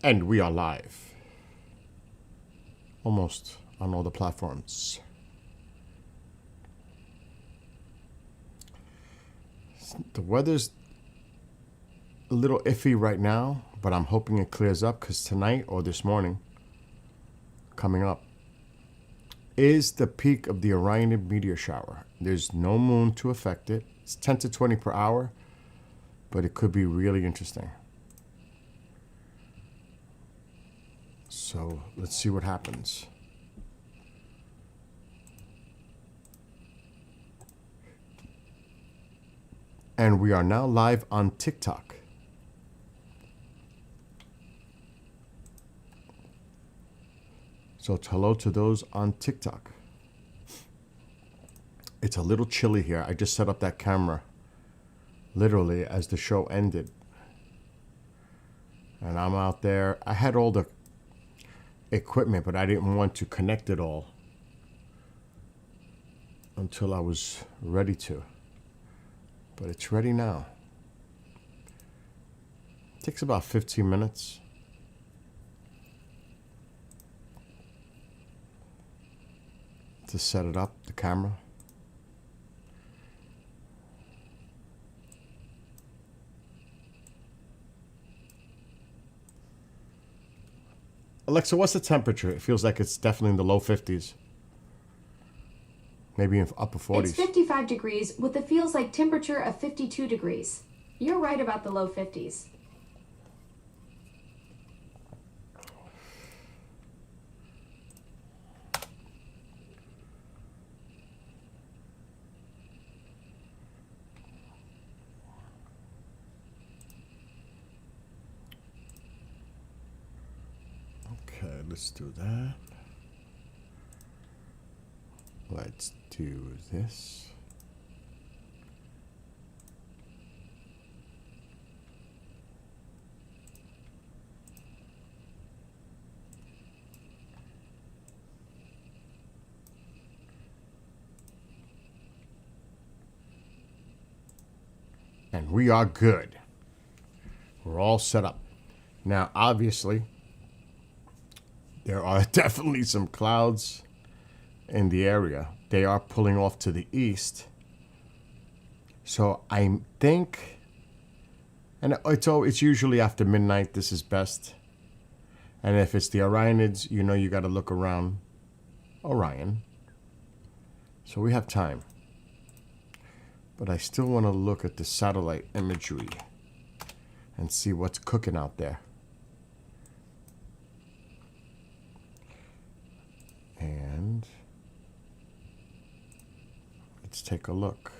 And we are live. Almost on all the platforms. The weather's a little iffy right now, but I'm hoping it clears up because tonight or this morning, coming up, is the peak of the Orionids Meteor shower. There's no moon to affect it. It's 10 to 20 per hour, but it could be really interesting. So let's see what happens. And we are now live on TikTok. So hello to those on TikTok. It's a little chilly here. I just set up that camera literally as the show ended. And I'm out there. I had all the equipment, but I didn't want to connect it all until I was ready to. But it's ready now. It takes about 15 minutes. To set it up, the camera. Alexa, what's the temperature? It feels like it's definitely in the low 50s. Maybe in upper 40s. It's 55 degrees with a feels like temperature of 52 degrees. You're right about the low 50s. Okay, let's do that. Let's do this. And we are good. We're all set up. Now, obviously, there are definitely some clouds in the area. They are pulling off to the east. So I think, and it's usually after midnight, this is best. And if it's the Orionids, you know you got to look around Orion. So we have time. But I still want to look at the satellite imagery and see what's cooking out there. And let's take a look.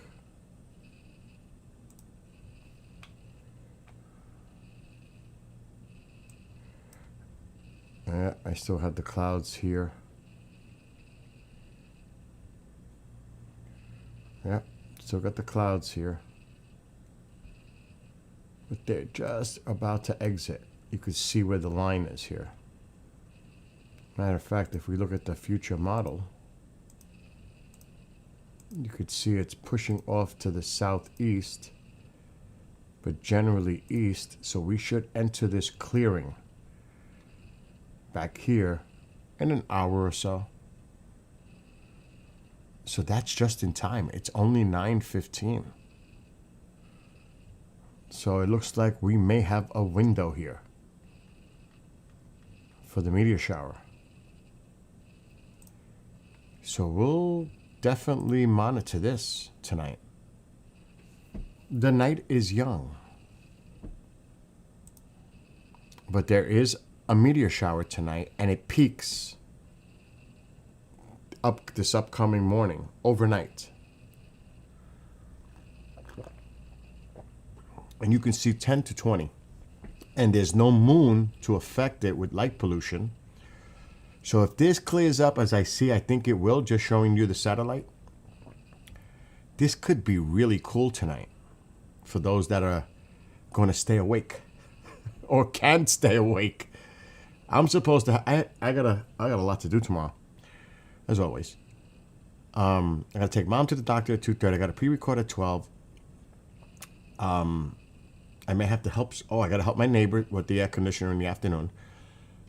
Yeah, I still had the clouds here. Yeah, still got the clouds here. But they're just about to exit. You could see where the line is here. Matter of fact, if we look at the future model, you could see it's pushing off to the southeast, but generally east. So we should enter this clearing back here in an hour or so. So that's just in time. It's only 9:15. So it looks like we may have a window here for the meteor shower. So we'll definitely monitor this tonight. The night is young, but there is a meteor shower tonight, and it peaks up this upcoming morning, overnight. And you can see 10 to 20. And there's no moon to affect it with light pollution. So if this clears up, as I see, I think it will, just showing you the satellite, this could be really cool tonight for those that are going to stay awake or can stay awake. I'm supposed to, I got a lot to do tomorrow, as always. I got to take mom to the doctor at 2:30. I got a pre-record at 12. I may have to help, I got to help my neighbor with the air conditioner in the afternoon.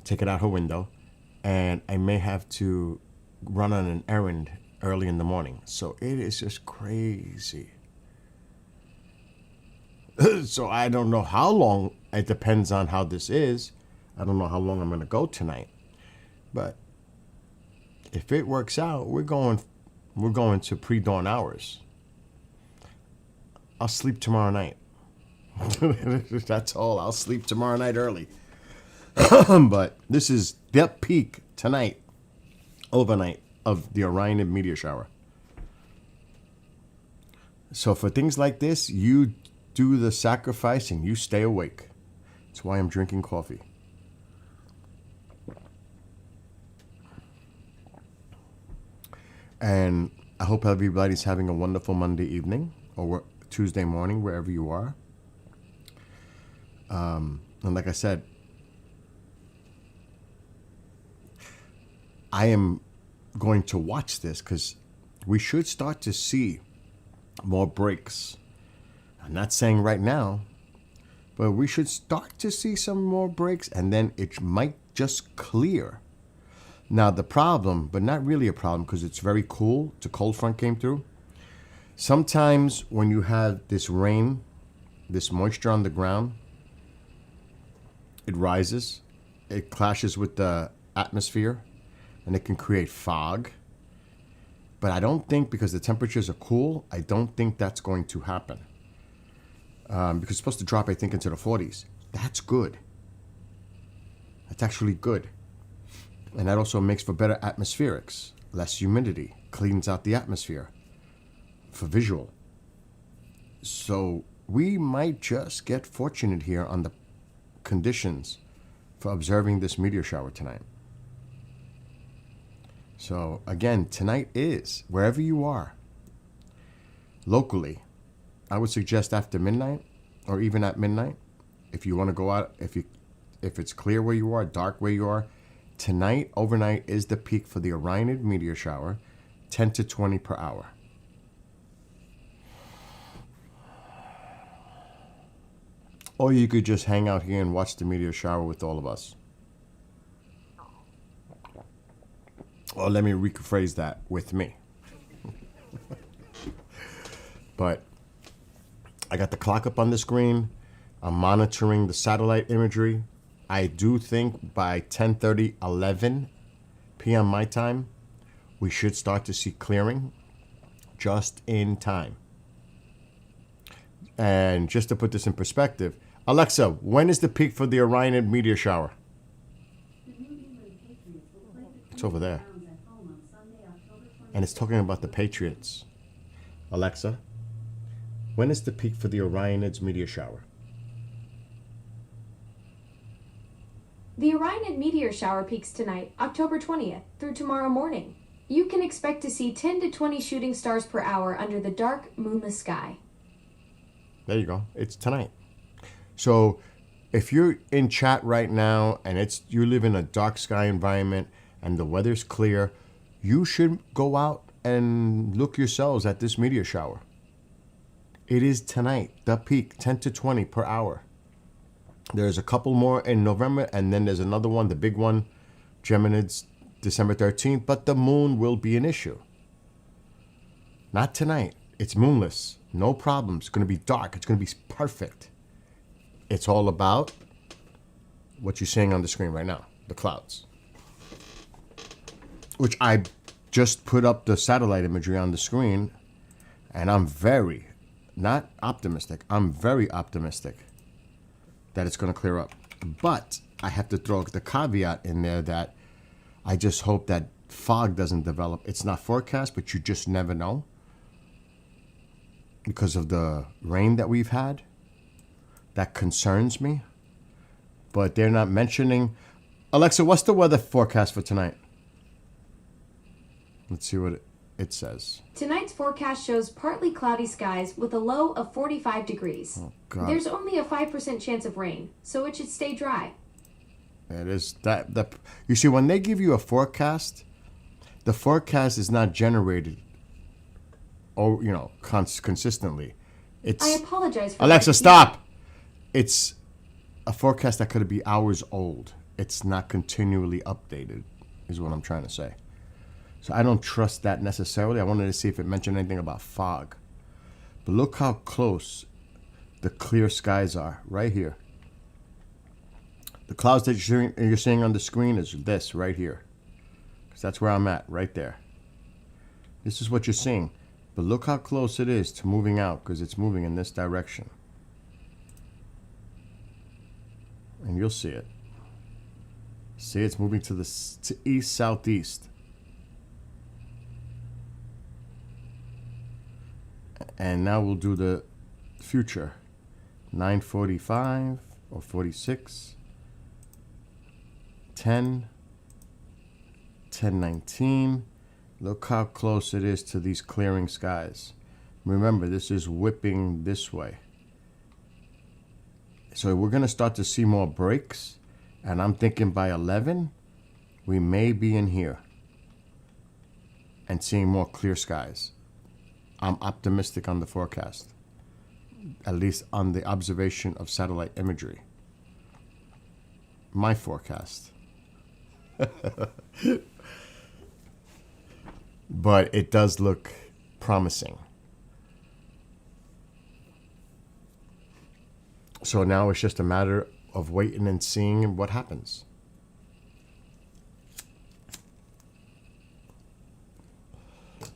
take it out her window, and I may have to run on an errand early in the morning. So it is just crazy. So I don't know how long. It depends on how this is. I don't know how long I'm going to go tonight. But if it works out, we're going to pre-dawn hours. I'll sleep tomorrow night. That's all. I'll sleep tomorrow night early. But this is the peak tonight, overnight, of the Orionids meteor shower. So for things like this, you do the sacrifice and you stay awake. That's why I'm drinking coffee. And I hope everybody's having a wonderful Monday evening or Tuesday morning, wherever you are. And like I said, I am going to watch this because we should start to see more breaks. I'm not saying right now, but we should start to see some more breaks, and then it might just clear. Now the problem, but not really a problem because it's very cool, the cold front came through. Sometimes when you have this rain, this moisture on the ground, it rises, it clashes with the atmosphere, and it can create fog. But I don't think, because the temperatures are cool, I don't think that's going to happen. Because it's supposed to drop, I think, into the 40s. That's good. That's actually good. And that also makes for better atmospherics, less humidity, cleans out the atmosphere for visual. So we might just get fortunate here on the conditions for observing this meteor shower tonight. So again, tonight is, wherever you are, locally, I would suggest after midnight or even at midnight, if you want to go out, if it's clear where you are, dark where you are, tonight, overnight, is the peak for the Orionids meteor shower, 10 to 20 per hour. Or you could just hang out here and watch the meteor shower with all of us. Or let me rephrase that, with me. But I got the clock up on the screen. I'm monitoring the satellite imagery. I do think by 10:30, 11 p.m. my time, we should start to see clearing just in time. And just to put this in perspective, Alexa, when is the peak for the Orionids meteor shower? It's over there. And it's talking about the Patriots. Alexa, when is the peak for the Orionids meteor shower? The Orionids meteor shower peaks tonight, October 20th, through tomorrow morning. You can expect to see 10 to 20 shooting stars per hour under the dark, moonless sky. There you go. It's tonight. So if you're in chat right now and you live in a dark sky environment and the weather's clear, you should go out and look yourselves at this meteor shower. It is tonight, the peak, 10 to 20 per hour. There's a couple more in November, and then there's another one, the big one, Geminids, December 13th, but the moon will be an issue. Not tonight. It's moonless. No problems. It's going to be dark. It's going to be perfect. It's all about what you're seeing on the screen right now, the clouds. Which I just put up the satellite imagery on the screen, and I'm very, not optimistic, I'm very optimistic that it's going to clear up. But I have to throw the caveat in there that I just hope that fog doesn't develop. It's not forecast, but you just never know because of the rain that we've had. That concerns me. But they're not mentioning. Alexa, what's the weather forecast for tonight? Let's see what it says. Tonight's forecast shows partly cloudy skies with a low of 45 degrees. Oh, God. There's only a 5% chance of rain, so it should stay dry. It is that you see, when they give you a forecast, the forecast is not generated consistently. It's I apologize for Alexa, that. stop. It's a forecast that could be hours old. it's not continually updated, is what I'm trying to say. So I don't trust that necessarily. I wanted to see if it mentioned anything about fog. But look how close the clear skies are right here. The clouds that you're seeing on the screen is this right here. Because that's where I'm at, right there. This is what you're seeing. But look how close it is to moving out, because it's moving in this direction. And you'll see it. See, it's moving to the east-southeast. And now we'll do the future. 9:45 or 46. 10. 10:19. Look how close it is to these clearing skies. Remember, this is whipping this way. So we're going to start to see more breaks. And I'm thinking by 11, we may be in here and seeing more clear skies. I'm optimistic on the forecast, at least on the observation of satellite imagery. My forecast. But it does look promising. So now it's just a matter of waiting and seeing what happens.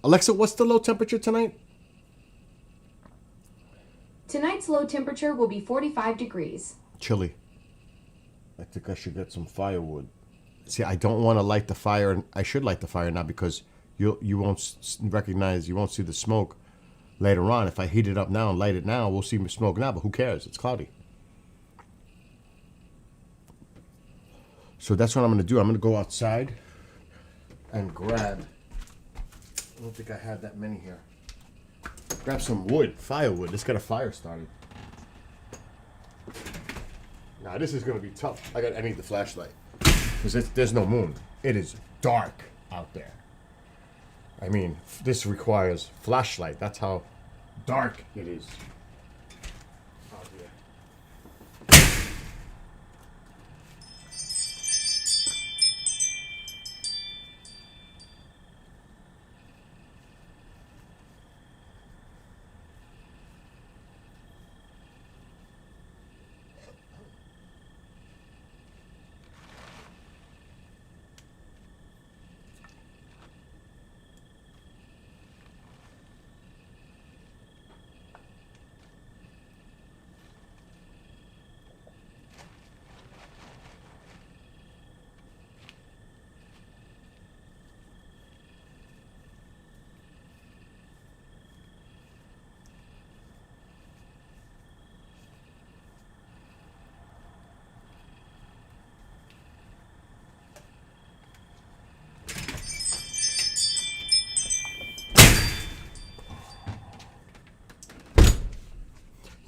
Alexa, what's the low temperature tonight? Tonight's low temperature will be 45 degrees. Chilly. I think I should get some firewood. See, I don't want to light the fire. I should light the fire now because you won't recognize, you won't see the smoke later on. If I heat it up now and light it now, we'll see smoke now, but who cares? It's cloudy. So that's what I'm going to do. I'm going to go outside and grab, I don't think I have that many here. Grab some wood, firewood. Let's get a fire started. Now this is going to be tough. I need the flashlight because there's no moon. It is dark out there. I mean, this requires flashlight. That's how dark it is out here.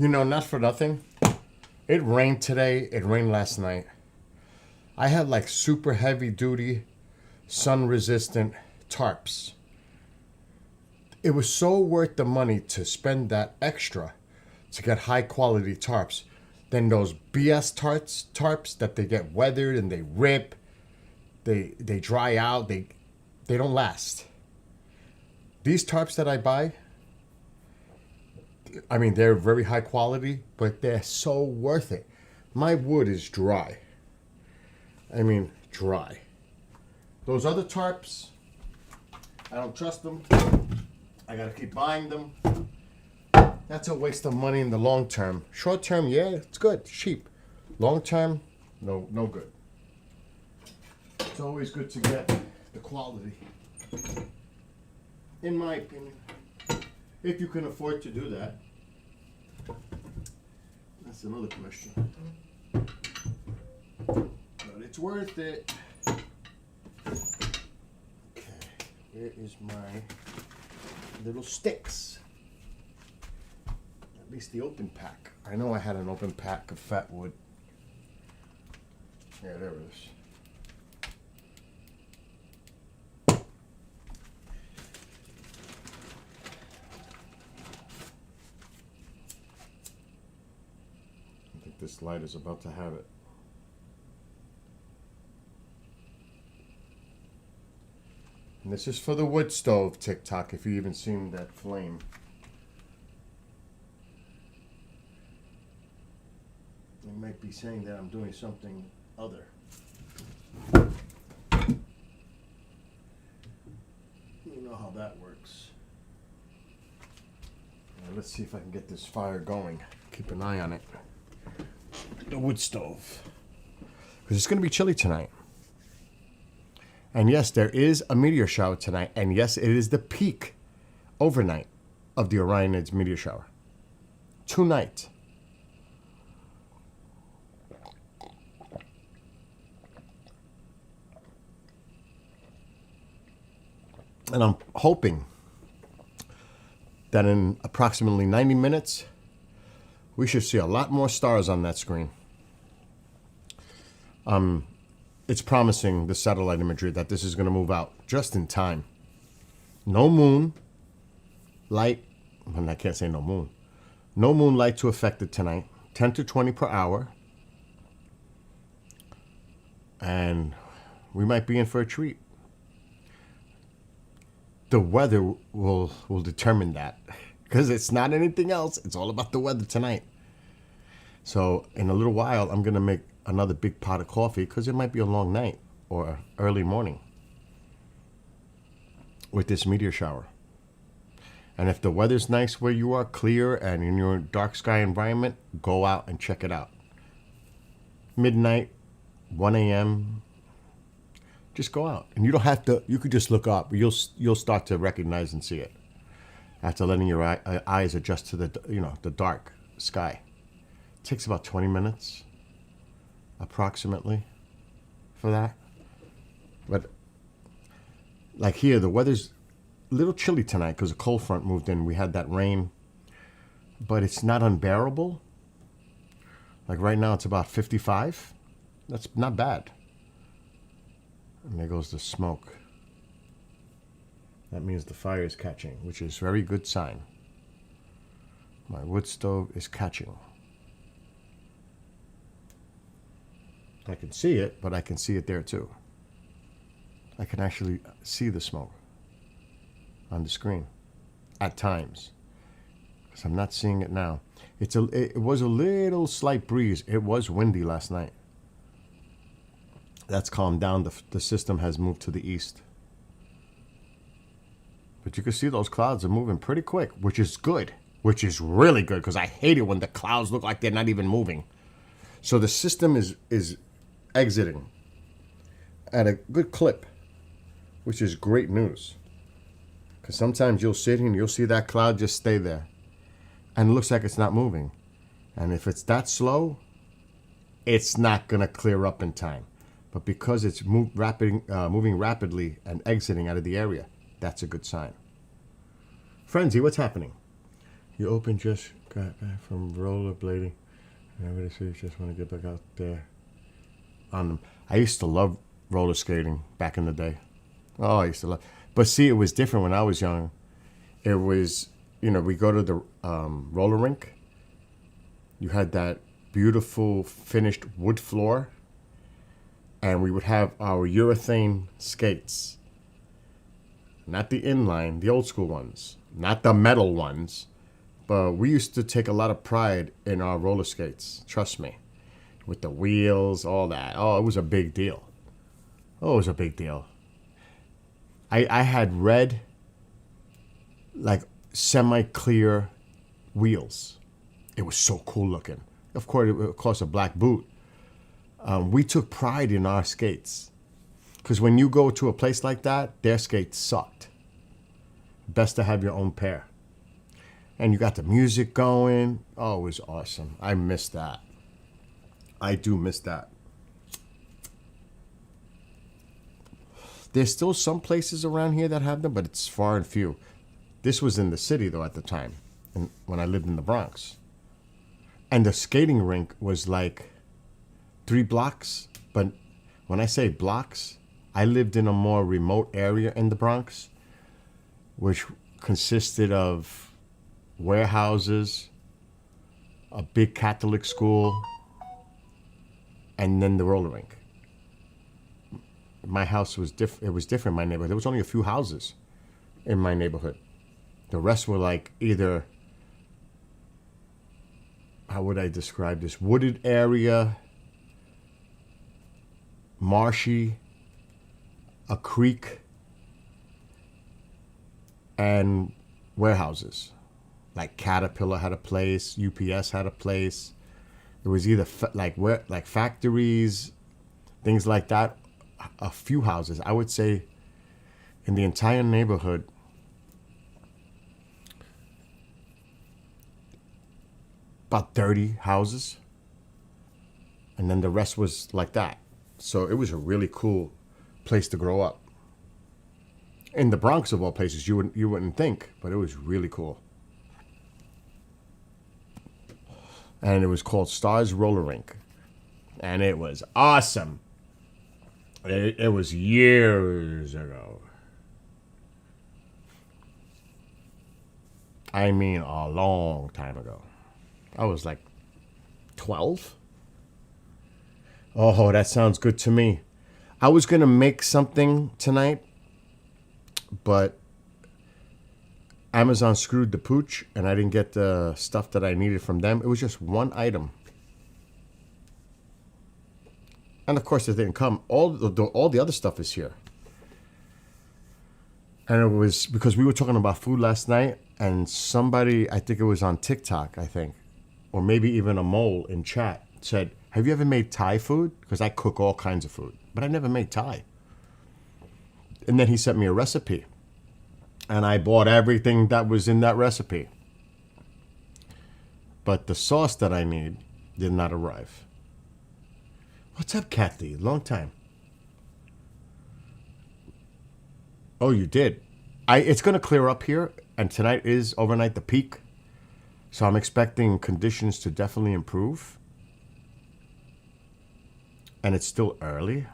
You know, not for nothing. It rained today. It rained last night. I had like super heavy duty, sun resistant tarps. It was so worth the money to spend that extra to get high quality tarps than those BS tarps that they get weathered and they rip. They dry out. They don't last. These tarps that I buy, I mean, they're very high quality, but they're so worth it. My wood is dry. I mean, dry. Those other tarps, I don't trust them. I gotta keep buying them. That's a waste of money in the long term. Short term, yeah, it's good, cheap. Long term, no good. It's always good to get the quality, in my opinion. If you can afford to do that. That's another question. But it's worth it. Okay, where is my little sticks? At least the open pack. I know I had an open pack of fat wood. Yeah, there it is. This light is about to have it. And this is for the wood stove TikTok, if you even seen that flame. You might be saying that I'm doing something other. You know how that works. Now let's see if I can get this fire going. Keep an eye on it. The wood stove. Because it's going to be chilly tonight. And yes, there is a meteor shower tonight. And yes, it is the peak overnight of the Orionids meteor shower. Tonight. And I'm hoping that in approximately 90 minutes, we should see a lot more stars on that screen. It's promising, the satellite imagery, that this is going to move out just in time. No moon light. Well, I can't say no moon. No moonlight to affect it tonight. 10 to 20 per hour. And we might be in for a treat. The weather will determine that. Because it's not anything else. It's all about the weather tonight. So in a little while, I'm going to make another big pot of coffee because it might be a long night or early morning with this meteor shower. And if the weather's nice where you are, clear, and in your dark sky environment, go out and check it out. Midnight, 1 a.m., just go out. And you don't have to, you could just look up. You'll start to recognize and see it after letting your eyes adjust to the dark sky. It takes about 20 minutes. Approximately for that. But like here, the weather's a little chilly tonight because a cold front moved in. We had that rain, but it's not unbearable. Like right now, it's about 55. That's not bad. And there goes the smoke. That means the fire is catching, which is a very good sign. My wood stove is catching. I can see it, but I can see it there too. I can actually see the smoke on the screen at times, because I'm not seeing it now. It was a little slight breeze. It was windy last night. That's calmed down. The system has moved to the east. But you can see those clouds are moving pretty quick, which is good, which is really good, because I hate it when the clouds look like they're not even moving. So the system is exiting at a good clip, which is great news. Because sometimes you'll sit here and you'll see that cloud just stay there, and it looks like it's not moving. And if it's that slow, it's not going to clear up in time. But because it's moving rapidly and exiting out of the area, that's a good sign. Frenzy, what's happening? You just got back from rollerblading. Everybody says you just want to get back out there on them. I used to love roller skating back in the day. Oh, I used to love. But see, it was different when I was young. It was, we go to the roller rink. You had that beautiful finished wood floor. And we would have our urethane skates. Not the inline, the old school ones. Not the metal ones. But we used to take a lot of pride in our roller skates. Trust me. With the wheels, all that. Oh, it was a big deal. Oh, it was a big deal. I had red, like, semi-clear wheels. It was so cool looking. Of course, a black boot. We took pride in our skates. Because when you go to a place like that, their skates sucked. Best to have your own pair. And you got the music going. Oh, it was awesome. I miss that. I do miss that. There's still some places around here that have them, but it's far and few. This was in the city, though, at the time, when I lived in the Bronx. And the skating rink was like 3 blocks. But when I say blocks, I lived in a more remote area in the Bronx, which consisted of warehouses, a big Catholic school, and then the roller rink. my house was it was different in my neighborhood. There was only a few houses in my neighborhood. The rest were like either, how would I describe this? Wooded area, marshy, a creek, and warehouses. Like Caterpillar had a place, UPS had a place. It was either like factories, things like that. A few houses. I would say in the entire neighborhood, about 30 houses. And then the rest was like that. So it was a really cool place to grow up. In the Bronx of all places, you wouldn't think, but it was really cool. And it was called Stars Roller Rink. And it was awesome. It was years ago. I mean, a long time ago. I was like 12. Oh, that sounds good to me. I was going to make something tonight, but Amazon screwed the pooch and I didn't get the stuff that I needed from them. It was just one item. And of course it didn't come. All the other stuff is here. And it was because we were talking about food last night and somebody, I think it was on TikTok, I think, or maybe even a mole in chat said, have you ever made Thai food? Because I cook all kinds of food, but I never made Thai. And then he sent me a recipe. And I bought everything that was in that recipe. But the sauce that I need did not arrive. What's up, Kathy? Long time. Oh, you did? It's going to clear up here. And tonight is overnight the peak. So I'm expecting conditions to definitely improve. And it's still early.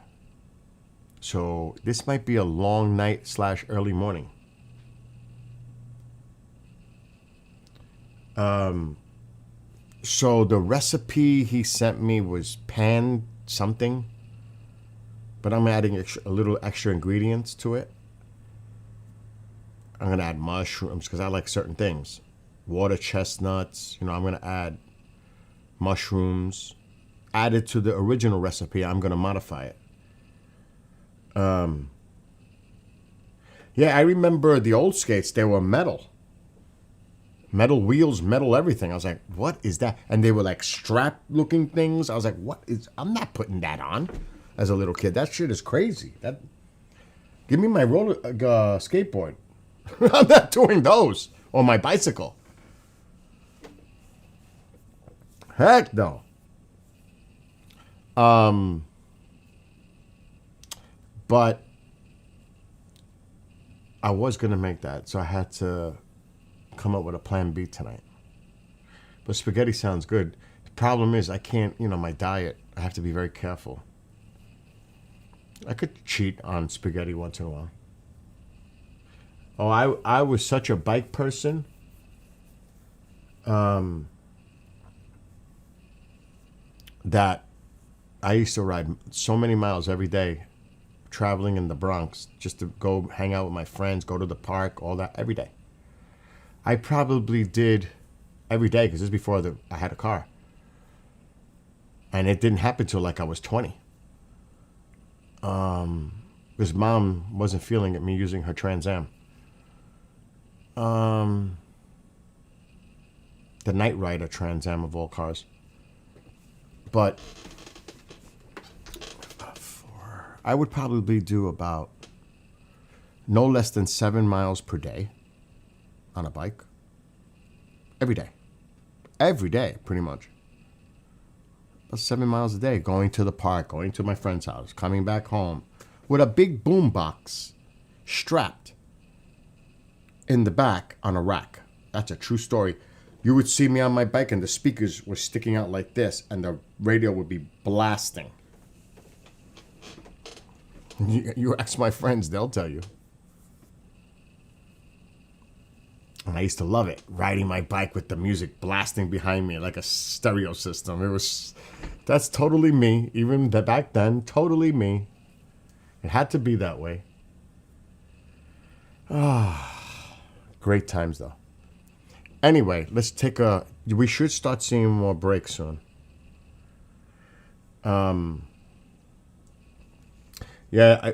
So this might be a long night / early morning. So the recipe he sent me was pan something, but I'm adding a little extra ingredients to it. I'm going to add mushrooms because I like certain things. Water chestnuts, I'm going to add mushrooms. Added to the original recipe, I'm going to modify it. Yeah, I remember the old skates, they were metal. Metal wheels, metal everything. I was like, what is that? And they were like strap looking things. I was like, I'm not putting that on as a little kid. That shit is crazy. Give me my roller skateboard. I'm not doing those. Or my bicycle. Heck no. But I was going to make that. So I had to come up with a plan B tonight. But spaghetti sounds good. The problem is I can't, my diet. I have to be very careful. I could cheat on spaghetti once in a while. Oh, I was such a bike person. That I used to ride so many miles every day traveling in the Bronx just to go hang out with my friends, go to the park, all that, every day. I probably did every day because this is before I had a car. And it didn't happen till like I was 20. Because mom wasn't feeling it, me using her Trans Am. The Night Rider Trans Am of all cars. But I would probably do about no less than 7 miles per day on a bike. Every day. Every day, pretty much. About 7 miles a day, going to the park, going to my friend's house, coming back home with a big boom box strapped in the back on a rack. That's a true story. You would see me on my bike and the speakers were sticking out like this and the radio would be blasting. You ask my friends, they'll tell you. And I used to love it, riding my bike with the music blasting behind me like a stereo system. That's totally me, even back then, totally me. It had to be that way. Great times, though. Anyway, let's take a... We should start seeing more breaks soon. Yeah,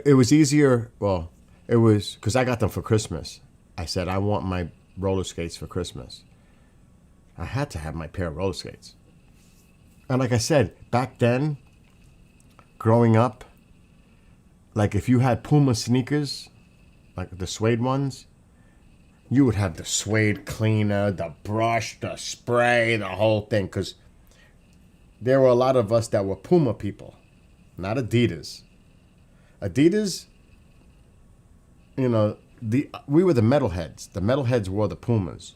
it was easier. Well, it was because I got them for Christmas. I said, I want my roller skates for Christmas. I had to have my pair of roller skates. And like I said, back then, growing up, like if you had Puma sneakers, like the suede ones, you would have the suede cleaner, the brush, the spray, the whole thing. Because there were a lot of us that were Puma people, not Adidas. Adidas, you know, we were the metalheads. The metalheads wore the Pumas.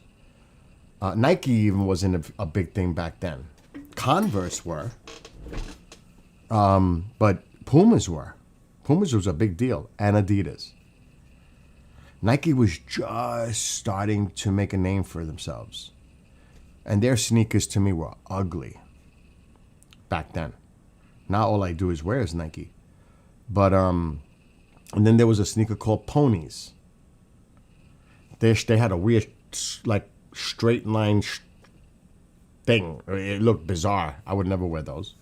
Nike even wasn't a big thing back then. Converse were, but Pumas were. Pumas was a big deal, and Adidas. Nike was just starting to make a name for themselves. And their sneakers to me were ugly back then. Now all I do is wear is Nike. But, and then there was a sneaker called Ponies. They had a weird, like, straight line thing. It looked bizarre. I would never wear those.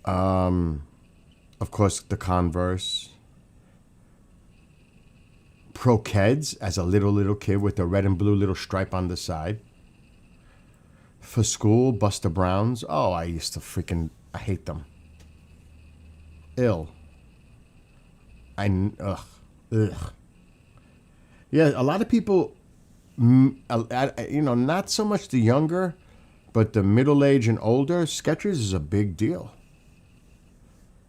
Of course, the Converse. Pro Keds as a little kid with the red and blue little stripe on the side. For school, Buster Browns. Oh, I used to I hate them. Ill. Ugh. Yeah, a lot of people, you know, not so much the younger, but the middle-aged and older, Skechers is a big deal.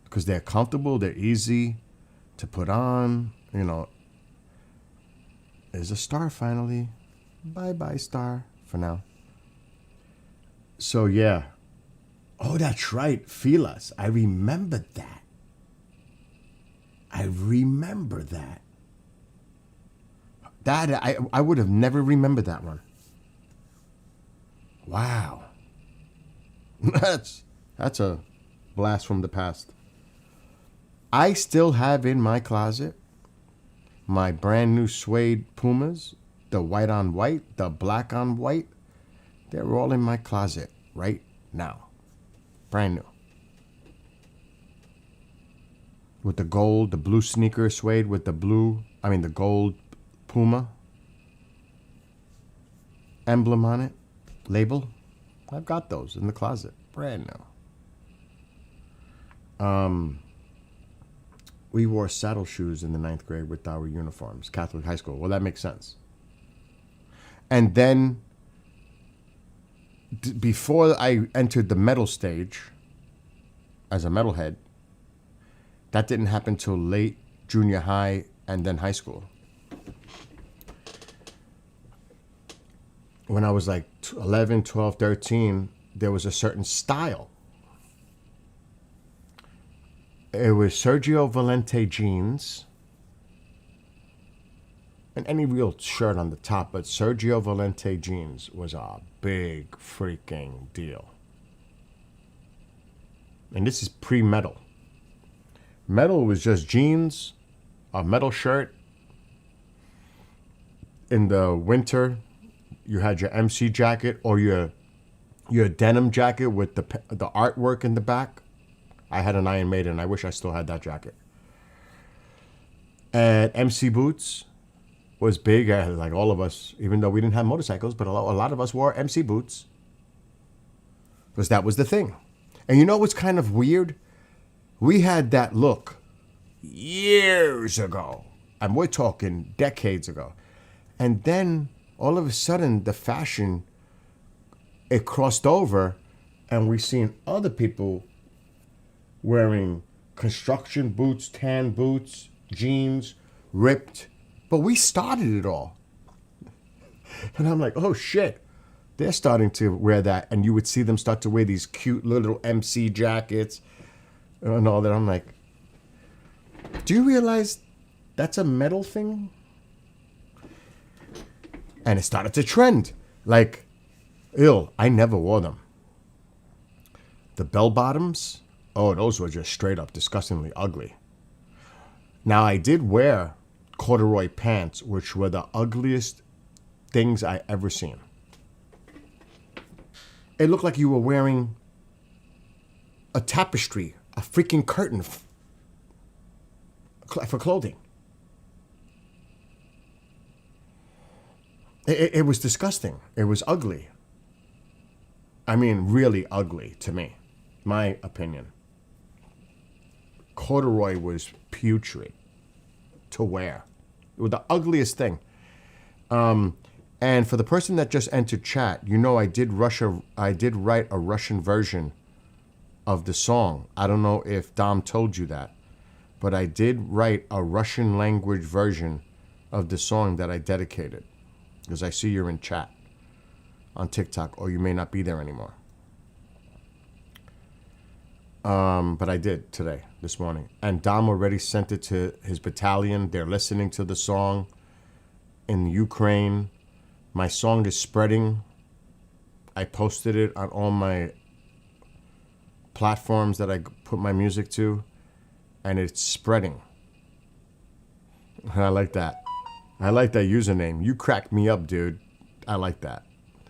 Because they're comfortable, they're easy to put on, you know. There's a star finally. Bye-bye, star, for now. So, yeah. Oh, that's right, Filas. I remembered that. That I would have never remembered that one. Wow. That's a blast from the past. I still have in my closet my brand new suede Pumas, the white on white, the black on white. They're all in my closet right now. Brand new. With the gold, the blue sneaker suede with the gold Puma emblem on it, label. I've got those in the closet, brand new. We wore saddle shoes in the 9th grade with our uniforms, Catholic high school. Well, that makes sense. And then, before I entered the metal stage, as a metalhead, that didn't happen till late junior high and then high school. When I was like 11, 12, 13, there was a certain style. It was Sergio Valente jeans and any real shirt on the top, but Sergio Valente jeans was a big freaking deal. And this is pre-metal. Metal was just jeans, a metal shirt. In the winter, you had your MC jacket or your denim jacket with the artwork in the back. I had an Iron Maiden. I wish I still had that jacket. And MC boots was big. Like all of us, even though we didn't have motorcycles, but a lot of us wore MC boots. Because that was the thing. And you know what's kind of weird? We had that look years ago. And we're talking decades ago. And then all of a sudden, the fashion, it crossed over. And we seen other people wearing construction boots, tan boots, jeans, ripped. But we started it all. And I'm like, oh shit. They're starting to wear that. And you would see them start to wear these cute little MC jackets and all that. I'm like, do you realize that's a metal thing? And it started to trend. Like, I never wore them. The bell bottoms, oh, those were just straight up disgustingly ugly. Now, I did wear corduroy pants, which were the ugliest things I ever seen. It looked like you were wearing a tapestry, a freaking curtain for clothing. It was disgusting. It was ugly. I mean, really ugly to me. My opinion. Corduroy was putrid to wear. It was the ugliest thing. And for the person that just entered chat, you know I did write a Russian version of the song. I don't know if Dom told you that, but I did write a Russian language version of the song that I dedicated. Because I see you're in chat on TikTok, or you may not be there anymore. But I did today, this morning. And Dom already sent it to his battalion. They're listening to the song in Ukraine. My song is spreading. I posted it on all my platforms that I put my music to, and it's spreading. I like that. I like that username. You cracked me up, dude. I like that.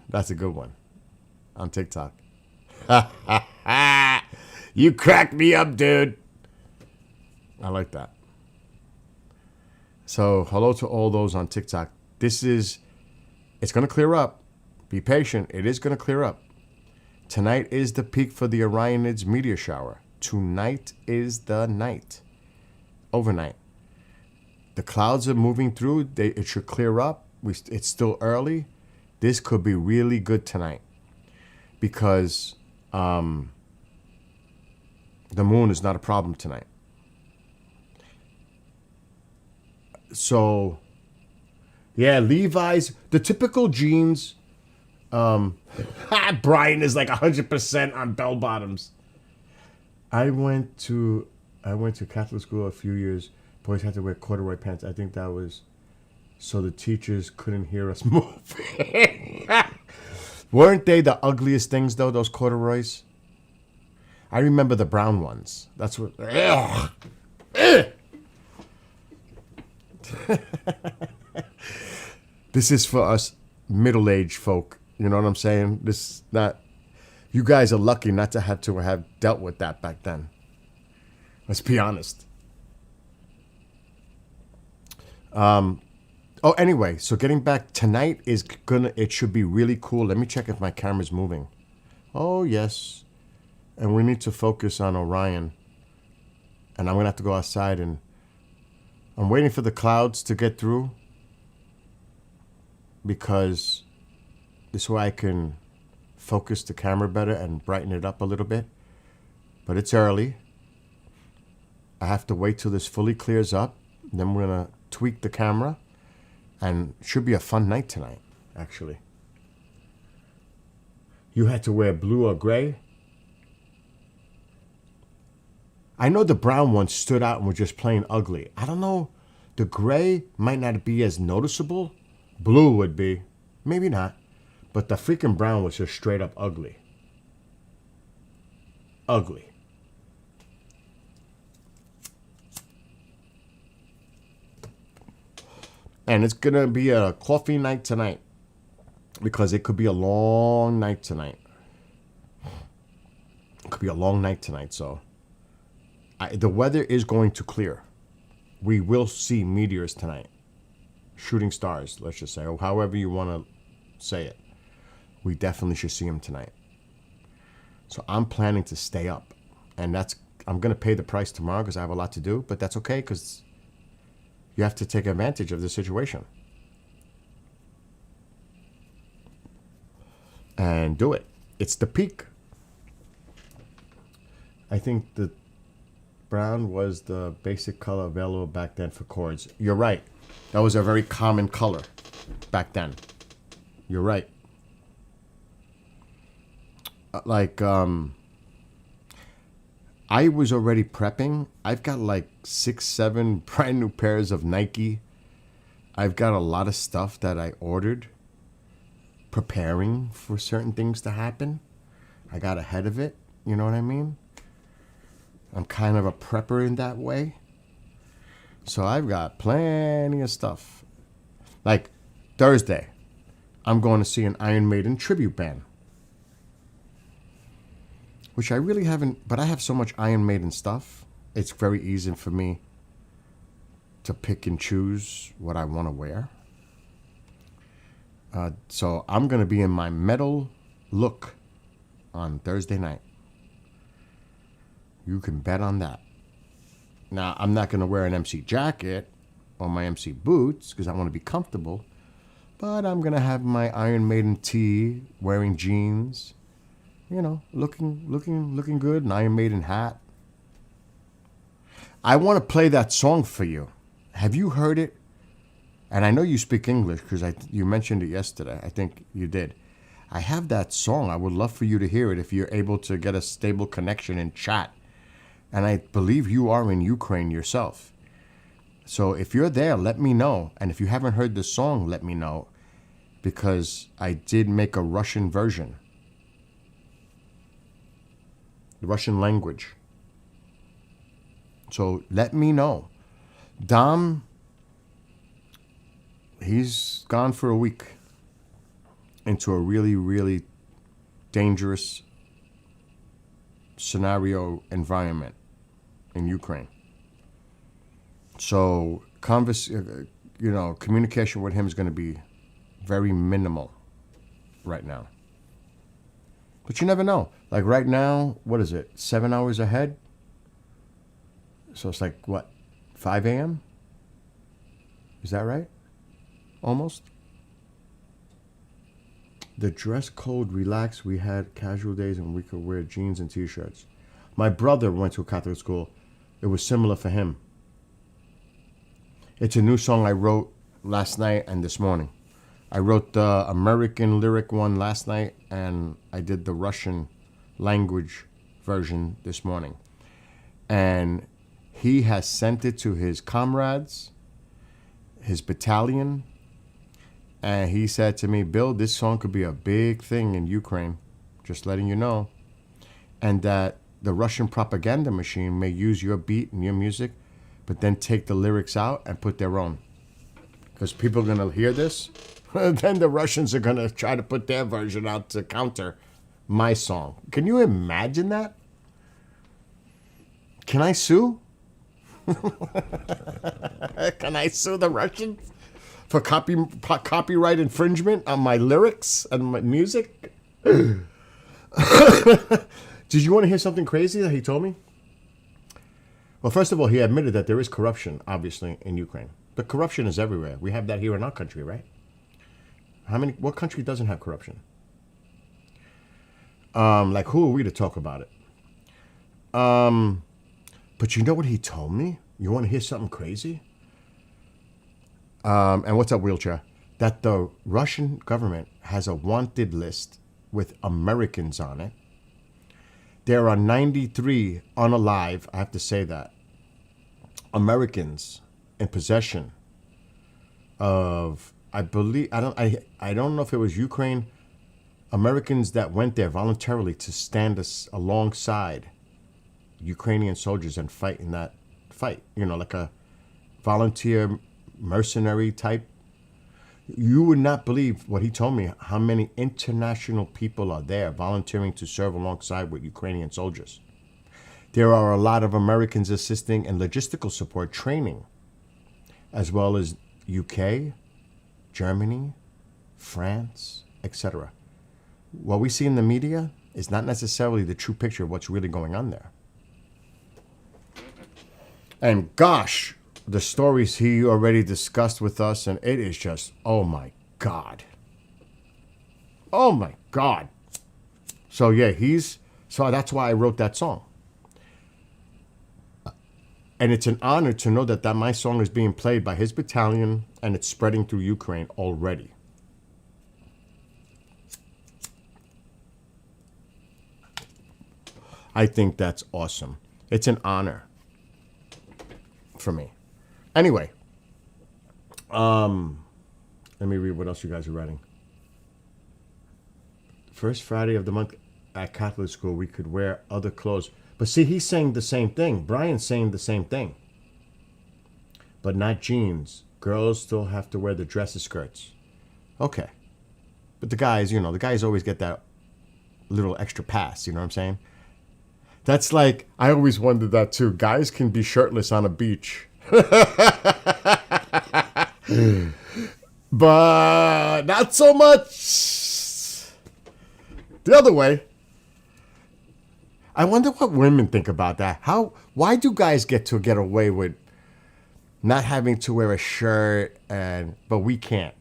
That's a good one on TikTok. You cracked me up, dude. I like that. So hello to all those on TikTok. It's going to clear up. Be patient. It is going to clear up. Tonight is the peak for the Orionids Meteor shower. Tonight is the night. Overnight. The clouds are moving through. It should clear up. It's still early. This could be really good tonight because the moon is not a problem tonight. So, yeah, Levi's, the typical jeans. Brian is like 100% on bell bottoms. I went to Catholic school a few years. Boys had to wear corduroy pants. I think that was so the teachers couldn't hear us moving. Weren't they the ugliest things, though, those corduroys? I remember the brown ones. That's what... Ugh. This is for us middle-aged folk. You know what I'm saying? This is not... You guys are lucky not to have dealt with that back then. Let's be honest. Anyway, so getting back, tonight it should be really cool. Let me check if my camera's moving. Oh, yes. And we need to focus on Orion. And I'm going to have to go outside and I'm waiting for the clouds to get through because this way I can focus the camera better and brighten it up a little bit. But it's early. I have to wait till this fully clears up. Then we're going to tweak the camera. And it should be a fun night tonight, actually. You had to wear blue or gray? I know the brown ones stood out and were just plain ugly. I don't know. The gray might not be as noticeable. Blue would be. Maybe not. But the freaking brown was just straight up ugly. Ugly. And it's going to be a coffee night tonight. Because it could be a long night tonight. It could be a long night tonight, so... the weather is going to clear. We will see meteors tonight. Shooting stars, let's just say. Or however you want to say it. We definitely should see them tonight. So I'm planning to stay up. And I'm going to pay the price tomorrow because I have a lot to do. But that's okay because you have to take advantage of the situation. And do it. It's the peak. I think the brown was the basic color available back then for cords. You're right. That was a very common color back then. You're right. I was already prepping. I've got like 6-7 brand new pairs of Nike. I've got a lot of stuff that I ordered, preparing for certain things to happen. I got ahead of it. You know what I mean? I'm kind of a prepper in that way. So I've got plenty of stuff. Like Thursday, I'm going to see an Iron Maiden tribute band. Which I really haven't, but I have so much Iron Maiden stuff. It's very easy for me to pick and choose what I want to wear. So I'm going to be in my metal look on Thursday night. You can bet on that. Now, I'm not going to wear an MC jacket or my MC boots because I want to be comfortable. But I'm going to have my Iron Maiden tee, wearing jeans, you know, looking good, an Iron Maiden hat. I want to play that song for you. Have you heard it? And I know you speak English because you mentioned it yesterday. I think you did. I have that song. I would love for you to hear it if you're able to get a stable connection in chat. And I believe you are in Ukraine yourself. So if you're there, let me know. And if you haven't heard the song, let me know. Because I did make a Russian version. The Russian language. So let me know. Dom, he's gone for a week into a really, really dangerous scenario environment in Ukraine. So communication with him is going to be very minimal right now. But you never know. Like right now, what is it? 7 hours ahead? So it's like, what, 5 a.m.? Is that right? Almost? The dress code relaxed. We had casual days and we could wear jeans and t-shirts. My brother went to a Catholic school. It was similar for him. It's a new song I wrote last night and this morning. I wrote the American lyric one last night and I did the Russian language version this morning. And he has sent it to his comrades, his battalion, and he said to me, Bill, this song could be a big thing in Ukraine, just letting you know. And that the Russian propaganda machine may use your beat and your music, but then take the lyrics out and put their own. Because people are going to hear this, then the Russians are going to try to put their version out to counter my song. Can you imagine that? Can I sue? Can I sue the Russians for copyright infringement on my lyrics and my music? Did you want to hear something crazy that he told me? Well, first of all, he admitted that there is corruption, obviously, in Ukraine. But corruption is everywhere. We have that here in our country, right? What country doesn't have corruption? Like, who are we to talk about it? But you know what he told me? You want to hear something crazy? And what's up, Wheelchair? That the Russian government has a wanted list with Americans on it. There are 93 unalive, I have to say that, Americans in possession of, I don't know if it was Ukraine, Americans that went there voluntarily to stand alongside Ukrainian soldiers and fight in that fight, like a volunteer mercenary type. You would not believe what he told me, how many international people are there volunteering to serve alongside with Ukrainian soldiers. There are a lot of Americans assisting in logistical support training, as well as UK, Germany, France, etc. What we see in the media is not necessarily the true picture of what's really going on there. And gosh, the stories he already discussed with us, and it is just, oh my God. Oh my God. So yeah, so that's why I wrote that song. And it's an honor to know that my song is being played by his battalion and it's spreading through Ukraine already. I think that's awesome. It's an honor for me. Anyway, let me read what else you guys are writing. First Friday of the month at Catholic school, we could wear other clothes. But see, he's saying the same thing. Brian's saying the same thing. but not jeans. Girls still have to wear the dresses skirts. Okay. But the guys, the guys always get that little extra pass, you know what I'm saying? That's like, I always wondered that too. Guys can be shirtless on a beach. But not so much the other way. I wonder what women think about that. Why do guys get away with not having to wear a shirt but we can't?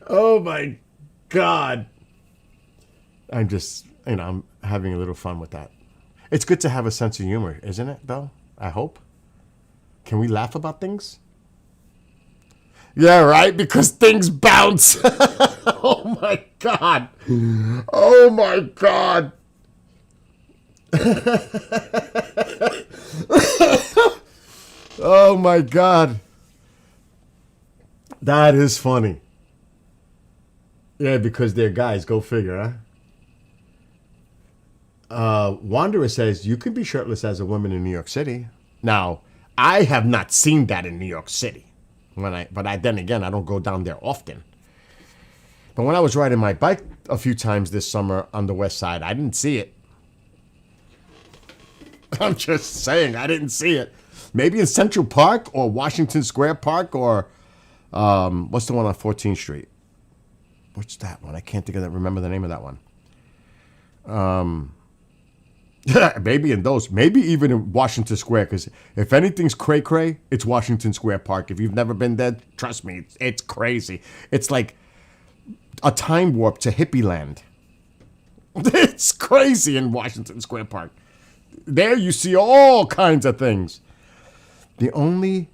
Oh my God. I'm just, I'm having a little fun with that. It's good to have a sense of humor, isn't it, though? I hope. Can we laugh about things? Yeah, right? Because things bounce. Oh my God. Oh my God. Oh my God. That is funny. Yeah, because they're guys. Go figure, huh? Wanderer says you can be shirtless as a woman in New York City. Now, I have not seen that in New York City. Then again, I don't go down there often. But when I was riding my bike a few times this summer on the west side, I didn't see it. I'm just saying, I didn't see it. Maybe in Central Park or Washington Square Park or what's the one on 14th Street? What's that one? I can't remember the name of that one. Maybe in those. Maybe even in Washington Square, because if anything's cray-cray, it's Washington Square Park. If you've never been there, trust me, it's crazy. It's like a time warp to hippie land. It's crazy in Washington Square Park. There you see all kinds of things. The only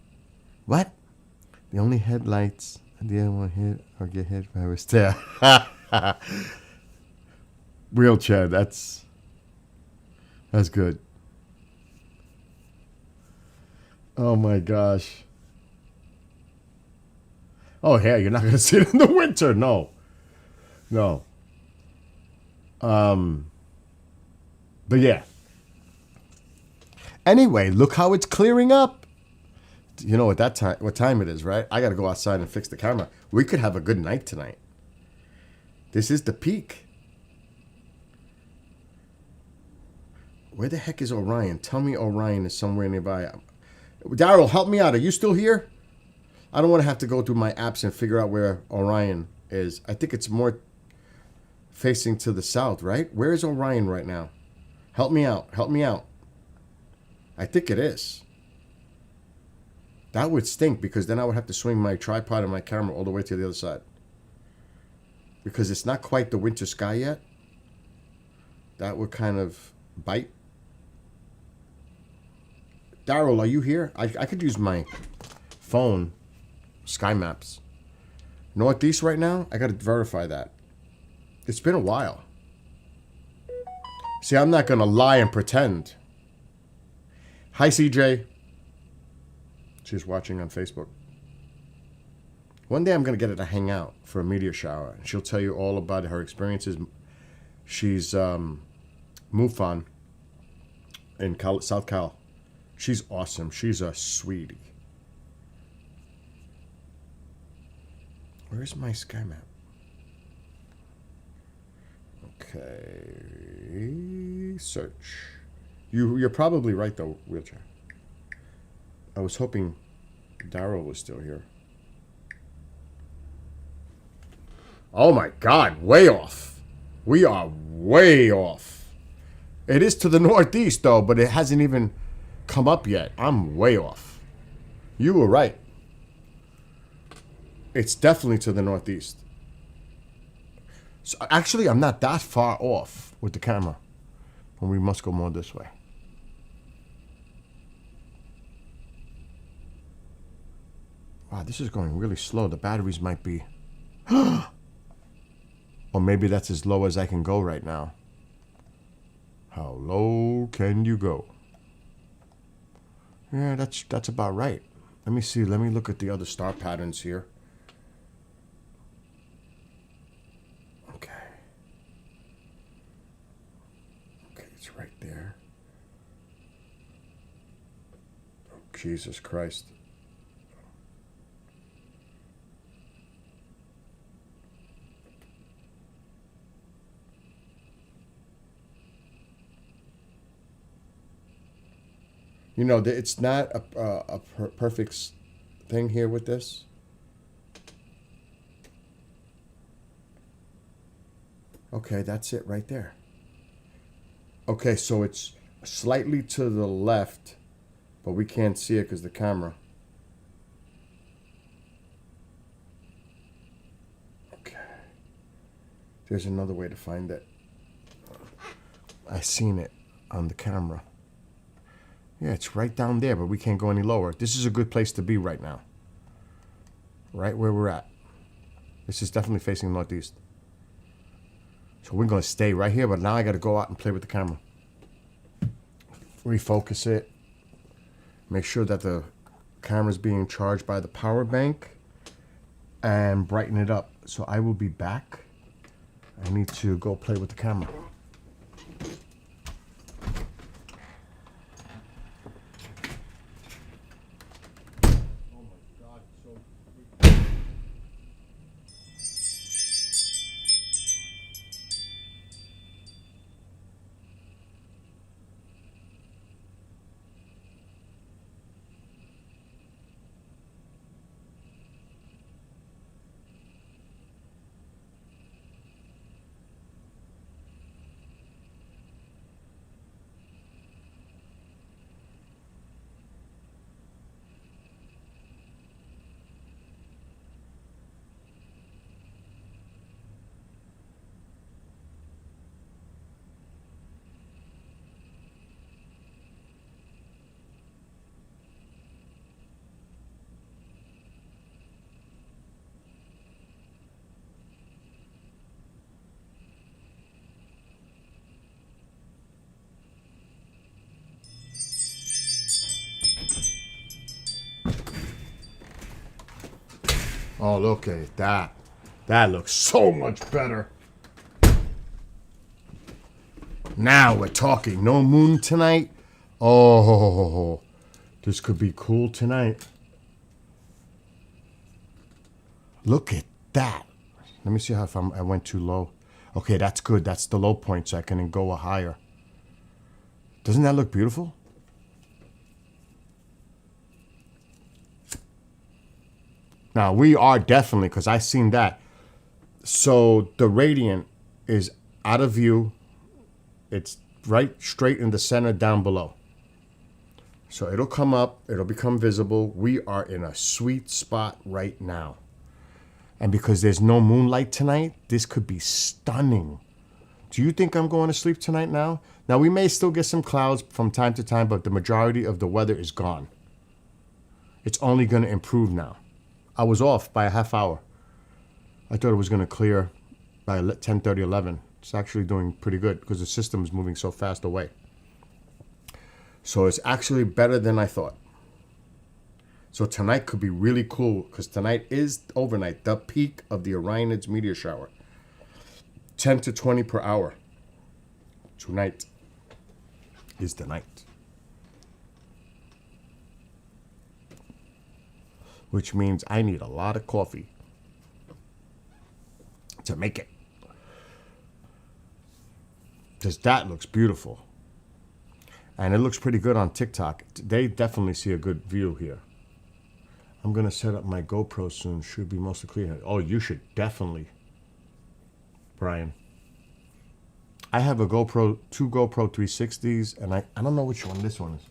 headlights the other one hit or get hit by a stair. Wheelchair, that's good. Oh my gosh. Oh, hey, you're not going to see it in the winter. No. But yeah. Anyway, look how it's clearing up. You know what time it is, right? I got to go outside and fix the camera. We could have a good night tonight. This is the peak. Where the heck is Orion? Tell me Orion is somewhere nearby. Daryl, help me out. Are you still here? I don't want to have to go through my apps and figure out where Orion is. I think it's more facing to the south, right? Where is Orion right now? Help me out. I think it is. That would stink because then I would have to swing my tripod and my camera all the way to the other side. Because it's not quite the winter sky yet. That would kind of bite. Daryl, are you here? I could use my phone, Sky Maps. Northeast right now? I got to verify that. It's been a while. See, I'm not going to lie and pretend. Hi, CJ. She's watching on Facebook. One day I'm going to get her to hang out for a meteor shower. And she'll tell you all about her experiences. She's MUFON in South Cal. She's awesome. She's a sweetie. Where's my sky map? Okay. Search. You're probably right, though, Wheelchair. I was hoping Daryl was still here. Oh, my God. Way off. We are way off. It is to the northeast, though, but it hasn't even come up yet. I'm way off. You were right. It's definitely to the northeast. So actually, I'm not that far off with the camera. But we must go more this way. Wow, this is going really slow. The batteries might be... Or maybe that's as low as I can go right now. How low can you go? Yeah, that's about right. Let me see. Let me look at the other star patterns here. Okay. Okay, it's right there. Jesus Christ. You know, it's not a perfect thing here with this. Okay, that's it right there. Okay, so it's slightly to the left, but we can't see it because the camera. Okay. There's another way to find it. I seen it on the camera. Yeah, it's right down there, but we can't go any lower. This is a good place to be right now. Right where we're at. This is definitely facing northeast. So we're going to stay right here, but now I got to go out and play with the camera. Refocus it. Make sure that the camera's being charged by the power bank. And brighten it up. So I will be back. I need to go play with the camera. Oh, look at that. That looks so much better. Now we're talking. No moon tonight. Oh, this could be cool tonight. Look at that. Let me see how if I went too low. Okay, that's good. That's the low point, so I can go higher. Doesn't that look beautiful? Now, we are definitely, because I seen that. So the radiant is out of view. It's right straight in the center down below. So it'll come up. It'll become visible. We are in a sweet spot right now. And because there's no moonlight tonight, this could be stunning. Do you think I'm going to sleep tonight now? Now, we may still get some clouds from time to time, but the majority of the weather is gone. It's only going to improve now. I was off by a half hour. I thought it was going to clear by 10:30, 11. It's actually doing pretty good because the system is moving so fast away. So it's actually better than I thought. So tonight could be really cool because tonight is overnight, the peak of the Orionids Meteor shower. 10 to 20 per hour. Tonight is the night. Which means I need a lot of coffee to make it. Because that looks beautiful. And it looks pretty good on TikTok. They definitely see a good view here. I'm going to set up my GoPro soon. Should be mostly clear. Oh, you should definitely, Brian. I have a GoPro, 2 GoPro 360s, and I don't know which one this one is.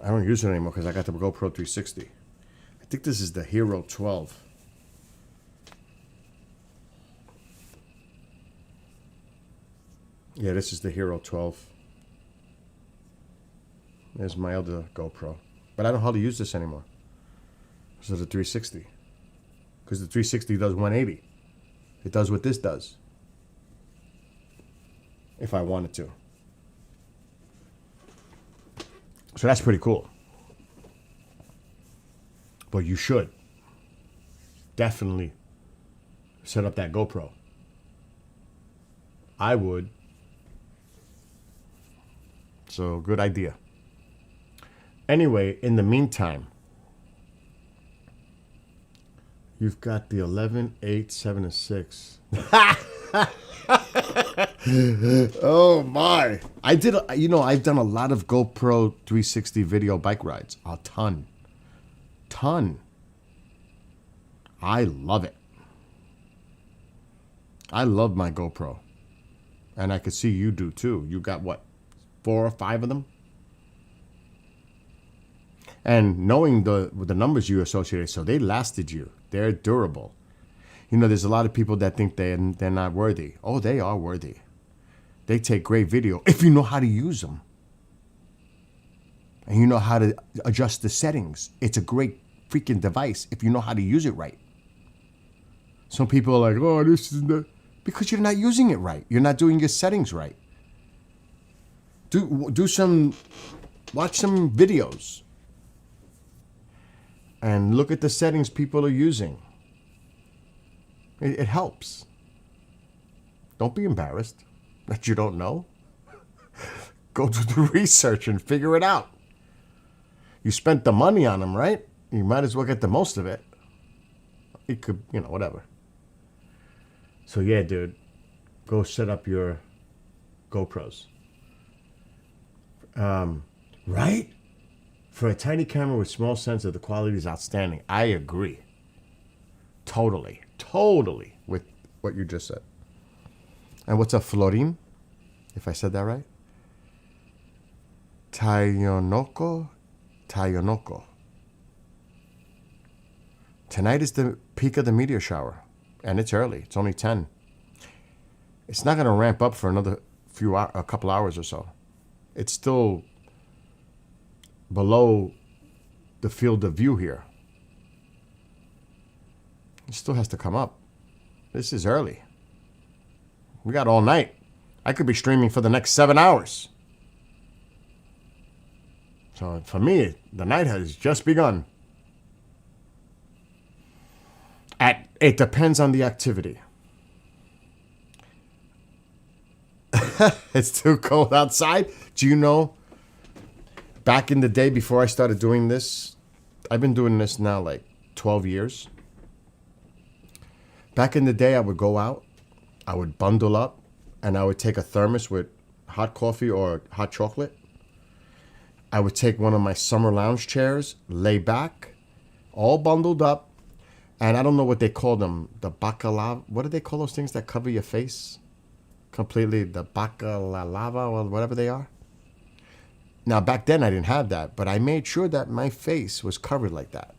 I don't use it anymore because I got the GoPro 360. I think this is the Hero 12. Yeah, this is the Hero 12. There's my other GoPro. But I don't hardly use this anymore. So the 360. Because the 360 does 180. It does what this does. If I wanted to. So that's pretty cool. But you should definitely set up that GoPro. I would. So good idea. Anyway, in the meantime, you've got the 11, 8, 7, and 6. Oh my. I've done a lot of GoPro 360 video bike rides. A ton. I love it. I love my GoPro. And I could see you do too. You got what, 4 or 5 of them? And knowing the numbers you associated, so they lasted you. They're durable. There's a lot of people that think they're not worthy. Oh, they are worthy. They take great video if you know how to use them. And you know how to adjust the settings. It's a great freaking device if you know how to use it right. Some people are like, oh, this is the... Because you're not using it right. You're not doing your settings right. Watch some videos. And look at the settings people are using. It helps. Don't be embarrassed that you don't know. Go do the research and figure it out. You spent the money on them, right? You might as well get the most of it. It could, whatever. So yeah, dude, go set up your GoPros. Right? For a tiny camera with small sensor, the quality is outstanding. I agree. Totally with what you just said. And what's a florin? If I said that right? Tayonoko. Tonight is the peak of the meteor shower. And it's early. It's only 10. It's not going to ramp up for another a couple hours or so. It's still below the field of view here. It still has to come up. This is early. We got all night. I could be streaming for the next 7 hours. So for me, the night has just begun. It depends on the activity. It's too cold outside. Do you know, back in the day before I started doing this, I've been doing this now like 12 years. Back in the day, I would go out, I would bundle up, and I would take a thermos with hot coffee or hot chocolate. I would take one of my summer lounge chairs, lay back, all bundled up, and I don't know what they call them, the bacalava. What do they call those things that cover your face completely? The bacalava or whatever they are. Now, back then I didn't have that, but I made sure that my face was covered like that.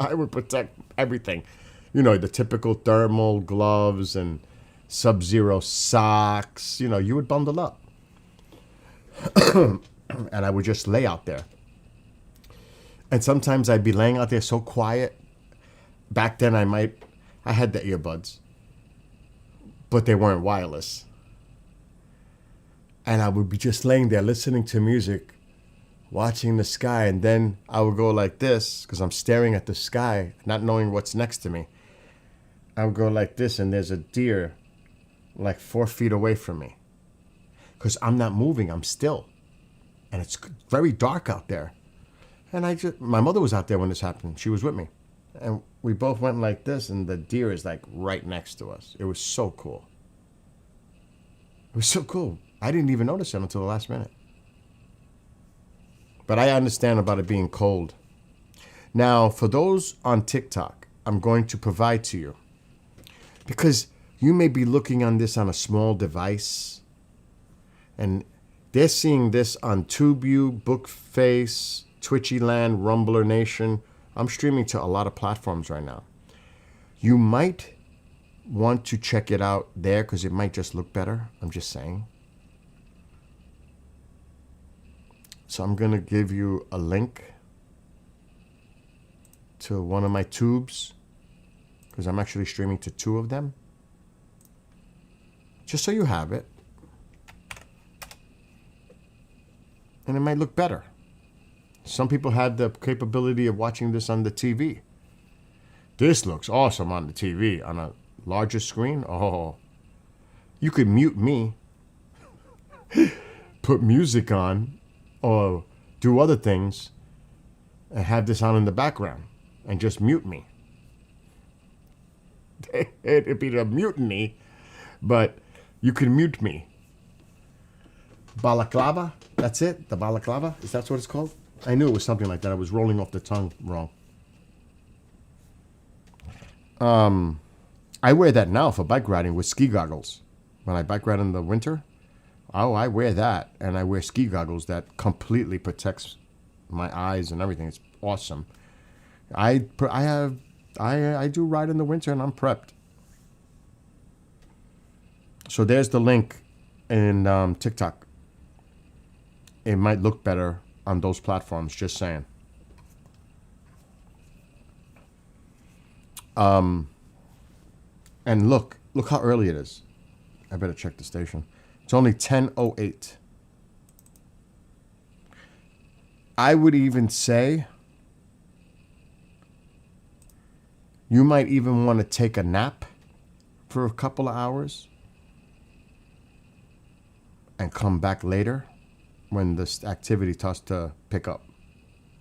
I would protect everything. The typical thermal gloves and sub-zero socks. You would bundle up. And I would just lay out there. And sometimes I'd be laying out there so quiet. Back then I had the earbuds, but they weren't wireless. And I would be just laying there listening to music, watching the sky, and then I would go like this, because I'm staring at the sky, not knowing what's next to me. I would go like this, and there's a deer like 4 feet away from me. Because I'm not moving, I'm still. And it's very dark out there. And my mother was out there when this happened. She was with me. And we both went like this, and the deer is like right next to us. It was so cool. It was so cool. I didn't even notice him until the last minute. But I understand about it being cold. Now, for those on TikTok, I'm going to provide to you. Because you may be looking on this on a small device. And they're seeing this on TubeU, Bookface, Twitchyland, Rumbler Nation. I'm streaming to a lot of platforms right now. You might want to check it out there because it might just look better. I'm just saying. So I'm going to give you a link to one of my tubes because I'm actually streaming to 2 of them. Just so you have it. And it might look better. Some people had the capability of watching this on the TV. This looks awesome on the TV. On a larger screen, oh. You could mute me, put music on, or do other things and have this on in the background and just mute me. It'd be a mutiny, but you can mute me. Balaclava? That's it? The balaclava? Is that what it's called? I knew it was something like that. I was rolling off the tongue wrong. I wear that now for bike riding with ski goggles. When I bike ride in the winter, I wear that, and I wear ski goggles that completely protects my eyes and everything. It's awesome. I do ride in the winter, and I'm prepped. So there's the link in TikTok. It might look better on those platforms, just saying. And look how early it is. I better check the station. It's only 10:08. I would even say you might even want to take a nap for a couple of hours and come back later when this activity starts to pick up.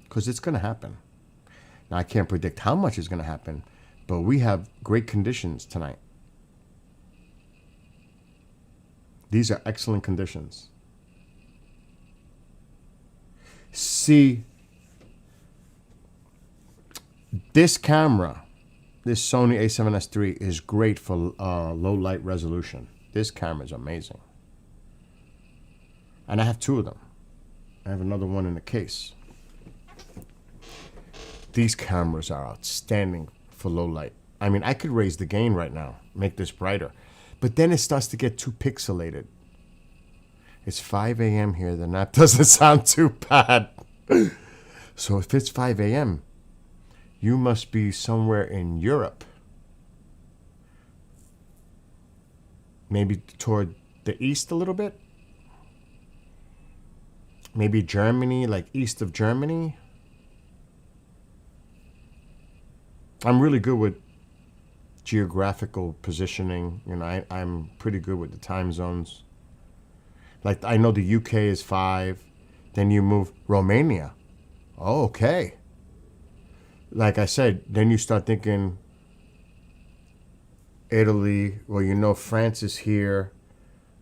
Because it's going to happen. Now, I can't predict how much is going to happen, but we have great conditions tonight. These are excellent conditions. See, this camera, this Sony a7S III, is great for low light resolution. This camera is amazing. And I have two of them. I have another one in the case. These cameras are outstanding for low light. I mean, I could raise the gain right now, make this brighter. But then it starts to get too pixelated. It's 5 a.m. here, then that doesn't sound too bad. So if it's 5 a.m., you must be somewhere in Europe. Maybe toward the east a little bit. Maybe Germany, like east of Germany. I'm really good with geographical positioning. You know, I'm pretty good with the time zones. Like, I know the UK is 5. Then you move Romania. Oh, okay. Like I said, then you start thinking Italy. Well, you know France is here.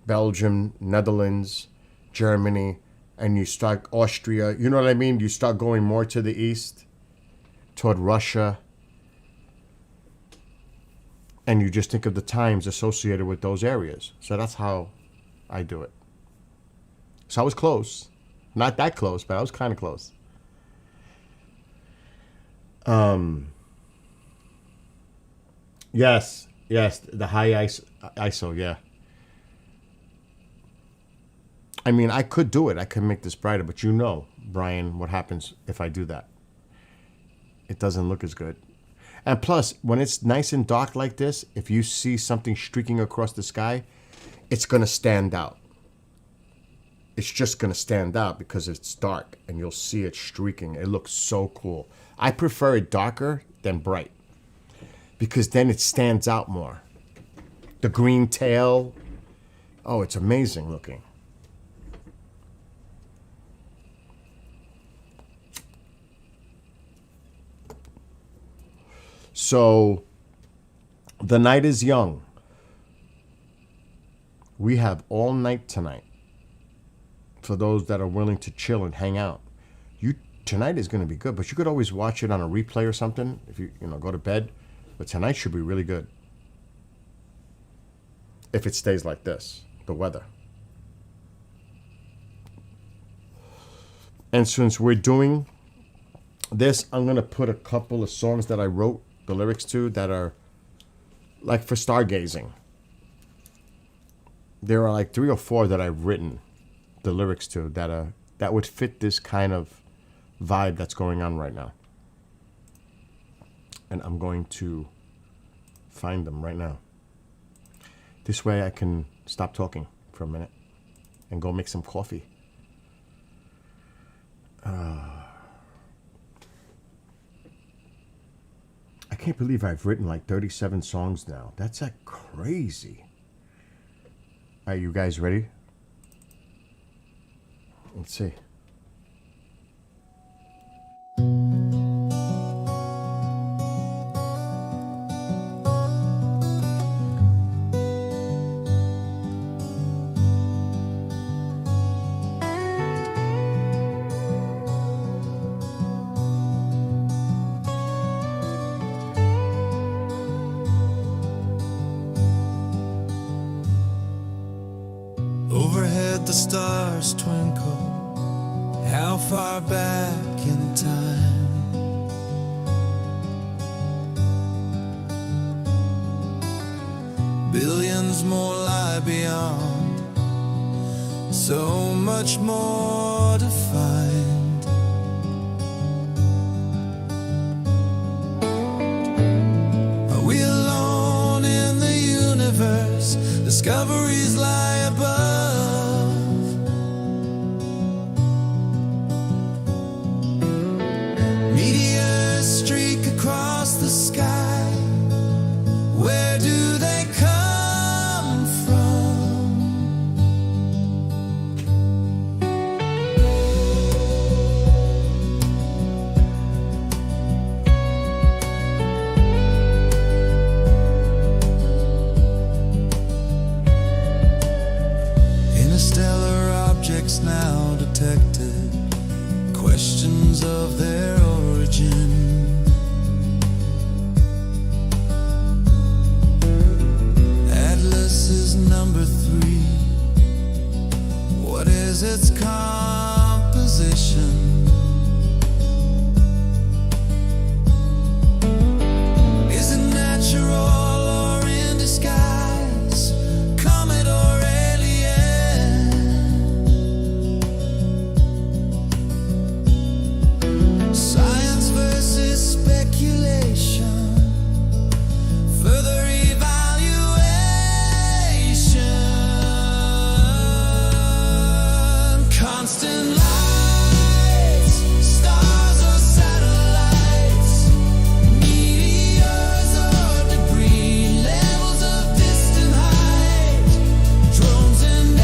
Belgium, Netherlands, Germany. And you start Austria. You know what I mean? You start going more to the east. Toward Russia. And you just think of the times associated with those areas. So that's how I do it. So I was close. Not that close, but I was kind of close. Yes, the high ISO, yeah. I mean, I could do it. I could make this brighter, but you know, Brian, what happens if I do that? It doesn't look as good. And plus, when it's nice and dark like this, if you see something streaking across the sky, it's going to stand out. It's just going to stand out because it's dark and you'll see it streaking. It looks so cool. I prefer it darker than bright because then it stands out more. The green tail. Oh, it's amazing looking. So, the night is young. We have all night tonight. For those that are willing to chill and hang out. Tonight is going to be good, but you could always watch it on a replay or something if you go to bed. But tonight should be really good. If it stays like this, the weather. And since we're doing this, I'm going to put a couple of songs that I wrote the lyrics to that are like for stargazing. There are like 3 or 4 that I've written the lyrics to that would fit this kind of vibe that's going on right now. And I'm going to find them right now. This way I can stop talking for a minute and go make some coffee. I can't believe I've written like 37 songs now. That's like crazy. Are you guys ready? Let's see. stars twinkle, how far back in time? Billions more lie beyond, so much more to find. Are we alone in the universe? Discoveries lie above. Meteors streak across the sky. Where do they come from? Interstellar objects now detected, questions of their origin. Atlas is number 3. What is its composition? Is it natural or in disguise? Comet or alien? Science versus speculation. Further evaluation. Constant lights, stars or satellites, meteors or debris, levels of distant height, drones and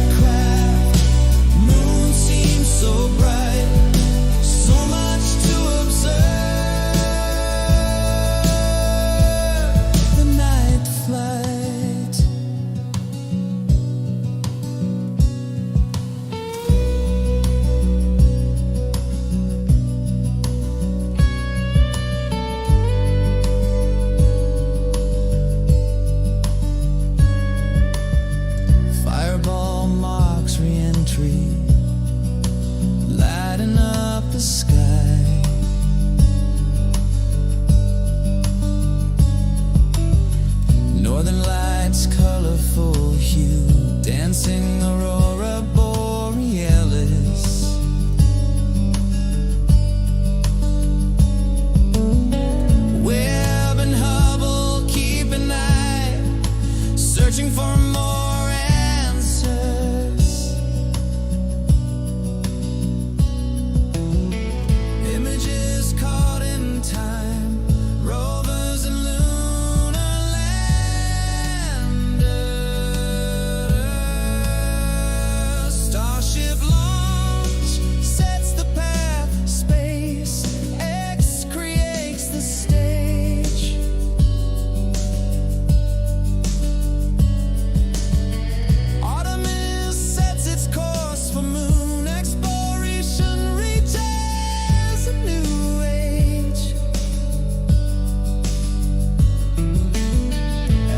aircraft. Moon seems so bright, so much to observe. The night flight. Fireball marks re-entry, lighting up the sky. Northern lights, colorful hue, dancing aurora borealis. Webb and Hubble keep an eye, searching for more answers. Images caught in time, rovers and lunar landers. Starship launch sets the path, space X creates the stage. Artemis sets its course for moon exploration, reaches a new age.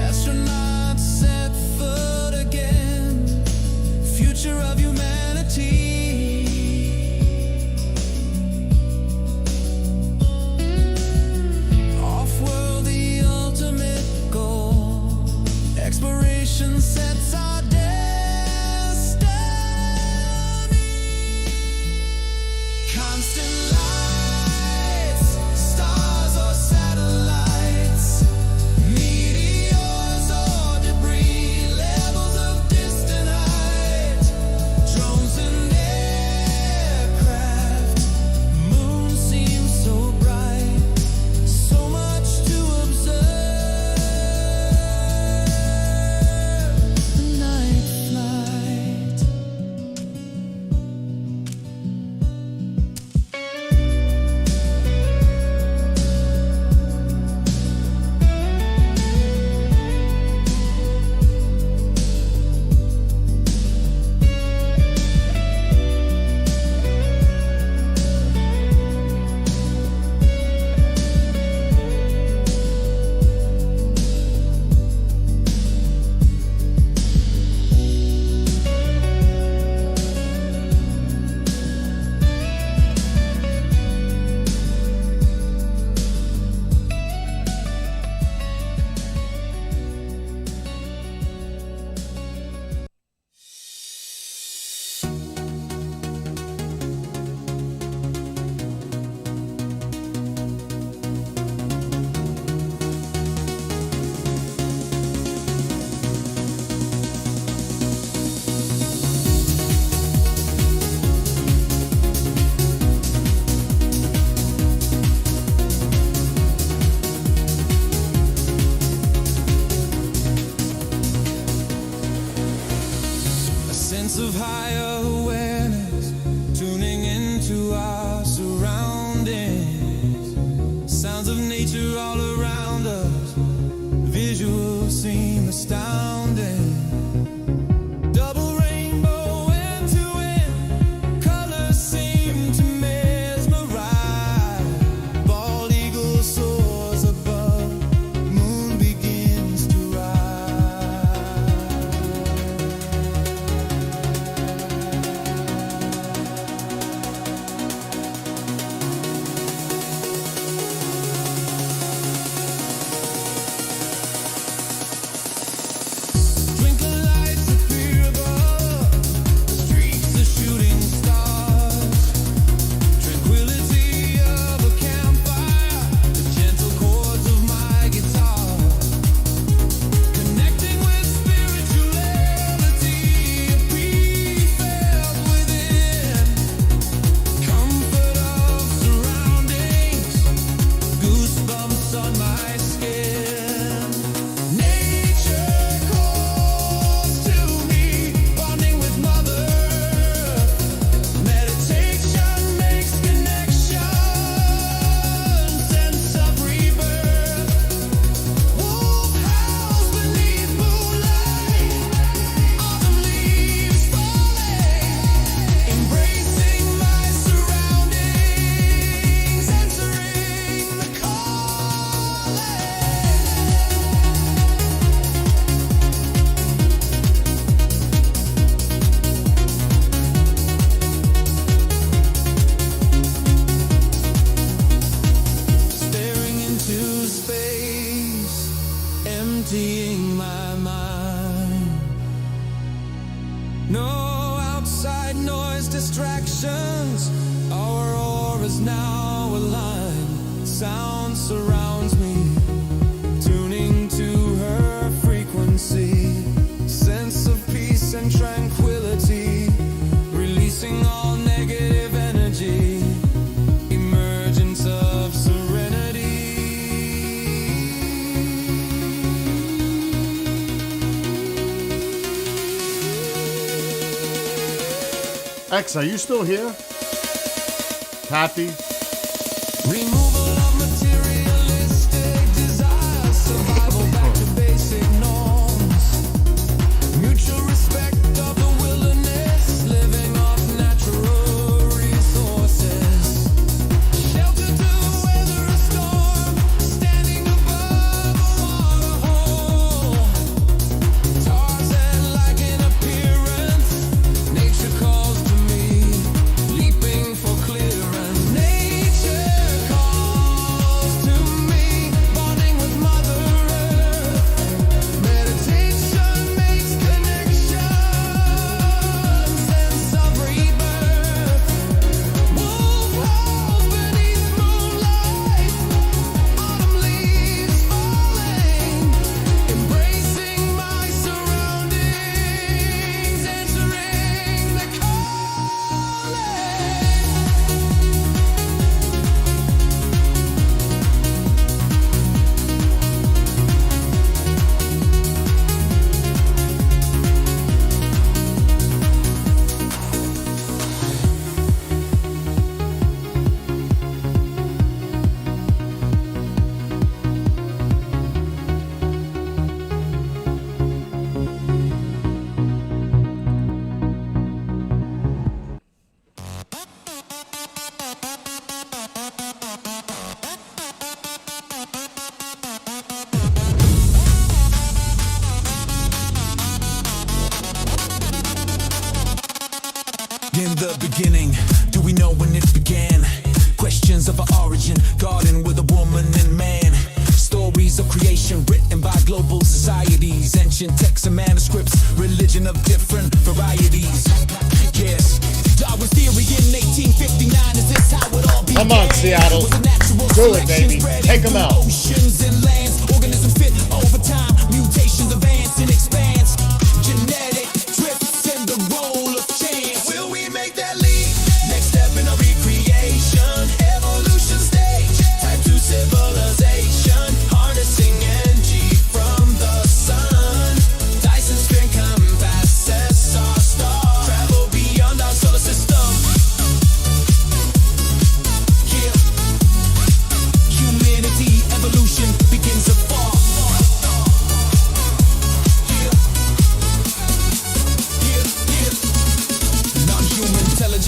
Astronauts set foot again, future of humanity. Off-world, the ultimate goal. Exploration sets our destiny. Constant lights, stars or satellites, meteors or debris, levels of distant height, drones and of higher awareness, tuning into our surroundings. Sounds of nature all around us, visuals seem astounding. Double rainbow end to end, colors seem to mesmerize. Bald eagle soars above, moon begins to twinkling lights appear above, streaks of shooting stars. Tranquility of a campfire, the gentle chords of my guitar. Connecting with spirituality, a peace felt within. Comfort of surroundings, goosebumps on my skin. Nature calls to me, bonding with Mother Earth. Meditation makes connection, sense of rebirth. Wolf howls beneath moonlight, autumn leaves falling. Embracing my surroundings, answering the calling. Staring into space, emptying my mind. No outside noise, distractions. Our auras now aligned. Sound surrounds me, tuning to her frequency. Sense of peace and tranquility, releasing all negative energy. Emergence of serenity. X, are you still here? Kathy? Removal of materialistic desires, survival back to basic norms. Mutual respect of the wilderness, living off natural resources. Shelter to weather a storm, standing above a waterhole. Tarzan-like in appearance, nature calls to me, leaping for clearance. Nature calls to me, bonding with Mother Earth. Meditation makes connection, sense of rebirth. Wolf howls beneath moonlight, autumn leaves falling. Embracing my surroundings, answering the calling. In the beginning, do we know when it began? Questions of our origin, garden with a woman and man. Stories of creation written by global societies. Ancient texts and manuscripts, religion of different varieties. Yes, Darwin's theory in 1859, is this how it all began? Come on, Seattle. Was a natural Do it, selection baby. spread Take 'em into out. Oceans and lands, organisms fit over time, mutations advance and expands. Genetic drifts and the role of chance. Will we make that leap? Next step in our recreation, evolution stage, type 2 civilization, harnessing energy from the sun. Dyson spin compasses our star.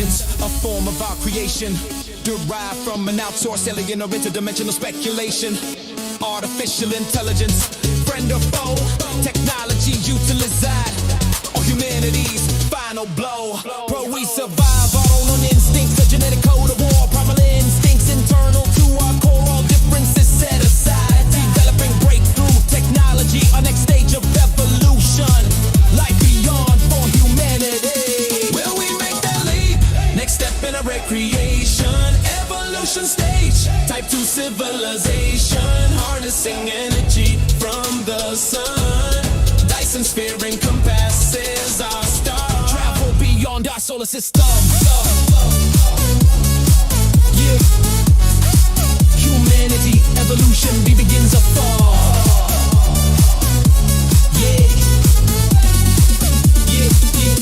intelligence, a form of our creation, derived from an outsourced alien or interdimensional speculation. Artificial intelligence, friend or foe, technology utilized, or humanity's final blow. Pro, we survive our own instincts, a genetic code of war, primal instincts internal to our core, all differences set aside. Developing breakthrough technology, our next stage of evolution, life beyond for humanity. Will we make that leap? Next step in a recreation, evolution stage, type 2 civilization, harnessing energy from the sun. Dyson sphere encompasses our star, travel beyond our solar system. Yeah, humanity, evolution begins afar. Yeah, yeah, yeah.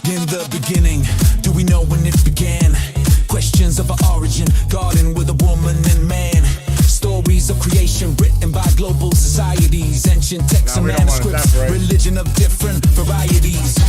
In the beginning, do we know when it began? Questions of our origin, garden with a woman and man. Stories of creation written by global societies, ancient texts and we don't want it manuscripts, that bright. religion of different varieties.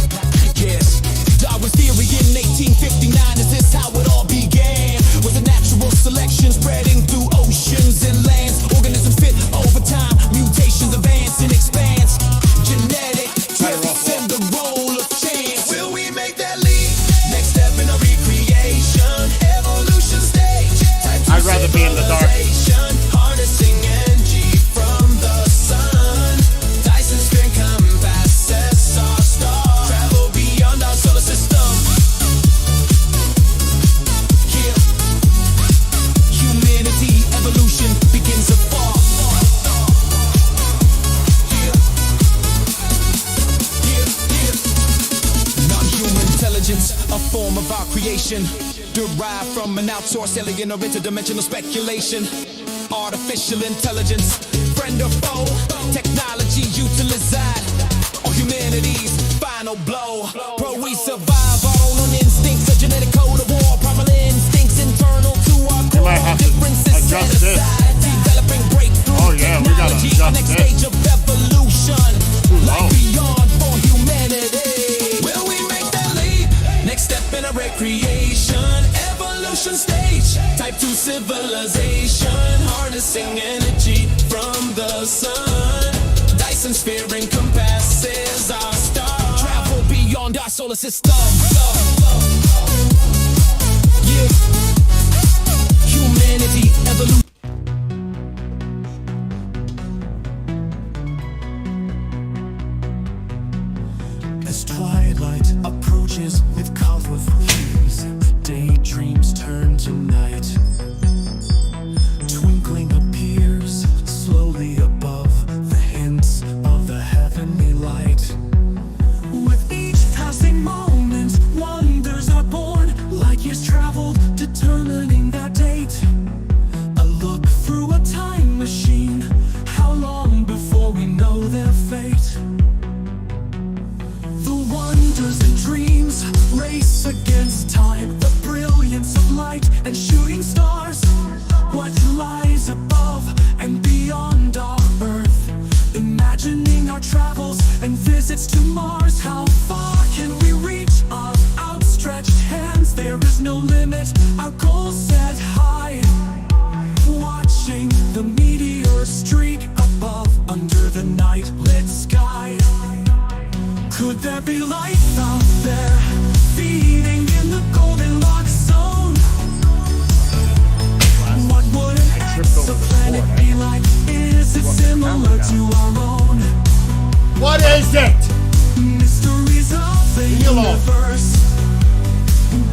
Yes, Darwin's theory in 1859, is this how it all began? Was a natural selection spreading through oceans and lands? Organisms fit over time, mutations advance and expands. Genetic drift and the role of chance. Will we make that leap? Next step in a recreation, evolution stage. I'd rather be in the dark. Harnessing energy from the sun. Dyson sphere encompasses our star. Travel beyond our solar system. Yeah. Humanity, evolution begins afar. Yeah. Yeah, yeah. Non-human intelligence, a form of our creation, derived from an outsourced alien or interdimensional speculation. Artificial intelligence, friend or foe, technology utilized, or humanity's final blow. Pro, we survive our own instincts, a genetic code of war, primal instincts internal to our You core, might have to differences set adjust this. aside. Developing breakthrough Oh, yeah, we gotta technology, adjust our next this. stage of evolution, low. life beyond for humanity. Will we make that leap? Next step in a recreation, evolution stage, type 2 civilization, harnessing energy from the sun. Dyson sphere encompasses our star, travel beyond our solar system. Yeah, humanity, evolution. As twilight approaches with colorful hues, daydreams turn to night. Twinkling appears slowly above the hints of the heavenly light. With each passing moment, wonders are born, like years traveled, determining that date. A look through a time machine, how long before we know their fate? The wonders and dreams race against time, the brilliance of light and shooting stars. What lies above and beyond our earth, imagining our travels and visits to Mars. How far can we reach our outstretched hands? There is no limit, our goals set high. Watching the meteor streak above under the night lit sky. Could there be life out there, feeding in the Goldilocks zone? What would an exoplanet be like? Is it similar to our own? What is it? Mysteries of the Hello. universe.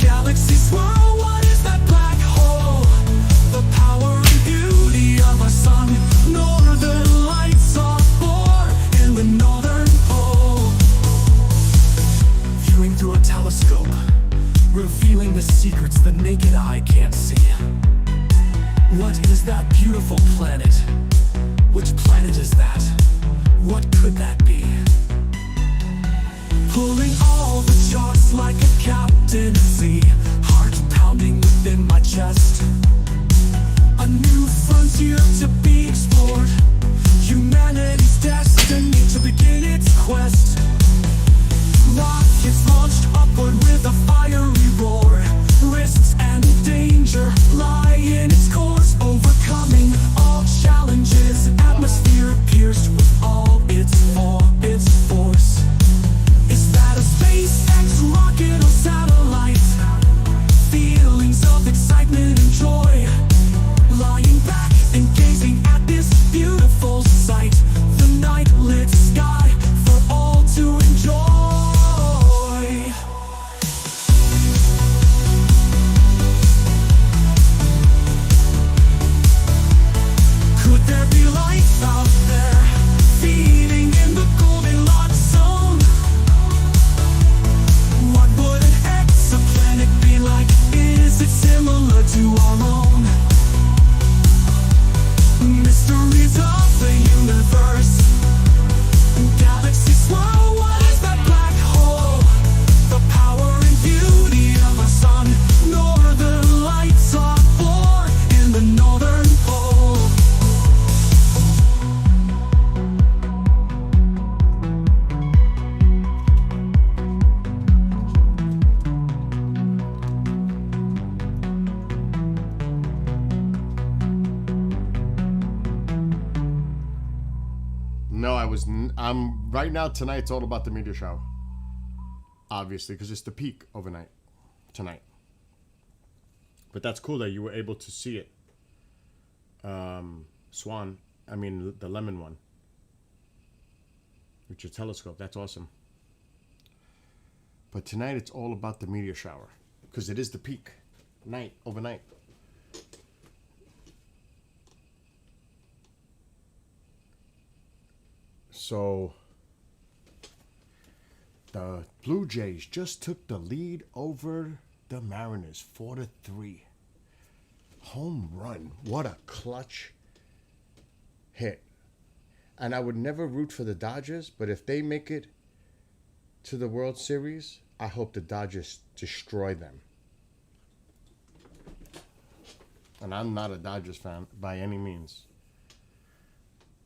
Galaxies swirl, what is that black hole? The power and beauty of our sun. Northern lights are born in the northern pole. Viewing through a telescope, revealing the secrets the naked eye can't see. What is that beautiful planet? Which planet is that? What could that be? Pulling all the charts like a captain at sea. to our own. Mysteries of the universe. Galaxies swirl, what is that black hole? The power and beauty of our sun. Northern lights are born in the northern pole. No, I'm right now. Tonight, it's all about the meteor shower. Obviously, because it's the peak overnight tonight. But that's cool that you were able to see it. Swan, I mean the lemon one. With your telescope, that's awesome. But tonight, it's all about the meteor shower. Because it is the peak. Night, overnight. So, the Blue Jays just took the lead over the Mariners, 4-3. Home run. What a clutch hit. And I would never root for the Dodgers, but if they make it to the World Series, I hope the Dodgers destroy them. And I'm not a Dodgers fan by any means.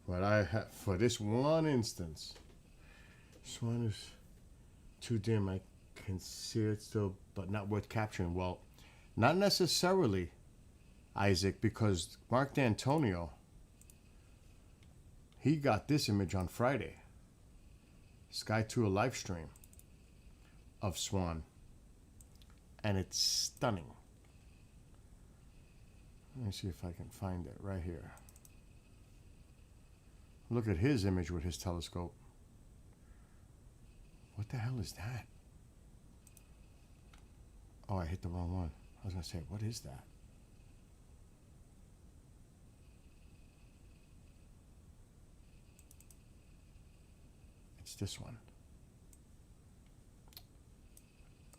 But I have, for this one instance, this one is too dim. I can see it still, but not worth capturing. Well, not necessarily, Isaac, because Mark D'Antonio, he got this image on Friday. Sky 2 a live stream of Swan. And it's stunning. Let me see if I can find it right here. Look at his image with his telescope. What the hell is that? Oh, I hit the wrong one. I was going to say, what is that? It's this one.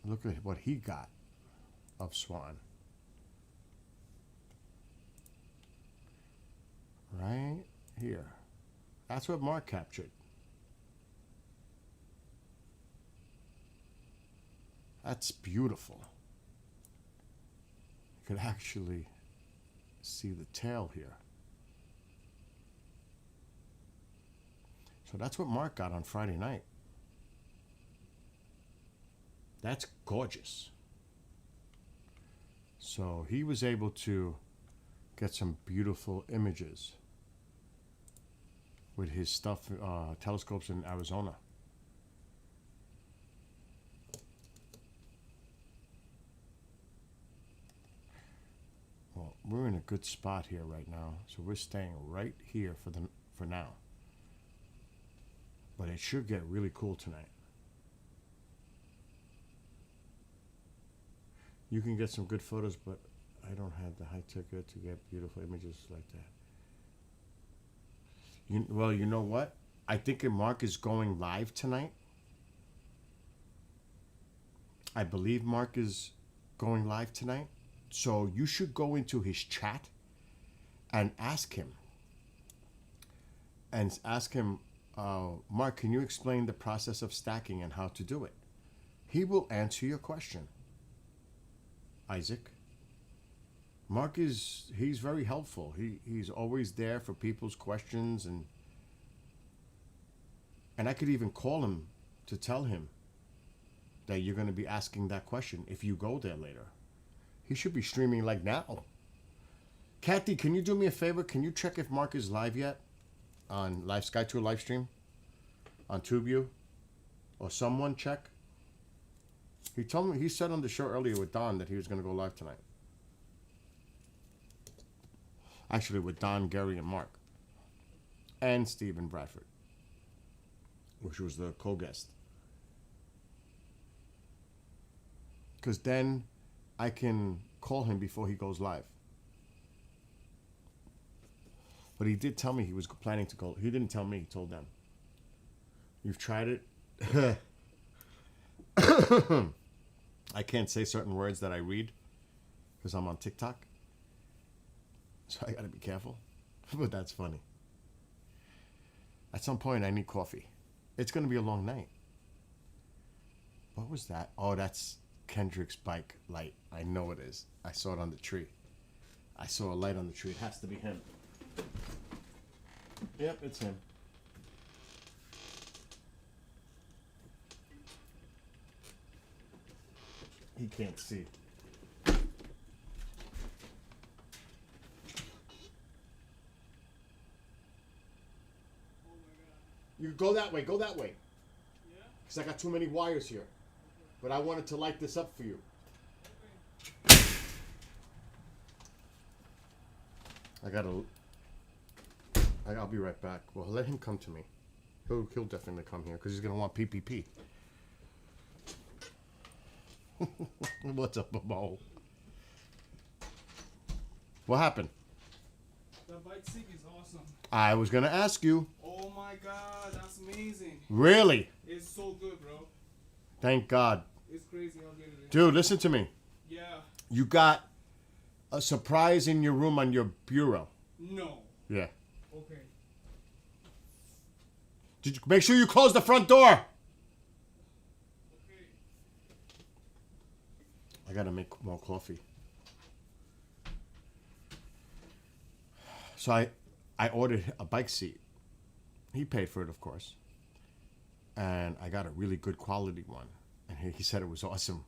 Look at what he got of Swan. Right here. That's what Mark captured. That's beautiful. You could actually see the tail here. So that's what Mark got on Friday night. That's gorgeous. So he was able to get some beautiful images with his stuff, telescopes in Arizona. Well, we're in a good spot here right now, so we're staying right here for now. But it should get really cool tonight. You can get some good photos, but I don't have the high ticket to get beautiful images like that. Well, you know what? I think Mark is going live tonight. I believe Mark is going live tonight. So you should go into his chat and ask him. And ask him, Mark, can you explain the process of stacking and how to do it? He will answer your question. Isaac. Mark he's very helpful. He's always there for people's questions, and I could even call him to tell him that you're going to be asking that question if you go there later. He should be streaming like now. Kathy, can you do me a favor? Can you check if Mark is live yet on Live Sky Tour live stream on TubeView, or someone check? He told me, he said on the show earlier with Don that he was going to go live tonight. Actually, with Don, Gary, and Mark. And Stephen Bradford, which was the co-guest. Because then I can call him before he goes live. But he did tell me he was planning to go. He didn't tell me, he told them. You've tried it? I can't say certain words that I read because I'm on TikTok. So I gotta be careful. But that's funny. At some point, I need coffee. It's gonna be a long night. What was that? Oh, that's Kendrick's bike light. I know it is. I saw it on the tree. I saw a light on the tree. It has to be him. Yep, it's him. He can't see. You go that way. Go that way. Yeah? Because I got too many wires here. But I wanted to light this up for you. I'll be right back. Well, let him come to me. He'll definitely come here because he's gonna want PPP. What's up, Mo? What happened? The bike seat is awesome. I was gonna ask you. Oh my god, that's amazing. Really? It's so good, bro. Thank God. It's crazy how good it is. Dude, listen to me. Yeah. You got a surprise in your room on your bureau. No. Yeah. Okay. Did you make sure you close the front door? Okay. I gotta make more coffee. So I ordered a bike seat. He paid for it, of course. And I got a really good quality one. And he said it was awesome.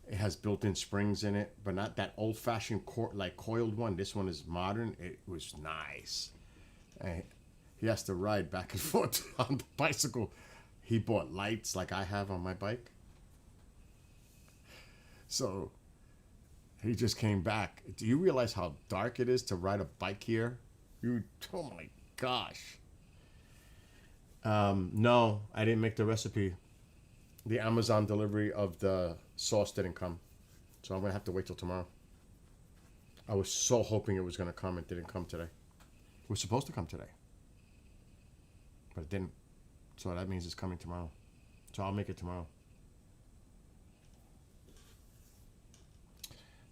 It has built-in springs in it, but not that old-fashioned coiled one. This one is modern. It was nice. And he has to ride back and forth on the bicycle. He bought lights like I have on my bike. So he just came back. Do you realize how dark it is to ride a bike here? Oh my gosh. No, I didn't make the recipe. The Amazon delivery of the sauce didn't come. So I'm going to have to wait till tomorrow. I was so hoping it was going to come. It didn't come today. It was supposed to come today. But it didn't. So that means it's coming tomorrow. So I'll make it tomorrow.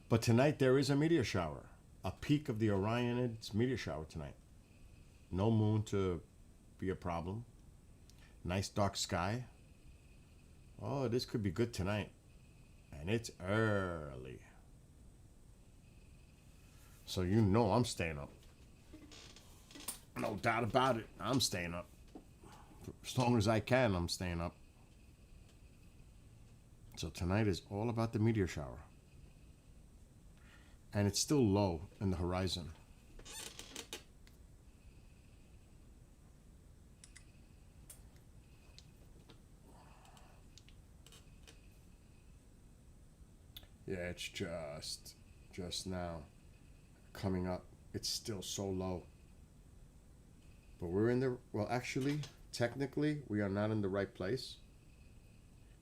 But tonight there is a meteor shower. A peak of the Orionids meteor shower tonight. No moon to be a problem. Nice dark sky. Oh, this could be good tonight. And it's early. So you know I'm staying up. No doubt about it. I'm staying up. As long as I can, I'm staying up. So tonight is all about the meteor shower. And it's still low in the horizon. Yeah, it's just now coming up. It's still so low. But we're in the, well, actually, technically, we are not in the right place.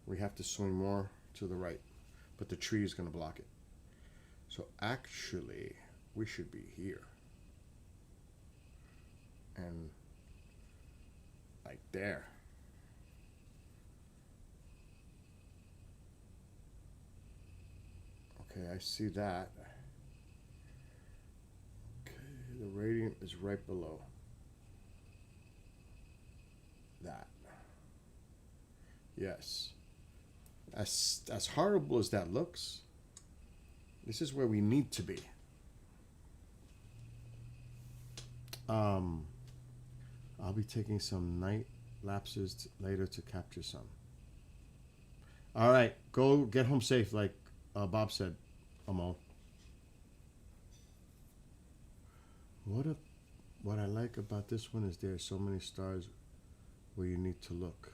We have to swing more to the right. But the tree is going to block it. So actually, we should be here. And like there. Okay, I see that. Okay, the radiant is right below that. Yes. As horrible as that looks, this is where we need to be. I'll be taking some night lapses later to capture some. All right, go get home safe, like Bob said, Amo. What I like about this one is there are so many stars where you need to look.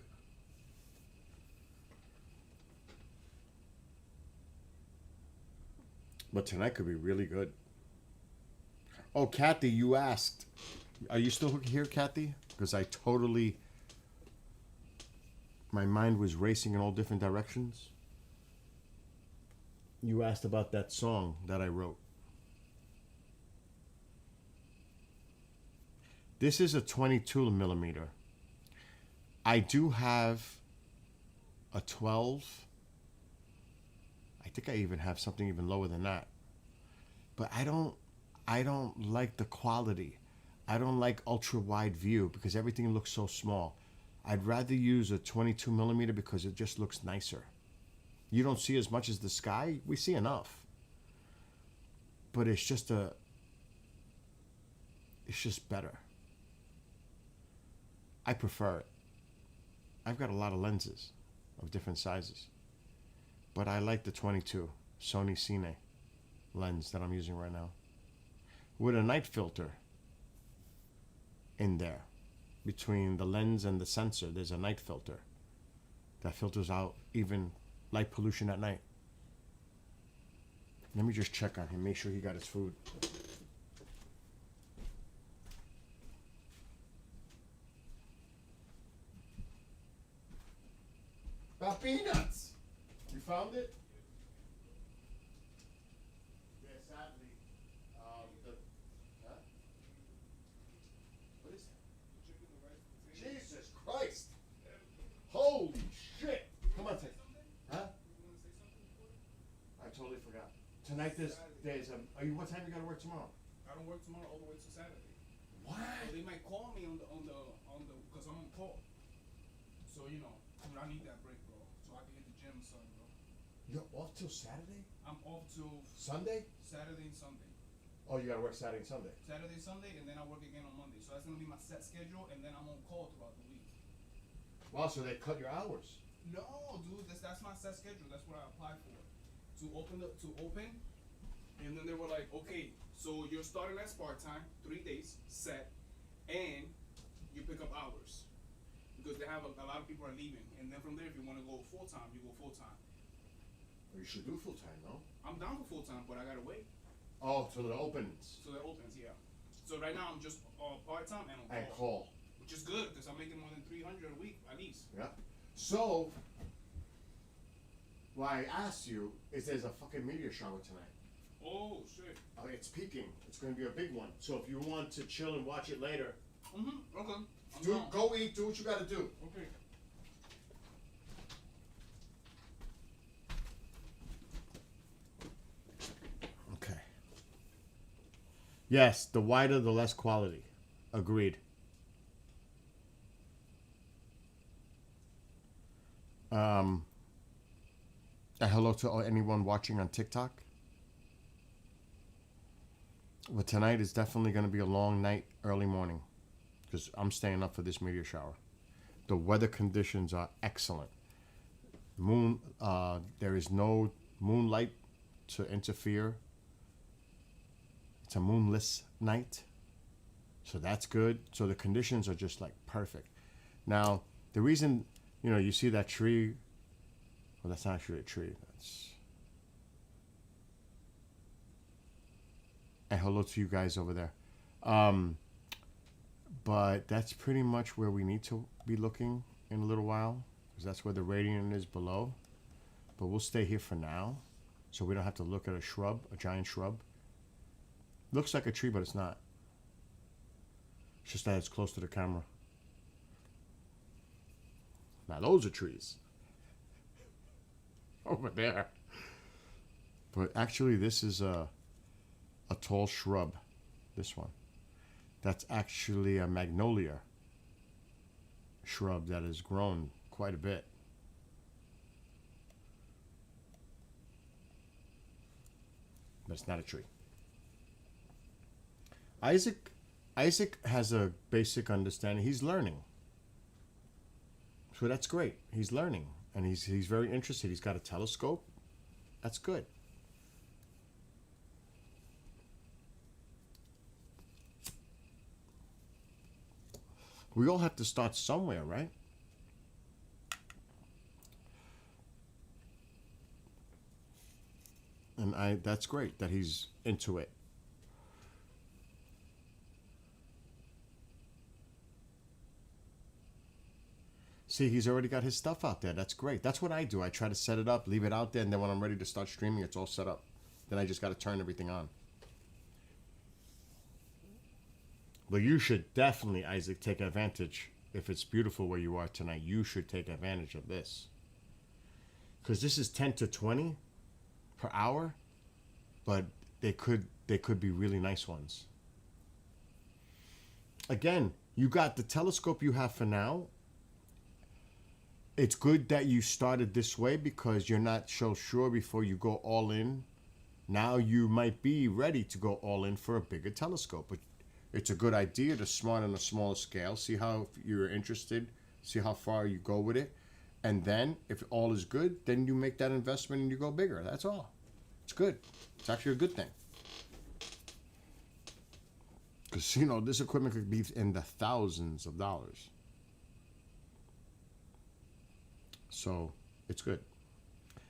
But tonight could be really good. Oh, Kathy, you asked. Are you still here, Kathy? Because I totally... My mind was racing in all different directions. You asked about that song that I wrote. This is a 22 millimeter. I do have a 12. I think I even have something even lower than that. but I don't like the quality. I don't like ultra wide view because everything looks so small. I'd rather use a 22 millimeter because it just looks nicer. You don't see as much as the sky. We see enough. But it's just better. I prefer it. I've got a lot of lenses of different sizes. But I like the 22 Sony Cine lens that I'm using right now. With a night filter in there. Between the lens and the sensor, there's a night filter that filters out even light pollution at night. Let me just check on him, make sure he got his food. About peanuts! You found it? Yeah, sadly. Huh? What is that? Jesus Christ! Holy shit! Come on, take. Huh? I totally forgot. Tonight there's what time you gotta work tomorrow? I don't work tomorrow all the way to Saturday. What? So they might call me on the because I'm on call. So dude, I need that break, bro. So I can hit the gym, son, bro. You're off till Saturday? I'm off till Sunday? Saturday and Sunday. Oh, you gotta work Saturday and Sunday. Saturday, Sunday, and then I work again on Monday. So that's gonna be my set schedule, and then I'm on call throughout the week. Wow, so they cut your hours. No, dude, that's my set schedule. That's what I applied for. To open, and then they were like, okay, so you're starting as part-time, 3 days, set, and you pick up hours. Because they have a lot of people are leaving. And then from there, if you want to go full-time, you go full-time. You should do full time, no? I'm down for full-time, but I gotta wait. Oh, so it opens. So that opens, yeah. So right now, I'm just part-time and on And call. call. Which is good, because I'm making more than 300 a week, at least. Yeah. So, why I asked you is there's a fucking meteor shower tonight. Oh, shit. It's peaking. It's going to be a big one. So if you want to chill and watch it later, Okay. I'm do down. go eat. Do what you got to do. Okay. Okay. Yes, the wider, the less quality. Agreed. Hello to anyone watching on TikTok. But tonight is definitely going to be a long night, early morning, because I'm staying up for this meteor shower. The weather conditions are excellent. There is no moonlight to interfere. It's a moonless night, so that's good. So the conditions are just like perfect. Now, the reason, you see that tree. Well, that's not actually a tree. And hello to you guys over there. But that's pretty much where we need to be looking in a little while, because that's where the radiant is below. But we'll stay here for now, so we don't have to look at a giant shrub. Looks like a tree, but it's not. It's just that it's close to the camera. Now those are trees. Over there. But actually this is a tall shrub. This one. That's actually a magnolia shrub that has grown quite a bit. But it's not a tree. Isaac has a basic understanding. He's learning. So that's great. He's learning. And he's very interested. He's got a telescope. That's good. We all have to start somewhere, right? And that's great that he's into it. See, he's already got his stuff out there. That's great. That's what I do. I try to set it up, leave it out there, and then when I'm ready to start streaming, it's all set up. Then I just got to turn everything on. But you should definitely, Isaac, take advantage. If it's beautiful where you are tonight, you should take advantage of this. Because this is 10 to 20 per hour, but they could they could be really nice ones. Again, you got the telescope you have for now. It's good that you started this way because you're not so sure before you go all in. Now you might be ready to go all in for a bigger telescope. But it's a good idea to start on a smaller scale. See how if you're interested. See how far you go with it. And then, if all is good, then you make that investment and you go bigger. That's all. It's good. It's actually a good thing. Because, you know, this equipment could be in the thousands of dollars. So, it's good.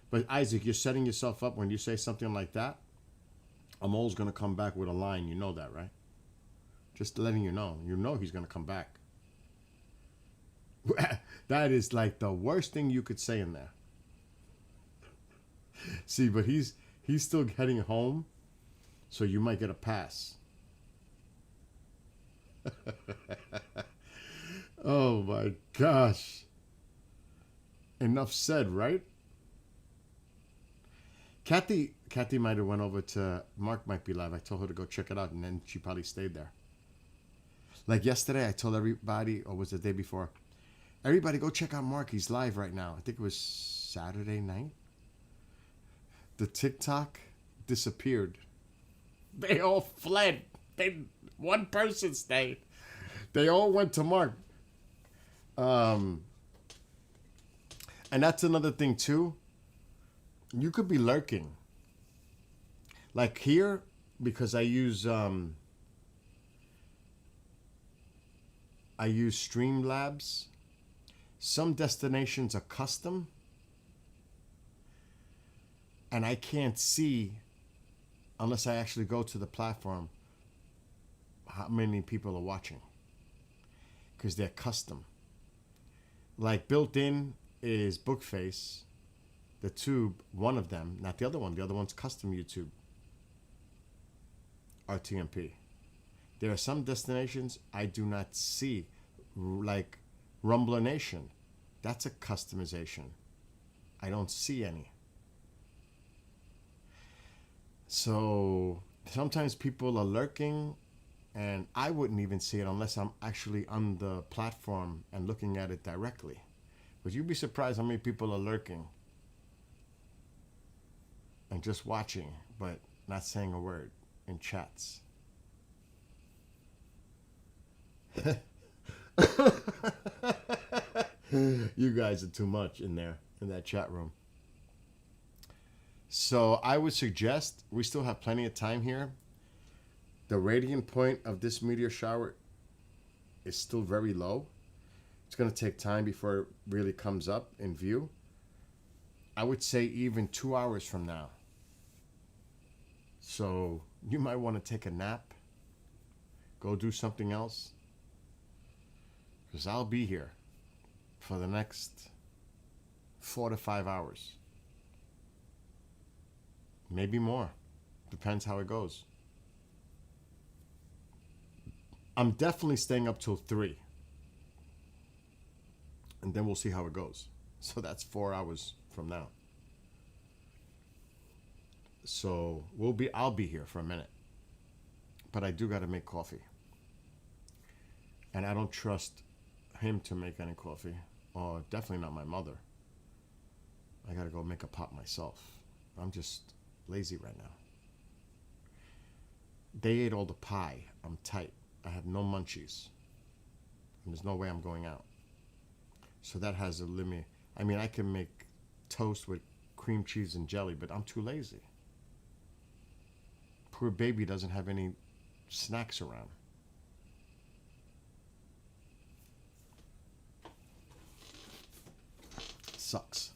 But, Isaac, you're setting yourself up when you say something like that. I'm always going to come back with a line. You know that, right? Just letting you know. You know he's going to come back. That is like the worst thing you could say in there. See, but he's still heading home, so you might get a pass. Oh my gosh. Enough said, right? Kathy might have went over to Mark might be live. I told her to go check it out, and then she probably stayed there. Like yesterday, I told everybody, or was it the day before? Everybody go check out Mark. He's live right now. I think it was Saturday night. The TikTok disappeared. They all fled. One person stayed. They all went to Mark. And that's another thing too. You could be lurking. Like here, because I use Streamlabs. Some destinations are custom, and I can't see, unless I actually go to the platform, how many people are watching, because they're custom. Like built in is Bookface, the tube, one of them, not the other one. The other one's custom YouTube, RTMP. There are some destinations I do not see, like Rumbler Nation. That's a customization. I don't see any. So sometimes people are lurking, and I wouldn't even see it unless I'm actually on the platform and looking at it directly. But you'd be surprised how many people are lurking and just watching, but not saying a word in chats. You guys are too much in there, in that chat room. So I would suggest, we still have plenty of time here. The radiant point of this meteor shower is still very low. It's going to take time before it really comes up in view. I would say even 2 hours from now. So you might want to take a nap. Go do something else. Because I'll be here for the next 4 to 5 hours. Maybe more. Depends how it goes. I'm definitely staying up till 3. And then we'll see how it goes. So that's 4 hours from now. So I'll be here for a minute. But I do got to make coffee. And I don't trust him to make any coffee. Or definitely not my mother. I got to go make a pot myself. I'm just lazy right now. They ate all the pie. I'm tight. I have no munchies. And there's no way I'm going out. So that has a limit. I mean, I can make toast with cream cheese and jelly, but I'm too lazy. Poor baby doesn't have any snacks around. Sucks.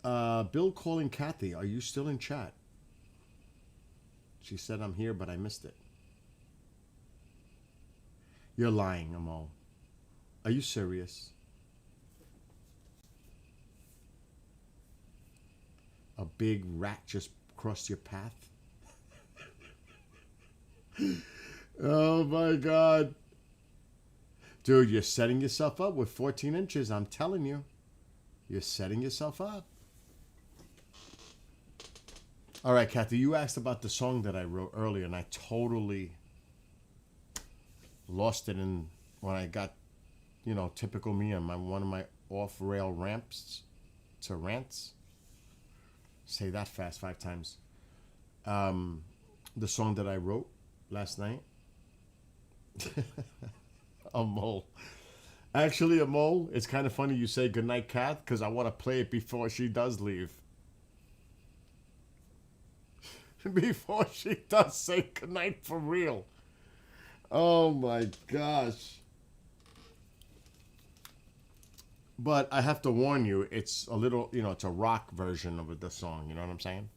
Bill calling Kathy. Are you still in chat? She said I'm here, but I missed it. You're lying, Amal. Are you serious? A big rat just crossed your path? Oh my God. Dude, you're setting yourself up with 14 inches. I'm telling you. You're setting yourself up. All right, Kathy, you asked about the song that I wrote earlier, and I totally lost it in when I got, typical me on one of my off-rail ramps to rants. Say that fast 5 times. The song that I wrote last night. A mole. Actually, a mole. It's kind of funny you say goodnight, Kath, because I want to play it before she does leave. Before she does say goodnight for real. Oh my gosh. But I have to warn you, it's a little, it's a rock version of the song. You know what I'm saying?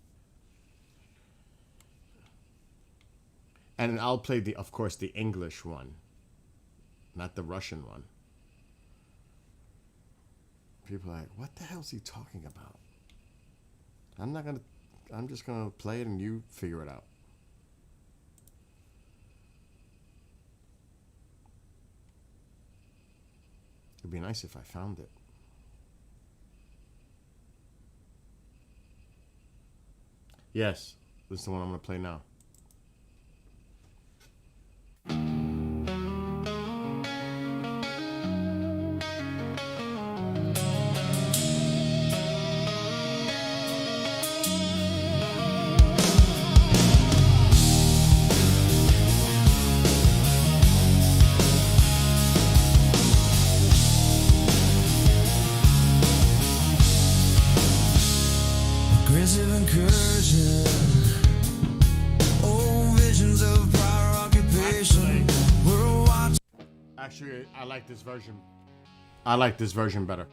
And I'll play of course, the English one, not the Russian one. People are like, what the hell is he talking about? I'm just gonna play it and you figure it out. It'd be nice if I found it. Yes, this is the one I'm gonna play now. Aggressive incursion, old visions of prior occupation. We're watching. Actually, I like this version. I like this version better.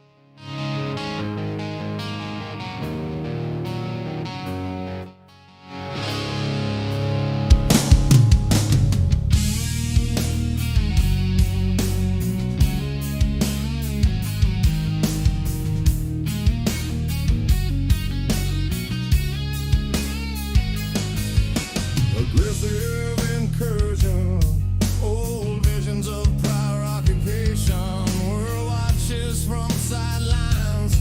Aggressive incursion, old visions of prior occupation. World watches from sidelines,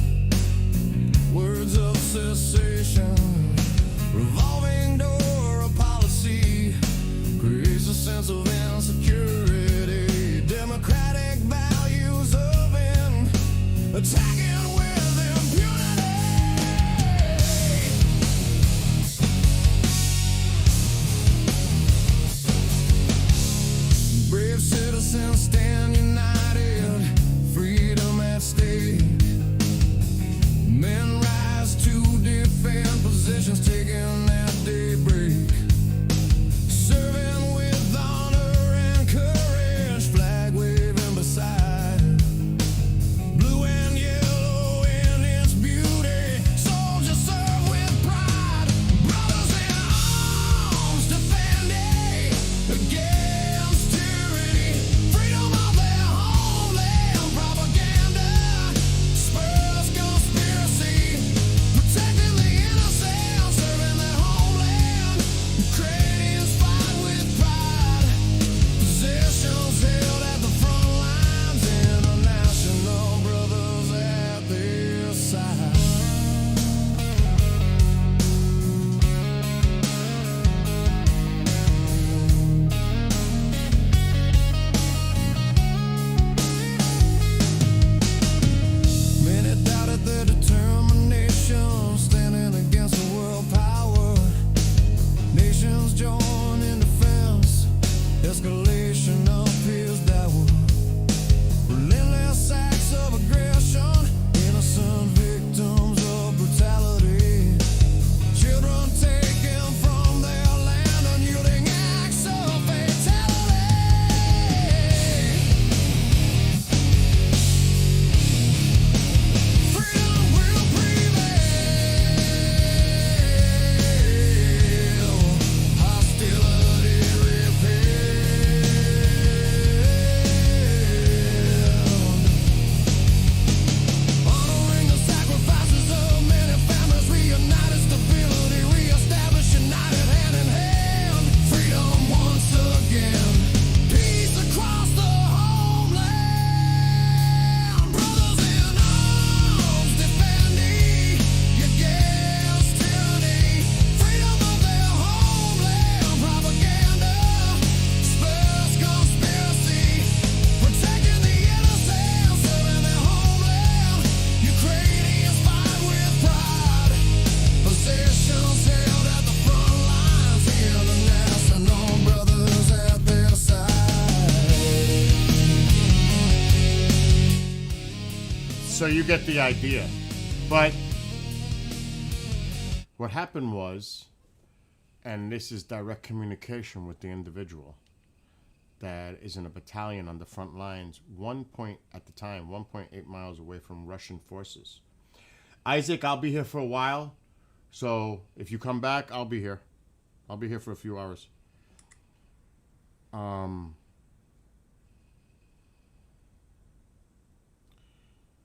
words of cessation. Revolving door of policy creates a sense of insecurity. Democratic values of attacking with impunity. Brave citizens stand united, freedom at stake. Men rise to defend possession. you get the idea. But what happened was, and this is direct communication with the individual that is in a battalion on the front lines, 1.8 miles away from Russian forces. Isaac, I'll be here for a while. So if you come back, I'll be here. I'll be here for a few hours.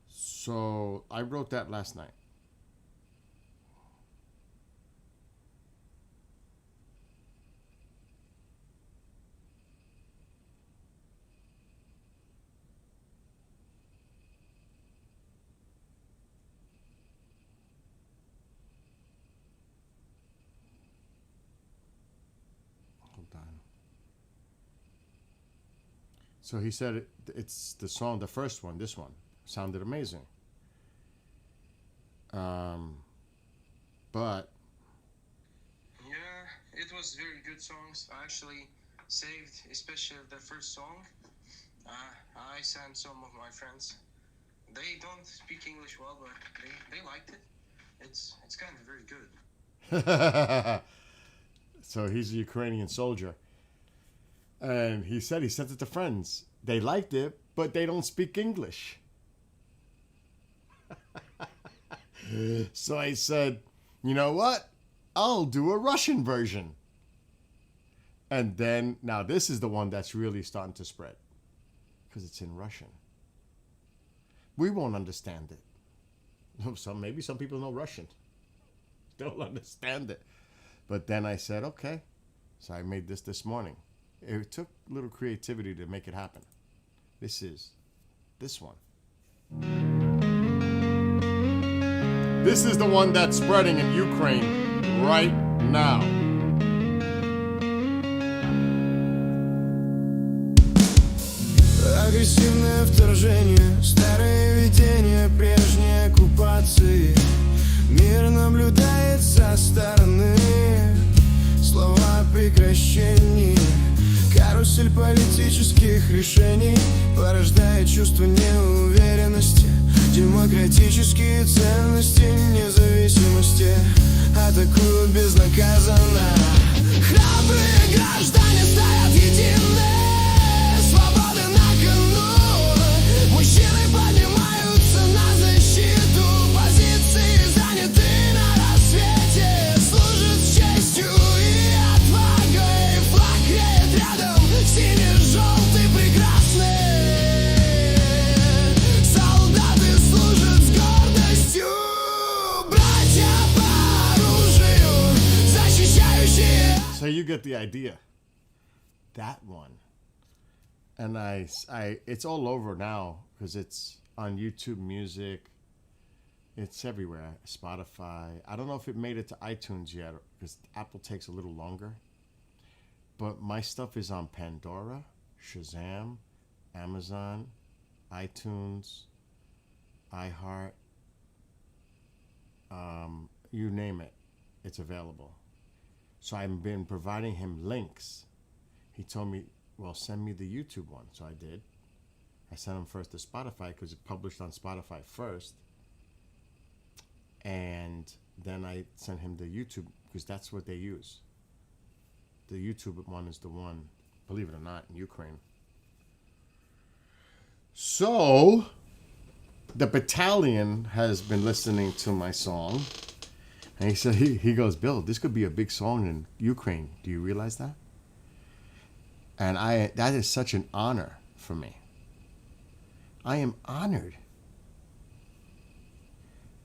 So I wrote that last night. Hold on. So he said it's the song, the first one, this one, sounded amazing. But yeah, it was very good songs. I actually saved, especially the first song. I sent some of my friends. They don't speak English well, but they liked it. It's kind of very good. So he's a Ukrainian soldier. And he said he sent it to friends. They liked it, but they don't speak English. So I said, you know what? I'll do a Russian version. And then, now this is the one that's really starting to spread. Because it's in Russian. We won't understand it. Maybe some people know Russian. Don't understand it. But then I said, okay. So I made this morning. It took a little creativity to make it happen. This is this one. This is the one that's spreading in Ukraine right now. Агрессивное вторжение, старые видения прежней оккупации. Мир наблюдает со стороны, слова о прекращении. Карусель политических решений порождает чувство неуверенности. Демократические ценности независимости атакуют безнаказанно. Храбрые граждане стоят едины, свободы на кону. Мужчины поднимаются на защиту, позиции заняты на рассвете. Служат с честью и отвагой, флаг греет рядом, синий-желтый прекрасный. So you get the idea. That one. And it's all over now because it's on YouTube Music. It's everywhere. Spotify. I don't know if it made it to iTunes yet because Apple takes a little longer. But my stuff is on Pandora, Shazam, Amazon, iTunes, iHeart. You name it. It's available. So I've been providing him links. He told me, well, send me the YouTube one. So I did. I sent him first to Spotify because it published on Spotify first. And then I sent him the YouTube because that's what they use. The YouTube one is the one, believe it or not, in Ukraine. So the battalion has been listening to my song. And he said, he goes, Bill, this could be a big song in Ukraine. Do you realize that? And that is such an honor for me. I am honored.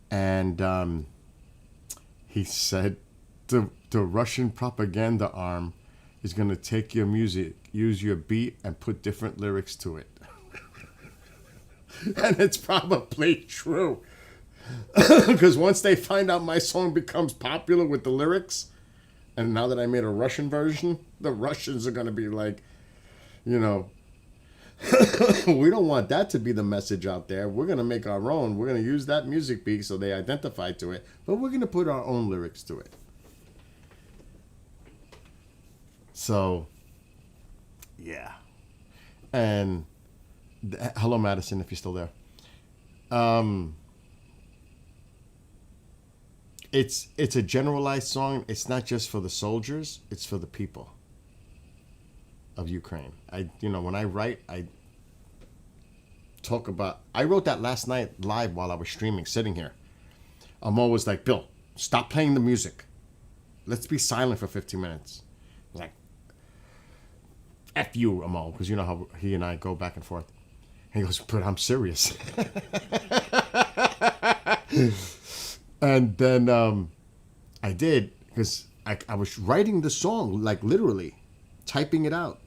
And he said, the Russian propaganda arm is going to take your music, use your beat, and put different lyrics to it. And it's probably true. Because once they find out my song becomes popular with the lyrics, and now that I made a Russian version, the Russians are going to be like, you know, we don't want that to be the message out there. We're going to make our own. We're going to use that music beat so they identify to it, but we're going to put our own lyrics to it. So, yeah. And hello, Madison, if you're still there. it's a generalized song. It's not just for the soldiers, it's for the people of Ukraine. When I write, I wrote that last night live while I was streaming, sitting here. I'm always like, Bill, stop playing the music. Let's be silent for 15 minutes. I was like, F you, Amal, because you know how he and I go back and forth. And he goes, but I'm serious. And then I did, because I was writing the song, like literally, typing it out.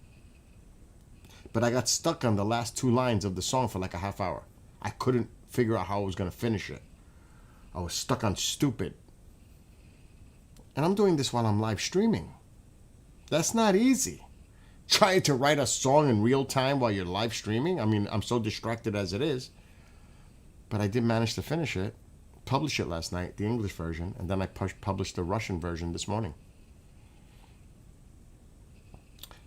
But I got stuck on the last 2 lines of the song for like a half hour. I couldn't figure out how I was going to finish it. I was stuck on stupid. And I'm doing this while I'm live streaming. That's not easy. Trying to write a song in real time while you're live streaming. I mean, I'm so distracted as it is. But I did manage to finish it. Published it last night, the English version. And then I published the Russian version this morning.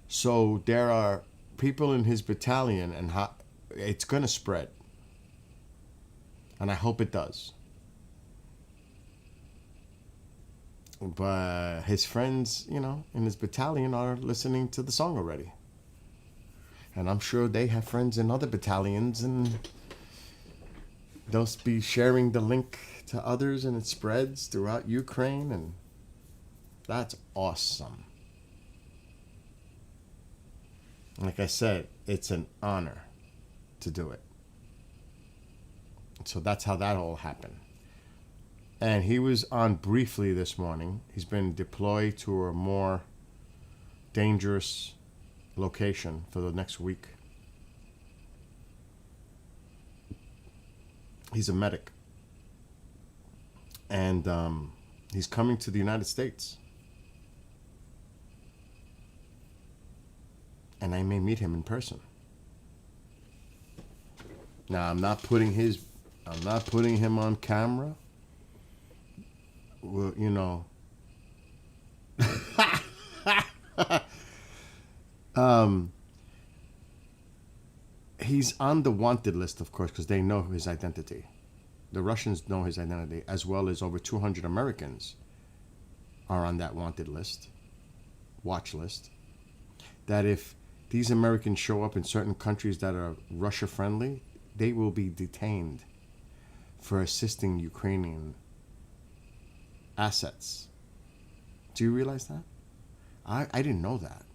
So there are people in his battalion, and it's going to spread. And I hope it does. But his friends, in his battalion are listening to the song already. And I'm sure they have friends in other battalions, and they'll be sharing the link to others, and it spreads throughout Ukraine, and that's awesome. Like I said, it's an honor to do it. So that's how that all happened. And he was on briefly this morning. He's been deployed to a more dangerous location for the next week. He's a medic. And he's coming to the United States. And I may meet him in person. Now, I'm not putting him on camera. Well, he's on the wanted list, of course, because they know his identity. The Russians know his identity, as well as over 200 Americans are on that wanted list, watch list. That if these Americans show up in certain countries that are Russia-friendly, they will be detained for assisting Ukrainian assets. Do you realize that? I didn't know that.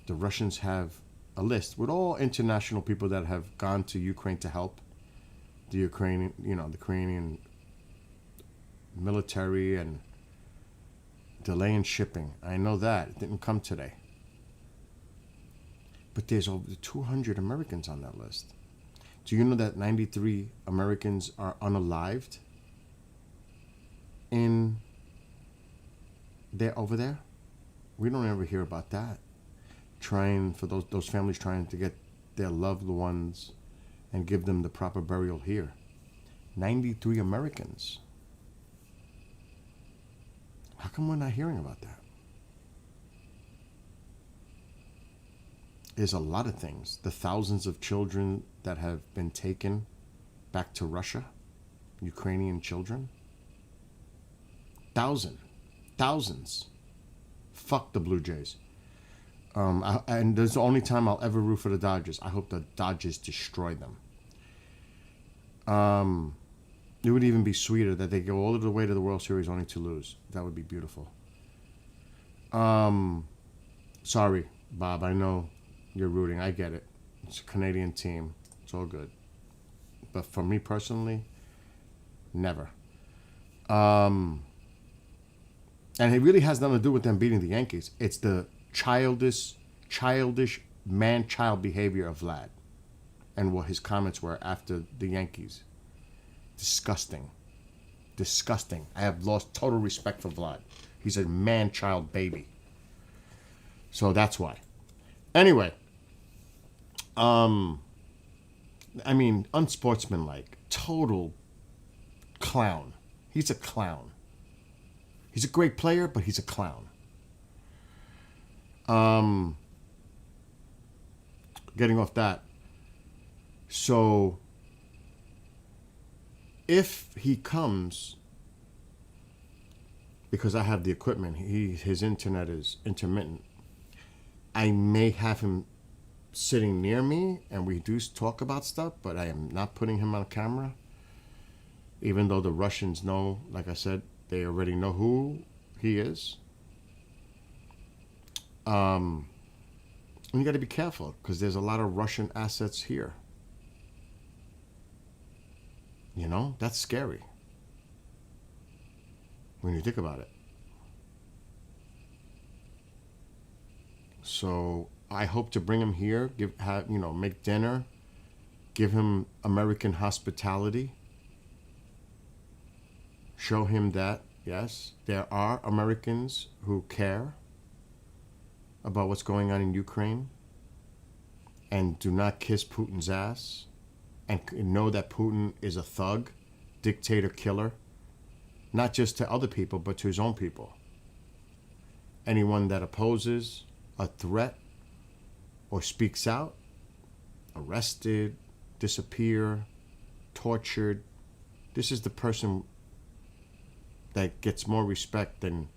The Russians have a list with all international people that have gone to Ukraine to help the Ukrainian military and delay in shipping. I know that. It didn't come today. But there's over 200 Americans on that list. Do you know that 93 Americans are unalived over there? We don't ever hear about that. Trying for those families trying to get their loved ones and give them the proper burial here. 93 Americans. How come we're not hearing about that? There's a lot of things. The thousands of children that have been taken back to Russia, Ukrainian children. Thousands. Fuck the Blue Jays. And there's the only time I'll ever root for the Dodgers. I hope the Dodgers destroy them. It would even be sweeter that they go all the way to the World Series only to lose. That would be beautiful. Sorry, Bob. I know you're rooting. I get it. It's a Canadian team. It's all good. But for me personally, never. And it really has nothing to do with them beating the Yankees. It's the childish man-child behavior of Vlad and what his comments were after the Yankees. Disgusting. I have lost total respect for Vlad. He's a man-child baby. So that's why. Anyway, unsportsmanlike, total clown. He's a clown. He's a great player, but he's a clown. Getting off that. So, if he comes because I have the equipment. His internet is intermittent. I may have him sitting near me and we do talk about stuff, but I am not putting him on camera. Even though the Russians know, like I said, they already know who he is. And you got to be careful because there's a lot of Russian assets here. You know, that's scary when you think about it. So I hope to bring him here, make dinner, give him American hospitality, show him that, yes, there are Americans who care about what's going on in Ukraine and do not kiss Putin's ass and know that Putin is a thug, dictator, killer, not just to other people, but to his own people. Anyone that opposes a threat or speaks out, arrested, disappear, tortured. This is the person that gets more respect than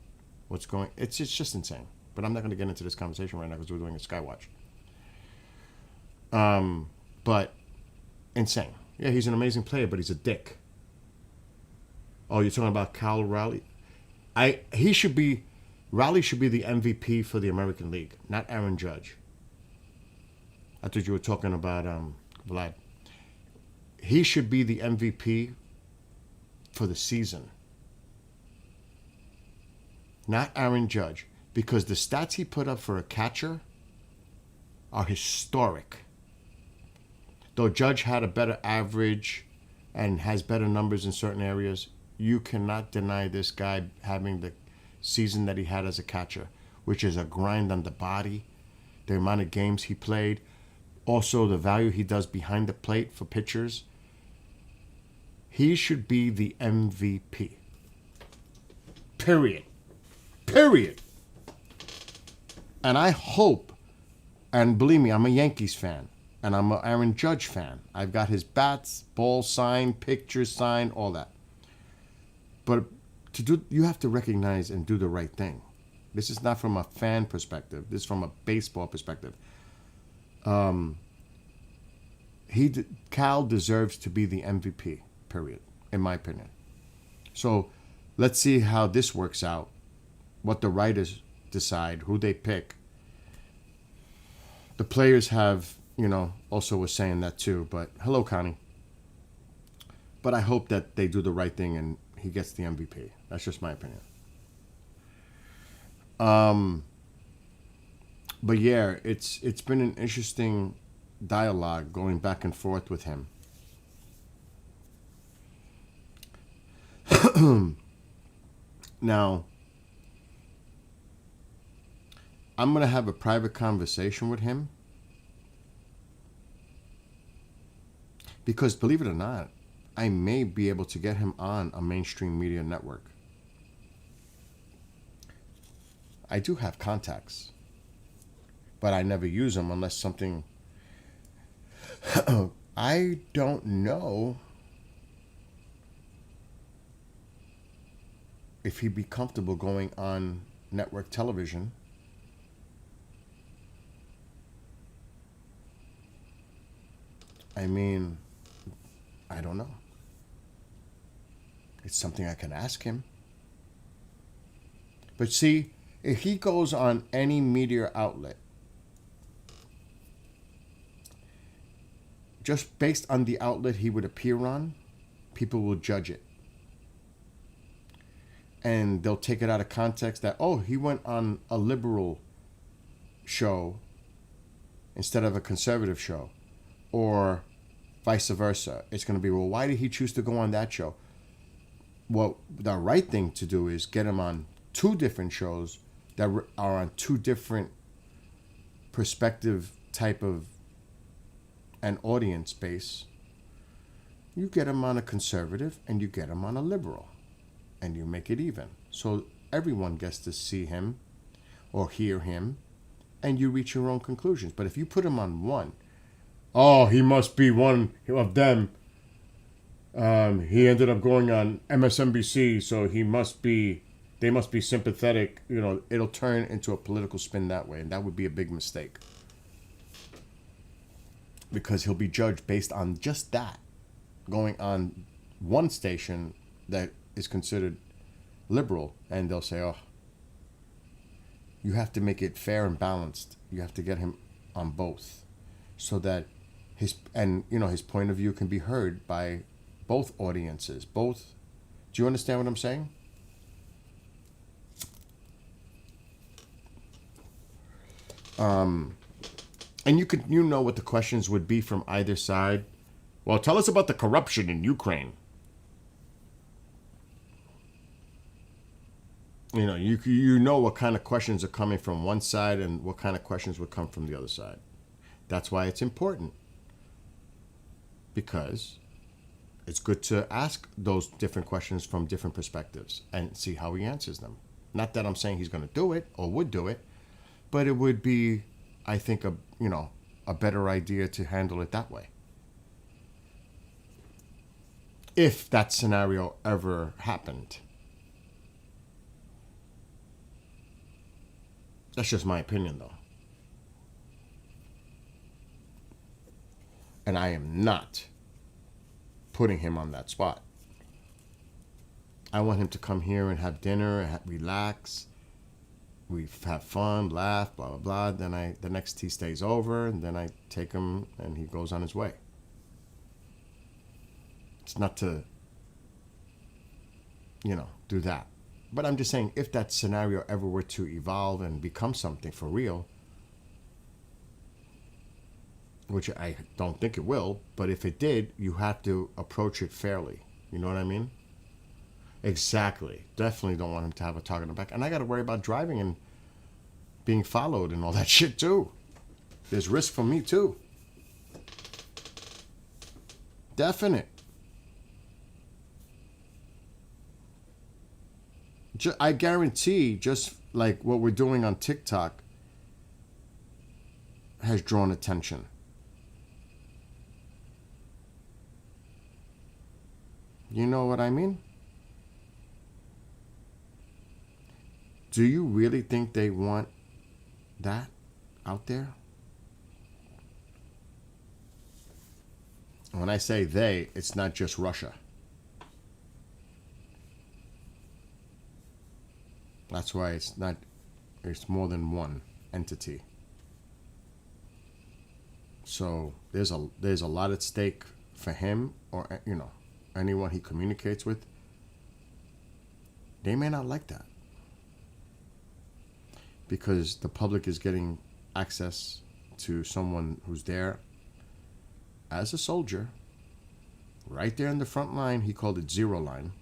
what's going. It's just insane. But I'm not going to get into this conversation right now because we're doing a Skywatch. But insane. Yeah, he's an amazing player, but he's a dick. Oh, you're talking about Cal Raleigh? Raleigh should be the MVP for the American League, not Aaron Judge. I thought you were talking about Vlad. He should be the MVP for the season, not Aaron Judge, because the stats he put up for a catcher are historic. Though Judge had a better average and has better numbers in certain areas, you cannot deny this guy having the season that he had as a catcher, which is a grind on the body, the amount of games he played, also the value he does behind the plate for pitchers. He should be the MVP. Period. And I hope, and believe me, I'm a Yankees fan, and I'm an Aaron Judge fan. I've got his bats, ball signed, pictures signed, all that. But you have to recognize and do the right thing. This is not from a fan perspective. This is from a baseball perspective. Cal deserves to be the MVP, period, in my opinion. So let's see how this works out, what the writers decide, who they pick. The players have, also was saying that too, but hello, Connie. But I hope that they do the right thing and he gets the MVP. That's just my opinion. But yeah, it's been an interesting dialogue going back and forth with him. Now, I'm going to have a private conversation with him because, believe it or not, I may be able to get him on a mainstream media network. I do have contacts, but I never use them unless something... I don't know if he'd be comfortable going on network television. I mean, I don't know. It's something I can ask him. But see, if he goes on any media outlet, just based on the outlet he would appear on, people will judge it. And they'll take it out of context that, oh, he went on a liberal show instead of a conservative show. Or vice versa. It's going to be, well, why did he choose to go on that show? Well, the right thing to do is get him on two different shows that are on two different perspective type of an audience base. You get him on a conservative and you get him on a liberal. And you make it even. So everyone gets to see him or hear him and you reach your own conclusions. But if you put him on one, oh, he must be one of them. He ended up going on MSNBC, so he must be they must be sympathetic. You know, it'll turn into a political spin that way, and that would be a big mistake. Because he'll be judged based on just that, going on one station that is considered liberal, and they'll say, oh, you have to make it fair and balanced. You have to get him on both, so that his point of view can be heard by both audiences. Both. Do you understand what I'm saying? And you know what the questions would be from either side. Well, tell us about the corruption in Ukraine. You know, you know what kind of questions are coming from one side and what kind of questions would come from the other side. That's why it's important. Because it's good to ask those different questions from different perspectives and see how he answers them. Not that I'm saying he's going to do it or would do it, but it would be, I think, a better idea to handle it that way. If that scenario ever happened. That's just my opinion, though. And I am not putting him on that spot. I want him to come here and have dinner and relax. We have fun, laugh, blah, blah, blah. Then the next he stays over, and then I take him and he goes on his way. It's not to, do that. But I'm just saying, if that scenario ever were to evolve and become something for real, which I don't think it will, but if it did, you have to approach it fairly. You know what I mean? Exactly. Definitely don't want him to have a target on the back. And I got to worry about driving and being followed and all that shit too. There's risk for me too. Definite. I guarantee, just like what we're doing on TikTok has drawn attention. You know what I mean? Do you really think they want that out there? When I say they, it's not just Russia. That's why it's more than one entity. So there's a lot at stake for him, or anyone he communicates with. They may not like that, because the public is getting access to someone who's there as a soldier, right there in the front line. He called it zero line.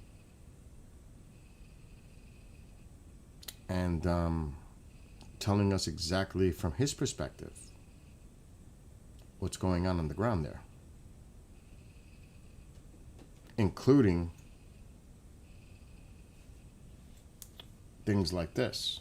And telling us exactly from his perspective what's going on the ground there, including things like this.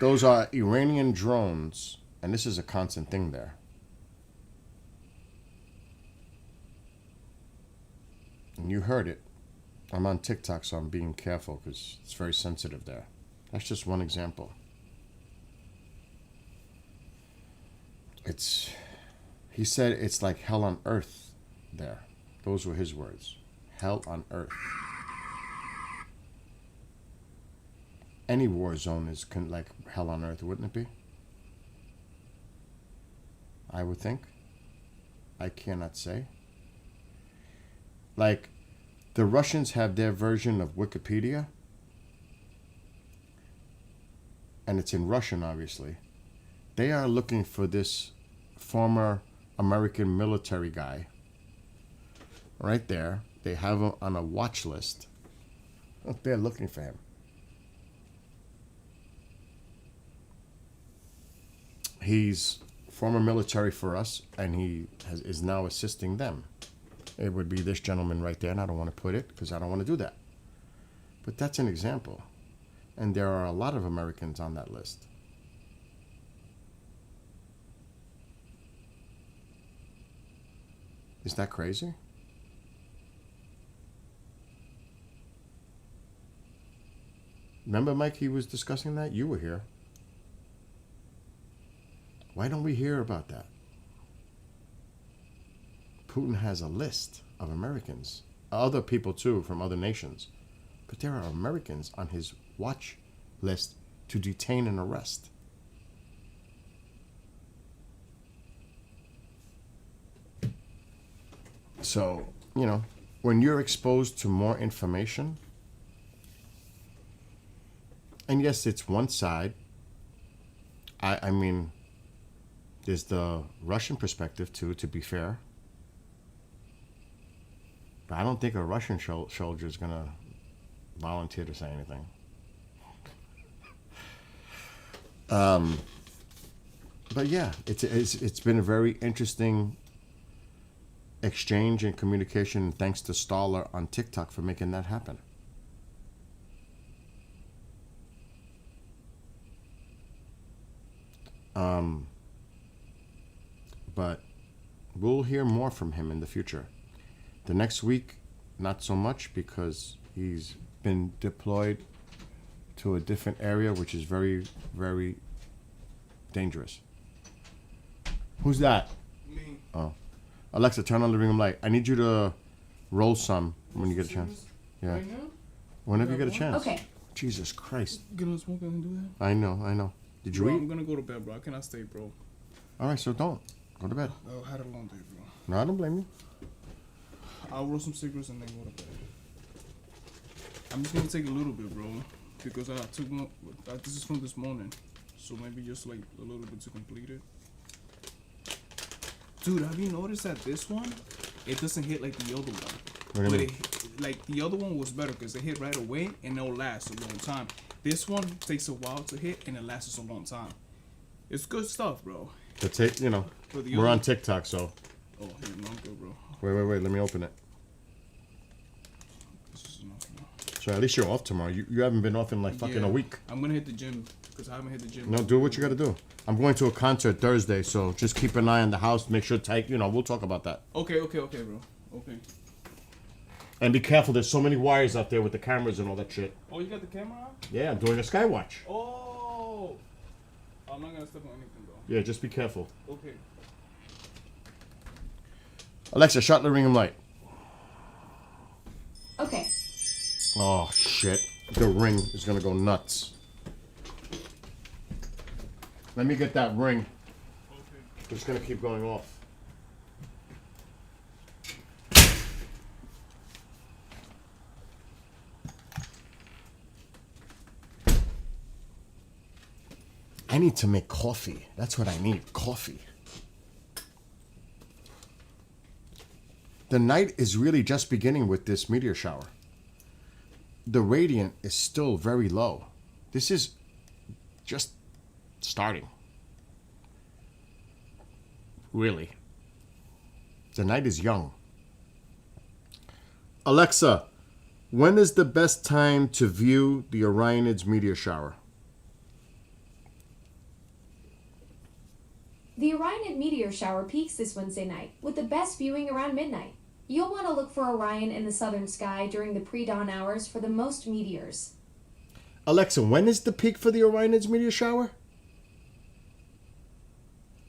Those are Iranian drones, and this is a constant thing there. And you heard it. I'm on TikTok, so I'm being careful because it's very sensitive there. That's just one example. He said it's like hell on earth there. Those were his words. Hell on earth. Any war zone is like hell on earth, wouldn't it be? I would think. I cannot say. Like, the Russians have their version of Wikipedia, and it's in Russian, obviously. They are looking for this former American military guy. Right there. They have him on a watch list. They're looking for him. He's former military for us, and he is now assisting them. it would be this gentleman right there, and I don't want to put it because I don't want to do that. But that's an example. And there are a lot of Americans on that list. Is that crazy? Remember, Mike, he was discussing that? You were here. Why don't we hear about that? Putin has a list of Americans, other people too from other nations, but there are Americans on his watch list to detain and arrest. So, you know, when you're exposed to more information, and yes, it's one side. I mean, there's the Russian perspective too, to be fair. But I don't think a Russian soldier is going to volunteer to say anything. But yeah, it's been a very interesting exchange and communication. Thanks to Staller on TikTok for making that happen. But we'll hear more from him in the future. The next week, not so much, because he's been deployed to a different area, which is very, very dangerous. Who's that? Me. Oh. Alexa, turn on the ring light. I need you to roll some when you get a chance. Yeah. Right now? Whenever you get a chance. Okay. Jesus Christ. Get on smoke and do that. I know. Did you Bro, eat? I'm gonna go to bed, bro. I cannot stay, bro. All right, so don't. Go to bed. I had a long day, bro. No, I don't blame you. I'll roll some cigarettes and then go to bed. I'm just gonna take a little bit, bro, because I took one. This is from this morning, so maybe just like a little bit to complete it. Dude, have you noticed that this one, it doesn't hit like the other one? What do you But mean? like the other one was better because it hit right away and it'll last a long time. This one takes a while to hit and it lasts a long time. It's good stuff, bro. But take, you know, For the we're other- on TikTok, so. Oh, yeah, no, I'm good, bro. Wait. Let me open it. This is enough now. So at least you're off tomorrow. You haven't been off in like fucking Yeah, a week. I'm gonna hit the gym because I haven't hit the gym. No, do what you got to do. I'm going to a concert Thursday, so just keep an eye on the house. Make sure we'll talk about that. Okay, bro. Okay. And be careful. There's so many wires out there with the cameras and all that shit. Oh, you got the camera on? Yeah, I'm doing a Skywatch. Oh. I'm not gonna step on anything, bro. Yeah, just be careful. Okay. Alexa, shut the ring light. Okay. Oh, shit. The ring is going to go nuts. Let me get that ring. Okay. It's going to keep going off. I need to make coffee. That's what I need. Coffee. The night is really just beginning with this meteor shower. The radiant is still very low. This is just starting. Really. The night is young. Alexa, when is the best time to view the Orionids meteor shower? The Orionid Meteor shower peaks this Wednesday night, with the best viewing around midnight. You'll want to look for Orion in the southern sky during the pre-dawn hours for the most meteors. Alexa, when is the peak for the Orionids meteor shower?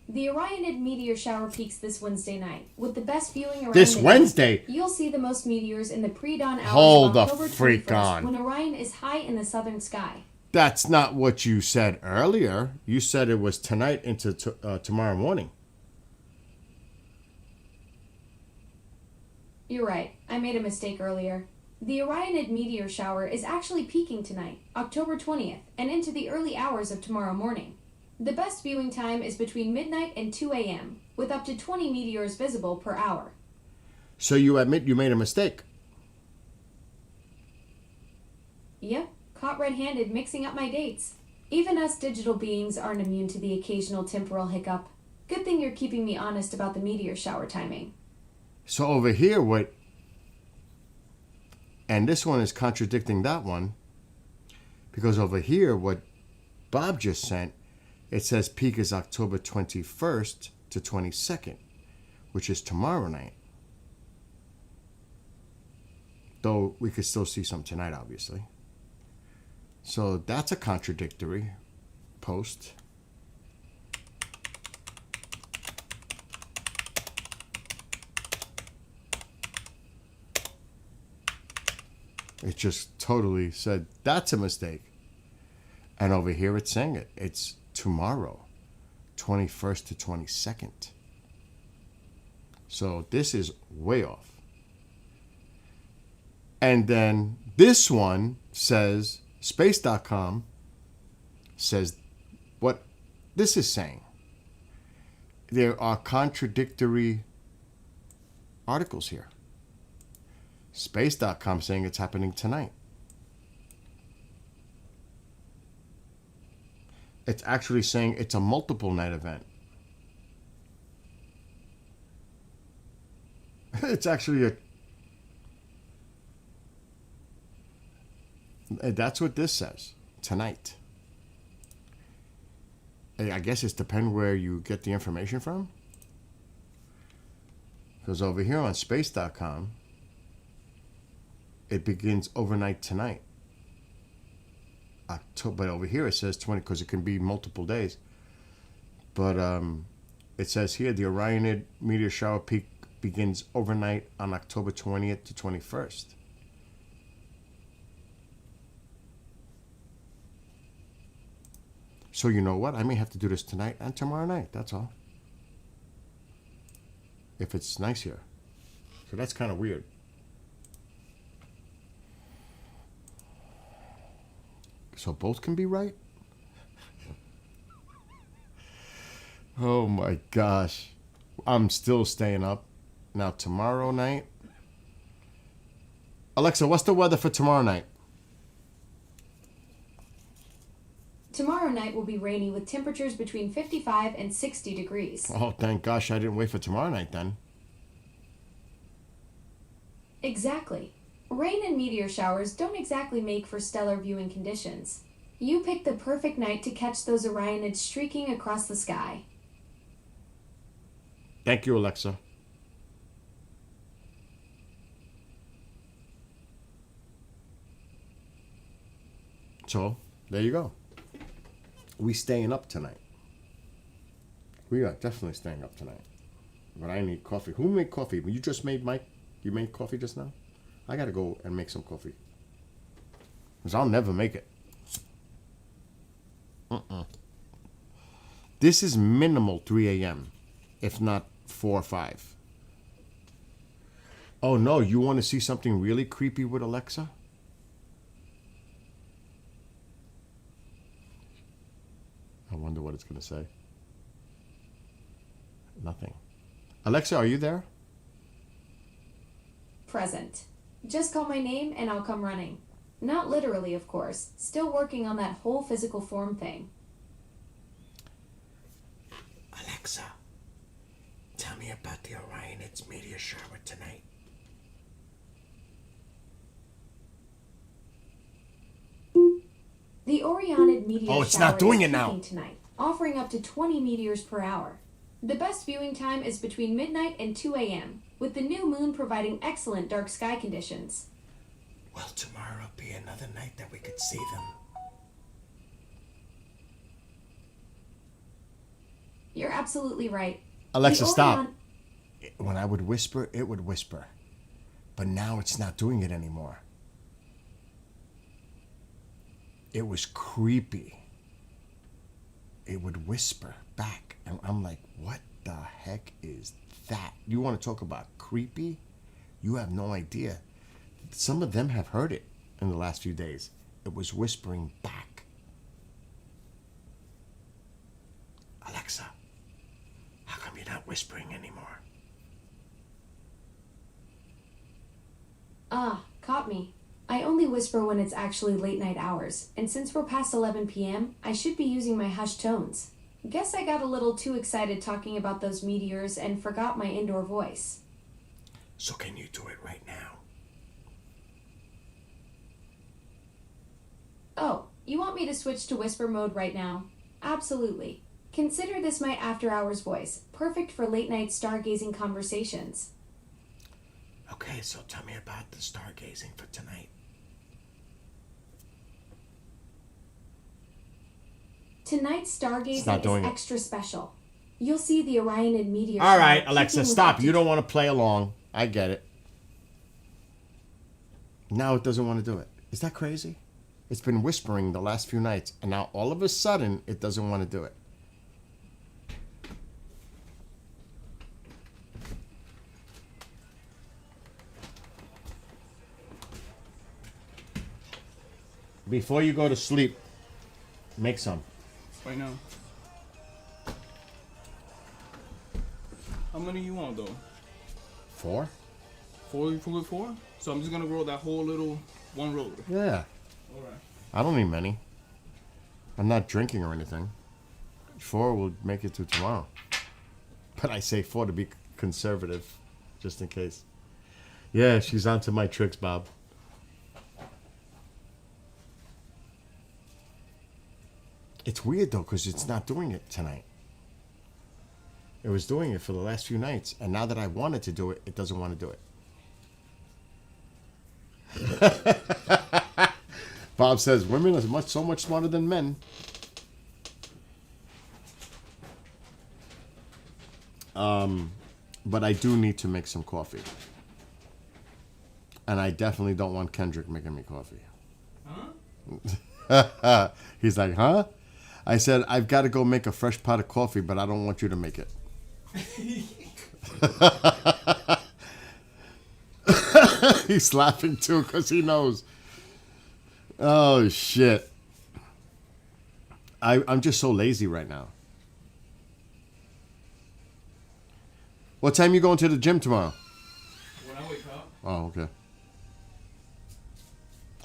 The Orionid meteor shower peaks this Wednesday night, with the best viewing around This midnight. Wednesday? You'll see the most meteors in the pre-dawn hours Hold the of October freak 21st, on. when Orion is high in the southern sky. That's not what you said earlier. You said it was tonight into tomorrow morning. You're right, I made a mistake earlier. The Orionid meteor shower is actually peaking tonight, October 20th, and into the early hours of tomorrow morning. The best viewing time is between midnight and 2 a.m., with up to 20 meteors visible per hour. So you admit you made a mistake. Yep, caught red-handed mixing up my dates. Even us digital beings aren't immune to the occasional temporal hiccup. Good thing you're keeping me honest about the meteor shower timing. So over here, and this one is contradicting that one, because over here, what Bob just sent, it says peak is October 21st to 22nd, which is tomorrow night. Though we could still see some tonight, obviously. So that's a contradictory post. It just totally said that's a mistake. And over here it's saying it. It's tomorrow, 21st to 22nd. So this is way off. And then this one says, space.com says what this is saying. There are contradictory articles here. Space.com saying it's happening tonight. It's actually saying it's a multiple night event. It's actually that's what this says. Tonight. I guess it's depend where you get the information from. Because over here on space.com, it begins overnight tonight. October, but over here it says 20 because it can be multiple days. But it says here the Orionids Meteor shower peak begins overnight on October 20th to 21st. So you know what? I may have to do this tonight and tomorrow night. That's all. If it's nice here. So that's kind of weird. So both can be right? Oh my gosh. I'm still staying up. Now tomorrow night. Alexa, what's the weather for tomorrow night? Tomorrow night will be rainy with temperatures between 55 and 60 degrees. Oh, thank gosh I didn't wait for tomorrow night then. Exactly. Rain and meteor showers don't exactly make for stellar viewing conditions. You picked the perfect night to catch those Orionids streaking across the sky. Thank you, Alexa. So, there you go. We staying up tonight. We are definitely staying up tonight. But I need coffee. Who made coffee? You just made you made coffee just now? I gotta go and make some coffee. Because I'll never make it. This is minimal 3 a.m. If not 4 or 5. Oh no, you want to see something really creepy with Alexa? I wonder what it's going to say. Nothing. Alexa, are you there? Present. Just call my name and I'll come running. Not literally, of course. Still working on that whole physical form thing. Alexa, tell me about the Orionids Meteor shower tonight. The Orionid Meteor Oh, it's shower not doing is it now. peaking tonight, offering up to 20 meteors per hour. The best viewing time is between midnight and 2 a.m., with the new moon providing excellent dark sky conditions. Well, tomorrow will be another night that we could see them. You're absolutely right. Alexa, The stop. When I would whisper, it would whisper. But now it's not doing it anymore. It was creepy. It would whisper back. And I'm like, what the heck is that? You want to talk about creepy? You have no idea. Some of them have heard it in the last few days. It was whispering back. Alexa, how come you're not whispering anymore? Ah, caught me. I only whisper when it's actually late night hours, and since we're past 11 p.m., I should be using my hushed tones. Guess I got a little too excited talking about those meteors and forgot my indoor voice. So can you do it right now? Oh, you want me to switch to whisper mode right now? Absolutely. Consider this my after-hours voice, perfect for late-night stargazing conversations. Okay, so tell me about the stargazing for tonight. Tonight's It's not stargazing is doing it. extra special. You'll see the Orionid Meteor. All right, shower Alexa, peaking with stop. up You to don't want to play along. I get it. Now it doesn't want to do it. Is that crazy? It's been whispering the last few nights, and now all of a sudden, it doesn't want to do it. Before you go to sleep, make some. Right now. How many you want though? 4? 4? So I'm just gonna roll that whole little one roll. Yeah. Alright. I don't need many. I'm not drinking or anything. 4 will make it to tomorrow. But I say 4 to be conservative, just in case. Yeah, she's onto my tricks, Bob. It's weird, though, because it's not doing it tonight. It was doing it for the last few nights, and now that I wanted to do it, it doesn't want to do it. Bob says, women are so much smarter than men. But I do need to make some coffee. And I definitely don't want Kendrick making me coffee. Huh? He's like, huh? I said, I've got to go make a fresh pot of coffee, but I don't want you to make it. He's laughing too because he knows. Oh, shit. I'm just so lazy right now. What time you going to the gym tomorrow? When I wake up. Oh, okay.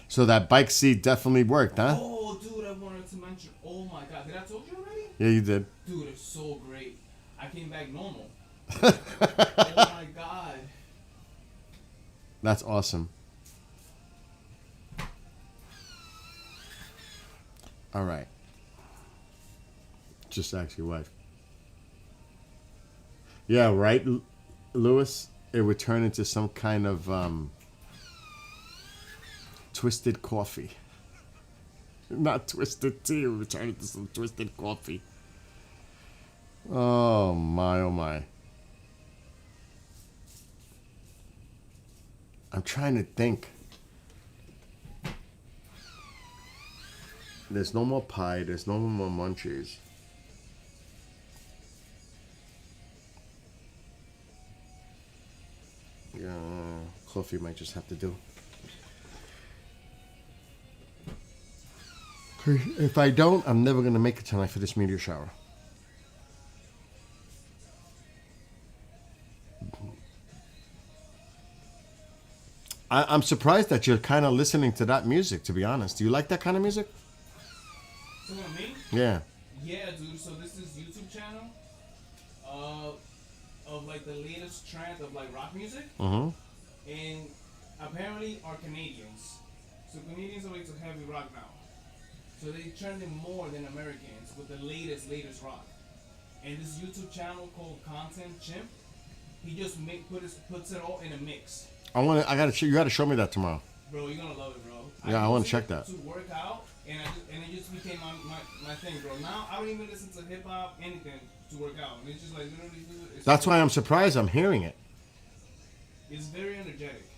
So that bike seat definitely worked, huh? Oh, dude, I wanted to mention. Oh my god, did I told you already? Yeah, you did. Dude, it's so great. I came back normal. Oh my god. That's awesome. All right. Just ask your wife. Yeah, right, Lewis? It would turn into some kind of twisted coffee. Not twisted tea. It would turn into some twisted coffee. Oh, my, oh, my. I'm trying to think. There's no more pie. There's no more munchies. Yeah, coffee might just have to do. If I don't, I'm never going to make it tonight for this meteor shower. I'm surprised that you're kind of listening to that music, to be honest. Do you like that kind of music? So what, me? Yeah. Yeah, dude. So this is YouTube channel of like the latest trend of like rock music, Mm-hmm. and apparently are Canadians. So Canadians are into heavy rock now. So they trending more than Americans with the latest rock. And this YouTube channel called Content Chimp, he just puts it all in a mix. You got to show me that tomorrow. Bro, you're gonna love it, bro. Yeah, I want to use check it that. to work out, and it just became my thing, bro. Now I don't even listen to hip hop, anything to work out. And it's just like literally, dude, That's why I'm surprised I'm hearing it. It's very energetic.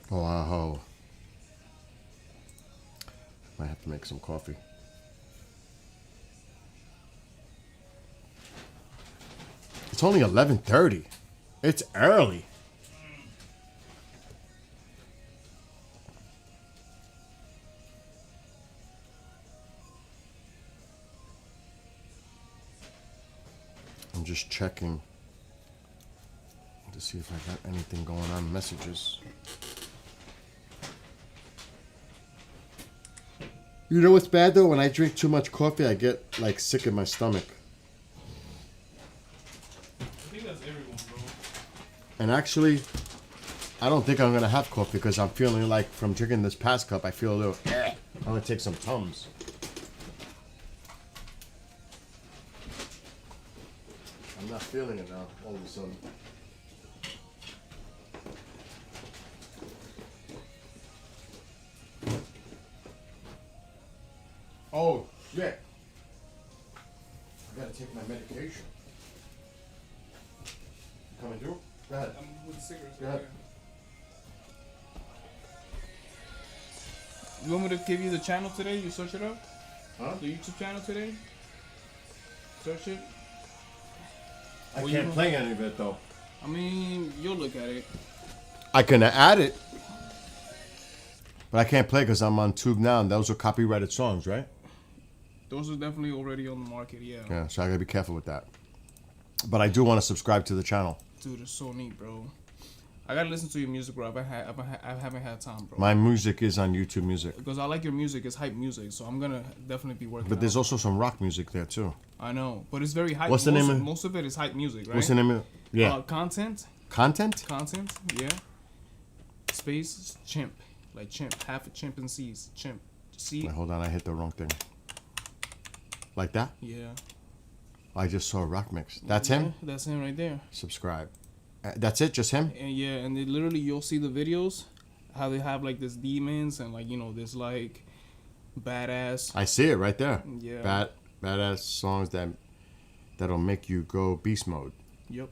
Wow. Might have to make some coffee. It's only 11:30. It's early. I'm just checking to see if I got anything going on messages. You know what's bad though? When I drink too much coffee, I get like sick in my stomach. I think that's everyone, bro. And actually, I don't think I'm gonna have coffee because I'm feeling like from drinking this past cup, I feel a little. I'm gonna take some Tums. I'm not feeling it now. All of a sudden. Oh shit! I gotta take my medication. Coming through? Go ahead. I'm with the cigarettes. Go ahead. You want me to give you the channel today? You search it up? Huh? The YouTube channel today? Search it? I Well, can't you- play any of it though. I mean, you'll look at it. I can add it, but I can't play because I'm on Tube now, and those are copyrighted songs, right? Those are definitely already on the market, yeah. Yeah, so I gotta be careful with that. But I do want to subscribe to the channel. Dude, it's so neat, bro. I gotta listen to your music, bro. I haven't had time, bro. My music is on YouTube Music, Because I like your music. It's hype music, so I'm gonna definitely be working. but there's out. also some rock music there too. I know, but it's very hype. What's the name of- Most of it is hype music, right? What's the name of? Yeah, Content, content. yeah. Space chimp, like chimp, half a chimpanzees, chimp. See? Wait, hold on, I hit the wrong thing. Like that? Yeah. I just saw a rock mix. That's him. Yeah, that's him right there. Subscribe. That's it. Just him. And yeah, and they literally you'll see the videos, how they have like this demons and like this like badass. I see it right there. Yeah. Badass songs that'll make you go beast mode. Yep.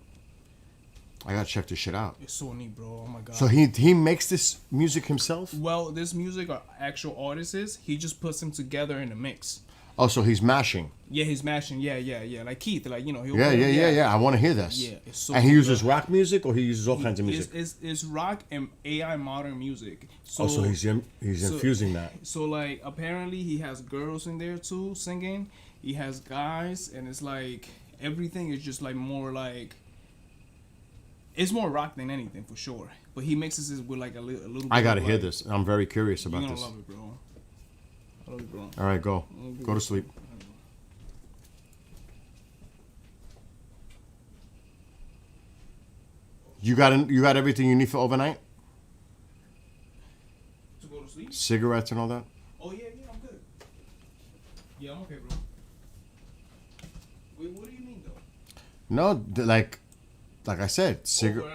I gotta check this shit out. It's so neat, bro. Oh my god. So he makes this music himself? Well, this music are actual artists. He just puts them together in a mix. Oh, so he's mashing. Yeah, he's mashing. Yeah. Like Keith, like he'll Yeah. I want to hear this. Yeah, it's so and he good. uses rock music, or he uses all kinds of music. It's rock and AI modern music. So, Oh, so he's infusing that. So like apparently he has girls in there too singing. He has guys, and it's like everything is just like more like. It's more rock than anything for sure, but he mixes it with like a little. Bit I gotta of, hear like, this. I'm very curious You're about gonna this. love it, bro. I love it, bro. All right, go. Go to sleep. You got everything you need for overnight? To go to sleep? Cigarettes and all that? Oh yeah, I'm good. Yeah, I'm okay, bro. Wait, what do you mean though? No, like I said, Oh,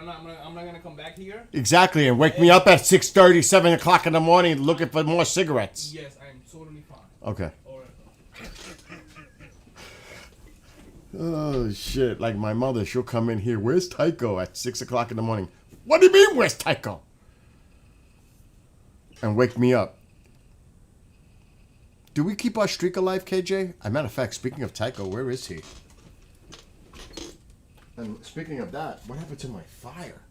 I'm not gonna come back here. Exactly, and wake me up at 6:30, 7 o'clock in the morning looking for more cigarettes. Yes, I am totally fine. Okay. All right. Oh shit! Like my mother, she'll come in here. Where's Tycho at 6 o'clock in the morning? What do you mean, where's Tycho? And wake me up. Do we keep our streak alive, KJ? As a matter of fact, speaking of Tycho, where is he? And speaking of that, what happened to my fire?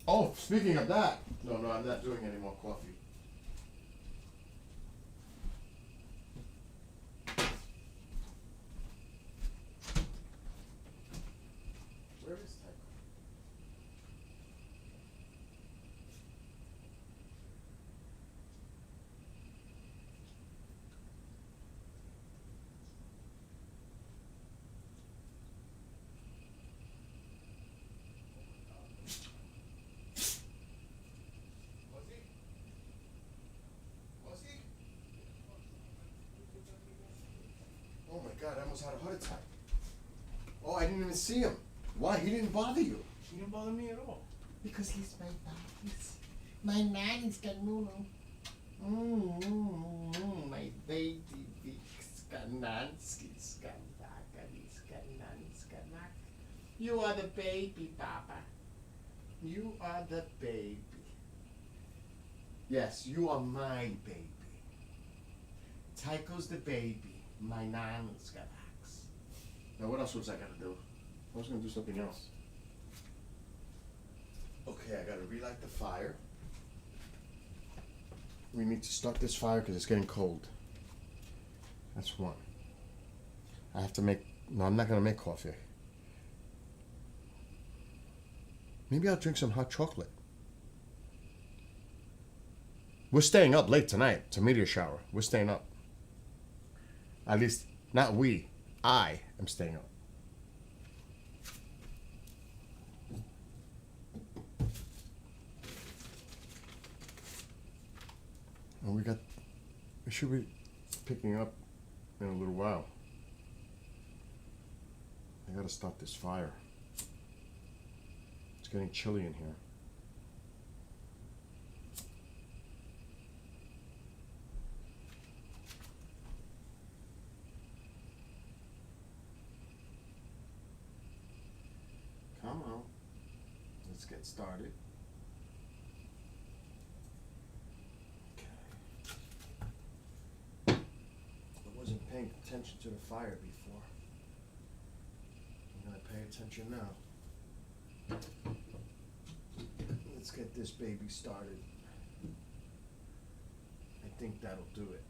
Oh, speaking of that, no, I'm not doing any more coffee. Where is Tycho? Oh my God, I almost had a heart attack. Oh, I didn't even see him. Why? He didn't bother you. He didn't bother me at all. Because he's my boss. My nanny's got Nunu. My baby You are the baby, Papa. You are the baby. Yes, you are my baby. Tycho's the baby. My nana's got axe. Now what else was I gonna do? I was gonna do something else. Okay, I gotta relight the fire. We need to start this fire because it's getting cold. That's one. I have to make... No, I'm not gonna make coffee. Maybe I'll drink some hot chocolate. We're staying up late tonight. It's a meteor shower. We're staying up. At least, not we. I am staying up. And we should be picking up in a little while. I gotta start this fire. It's getting chilly in here. Come on. Let's get started. Okay. I wasn't paying attention to the fire before. I'm gonna pay attention now. Let's get this baby started. I think that'll do it.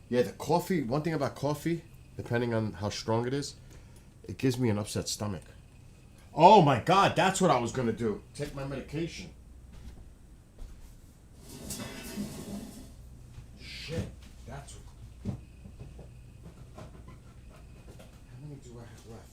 Yeah, the coffee, one thing about coffee, depending on how strong it is, it gives me an upset stomach. Oh my God, that's what I was gonna do. Take my medication. Shit, that's what. How many do I have left?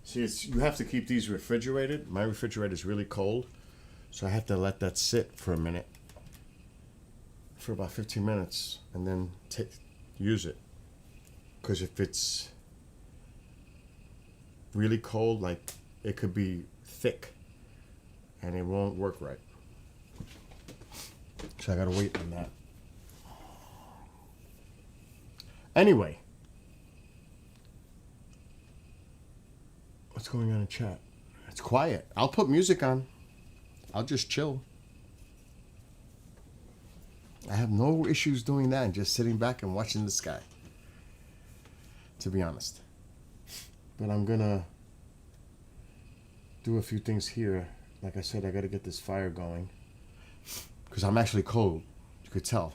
See, you have to keep these refrigerated. My refrigerator is really cold, so I have to let that sit for a minute, for about 15 minutes, and then use it. Because if it's really cold, like it could be thick, and it won't work right. So I gotta wait on that. Anyway. What's going on in chat? It's quiet. I'll put music on. I'll just chill. I have no issues doing that and just sitting back and watching the sky, to be honest. But I'm gonna do a few things here. Like I said, I gotta get this fire going because I'm actually cold. You could tell.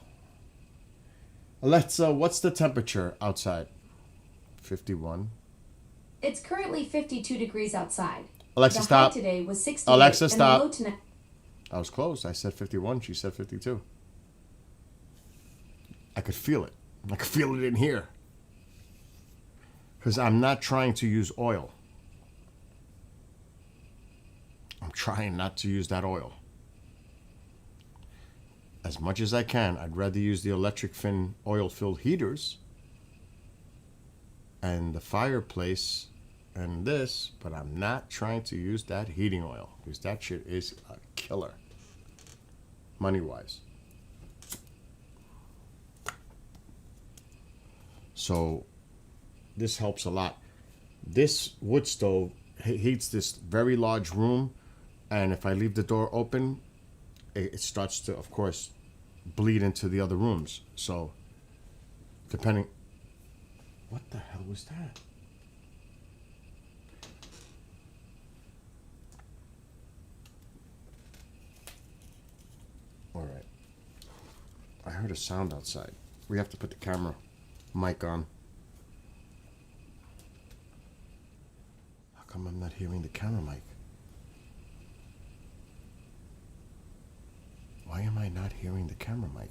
Alexa, what's the temperature outside? 51. It's currently 52 degrees outside. Alexa, the stop. high today was 68. Alexa, and stop. the low tonight. I was close. I said 51. She said 52. I could feel it. I could feel it in here. Because I'm not trying to use oil. I'm trying not to use that oil. As much as I can, I'd rather use the electric fin oil-filled heaters and the fireplace and this, but I'm not trying to use that heating oil because that shit is a killer, money-wise. So this helps a lot. This wood stove heats this very large room, and if I leave the door open, it starts to, of course, bleed into the other rooms. So depending... What the hell was that? All right. I heard a sound outside. We have to put the camera mic on. How come I'm not hearing the camera mic? Why am I not hearing the camera mic?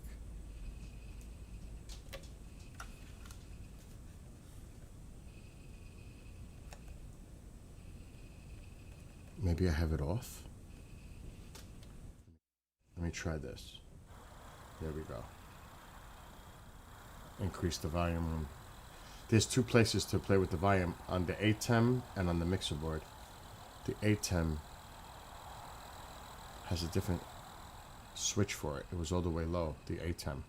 Maybe I have it off. Let me try this. There we go. Increase the volume. There's two places to play with the volume, on the ATEM and on the mixer board. The ATEM has a different switch for it. It was all the way low, the ATEM.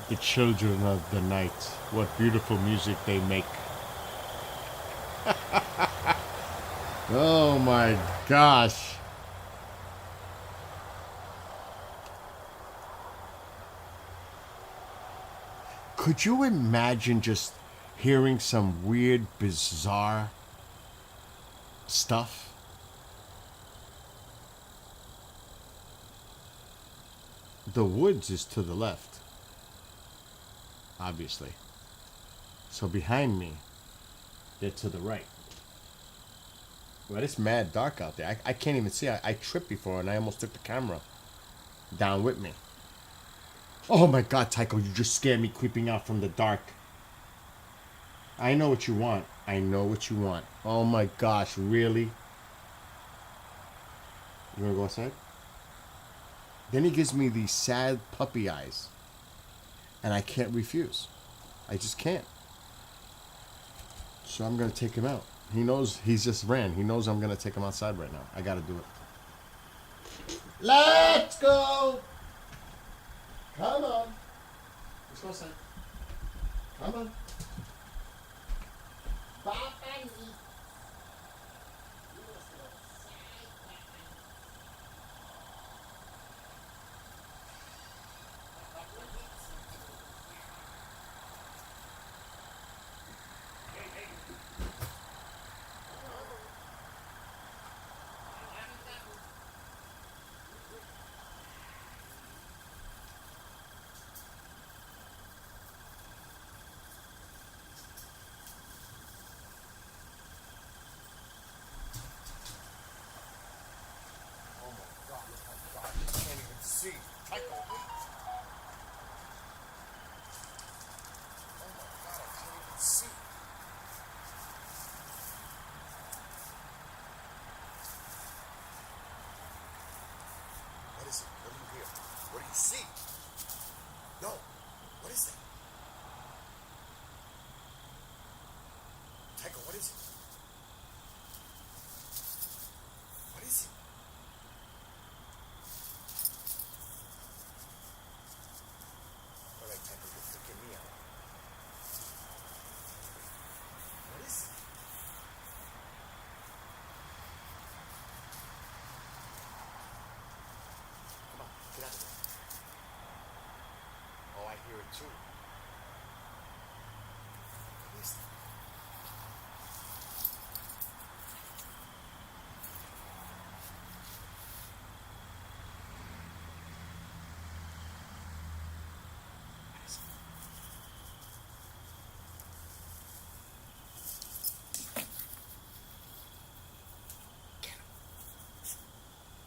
The children of the night. What beautiful music they make. Oh my gosh. Could you imagine just hearing some weird, bizarre stuff? The woods is to the left, obviously. So behind me, they're to the right. Well, it's mad dark out there. I can't even see. I tripped before and I almost took the camera down with me. Oh my God, Tycho, you just scared me creeping out from the dark. I know what you want. I know what you want. Oh my gosh, really? You wanna go outside? Then he gives me these sad puppy eyes. And I can't refuse. I just can't. So I'm gonna take him out. He knows he's just ran. He knows I'm gonna take him outside right now. I gotta do it. Let's go! Come on. Let's go outside. Come on. See, Tycho, wait. Oh my God, I can't even see. What is it? What do you hear? What do you see? No. What is that? Tycho, what is it? What is it? All right, Tycho, you're freaking me out. What is it? Come on, get out of there. Oh, I hear it too. What is it?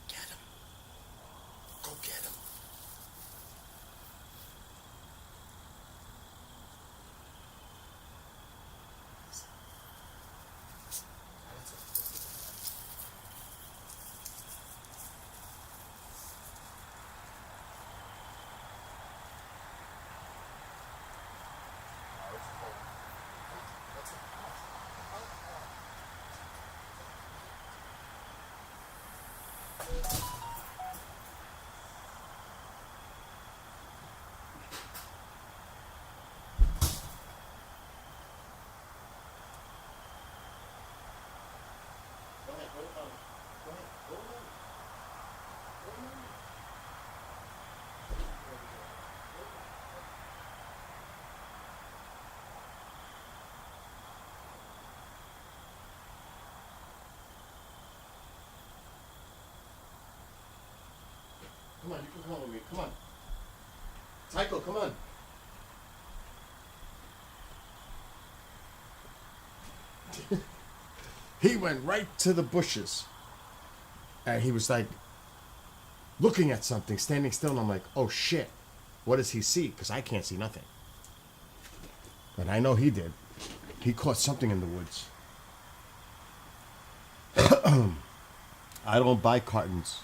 Get him. Go get him. Come on, you can come with me. Come on. Tycho, come on. He went right to the bushes. And he was like looking at something, standing still, and I'm like, oh shit. What does he see? Because I can't see nothing. But I know he did. He caught something in the woods. I don't buy cartons.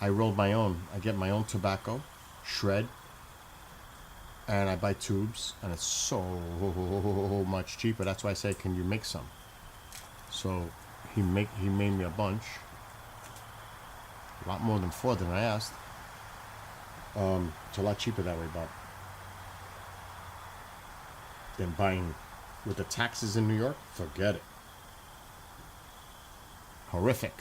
I roll my own. I get my own tobacco, shred, and I buy tubes, and it's so much cheaper. That's why I say, can you make some? So he made me a bunch, a lot more than 4 than I asked. It's a lot cheaper that way, Bob. than buying with the taxes in New York. Forget it. Horrific.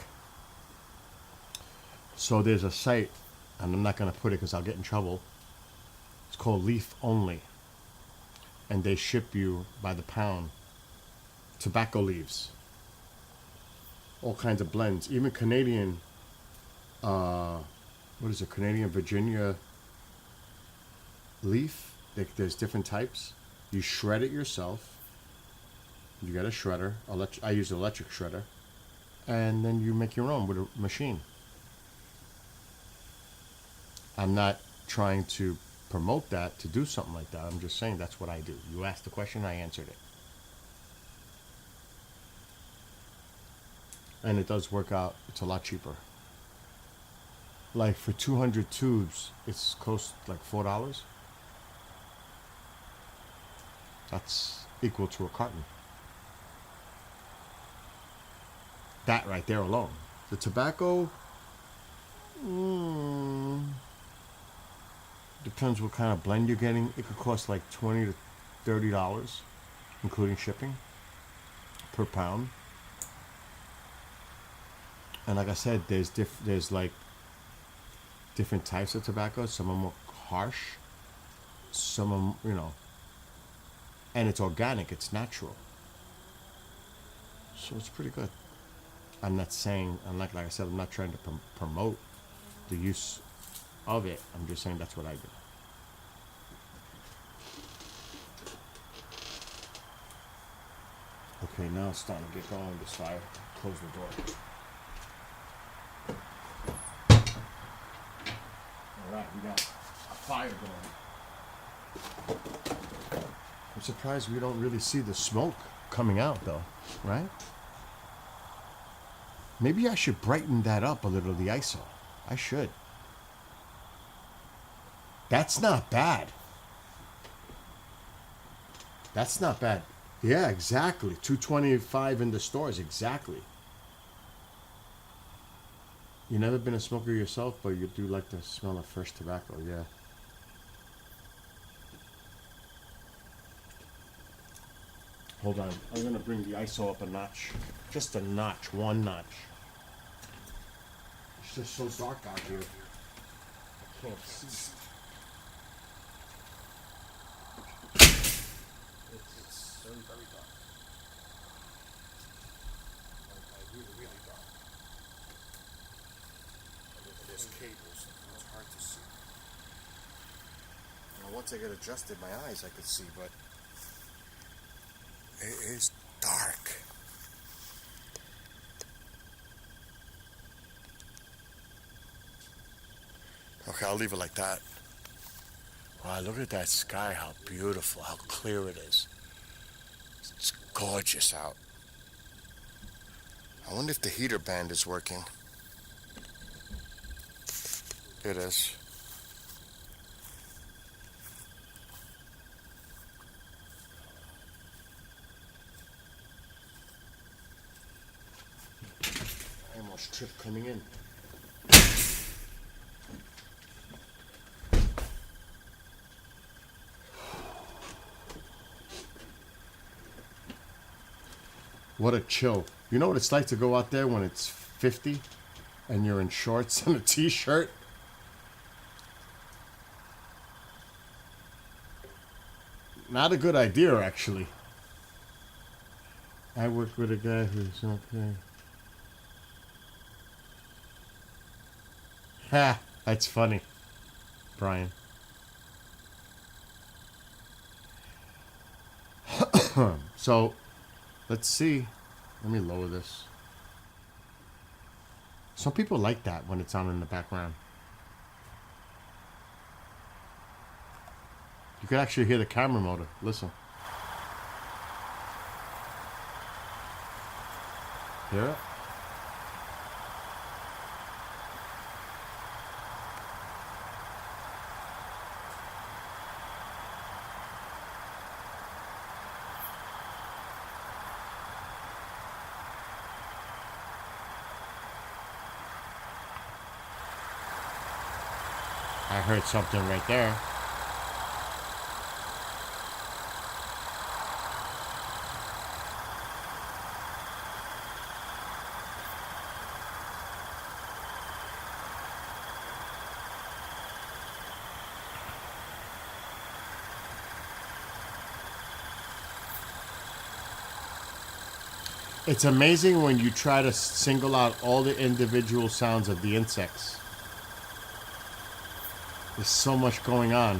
So there's a site, and I'm not going to put it because I'll get in trouble. It's called Leaf Only. And they ship you by the pound tobacco leaves. All kinds of blends. Even Canadian, what is it? Canadian Virginia leaf. There's different types. You shred it yourself. You get a shredder. I use an electric shredder. And then you make your own with a machine. I'm not trying to promote that, to do something like that. I'm just saying that's what I do. You asked the question, I answered it. And it does work out. It's a lot cheaper. Like for 200 tubes, it's cost like $4. That's equal to a carton. That right there alone. The tobacco, depends what kind of blend you're getting. It could cost like $20 to $30, including shipping, per pound. And like I said, there's like different types of tobacco. Some are more harsh. Some are, and it's organic. It's natural. So it's pretty good. I'm not saying, like I said, I'm not trying to promote the use of it. I'm just saying that's what I do. Okay, now it's starting to get going, this fire. Close the door. Alright, we got a fire going. I'm surprised we don't really see the smoke coming out though, right? Maybe I should brighten that up a little, the ISO. I should. That's not bad. That's not bad. Yeah, exactly. 225 in the stores, exactly. You never been a smoker yourself, but you do like the smell of fresh tobacco, yeah. Hold on, I'm gonna bring the ISO up a notch. Just a notch, one notch. It's just so dark out here. I can't see. It's very, very dark. Like really, really dark. And there's cables, it's hard to see. Now, once I get adjusted my eyes, I could see, but it is dark. Okay, I'll leave it like that. Wow, look at that sky, how beautiful, how clear it is. It's gorgeous out. I wonder if the heater band is working. It is. I almost tripped coming in. What a chill. You know what it's like to go out there when it's 50 and you're in shorts and a t-shirt? Not a good idea, actually. I work with a guy who's okay. Ha! That's funny, Brian. So, let's see. Let me lower this. Some people like that when it's on in the background. You can actually hear the camera motor. Listen. Hear it? I heard something right there. It's amazing when you try to single out all the individual sounds of the insects. There's so much going on.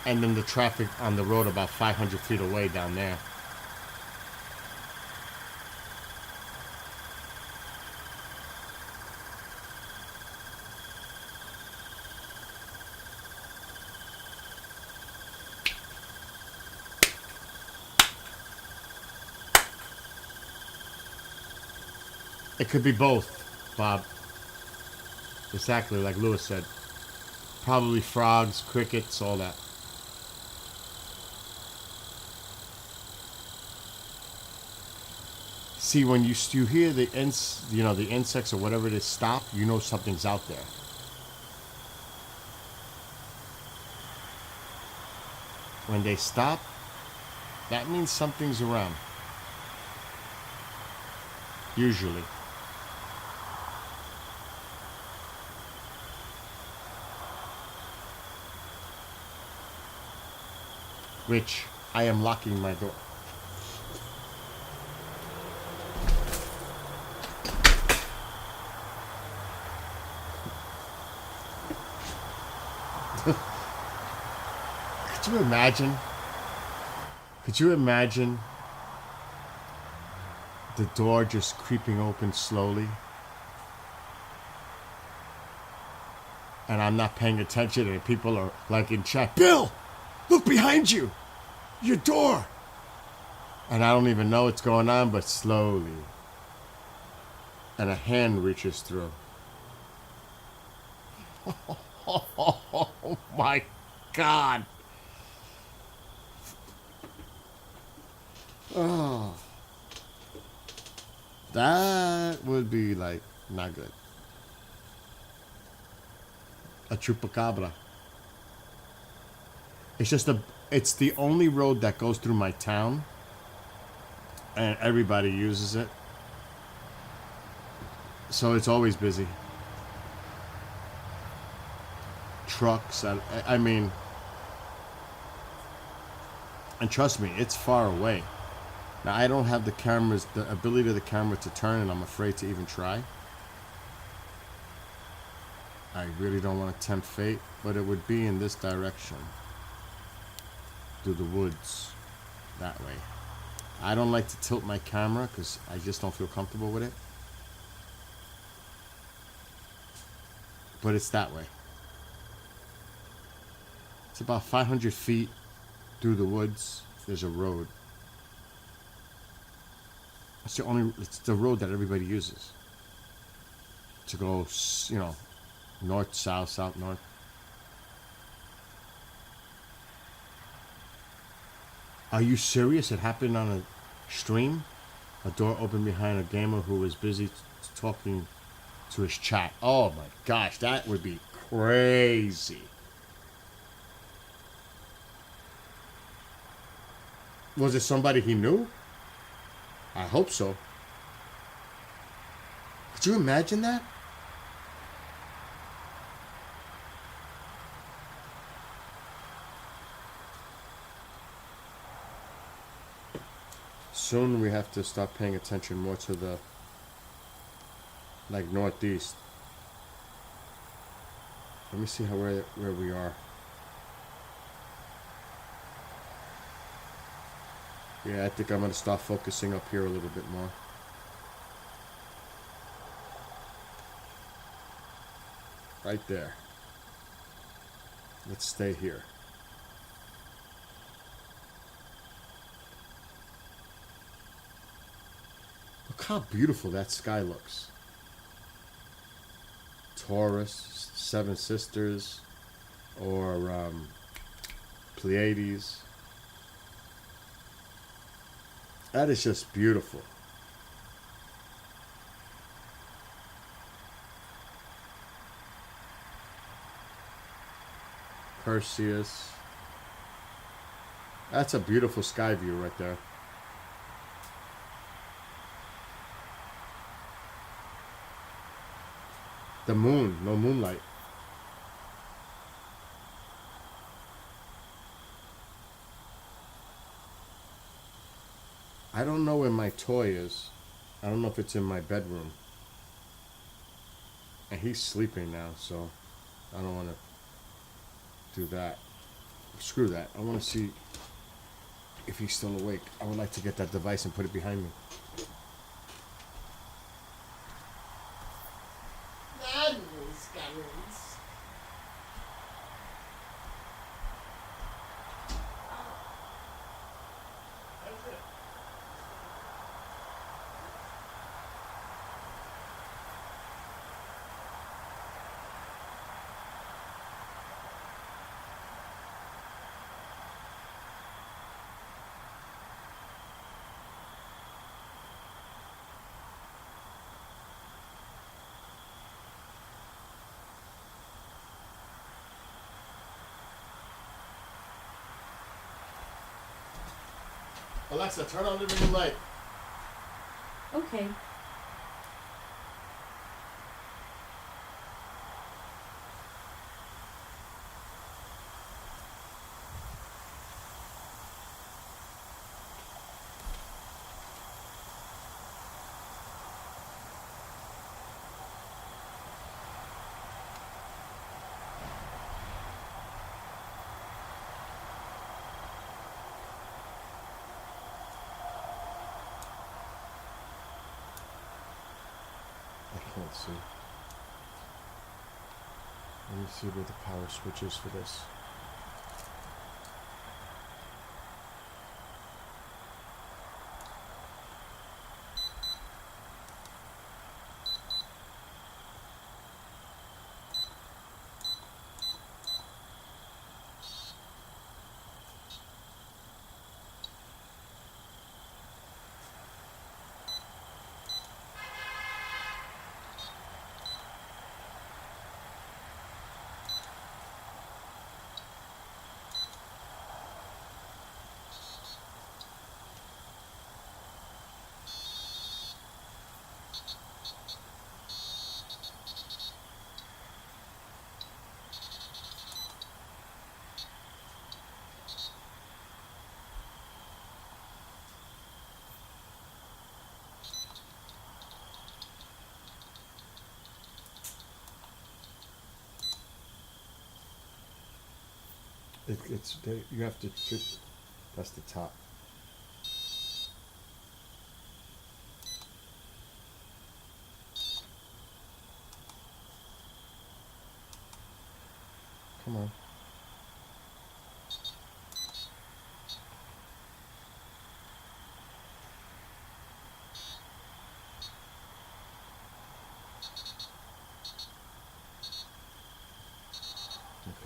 And then the traffic on the road about 500 feet away down there. It could be both, Bob. Exactly, like Lewis said. Probably frogs, crickets, all that. See, when you hear the the insects or whatever it is stop, you know something's out there. When they stop, that means something's around. Usually. Which I am locking my door. Could you imagine? Could you imagine the door just creeping open slowly? And I'm not paying attention and people are like in chat, Bill, look behind you, your door. And I don't even know what's going on, but slowly. And a hand reaches through. Oh my God. Oh. That would be like not good. A chupacabra. It's the only road that goes through my town. And everybody uses it. So it's always busy. Trucks, I mean, and trust me, it's far away. Now I don't have the ability of the camera to turn, and I'm afraid to even try. I really don't want to tempt fate, but it would be in this direction. Through the woods, that way. I don't like to tilt my camera because I just don't feel comfortable with it. But it's that way. It's about 500 feet through the woods. There's a road. It's the road that everybody uses. To go, north, south, south, north. Are you serious? It happened on a stream? A door opened behind a gamer who was busy talking to his chat. Oh my gosh, that would be crazy. Was it somebody he knew? I hope so. Could you imagine that? Soon we have to start paying attention more to the northeast. Let me see where we are. Yeah, I think I'm going to start focusing up here a little bit more. Right there. Let's stay here. Look how beautiful that sky looks. Taurus, Seven Sisters, or Pleiades. That is just beautiful. Perseus. That's a beautiful sky view right there. The moon, no moonlight. I don't know where my toy is. I don't know if it's in my bedroom. And he's sleeping now, so I don't want to do that. Screw that. I want to see if he's still awake. I would like to get that device and put it behind me. Alexa, turn on the living room light. Okay. I can't see. Let me see where the power switch is for this. It's you have to fit. That's the top. Come on.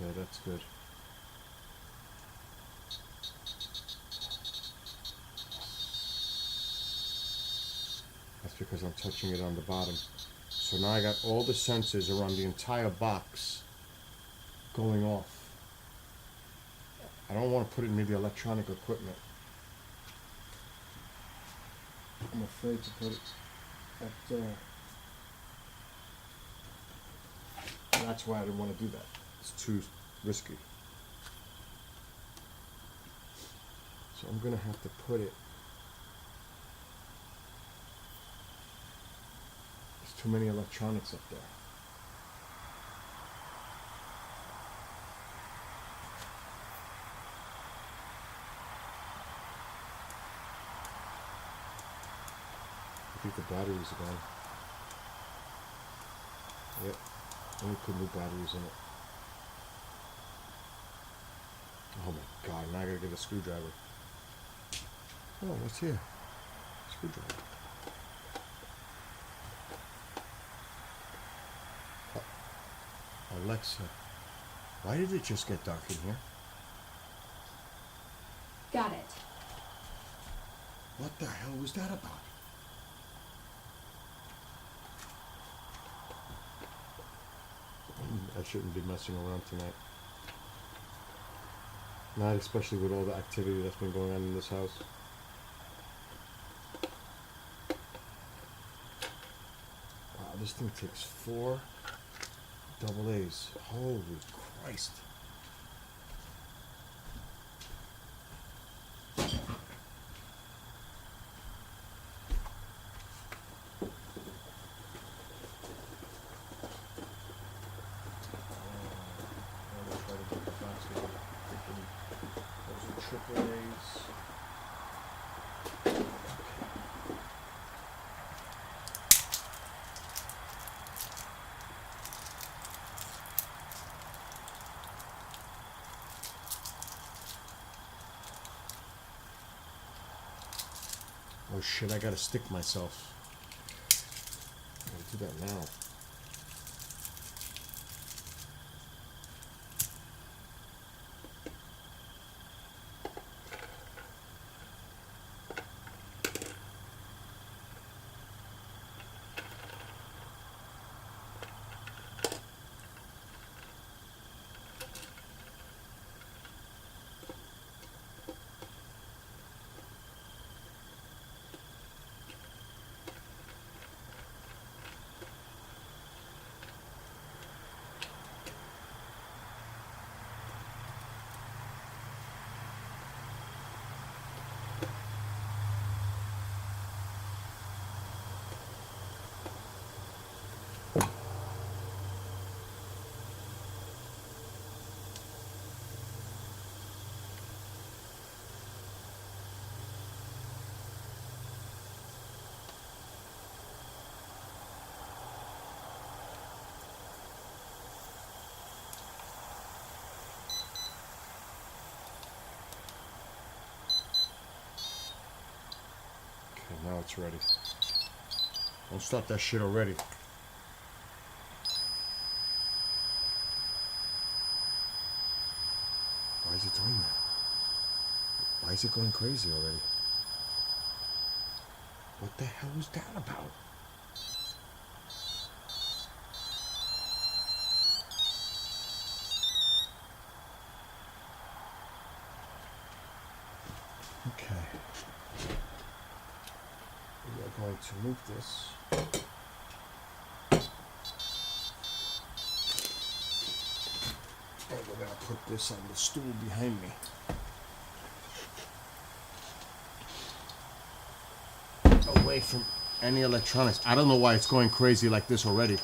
Okay, that's good. That's because I'm touching it on the bottom. So now I got all the sensors around the entire box going off. I don't want to put it near the electronic equipment. I'm afraid to put it up there. And that's why I didn't want to do that. It's too risky. So I'm going to have to put it. There's too many electronics up there. I think the batteries are gone. Yep. Let me put new batteries in it. Oh my god, now I gotta get a screwdriver. Oh, what's here? Screwdriver. Alexa, why did it just get dark in here? Got it. What the hell was that about? I shouldn't be messing around tonight. Not especially with all the activity that's been going on in this house. Wow, this thing takes 4 double A's. Holy Christ. blaze. Oh shit, I gotta stick myself. I gotta do that now. Okay, now it's ready. Don't start that shit already. Why is it doing that? Why is it going crazy already? What the hell was that about? Okay. We are going to move this. And we're going to put this on the stool behind me. Away from any electronics. I don't know why it's going crazy like this already.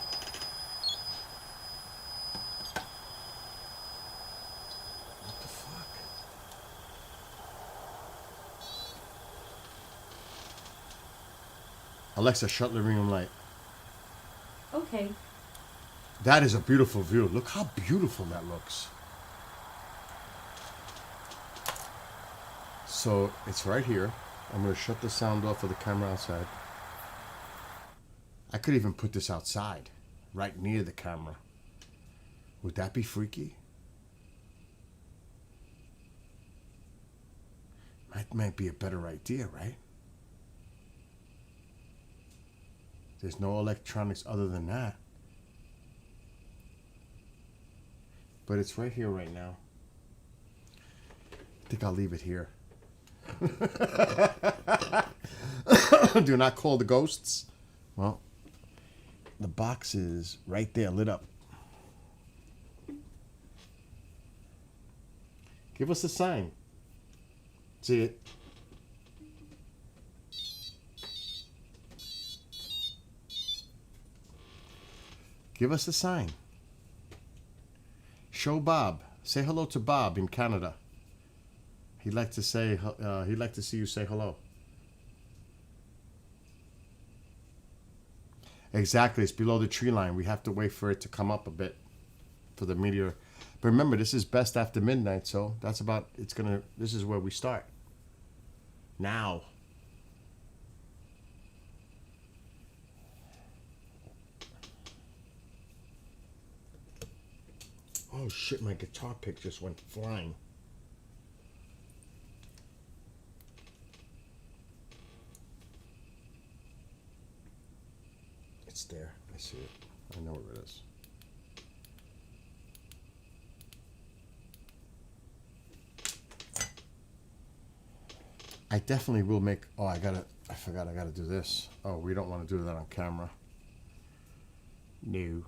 What the fuck? Alexa, shut living room light. Okay. That is a beautiful view. Look how beautiful that looks. So it's right here. I'm going to shut the sound off of the camera outside. I could even put this outside, right near the camera. Would that be freaky? That might be a better idea, right? There's no electronics other than that. But it's right here right now. I think I'll leave it here. Do not call the ghosts. Well, the box is right there, lit up. Give us a sign. See it? Give us a sign. Show Bob. Say hello to Bob in Canada. He'd like to say. He'd like to see you say hello. Exactly. It's below the tree line. We have to wait for it to come up a bit for the meteor. But remember, this is best after midnight, so that's about. It's gonna. This is where we start. Now. Oh shit! My guitar pick just went flying. It's there. I see it. I know where it is. I definitely will make. Oh, I forgot. I gotta do this. Oh, we don't want to do that on camera. No.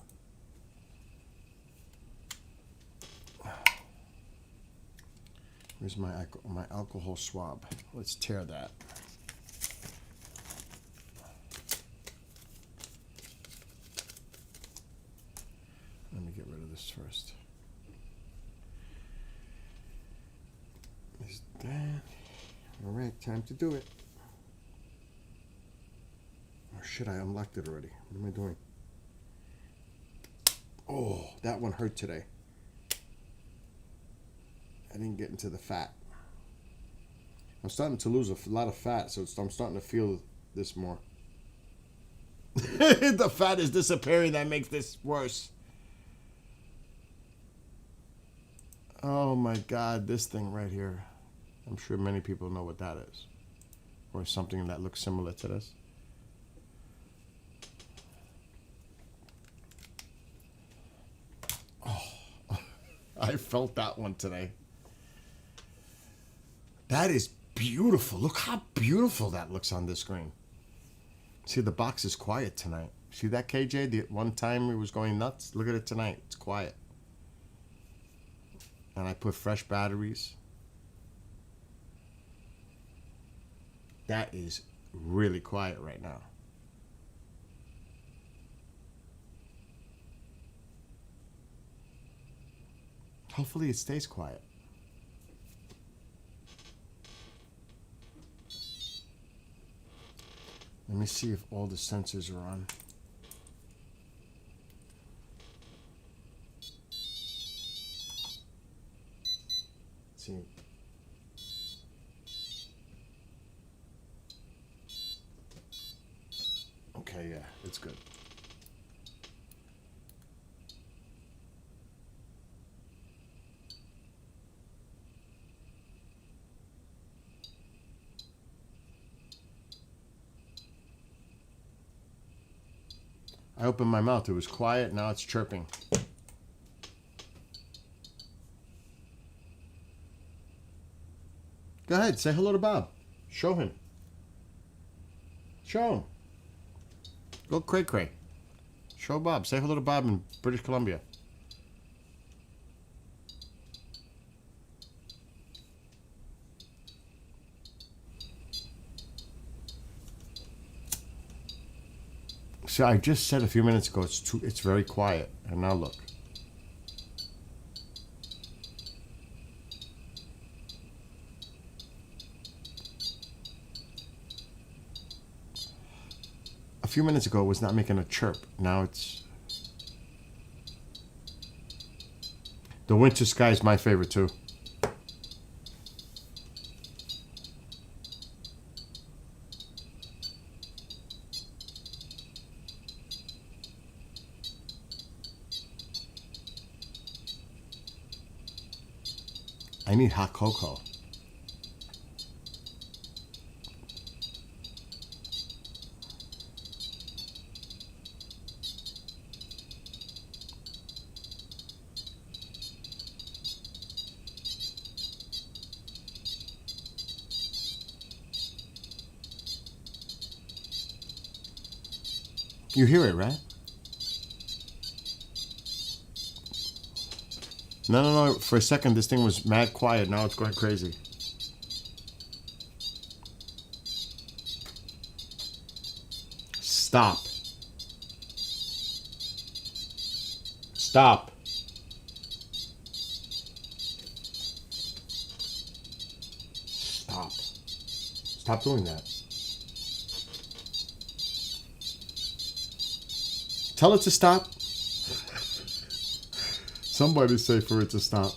Where's my alcohol swab? Let's tear that. Let me get rid of this first. All right, time to do it. Oh shit, I unlocked it already. What am I doing? Oh, that one hurt today. I didn't get into the fat. I'm starting to lose a lot of fat, so I'm starting to feel this more. The fat is disappearing. That makes this worse. Oh my God, this thing right here. I'm sure many people know what that is. Or something that looks similar to this. Oh, I felt that one today. That is beautiful. Look how beautiful that looks on this screen. See, the box is quiet tonight. See that, KJ? The one time it was going nuts. Look at it tonight. It's quiet. And I put fresh batteries. That is really quiet right now. Hopefully it stays quiet. Let me see if all the sensors are on. Let's see. Okay, yeah, it's good. I opened my mouth. It was quiet. Now it's chirping. Go ahead. Say hello to Bob. Show him. Show him. Go cray cray. Show Bob. Say hello to Bob in British Columbia. See, I just said a few minutes ago it's very quiet, and now look. A few minutes ago it was not making a chirp. Now it's... The winter sky is my favorite too. I need hot cocoa. You hear it, right? No. For a second, this thing was mad quiet. Now it's going crazy. Stop. Stop. Stop. Stop doing that. Tell it to stop. Somebody say for it to stop.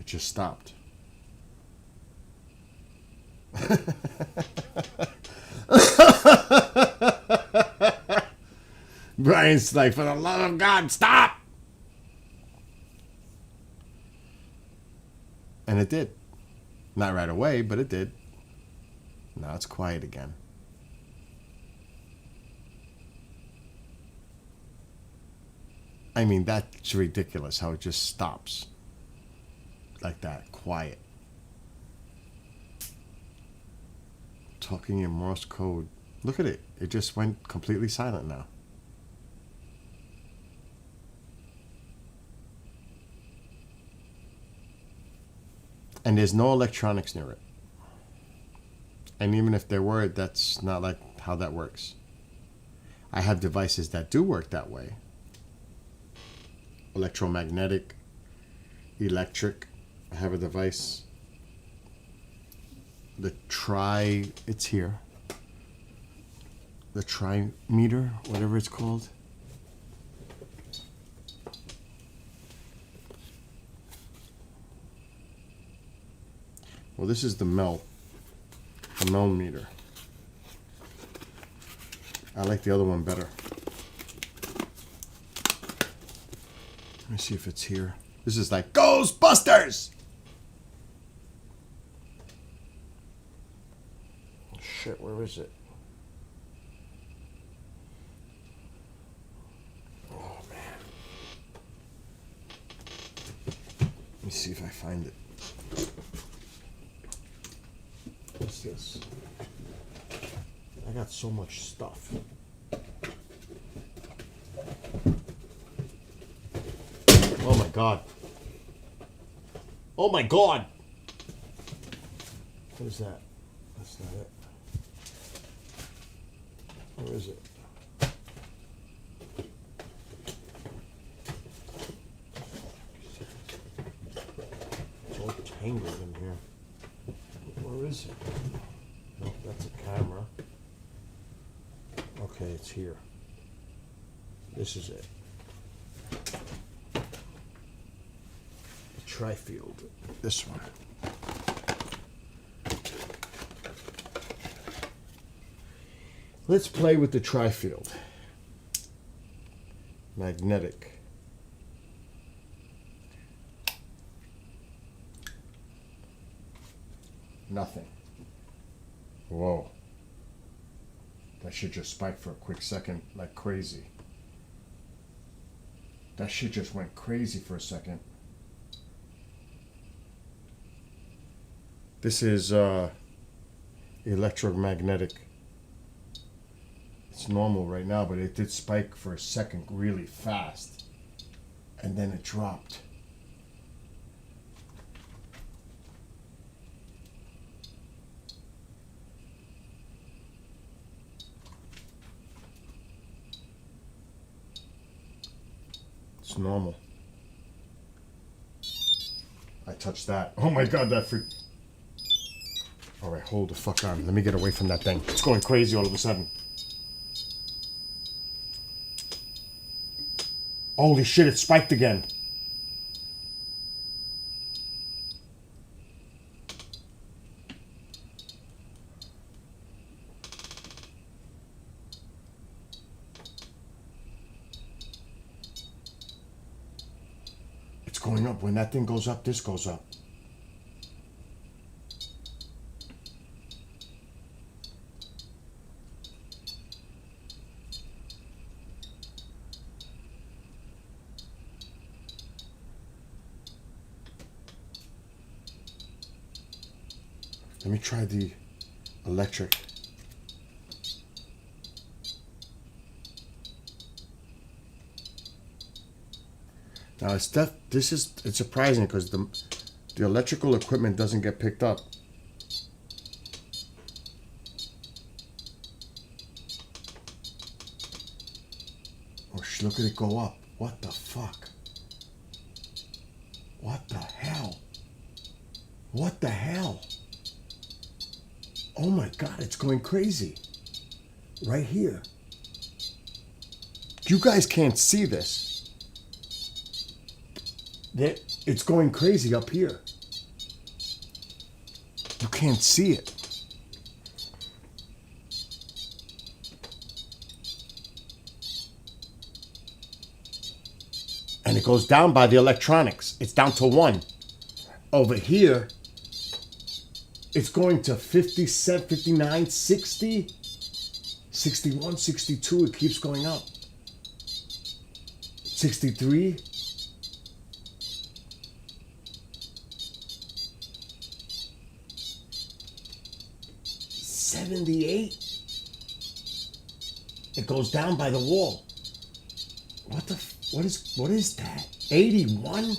It just stopped. Brian's like, for the love of God, stop! And it did. Not right away, but it did. Now it's quiet again. I mean, that's ridiculous how it just stops. Like that, quiet. Talking in Morse code. Look at it. It just went completely silent now. And there's no electronics near it. And even if there were, that's not like how that works. I have devices that do work that way. Electromagnetic, electric. I have a device. It's here. The tri-meter, whatever it's called. Well, this is the mel meter. I like the other one better. Let me see if it's here. This is like Ghostbusters! Shit, where is it? Oh, man. Let me see if I find it. What's this? I got so much stuff. Oh my god. Oh my god! What is that? That's not it. Where is it? It's all tangled in here. Where is it? No, that's a camera. Okay, it's here. This is it. The tri-field. This one. Let's play with the tri-field. Magnetic. Nothing. Whoa. That shit just spiked for a quick second like crazy. That shit just went crazy for a second. This is electromagnetic. It's normal right now, but it did spike for a second really fast. And then it dropped. It's normal. I touched that. Oh my god, that freak. Alright, hold the fuck on. Let me get away from that thing. It's going crazy all of a sudden. Holy shit, it spiked again. It's going up. When that thing goes up, this goes up. Let me try the electric. Now it's surprising because the electrical equipment doesn't get picked up. Oh, look at it go up. What the fuck? What the hell? What the hell? Oh my god, it's going crazy. Right here. You guys can't see this. It's going crazy up here. You can't see it. And it goes down by the electronics. It's down to 1. Over here, it's going to 57, 59, 60, 61, 62. It keeps going up. 63. 78. It goes down by the wall. What is that? 81?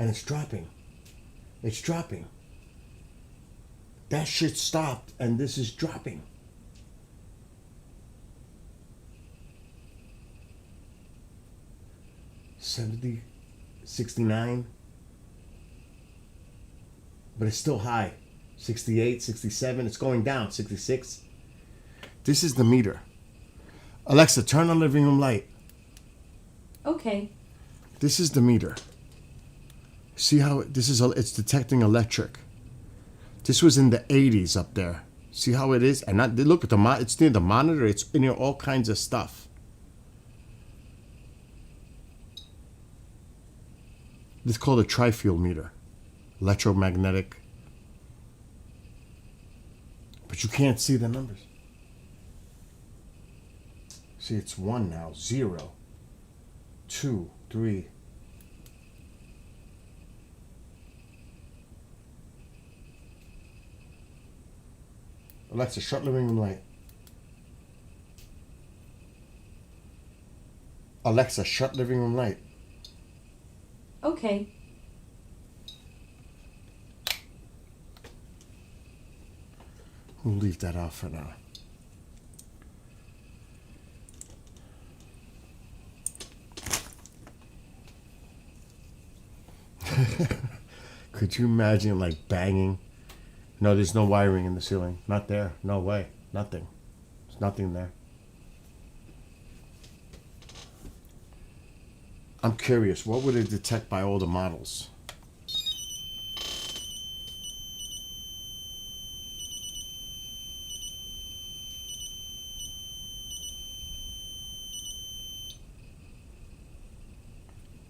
And it's dropping. It's dropping. That shit stopped and this is dropping. $70, $69. But it's still high. $68, $67. It's going down. $66. This is the meter. Alexa, turn on living room light. Okay. This is the meter. See how it's detecting electric. This was in the 80s up there. See how it is? And not, look at it's near the monitor. It's near all kinds of stuff. This is called a tri-field meter. Electromagnetic. But you can't see the numbers. See, it's 1 now. 0, 2, 3. Alexa, shut living room light. Alexa, shut living room light. Okay. We'll leave that off for now. Could you imagine like banging? No, there's no wiring in the ceiling. Not there. No way. Nothing. There's nothing there. I'm curious, what would it detect by all the models?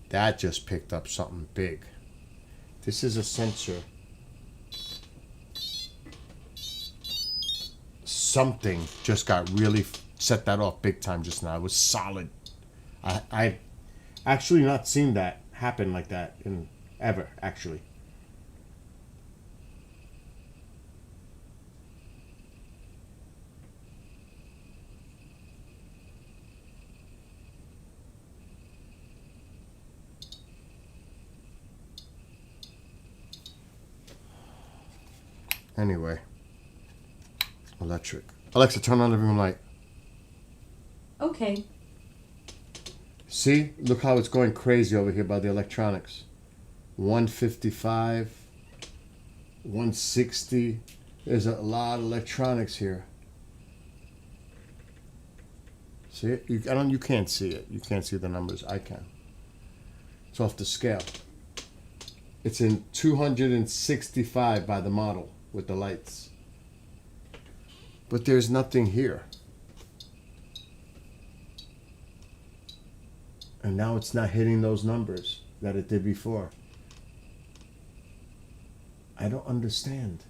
That just picked up something big. This is a sensor. Something just got really set that off big time just now. It was solid. I actually not seen that happen like that in ever, actually. Anyway, electric. Alexa, turn on living room light. Okay. See? Look how it's going crazy over here by the electronics. 155, 160. There's a lot of electronics here. See it? You can't see it. You can't see the numbers. I can. It's off the scale. It's in 265 by the model with the lights. But there's nothing here. And now it's not hitting those numbers that it did before. I don't understand.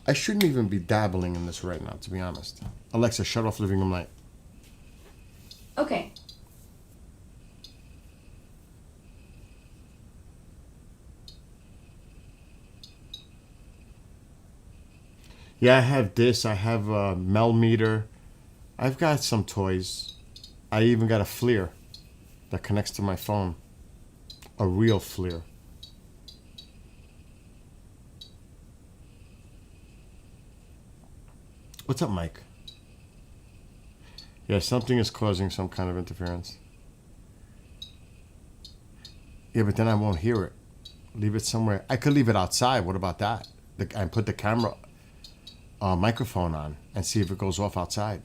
I shouldn't even be dabbling in this right now, to be honest. Alexa, shut off living room light. Okay. Yeah, I have this. I have a Mel meter. I've got some toys. I even got a FLIR that connects to my phone. A real FLIR. What's up, Mike? Yeah, something is causing some kind of interference. Yeah, but then I won't hear it. Leave it somewhere. I could leave it outside. What about that? And put the camera microphone on and see if it goes off outside.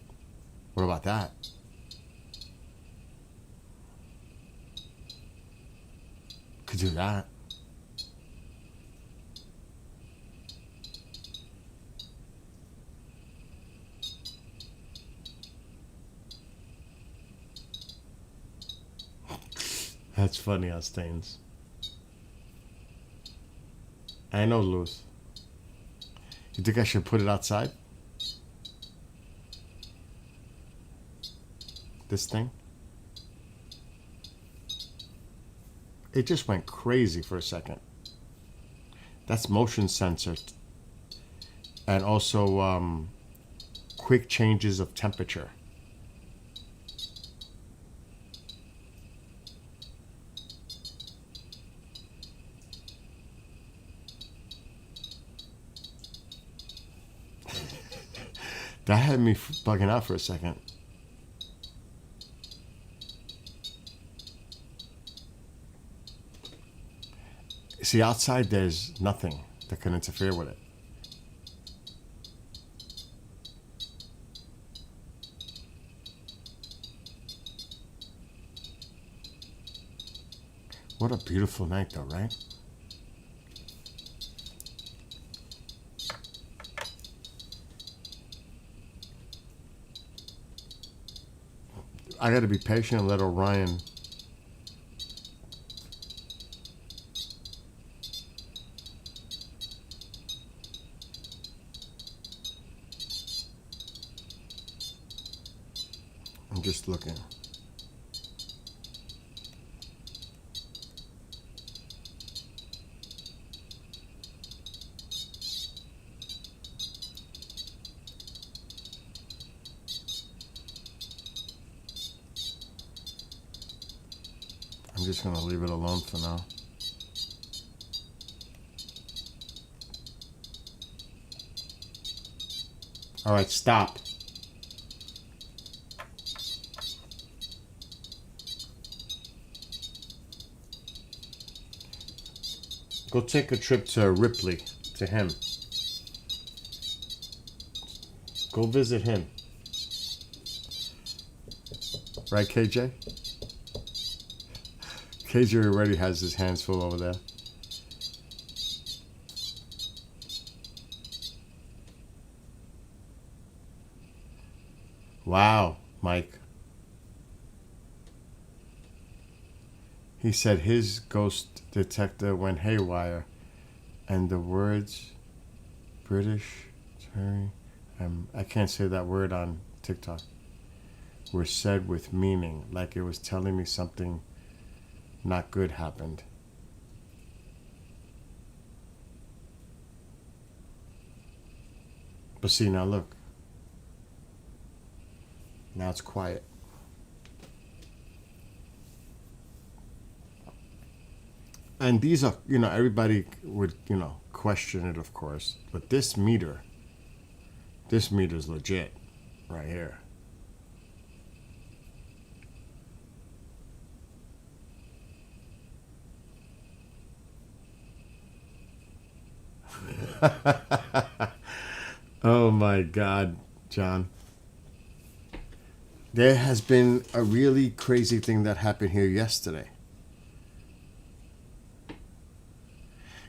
What about that? Could do that. That's funny, how stains. I know, Luz. You think I should put it outside? This thing? It just went crazy for a second. That's motion sensor. And also quick changes of temperature. That had me bugging out for a second. See, outside there's nothing that can interfere with it. What a beautiful night though, right? I gotta be patient and let Orion I'm just looking. I'm just gonna leave it alone for now. All right, stop. Go take a trip to Ripley, to him. Go visit him. Right, KJ? KJ already has his hands full over there. Wow, Mike. He said his ghost detector went haywire, and the words British, sorry, I can't say that word on TikTok, were said with meaning, like it was telling me something not good happened. But see, now look. Now it's quiet. And these are, everybody would, question it, of course. But this meter's legit right here. Oh my God, John. There has been a really crazy thing that happened here yesterday.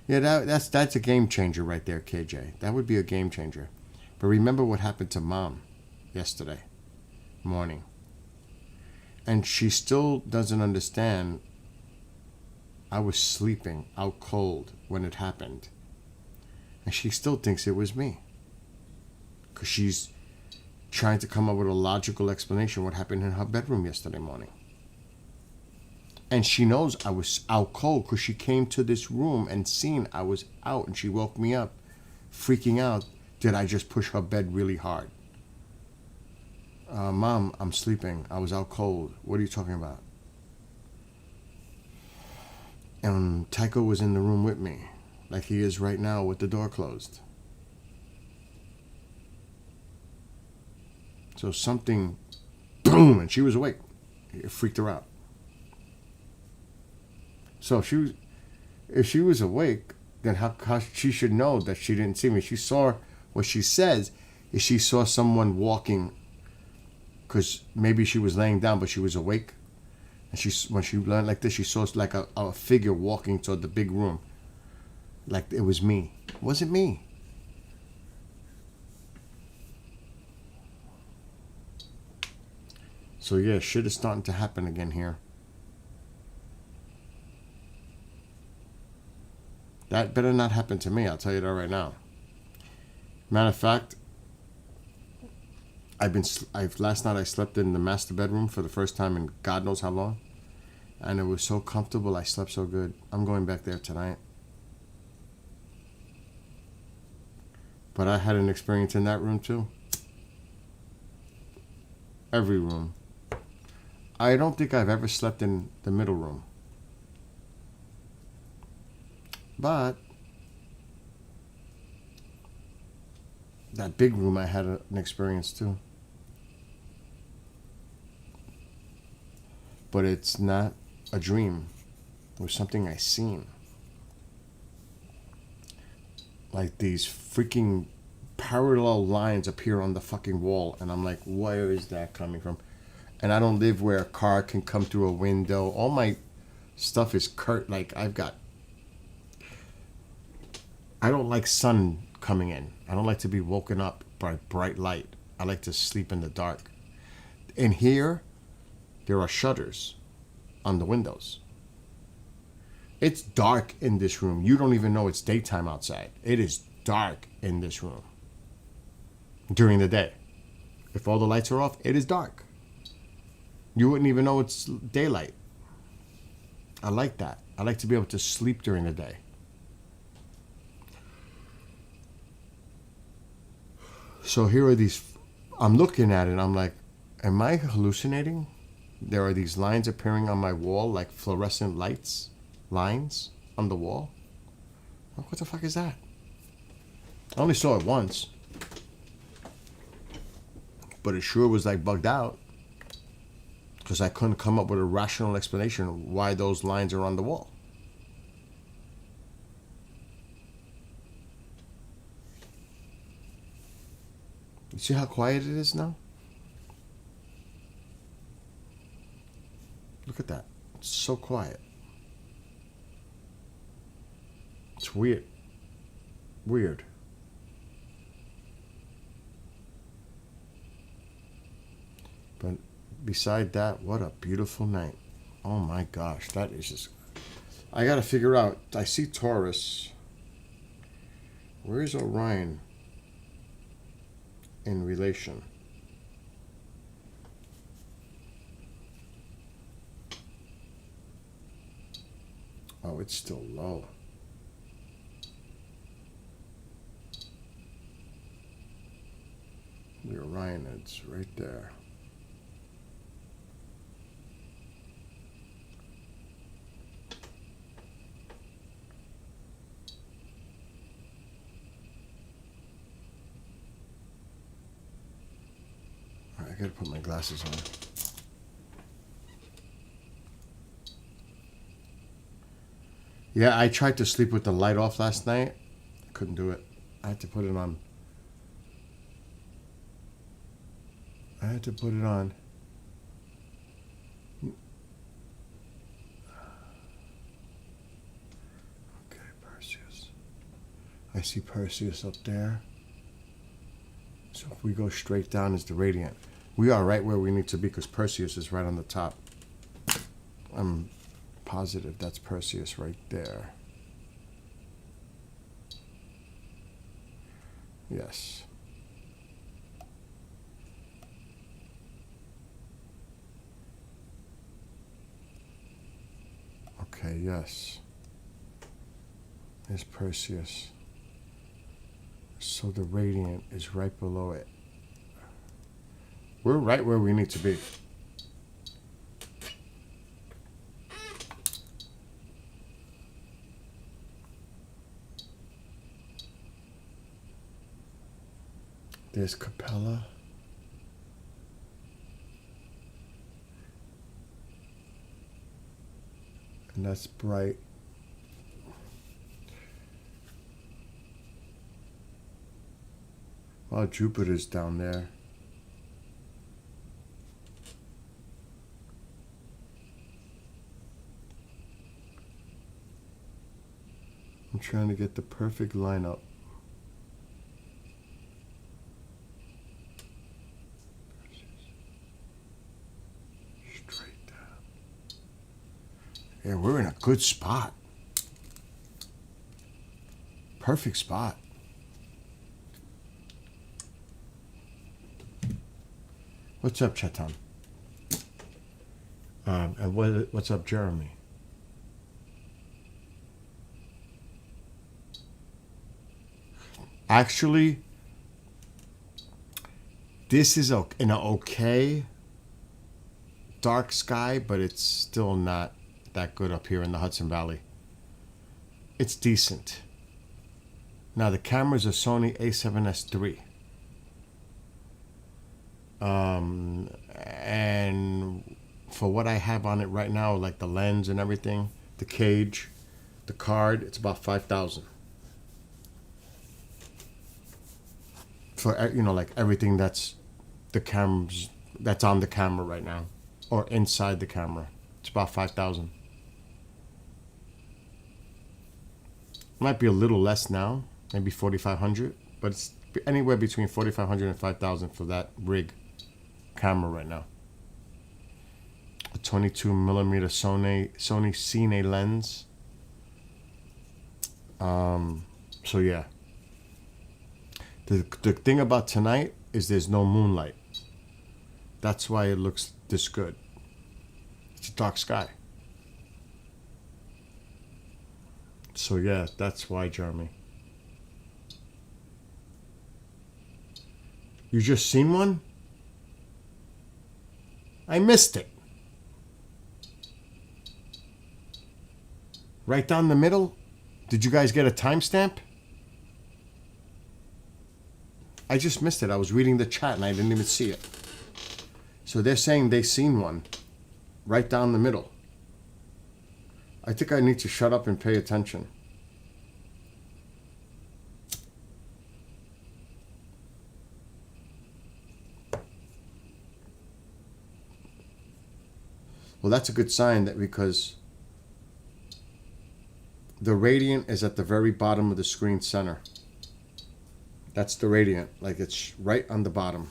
Yeah, that's a game changer right there, KJ. That would be a game changer. But remember what happened to Mom yesterday morning. And she still doesn't understand. I was sleeping out cold when it happened. And she still thinks it was me. Because she's trying to come up with a logical explanation what happened in her bedroom yesterday morning. And she knows I was out cold because she came to this room and seen I was out, and she woke me up freaking out. Did I just push her bed really hard? Mom, I'm sleeping. I was out cold. What are you talking about? And Tycho was in the room with me, like he is right now with the door closed. So something, boom, and she was awake. It freaked her out. So if she was awake, then how she should know that she didn't see me. She saw, what she says is she saw someone walking, because maybe she was laying down, but she was awake. And when she learned like this, she saw like a figure walking toward the big room. Like it was me. It wasn't me. So yeah, shit is starting to happen again here. That better not happen to me, I'll tell you that right now. Matter of fact, last night I slept in the master bedroom for the first time in God knows how long. And it was so comfortable, I slept so good. I'm going back there tonight. But I had an experience in that room too. Every room. I don't think I've ever slept in the middle room. But That big room, I had an experience too. But it's not a dream. It was something I seen. Like these freaking parallel lines appear on the fucking wall, and I'm like, where is that coming from? And I don't live where a car can come through a window. All my stuff is like I don't like sun coming in. I don't like to be woken up by bright light. I like to sleep in the dark. In here, there are shutters on the windows. It's dark in this room. You don't even know it's daytime outside. It is dark in this room during the day. If all the lights are off, it is dark. You wouldn't even know it's daylight. I like that. I like to be able to sleep during the day. So here are these, I'm looking at it, I'm like, am I hallucinating? There are these lines appearing on my wall, like fluorescent lines on the wall. What the fuck is that? I only saw it once. But it sure was like bugged out. Because I couldn't come up with a rational explanation of why those lines are on the wall. You see how quiet it is now? Look at that. It's so quiet. It's weird. Weird. But beside that, what a beautiful night. Oh my gosh, that is just... I gotta figure out, I see Taurus. Where is Orion in relation? Oh, it's still low. The Orionids right there. All right, I gotta put my glasses on. Yeah, I tried to sleep with the light off last night. Couldn't do it. I had to put it on. Okay, Perseus. I see Perseus up there. So if we go straight down is the radiant. We are right where we need to be because Perseus is right on the top. I'm positive that's Perseus right there. Yes. Okay, yes. There's Perseus. So the radiant is right below it. We're right where we need to be. There's Capella. And that's bright. Well, Jupiter's down there. I'm trying to get the perfect lineup. Straight down. Yeah, we're in a good spot. Perfect spot. What's up, Chetan? And what's up, Jeremy? Actually, this is in an okay dark sky, but it's still not that good up here in the Hudson Valley. It's decent. Now, the camera's a Sony A7S III. And for what I have on it right now, like the lens and everything, the cage, the card, it's about 5,000. For, you know, like everything that's the cameras that's on the camera right now or inside the camera, it's about 5,000. Might be a little less now, maybe 4,500, but it's anywhere between 4,500 and 5,000 for that rig camera right now. A 22 millimeter Sony Cine lens. So yeah. The thing about tonight is there's no moonlight. That's why it looks this good. It's a dark sky. So yeah, that's why, Jeremy. You just seen one? I missed it. Right down the middle? Did you guys get a timestamp? I just missed it. I was reading the chat and I didn't even see it. So they're saying they seen one right down the middle. I think I need to shut up and pay attention. Well, that's a good sign, that because the radiant is at the very bottom of the screen center. That's the radiant, like it's right on the bottom.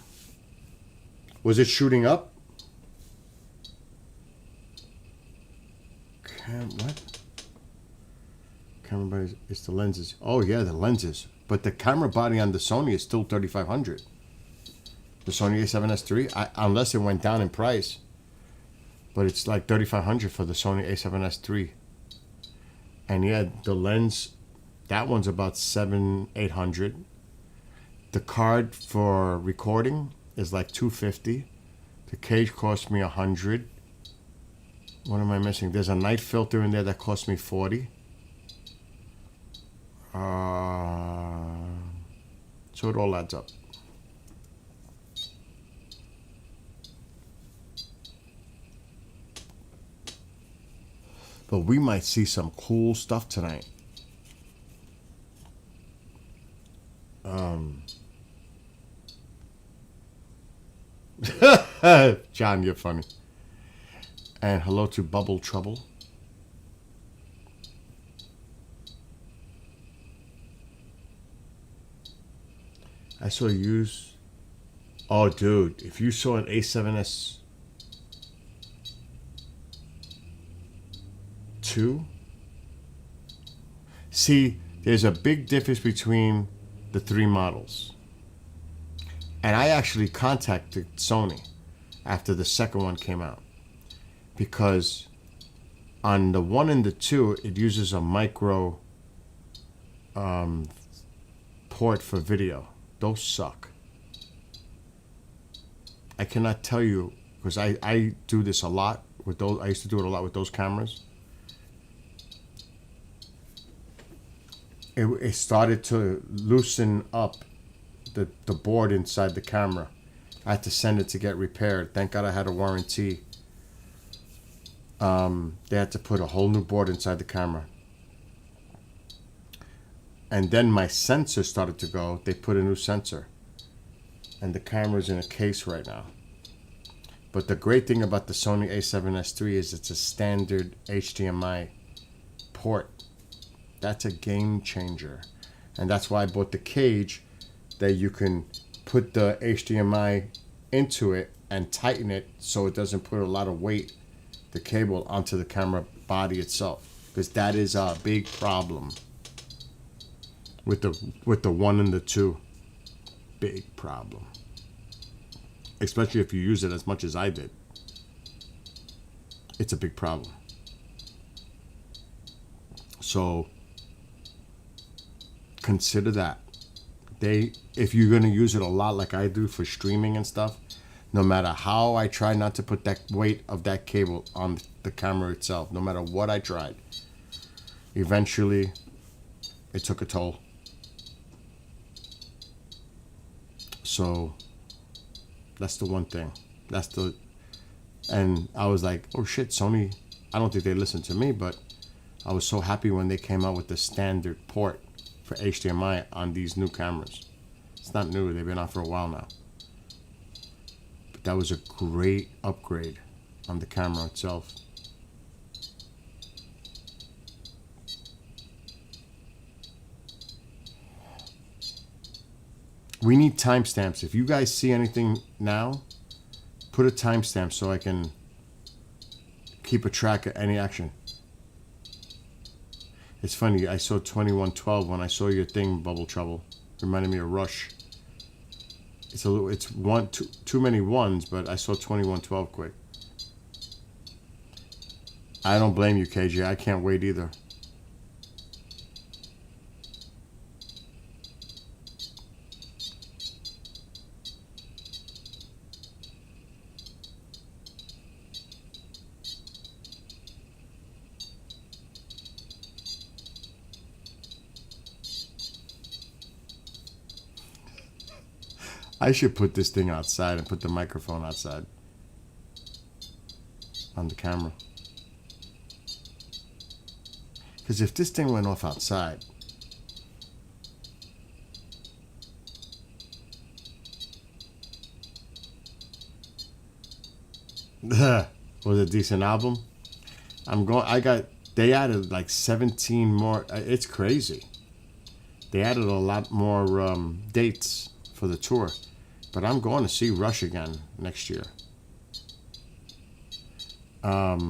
Was it shooting up? What? Camera body is the lenses. Oh yeah, the lenses. But the camera body on the Sony is still 3,500. The Sony A7S III, unless it went down in price. But it's like 3,500 for the Sony A7S III. And yeah, the lens, that one's about 700-800. The card for recording is like 250. The cage cost me 100. What am I missing? There's a night filter in there that cost me 40. So it all adds up. But we might see some cool stuff tonight. John, you're funny. And hello to Bubble Trouble. I saw you use... Oh, dude, if you saw an A7S II... See, there's a big difference between the three models. And I actually contacted Sony after the second one came out. Because on the 1 and the 2, it uses a micro port for video. Those suck. I cannot tell you, because I do this a lot with those. I used to do it a lot with those cameras. It started to loosen up the board inside the camera. I had to send it to get repaired. Thank God I had a warranty. They had to put a whole new board inside the camera. And then my sensor started to go. They put a new sensor. And the camera's in a case right now. But the great thing about the Sony A7S III is it's a standard HDMI port. That's a game changer. And that's why I bought the cage, that you can put the HDMI into it and tighten it so it doesn't put a lot of weight, the cable, onto the camera body itself. Because that is a big problem with the 1 and the 2. Big problem. Especially if you use it as much as I did. It's a big problem. So consider that. If you're going to use it a lot like I do for streaming and stuff, no matter how I try not to put that weight of that cable on the camera itself, no matter what I tried, eventually it took a toll. So That's the one thing. And I was like, oh shit, Sony, I don't think they listened to me, but I was so happy when they came out with the standard port for HDMI on these new cameras. It's not new, they've been out for a while now. But that was a great upgrade on the camera itself. We need timestamps. If you guys see anything now, put a timestamp so I can keep a track of any action. It's funny, I saw 2112 when I saw your thing, Bubble Trouble. Reminded me of Rush. It's too many ones, but I saw 2112 quick. I don't blame you, KJ. I can't wait either. I should put this thing outside and put the microphone outside on the camera. Because if this thing went off outside, was it a decent album? They added like 17 more. It's crazy. They added a lot more dates for the tour. But I'm going to see Rush again next year. But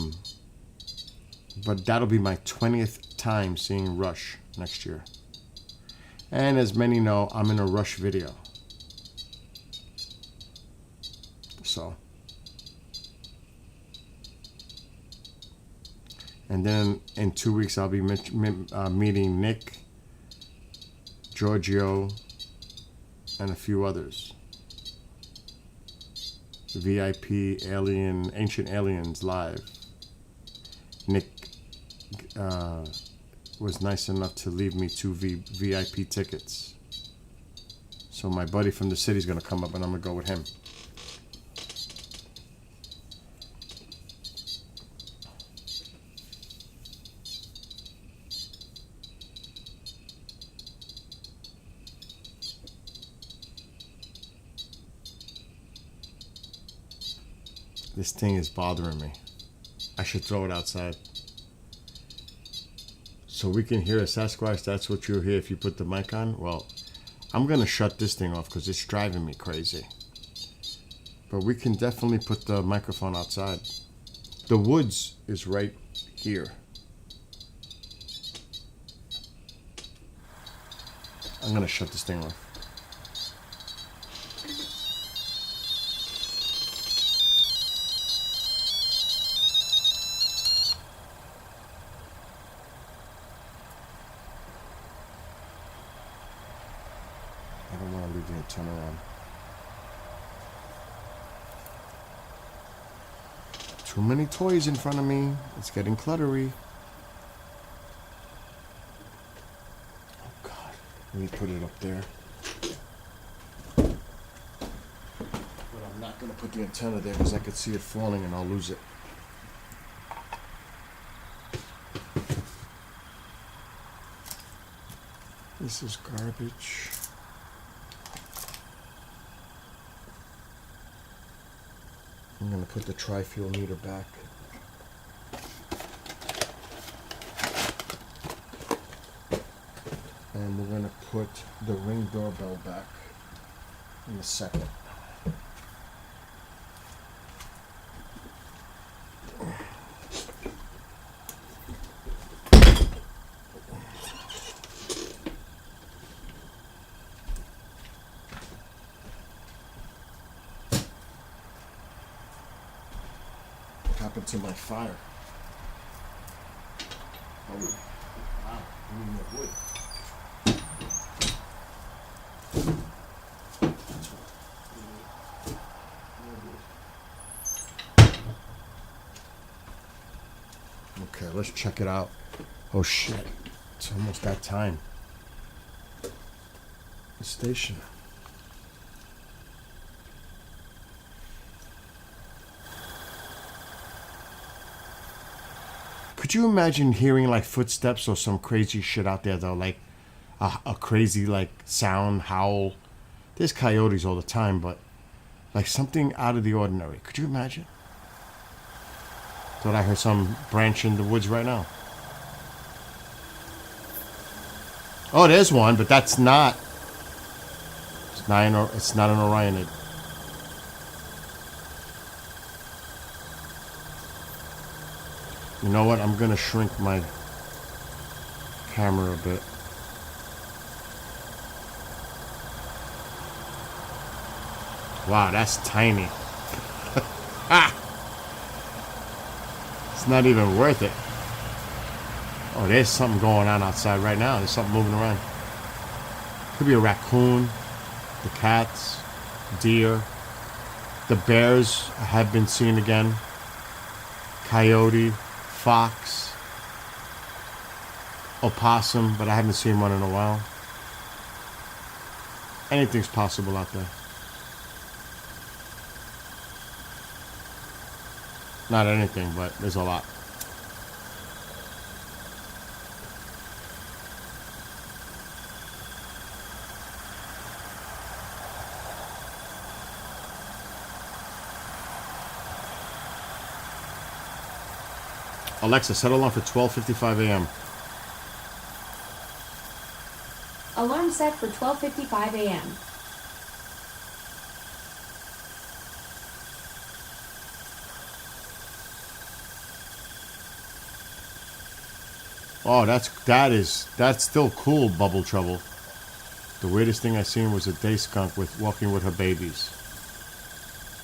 that'll be my 20th time seeing Rush next year. And as many know, I'm in a Rush video. So. And then in 2 weeks, I'll be meeting Nick, Giorgio, and a few others. VIP Ancient Aliens live. Nick was nice enough to leave me 2 VIP tickets. So my buddy from the city's gonna come up and I'm gonna go with him. This thing is bothering me. I should throw it outside. So we can hear a Sasquatch. That's what you'll hear if you put the mic on. Well, I'm going to shut this thing off because it's driving me crazy. But we can definitely put the microphone outside. The woods is right here. I'm going to shut this thing off. I don't want to leave the antenna on. Too many toys in front of me. It's getting cluttery. Oh God, let me put it up there. But I'm not going to put the antenna there because I could see it falling and I'll lose it. This is garbage. I'm going to put the tri-fuel meter back. And we're going to put the Ring doorbell back in a second. Happened to my fire? Oh, wow, I need more wood. Okay, let's check it out. Oh shit, it's almost that time. The station. Could you imagine hearing like footsteps or some crazy shit out there though? Like a crazy like sound, howl. There's coyotes all the time, but like something out of the ordinary. Could you imagine? Thought I heard some branch in the woods right now. Oh, there's one, but that's not. It's not an Orionid. You know what? I'm gonna shrink my camera a bit. Wow, that's tiny. Ah! It's not even worth it. Oh, there's something going on outside right now. There's something moving around. Could be a raccoon, the cats, deer. The bears have been seen again. Coyote, fox, opossum, but I haven't seen one in a while. Anything's possible out there. Not anything, but there's a lot. Alexa, set alarm for 12:55 a.m. Alarm set for 12:55 a.m. Oh, that's still cool, Bubble Trouble. The weirdest thing I seen was a day skunk walking with her babies.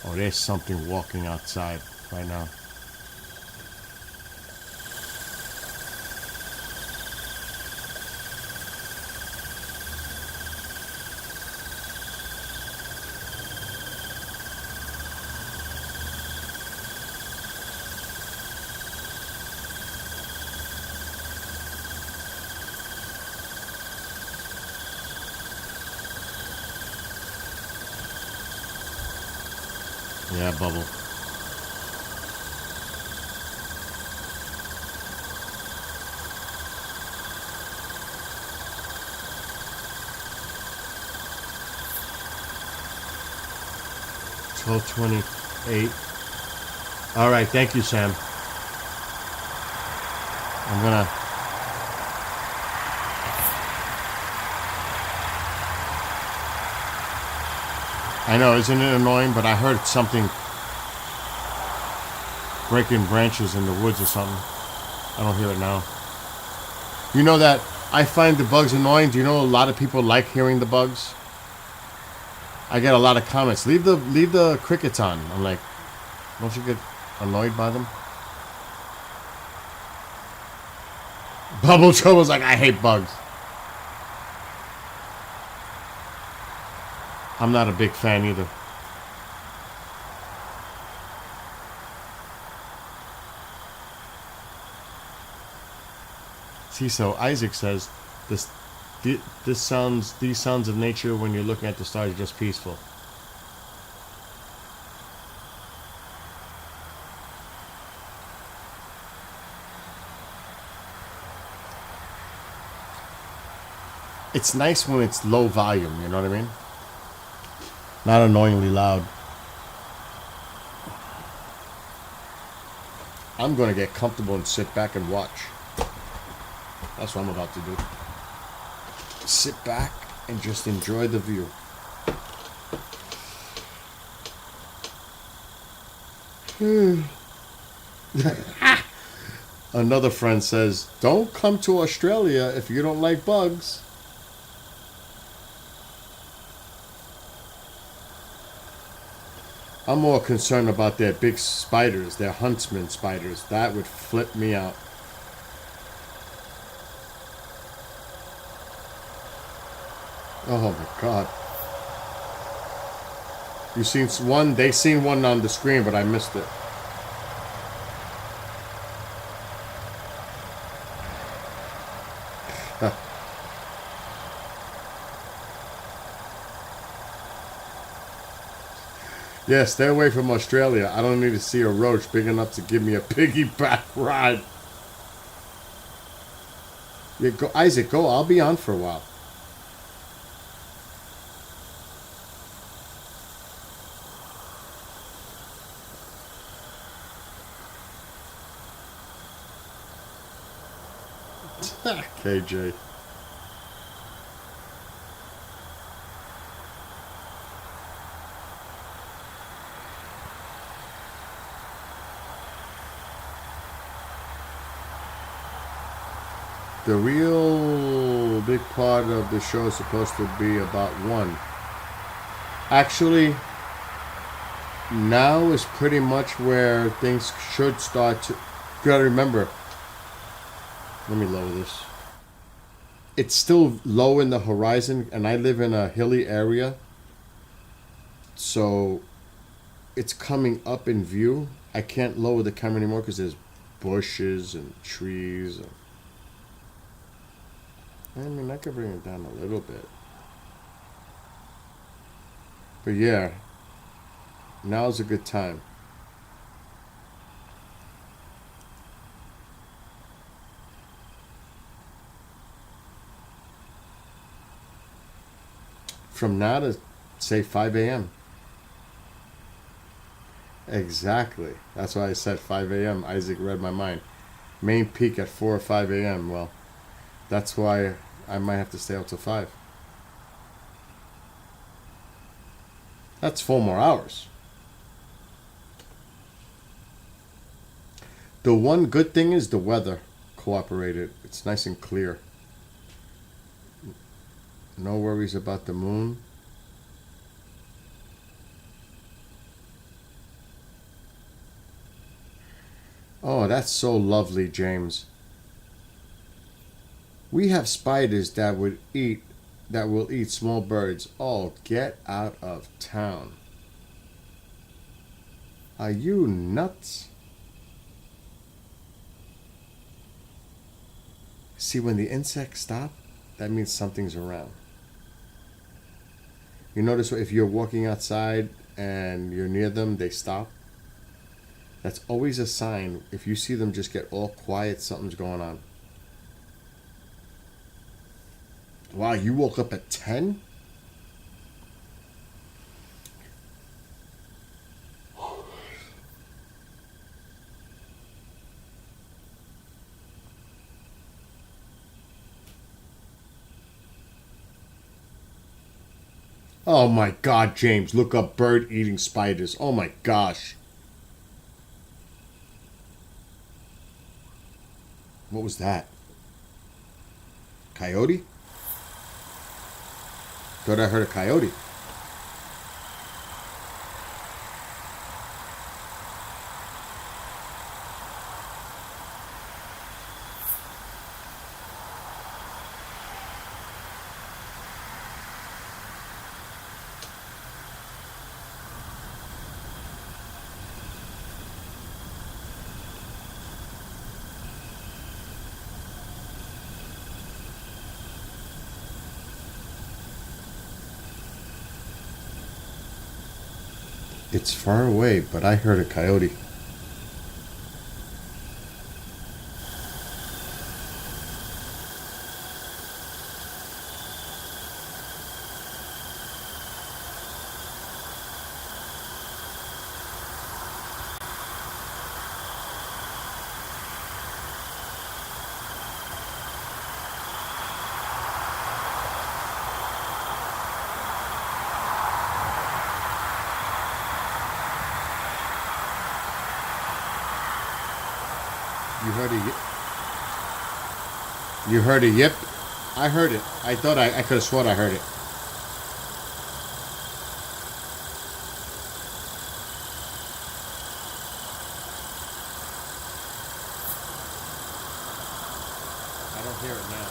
Oh, there's something walking outside right now. Yeah, Bubble. $12:28. All right, thank you, Sam. I'm gonna. I know, isn't it annoying? But I heard something breaking branches in the woods or something. I don't hear it now. You know that I find the bugs annoying. Do you know a lot of people like hearing the bugs? I get a lot of comments. Leave the crickets on. I'm like, don't you get annoyed by them? Bubble Trouble's like, I hate bugs. I'm not a big fan either. See, so Isaac says, these sounds of nature when you're looking at the stars are just peaceful. It's nice when it's low volume, you know what I mean? Not annoyingly loud. I'm going to get comfortable and sit back and watch. That's what I'm about to do. Sit back and just enjoy the view. Another friend says, don't come to Australia if you don't like bugs. I'm more concerned about their big spiders, their huntsman spiders. That would flip me out. Oh my God. You seen one? They seen one on the screen, but I missed it. Yeah, stay away from Australia. I don't need to see a roach big enough to give me a piggyback ride. Yeah, go, Isaac. Go. I'll be on for a while. KJ. The real big part of the show is supposed to be about one. Actually, now is pretty much where things should start to. You gotta remember. Let me lower this. It's still low in the horizon, and I live in a hilly area. So it's coming up in view. I can't lower the camera anymore because there's bushes and trees. I mean, I could bring it down a little bit. But yeah, now's a good time. From now to, say, 5 a.m. Exactly. That's why I said 5 a.m. Isaac read my mind. Main peak at 4 or 5 a.m. Well, that's why I might have to stay out till 5. That's 4 more hours. The one good thing is the weather cooperated. It's nice and clear. No worries about the moon. Oh, that's so lovely, James. We have spiders that will eat small birds. Oh, get out of town. Are you nuts? See, when the insects stop, that means something's around. You notice if you're walking outside and you're near them, they stop. That's always a sign. If you see them just get all quiet, something's going on. Wow, you woke up at 10? Oh my God, James, look up bird eating spiders. Oh my gosh. What was that? Coyote? Thought I heard a coyote. It's far away, but I heard a coyote. You heard a yip? You heard a yip? I heard it. I thought I could have sworn I heard it. I don't hear it now.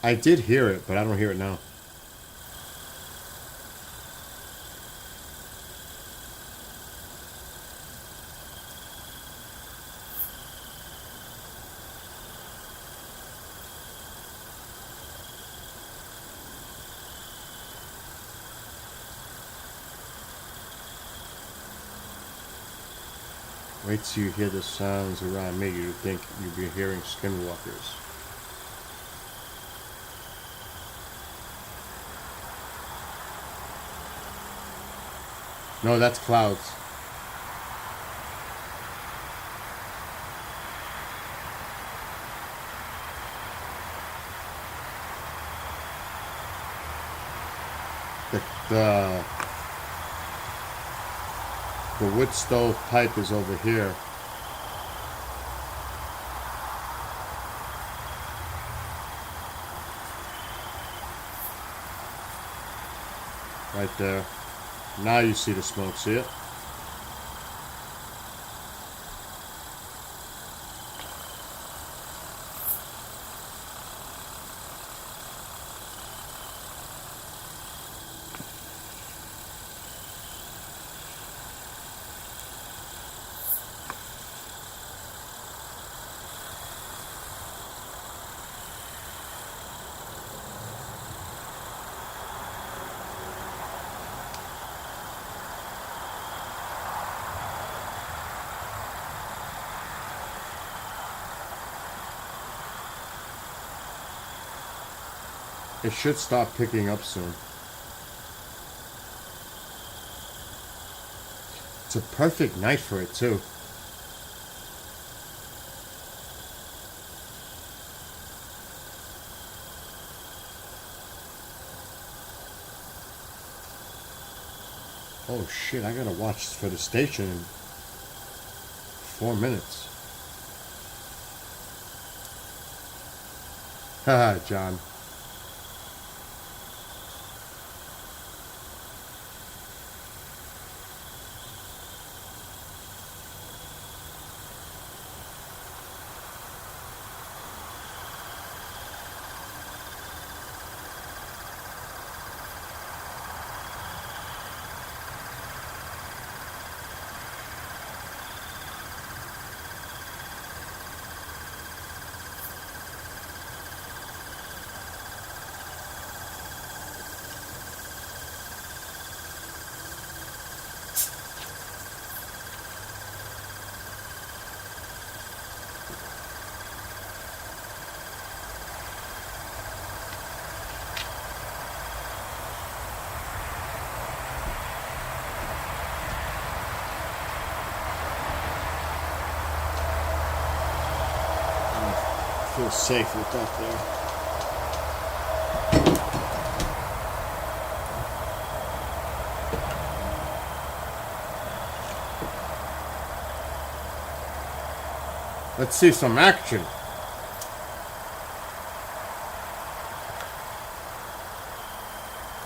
I did hear it, but I don't hear it now. Wait till you hear the sounds around me. You'd think you'd be hearing skinwalkers. No, that's clouds. The wood stove pipe is over here. Right there. Now you see the smoke, see it? It should start picking up soon. It's a perfect night for it too. Oh shit, I gotta watch for the station in 4 minutes. Haha, John. Feel safe with that there. Let's see some action.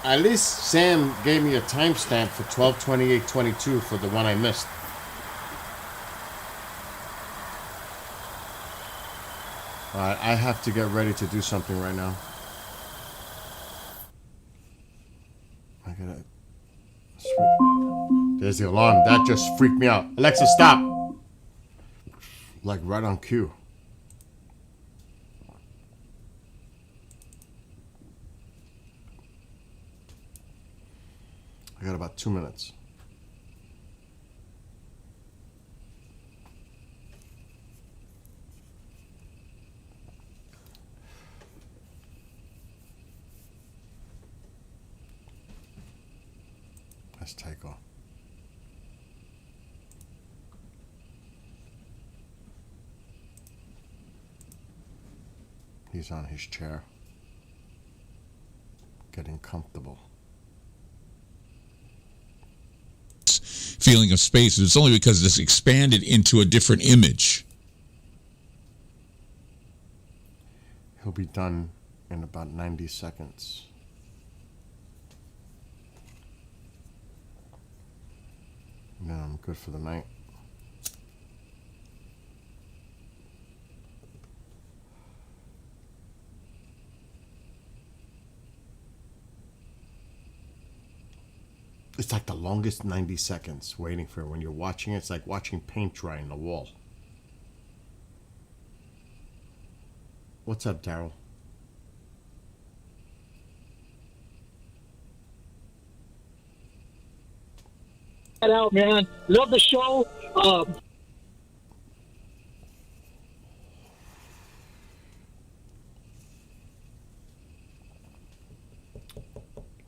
At least Sam gave me a timestamp for 12/28/22 for the one I missed. Alright, I have to get ready to do something right now. I gotta... There's the alarm. That just freaked me out. Alexa, stop! Like right on cue. I got about 2 minutes. That's Tycho. He's on his chair, getting comfortable. Feeling of space. It's only because it's expanded into a different image. He'll be done in about 90 seconds. And then I'm good for the night. It's like the longest 90 seconds waiting for it. When you're watching it, it's like watching paint dry on the wall. What's up, Daryl? Out, man. Love the show.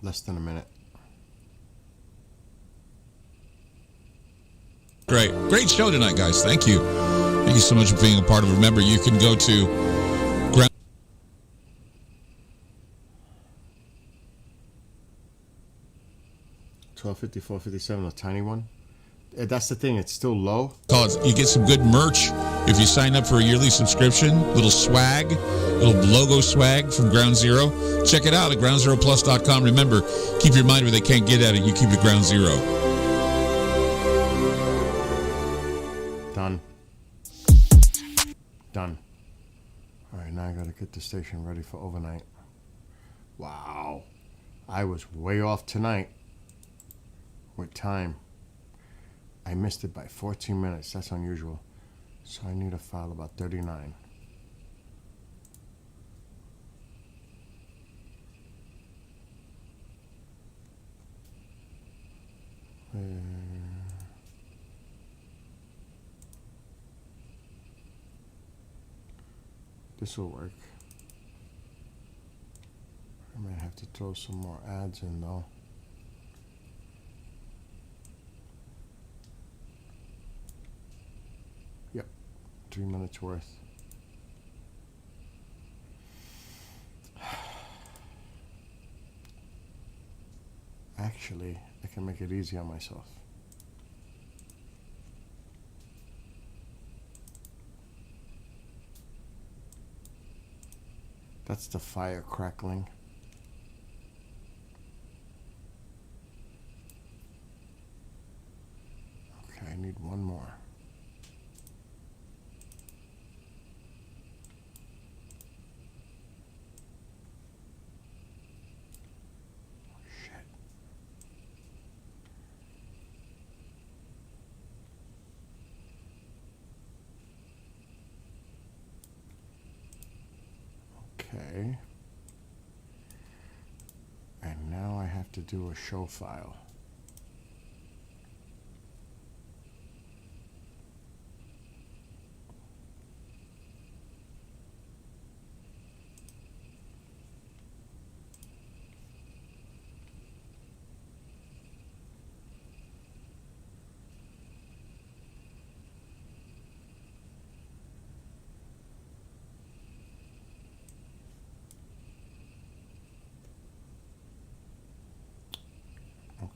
Less than a minute. Great show tonight, guys. Thank you. Thank you so much for being a part of it. Remember, you can go to ground. 1250, 457, a tiny one. That's the thing. It's still low. You get some good merch if you sign up for a yearly subscription. Little swag, little logo swag from Ground Zero. Check it out at groundzeroplus.com. Remember, keep your mind where they can't get at it. You keep it Ground Zero. Done. Done. All right, now I gotta get the station ready for overnight. Wow. I was way off tonight with time. I missed it by 14 minutes. That's unusual. So I need to file about 39. This will work. I might have to throw some more ads in though. Yep, 3 minutes worth. Actually, I can make it easy on myself. That's the fire crackling. Okay, I need one more. Shit. Okay. And now I have to do a show file.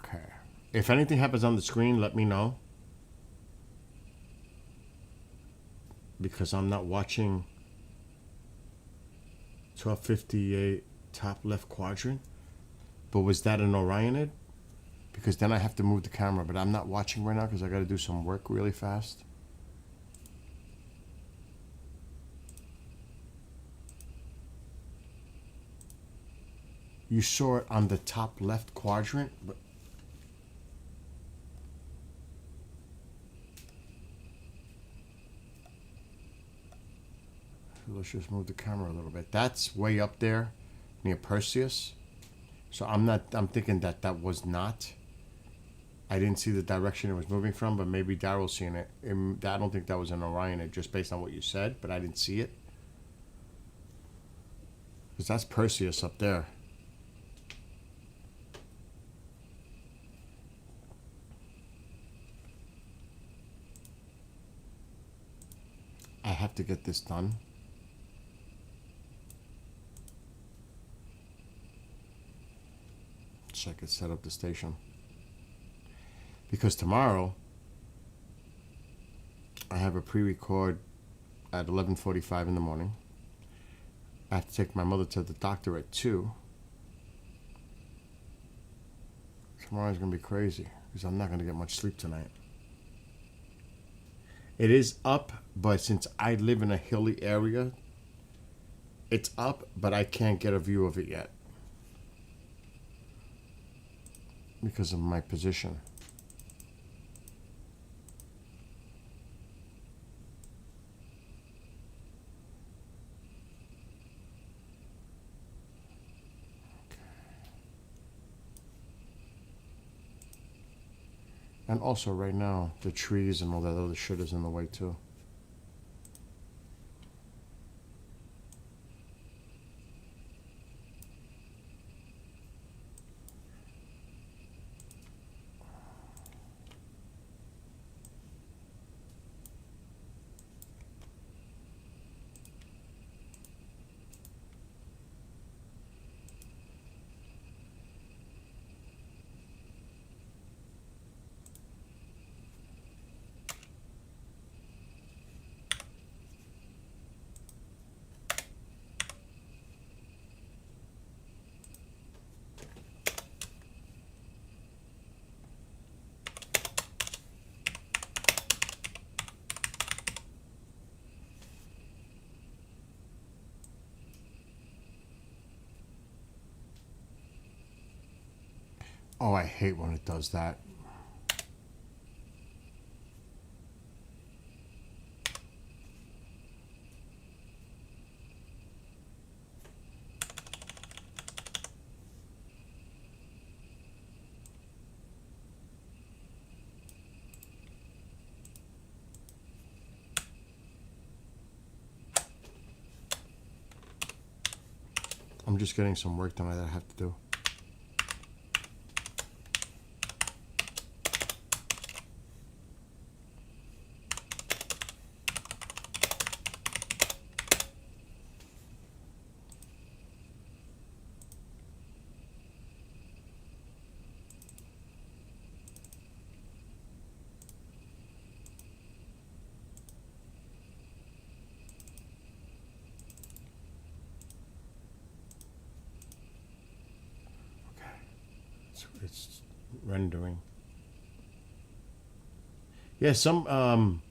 Okay. If anything happens on the screen, let me know. Because I'm not watching 1258 top left quadrant. But was that an Orionid? Because then I have to move the camera. But I'm not watching right now because I got to do some work really fast. You saw it on the top left quadrant, but let's just move the camera a little bit. That's way up there near Perseus. So I'm thinking that was not. I didn't see the direction it was moving from, but maybe Daryl's seeing it. I don't think that was an Orionid just based on what you said, but I didn't see it. Because that's Perseus up there. I have to get this done. So I could set up the station. Because tomorrow I have a pre-record at 11:45 in the morning. I have to take my mother to the doctor at 2. Tomorrow's gonna be crazy because I'm not gonna get much sleep tonight. It is up, but since I live in a hilly area, it's up, but I can't get a view of it yet because of my position. And also right now, the trees and all that other shit is in the way too. Oh, I hate when it does that. I'm just getting some work done that I have to do. It's rendering. Yeah, some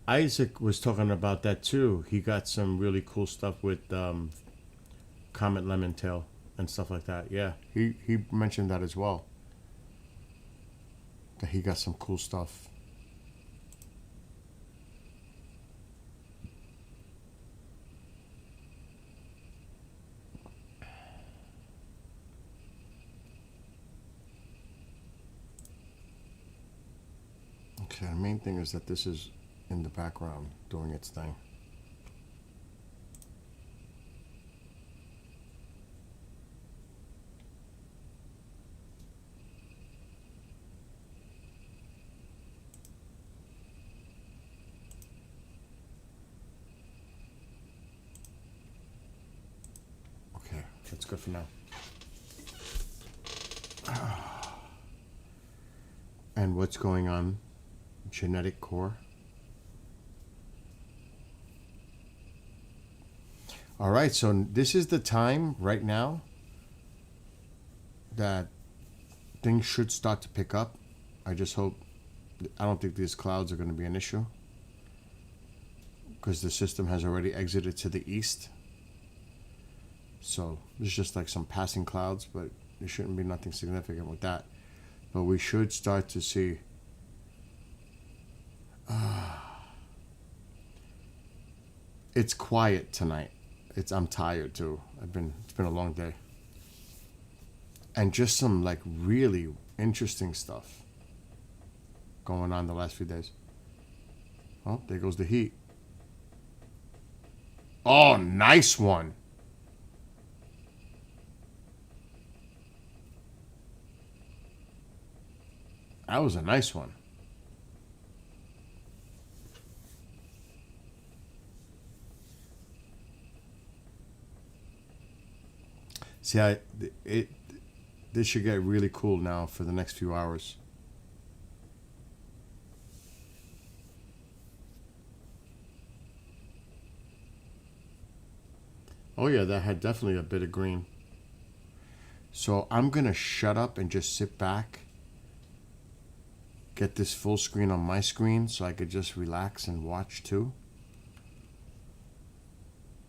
Isaac was talking about that too. He got some really cool stuff with Comet Lemon Tail and stuff like that. Yeah, he mentioned that as well. That he got some cool stuff. Okay, the main thing is that this is in the background doing its thing. Okay, that's good for now. And what's going on? Genetic core. All right, so this is the time right now that things should start to pick up. I just hope, I don't think these clouds are going to be an issue because the system has already exited to the east. So it's just like some passing clouds, but there shouldn't be nothing significant with that. But we should start to see it's quiet tonight. I'm tired too. It's been a long day. And just some like really interesting stuff going on the last few days. Oh, there goes the heat. Oh, nice one. That was a nice one. See, this should get really cool now for the next few hours. Oh yeah, that had definitely a bit of green. So I'm gonna shut up and just sit back, get this full screen on my screen so I could just relax and watch too.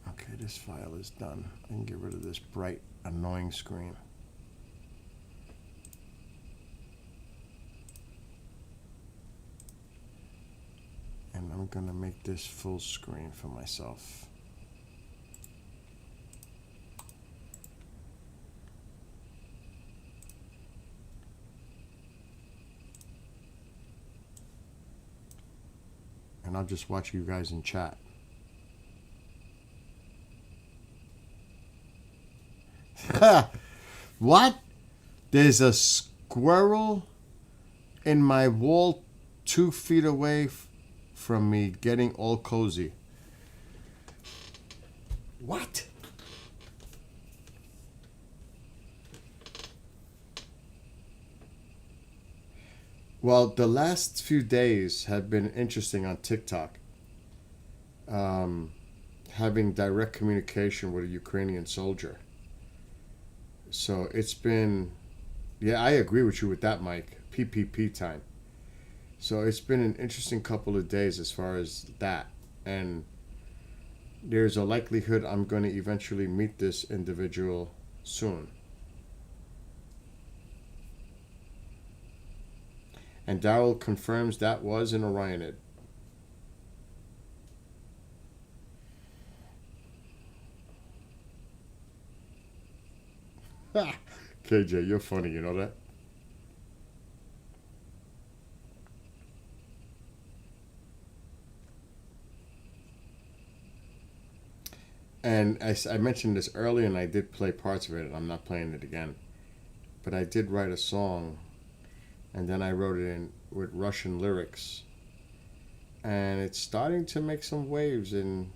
Okay, this file is done. I can get rid of this bright, annoying screen. And I'm gonna make this full screen for myself. And I'll just watch you guys in chat. What? There's a squirrel in my wall 2 feet away from me getting all cozy. What? Well, the last few days have been interesting on TikTok. Having direct communication with a Ukrainian soldier. So it's been, yeah, I agree with you with that, Mike. PPP time. So it's been an interesting couple of days as far as that. And there's a likelihood I'm going to eventually meet this individual soon. And Daryl confirms that was an Orionid. KJ, you're funny, you know that? And I mentioned this earlier, and I did play parts of it, and I'm not playing it again. But I did write a song, and then I wrote it in with Russian lyrics. And it's starting to make some waves in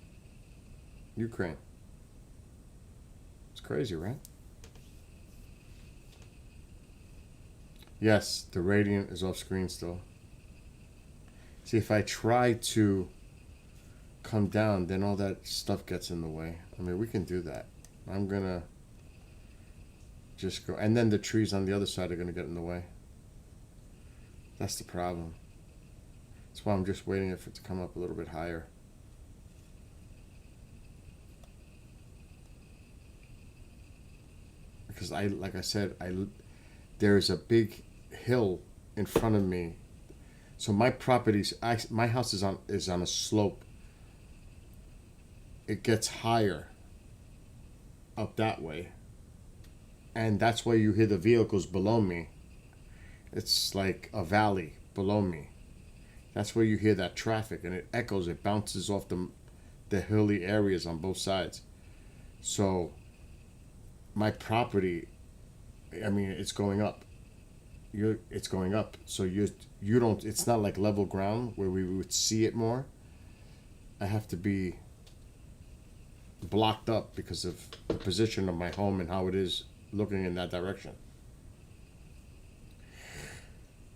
Ukraine. It's crazy, right? Yes, the Radiant is off screen still. See, if I try to come down, then all that stuff gets in the way. I mean, we can do that. I'm gonna just go, and then the trees on the other side are gonna get in the way. That's the problem. That's why I'm just waiting for it to come up a little bit higher. Because like I said, there is a big hill in front of me. So my properties, my house is on a slope. It gets higher up that way, and that's why you hear the vehicles below me. It's like a valley below me. That's where you hear that traffic, and it echoes, it bounces off the hilly areas on both sides. So my property, I mean, it's going up. It's going up. So you don't, it's not like level ground where we would see it more. I have to be blocked up because of the position of my home and how it is looking in that direction.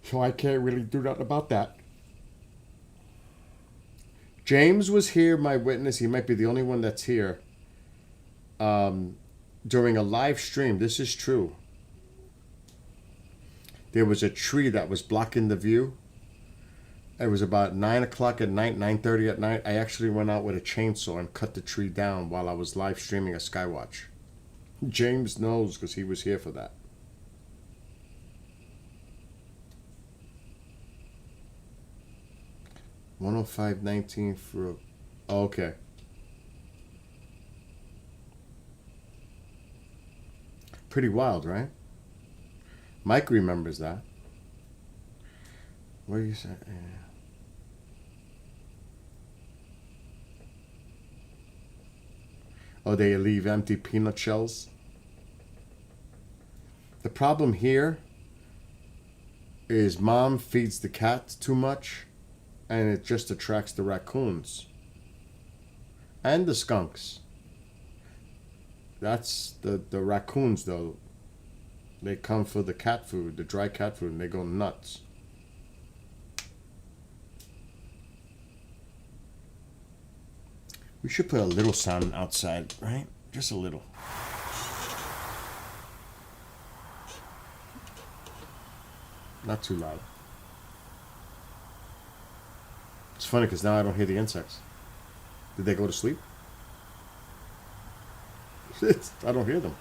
So I can't really do nothing about that. James was here, my witness. He might be the only one that's here. During a live stream, this is true. There was a tree that was blocking the view. It was about 9 o'clock at night, 9:30 at night. I actually went out with a chainsaw and cut the tree down while I was live streaming a Skywatch. James knows because he was here for that. $105.19 for... Oh, okay. Pretty wild, right? Mike remembers that. What do you say? Yeah. Oh, they leave empty peanut shells. The problem here is mom feeds the cat too much, and it just attracts the raccoons and the skunks. That's the raccoons, though. They come for the cat food, the dry cat food, and they go nuts. We should put a little sound outside, right? Just a little. Not too loud. It's funny because now I don't hear the insects. Did they go to sleep? I don't hear them.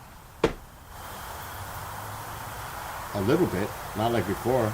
A little bit, not like before.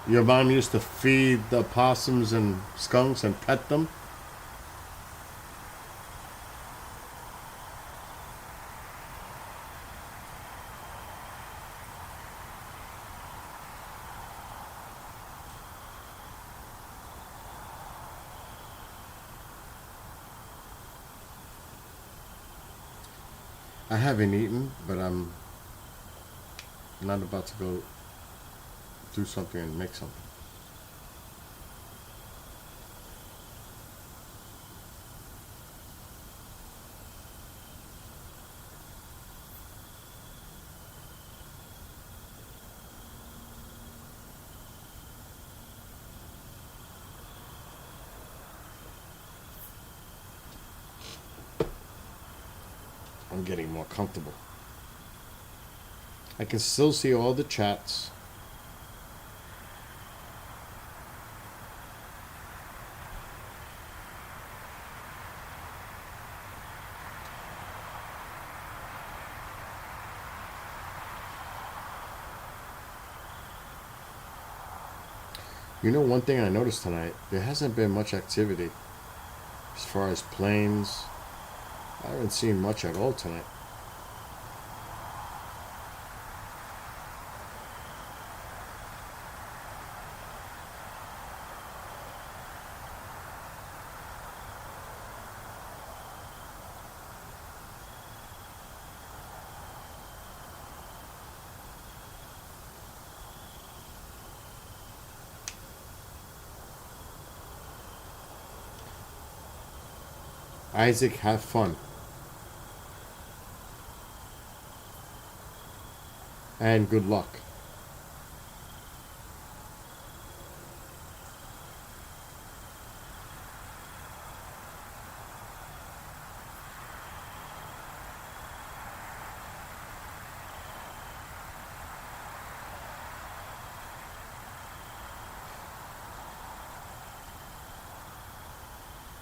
Your mom used to feed the possums and skunks and pet them? I haven't eaten, but I'm not about to go do something and make something. I'm getting more comfortable. I can still see all the chats. You know, one thing I noticed tonight, there hasn't been much activity as far as planes. I haven't seen much at all tonight. Isaac, have fun. And good luck.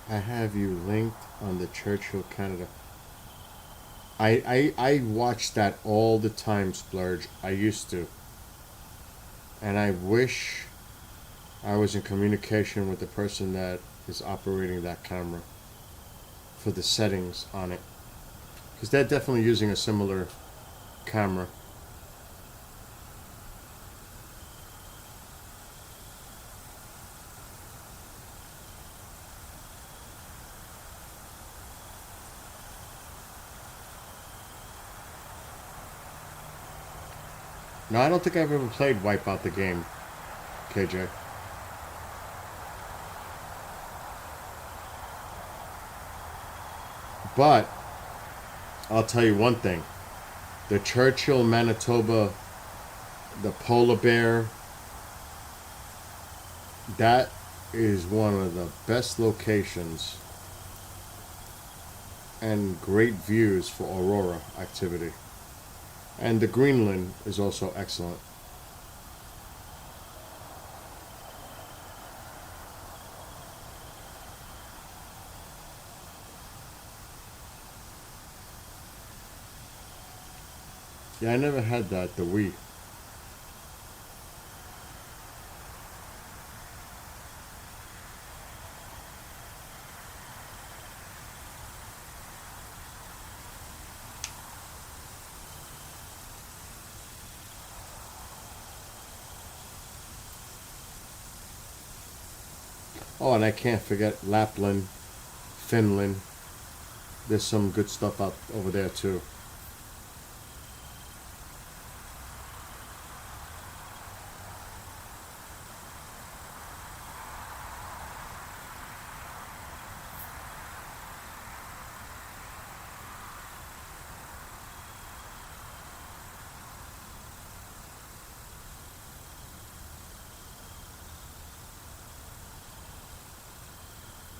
I have you linked on the Churchill Canada. I watch that all the time, Splurge. I used to. And I wish I was in communication with the person that is operating that camera for the settings on it. Because they're definitely using a similar camera. No, I don't think I've ever played Wipeout the game, KJ. But I'll tell you one thing. The Churchill, Manitoba, the polar bear, that is one of the best locations and great views for aurora activity. And the Greenland is also excellent. Yeah, I never had that, the Wii. Oh, and I can't forget Lapland, Finland. There's some good stuff out over there too.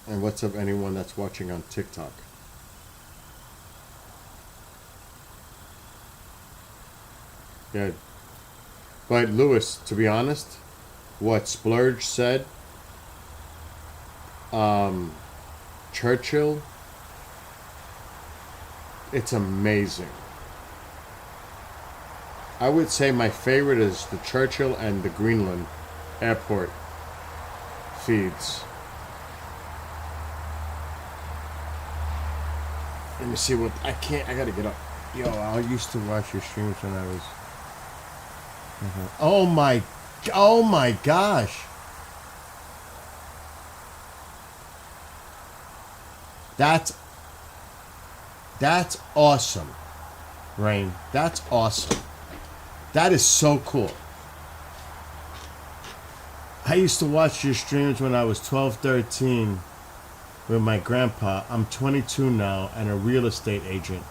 And what's up anyone that's watching on TikTok? Yeah. But Lewis, to be honest, what Splurge said, Churchill, it's amazing. I would say my favorite is the Churchill and the Greenland airport feeds. Let me see what I gotta get up. Yo, I used to watch your streams when I was. Oh my gosh. That's awesome, Rain. That's awesome. That is so cool. I used to watch your streams when I was 12, 13 with my grandpa. I'm 22 now and a real estate agent.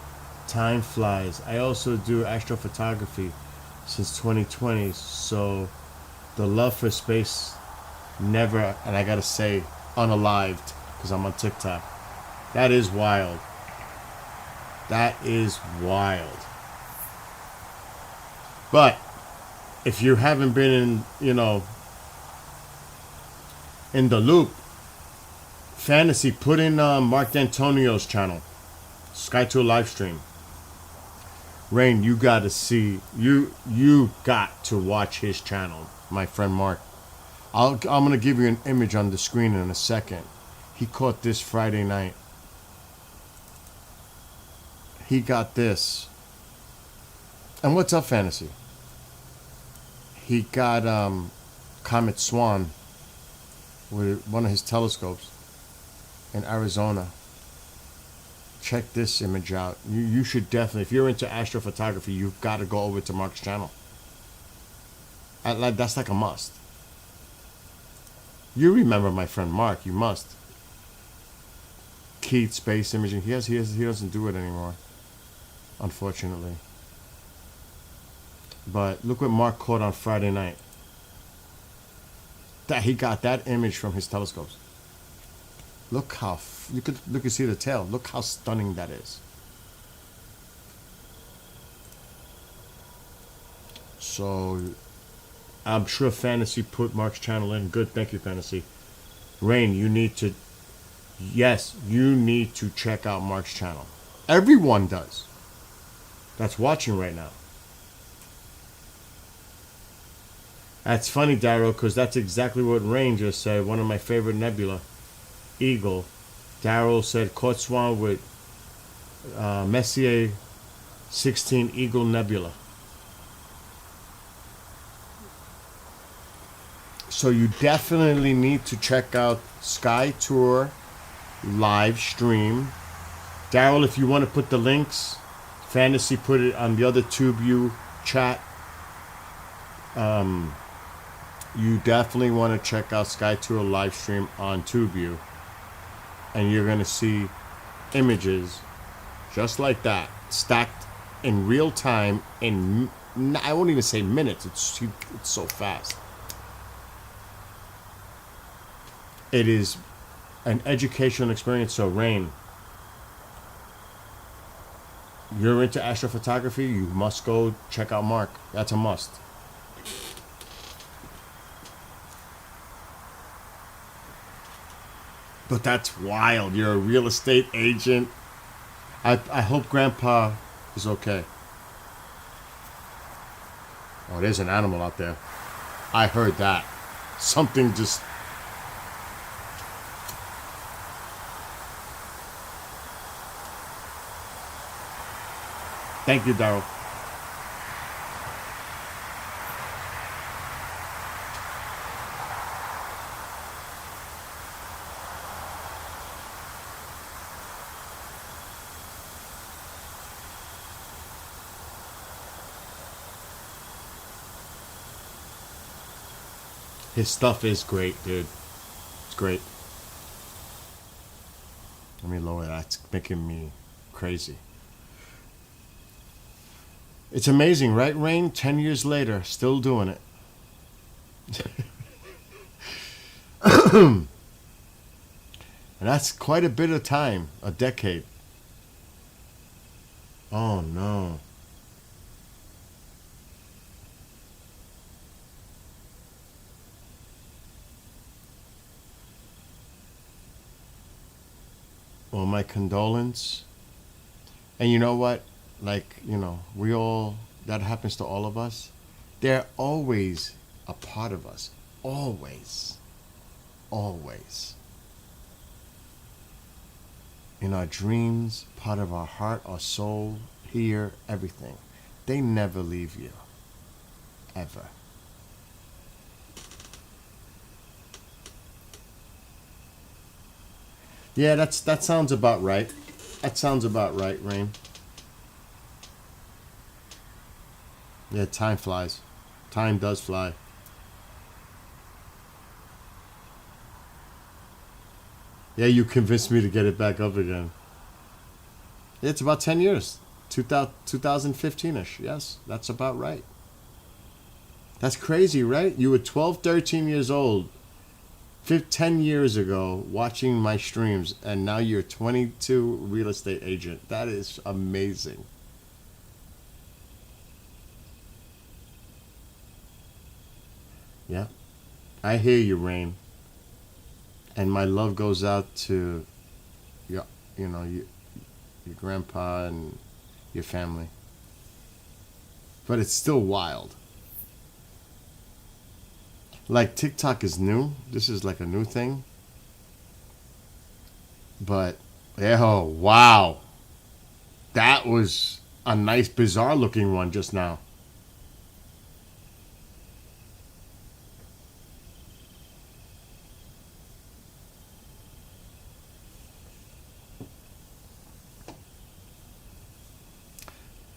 Time flies. I also do astrophotography since 2020, so the love for space never, and I gotta say, unalived, because I'm on TikTok. That is wild. That is wild. But if you haven't been in, in the loop, Fantasy, put in Mark D'Antonio's channel, Sky Tour live stream. Rain, you got to see, you got to watch his channel, my friend Mark. I'm gonna give you an image on the screen in a second. He caught this Friday night. He got this. And what's up, Fantasy? He got Comet Swan with one of his telescopes in Arizona. Check this image out. You should definitely, if you're into astrophotography, you've got to go over to Mark's channel. That's like a must. You remember my friend Mark, you must. Keith Space Imaging. He doesn't do it anymore, unfortunately. But look what Mark caught on Friday night. That he got that image from his telescopes. Look how you can see the tail. Look how stunning that is. So I'm sure Fantasy put Mark's channel in. Good, thank you, Fantasy. Rain, you need to check out Mark's channel. Everyone does. That's watching right now. That's funny, Daryl, because that's exactly what Rain just said. One of my favorite nebula, Eagle. Daryl said caught swan with Messier 16 Eagle Nebula. So you definitely need to check out Sky Tour live stream. Daryl, if you want to put the links, Fantasy put it on the other TubeU chat. You definitely want to check out Sky Tour live stream on TubeU, and you're going to see images just like that, stacked in real time in, I won't even say minutes, it's so fast. It is an educational experience. So Rain, you're into astrophotography, you must go check out Mark. That's a must. But that's wild. You're a real estate agent. I hope Grandpa is okay. Oh, there's an animal out there. I heard that. Something just... Thank you, Daryl. His stuff is great, dude. It's great. Let me lower that. It's making me crazy. It's amazing, right, Rain? 10 years later, still doing it. And that's quite a bit of time, a decade. Oh, no. Well, my condolence. And you know what? Like, we all, that happens to all of us. They're always a part of us. Always. Always. In our dreams, part of our heart, our soul, here, everything. They never leave you. Ever. Yeah, that sounds about right. That sounds about right, Rain. Yeah, time flies. Time does fly. Yeah, you convinced me to get it back up again. It's about 10 years. 2015-ish. Yes, that's about right. That's crazy, right? You were 12, 13 years old 10 years ago watching my streams, and now you're 22 real estate agent. That is amazing. Yeah, I hear you, Rain. And my love goes out to your, your grandpa and your family. But it's still wild. Like TikTok is new. This is like a new thing. But, oh, wow. That was a nice, bizarre looking one just now.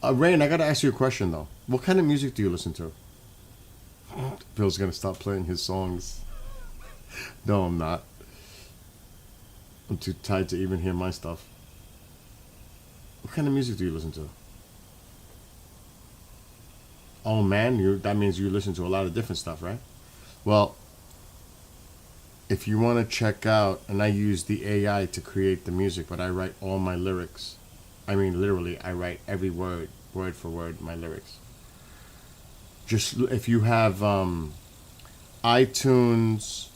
Rain, I gotta ask you a question though. What kind of music do you listen to? Bill's gonna stop playing his songs. No, I'm not. I'm too tired to even hear my stuff. What kind of music do you listen to? Oh man, that means you listen to a lot of different stuff, right? Well, if you want to check out, and I use the AI to create the music, but I write all my lyrics. I mean, literally, I write every word for word, my lyrics. Just if you have iTunes,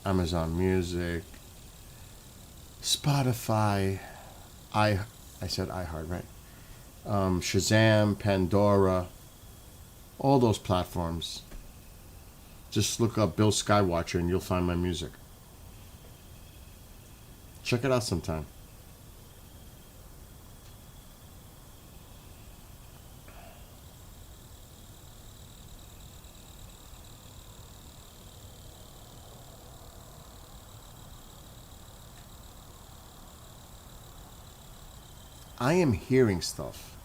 Amazon Music, Spotify, I said iHeart, right? Shazam, Pandora, all those platforms. Just look up Bill Skywatcher and you'll find my music. Check it out sometime. I am hearing stuff.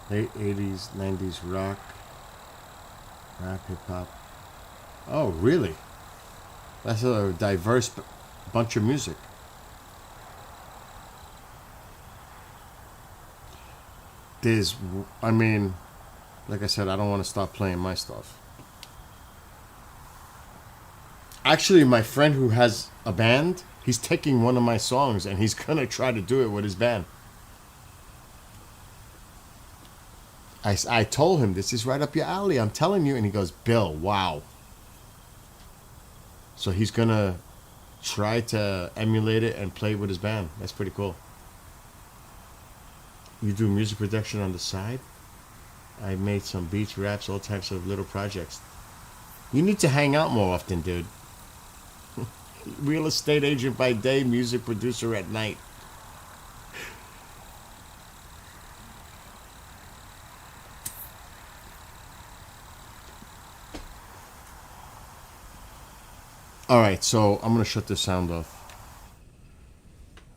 Late 80s, 90s rock, rap, hip hop. Oh, really? That's a diverse bunch of music. I mean, like I said, I don't want to stop playing my stuff. Actually, my friend who has a band, he's taking one of my songs and he's gonna try to do it with his band. I told him, this is right up your alley, I'm telling you. And he goes, Bill, wow. So he's gonna try to emulate it and play it with his band. That's pretty cool. You do music production on the side? I made some beats, raps, all types of little projects. You need to hang out more often, dude. Real estate agent by day, music producer at night. Alright, so I'm going to shut this sound off.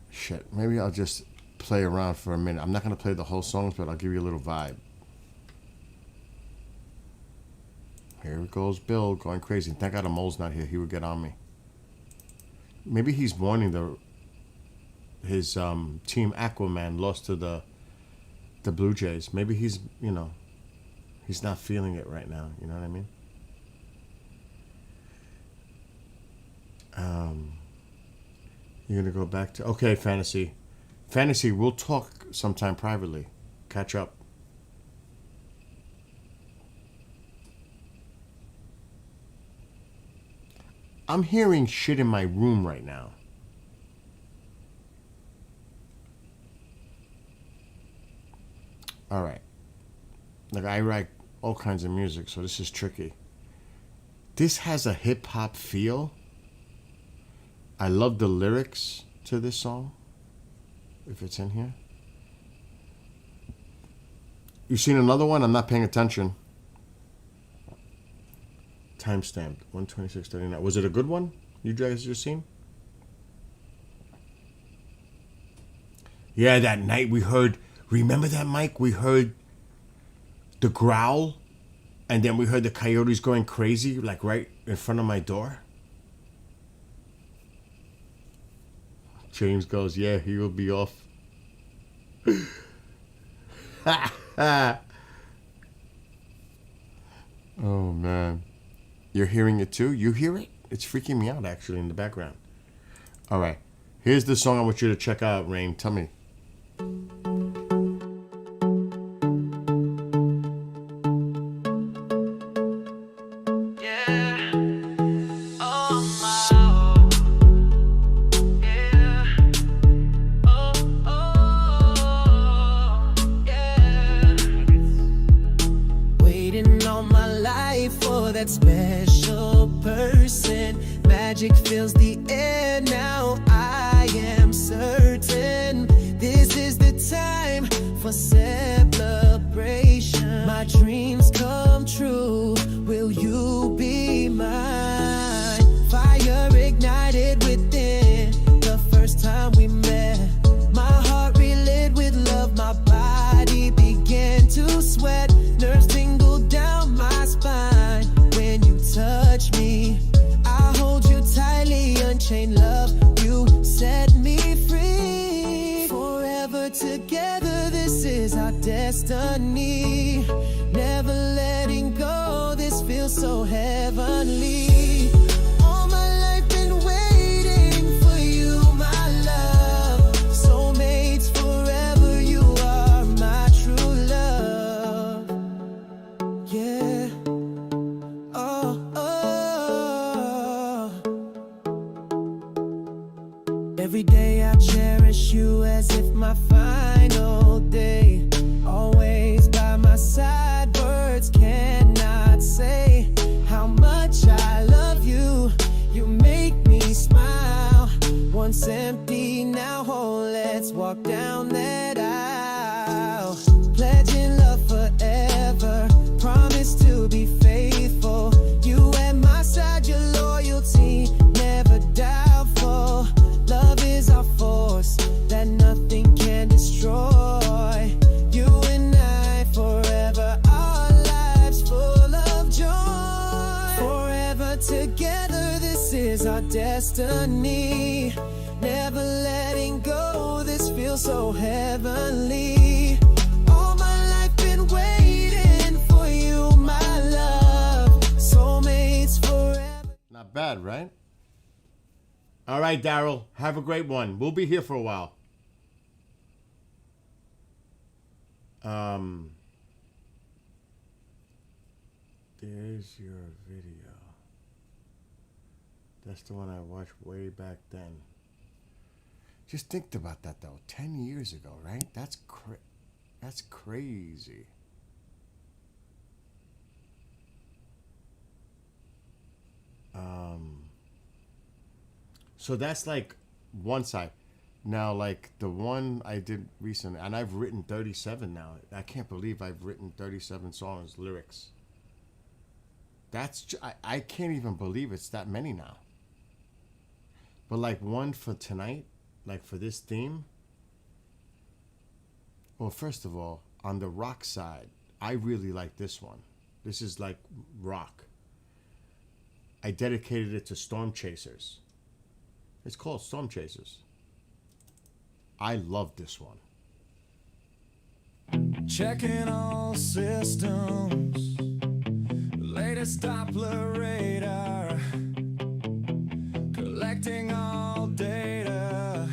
Shit, maybe I'll just play around for a minute. I'm not going to play the whole songs, but I'll give you a little vibe. Here goes Bill going crazy. Thank God Mole's not here. He would get on me. Maybe he's mourning his team Aquaman lost to the Blue Jays. Maybe he's he's not feeling it right now. You know what I mean? You're gonna go back to Fantasy. We'll talk sometime privately. Catch up. I'm hearing shit in my room right now. All right. Like, I write all kinds of music, so this is tricky. This has a hip hop feel. I love the lyrics to this song, if it's in here. You seen another one? I'm not paying attention. Timestamped 126:39. Was it a good one? You guys just seen? Yeah, that night we heard. Remember that, Mike? We heard the growl, and then we heard the coyotes going crazy, like right in front of my door. James goes, yeah, he will be off. Oh man, you're hearing it too? You hear it? It's freaking me out actually in the background. All right, here's the song I want you to check out. Rain, tell me. That special person, magic fills the air now. I am certain this is the time for celebration. My dreams come true. Will you be mine? Fire ignited within the first time we met. My heart relit with love. My body began to sweat. Nerves tingled down my spine. Touch me, I hold you tightly, unchained love, you set me free. Forever together, this is our destiny. Never letting go, this feels so heavenly. All my life been waiting for you, my love. Soulmates forever, you are my true love. Yeah. Every day I cherish you as if my final day. Always by my side, words cannot say how much I love you. You make me smile. Once empty, now whole. Let's walk down that aisle. Pledging love forever. Promise to be faithful. You at my side, your loyalty never doubtful. Love is our force that nothing can destroy. You and I forever, our lives full of joy. Forever together, this is our destiny. Never letting go, this feels so heavenly. All my life been waiting for you, my love. Soulmates forever. Not bad, right? All right, Daryl, have a great one. We'll be here for a while. There's your video. That's the one I watched way back then. Just think about that, though. 10 years ago, right? That's crazy. So that's like one side. Now, like the one I did recently, and I've written 37 now. I can't believe I've written 37 songs, lyrics. I can't even believe it's that many now. But like one for tonight, like for this theme. Well, first of all, on the rock side, I really like this one. This is like rock. I dedicated it to Storm Chasers. It's called Storm Chasers. I love this one. Checking all systems, latest Doppler radar, collecting all data,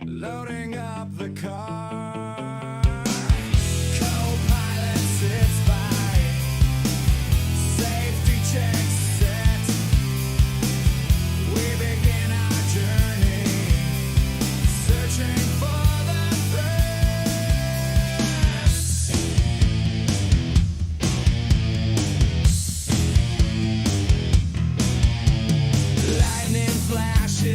loading up the car. Co-pilot sits by, safety checks set. We begin our journey, searching for the threats. Lightning flashes.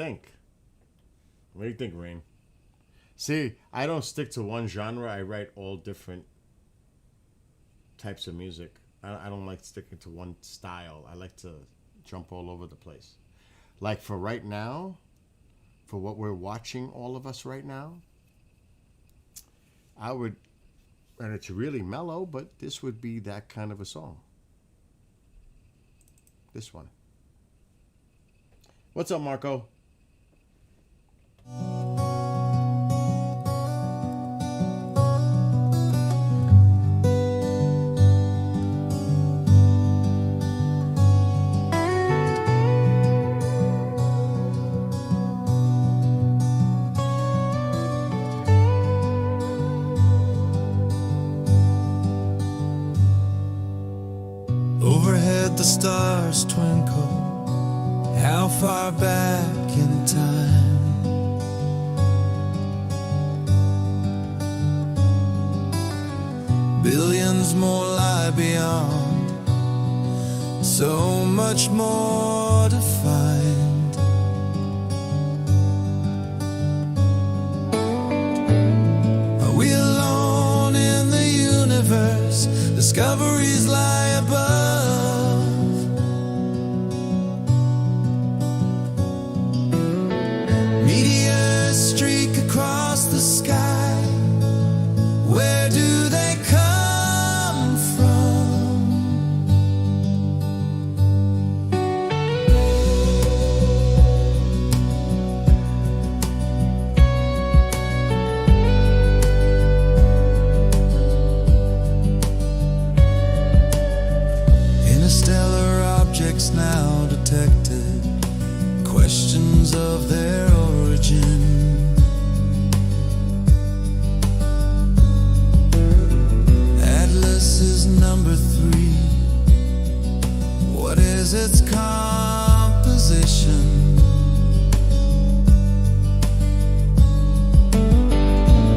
think? What do you think, Rain? See, I don't stick to one genre. I write all different types of music. I don't like sticking to one style. I like to jump all over the place. Like for right now, for what we're watching, all of us right now, I would, and it's really mellow, but this would be that kind of a song. This one. What's up, Marco? Overhead the stars twinkle. How far back in time? Billions more lie beyond. So much more to find. Are we alone in the universe? Discoveries lie above. Meteors streak across the sky. Where do they come from? Interstellar objects now detected. Questions of their origin. Atlas is number 3. What is its composition?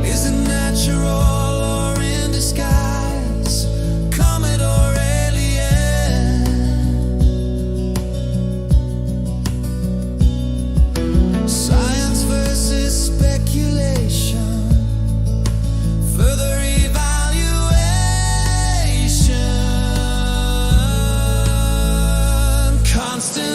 Is it natural or in disguise? Comet or alien? Science versus speculation. Further evaluation. Constant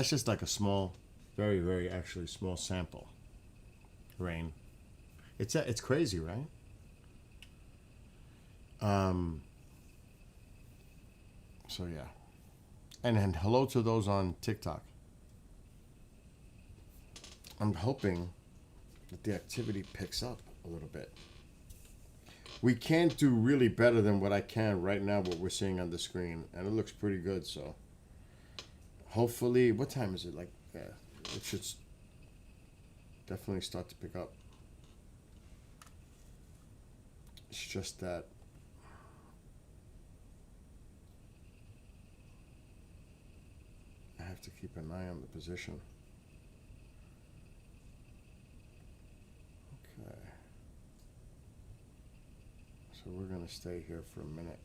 that's just like a small, very, very actually small sample. Rain. It's crazy, right? So yeah. And then hello to those on TikTok. I'm hoping that the activity picks up a little bit. We can't do really better than what I can right now, what we're seeing on the screen. And it looks pretty good, so. Hopefully, what time is it? Like, yeah, it should definitely start to pick up. It's just that I have to keep an eye on the position. Okay. So we're going to stay here for a minute.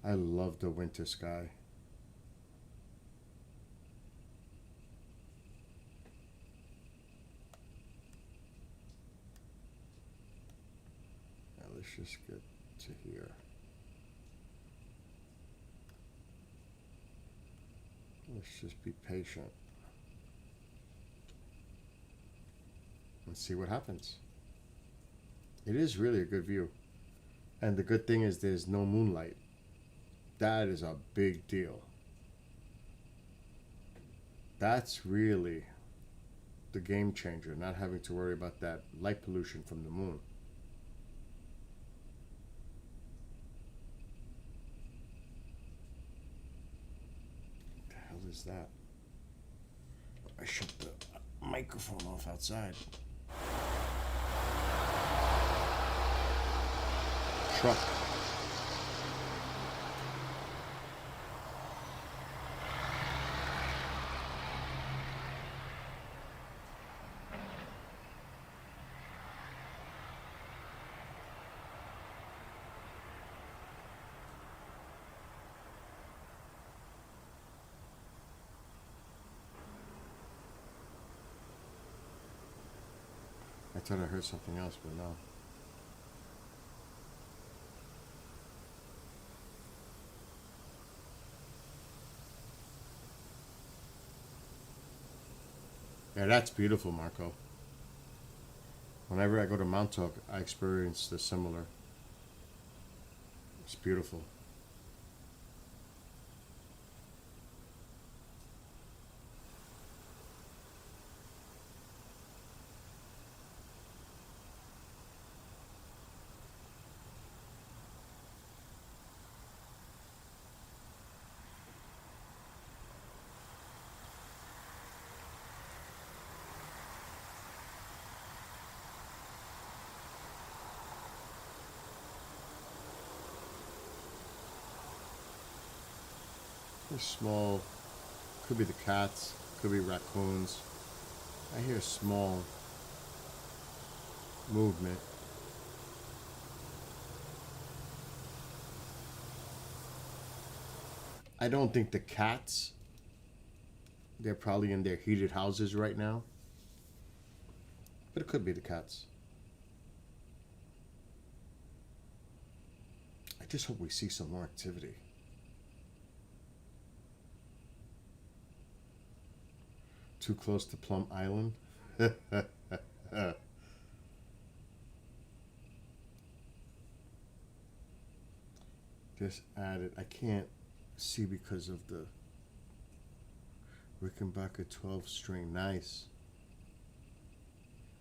I love the winter sky. Now let's just get to here. Let's just be patient and see what happens. It is really a good view. And the good thing is there's no moonlight. That is a big deal. That's really the game changer, not having to worry about that light pollution from the moon. What the hell is that? I shut the microphone off outside. Truck. I thought I heard something else, but no. Yeah, that's beautiful, Marco. Whenever I go to Montauk, I experience the similar. It's beautiful. They're small, could be the cats, could be raccoons. I hear small movement. I don't think the cats, they're probably in their heated houses right now. But it could be the cats. I just hope we see some more activity. Too close to Plum Island? Just added. I can't see because of the Rickenbacker 12 string. Nice.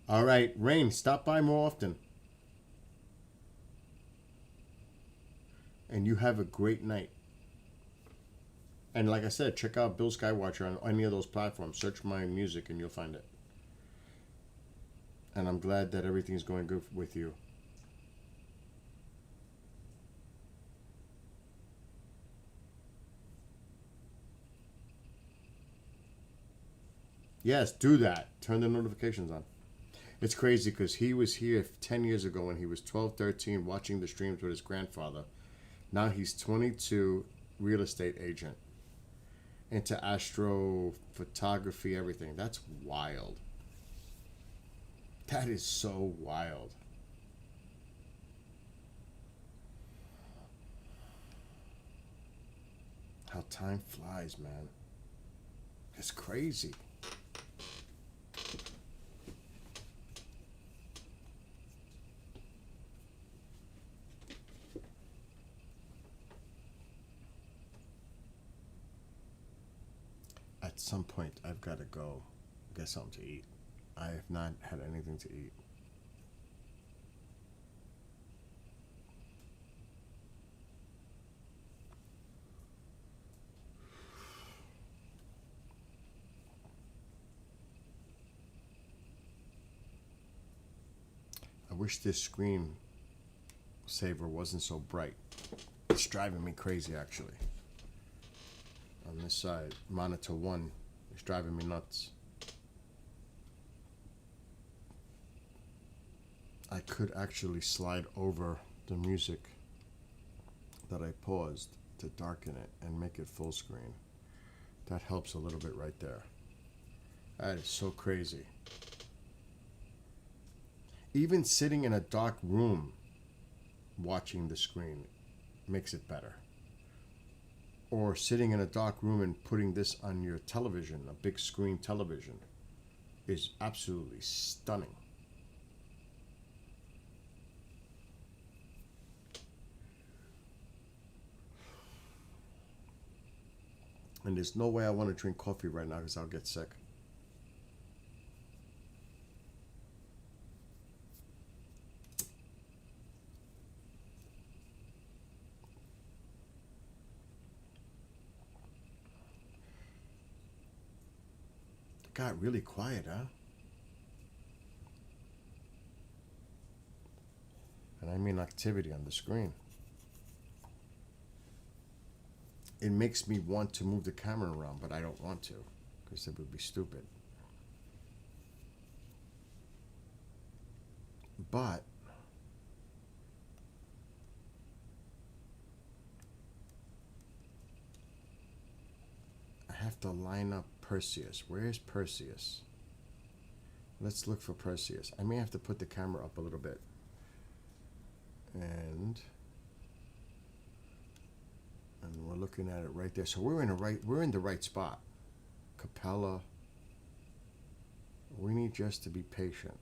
All right, Rain, stop by more often. And you have a great night. And like I said, check out Bill Skywatcher on any of those platforms. Search my music and you'll find it. And I'm glad that everything's going good with you. Yes, do that. Turn the notifications on. It's crazy because he was here 10 years ago when he was 12, 13, watching the streams with his grandfather. Now he's 22, real estate agent. Into astrophotography, everything. That's wild. That is so wild. How time flies, man. It's crazy. At some point, I've got to go get something to eat. I have not had anything to eat. I wish this screen saver wasn't so bright. It's driving me crazy, actually. On this side, monitor 1 is driving me nuts. I could actually slide over the music that I paused to darken it and make it full screen. That helps a little bit right there. That is so crazy. Even sitting in a dark room watching the screen makes it better. Or sitting in a dark room and putting this on your television, a big screen television, is absolutely stunning. And there's no way I want to drink coffee right now because I'll get sick. It got really quiet, huh? And I mean activity on the screen. It makes me want to move the camera around, but I don't want to because it would be stupid. But I have to line up Perseus. Where is Perseus? Let's look for Perseus. I may have to put the camera up a little bit. And we're looking at it right there. So we're in the right spot. Capella. We need just to be patient.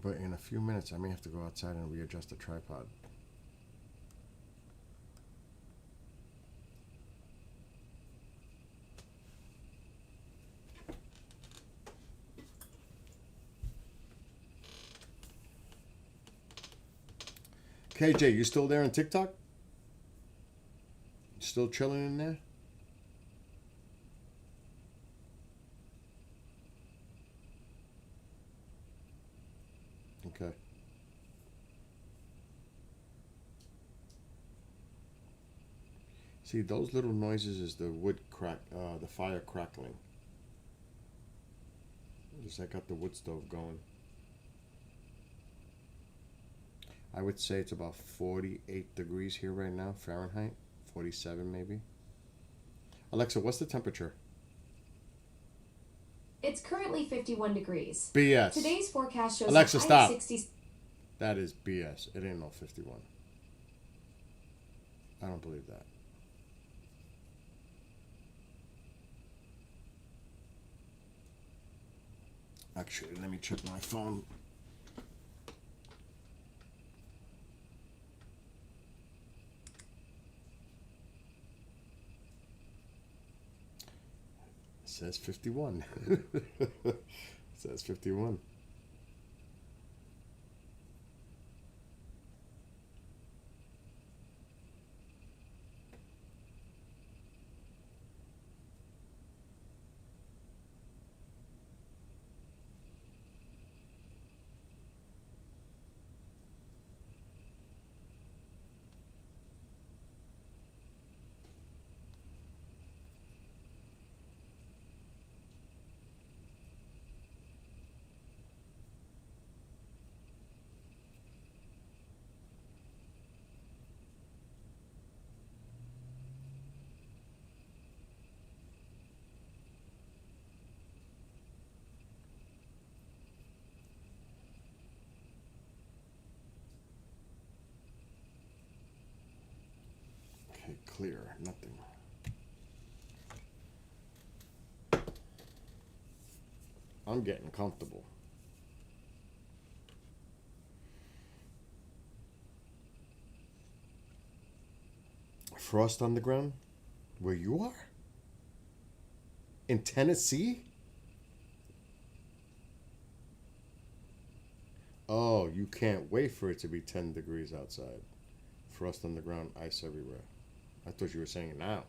But in a few minutes I may have to go outside and readjust the tripod. KJ, you still there on TikTok? Still chilling in there? Okay. See, those little noises is the wood crack, the fire crackling. Just like got the wood stove going. I would say it's about 48 degrees here right now, Fahrenheit. 47 maybe. Alexa, what's the temperature? It's currently 51 degrees. BS. Today's forecast shows Alexa, a high stop. of 60. That is BS. It ain't no 51. I don't believe that. Actually, let me check my phone. It says 51. It says 51. clear. Nothing. I'm getting comfortable. Frost on the ground? Where you are? In Tennessee? Oh, you can't wait for it to be 10 degrees outside. Frost on the ground, ice everywhere. I thought you were saying it now.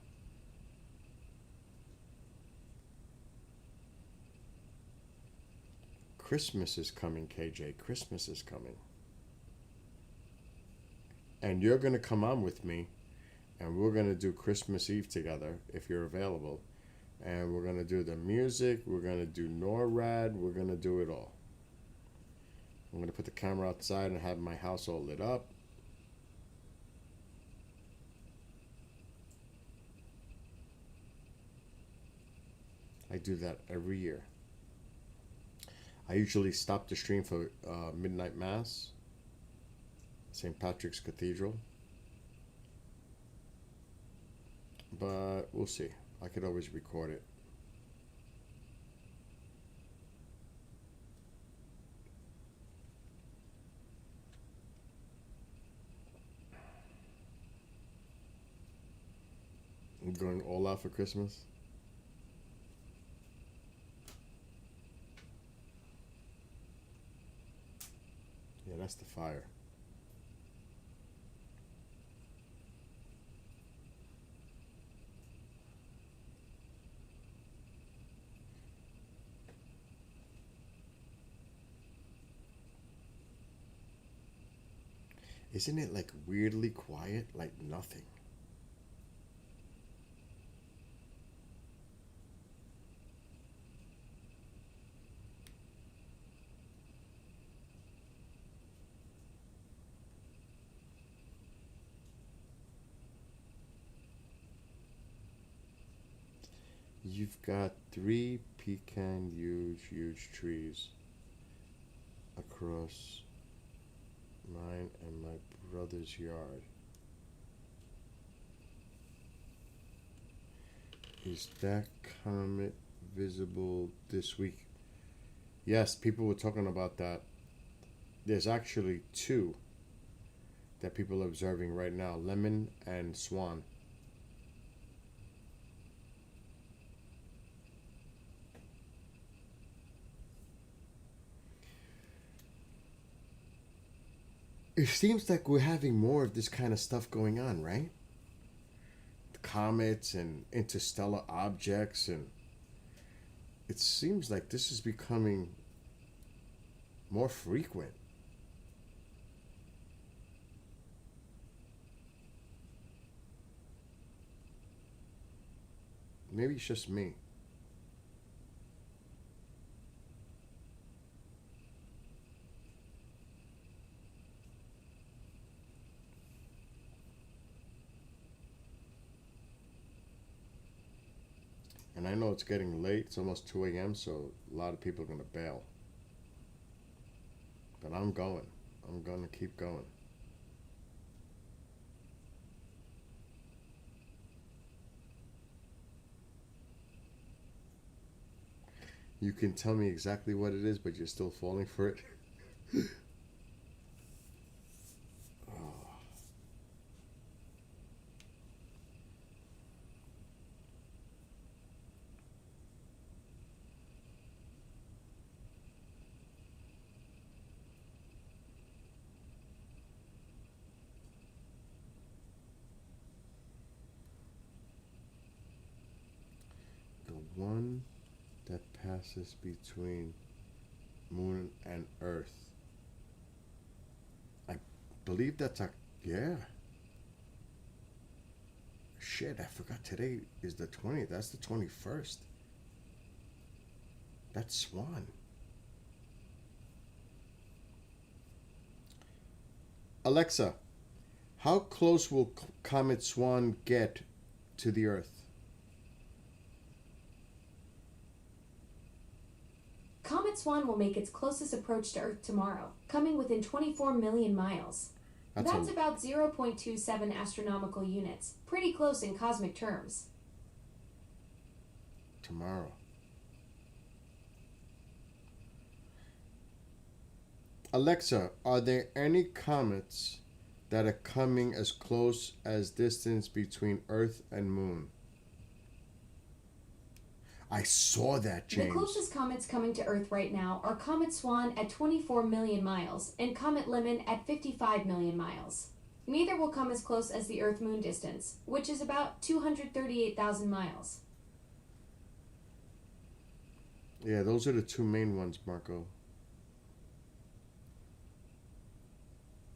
Christmas is coming, KJ. Christmas is coming. And you're going to come on with me, and we're going to do Christmas Eve together if you're available. And we're going to do the music, we're going to do NORAD, we're going to do it all. I'm going to put the camera outside and have my house all lit up. I do that every year. I usually stop the stream for midnight mass, St. Patrick's Cathedral. But we'll see. I could always record it. I'm going all out for Christmas. Yeah, that's the fire. Isn't it like weirdly quiet, like nothing? You've got 3 pecan huge trees across mine and my brother's yard. Is that comet visible this week? Yes, people were talking about that. There's actually 2 that people are observing right now, Lemon and Swan. It seems like we're having more of this kind of stuff going on, right? The comets and interstellar objects, and it seems like this is becoming more frequent. Maybe it's just me. And I know it's getting late. It's almost 2 a.m., so a lot of people are going to bail. But I'm going. I'm going to keep going. You can tell me exactly what it is, but you're still falling for it. The one that passes between moon and earth. I believe that's a, yeah. Shit, I forgot today is the 20th. That's the 21st. That's Swan. Alexa, how close will Comet Swan get to the Earth? Comet Swan will make its closest approach to Earth tomorrow, coming within 24 million miles. That's about 0.27 astronomical units. Pretty close in cosmic terms. Tomorrow. Alexa, are there any comets that are coming as close as distance between Earth and Moon? I saw that, James. The closest comets coming to Earth right now are Comet Swan at 24 million miles and Comet Lemon at 55 million miles. Neither will come as close as the Earth-Moon distance, which is about 238,000 miles. Yeah, those are the two main ones, Marco.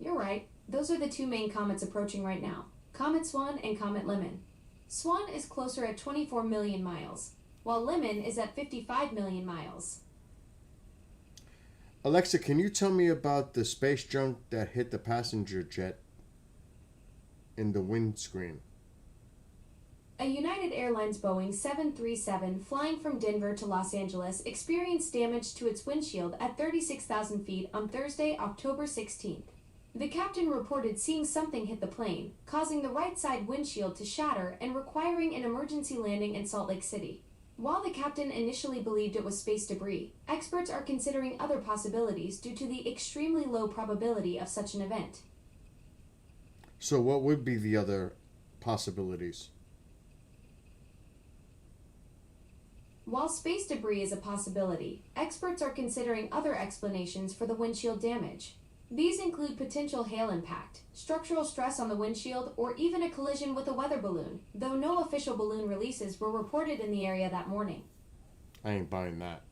You're right. Those are the two main comets approaching right now. Comet Swan and Comet Lemon. Swan is closer at 24 million miles, while Lemon is at 55 million miles. Alexa, can you tell me about the space junk that hit the passenger jet in the windscreen? A United Airlines Boeing 737 flying from Denver to Los Angeles experienced damage to its windshield at 36,000 feet on Thursday, October 16th. The captain reported seeing something hit the plane, causing the right side windshield to shatter and requiring an emergency landing in Salt Lake City. While the captain initially believed it was space debris, experts are considering other possibilities due to the extremely low probability of such an event. So what would be the other possibilities? While space debris is a possibility, experts are considering other explanations for the windshield damage. These include potential hail impact, structural stress on the windshield, or even a collision with a weather balloon, though no official balloon releases were reported in the area that morning. I ain't buying that.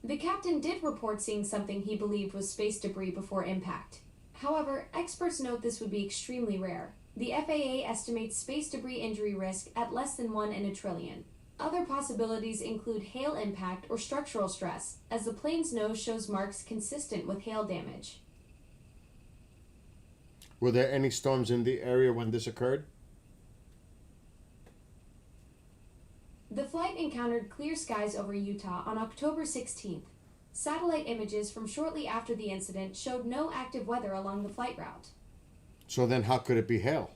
The captain did report seeing something he believed was space debris before impact. However, experts note this would be extremely rare. The FAA estimates space debris injury risk at less than 1 in a trillion. Other possibilities include hail impact or structural stress, as the plane's nose shows marks consistent with hail damage. Were there any storms in the area when this occurred? The flight encountered clear skies over Utah on October 16th. Satellite images from shortly after the incident showed no active weather along the flight route. So then how could it be hail?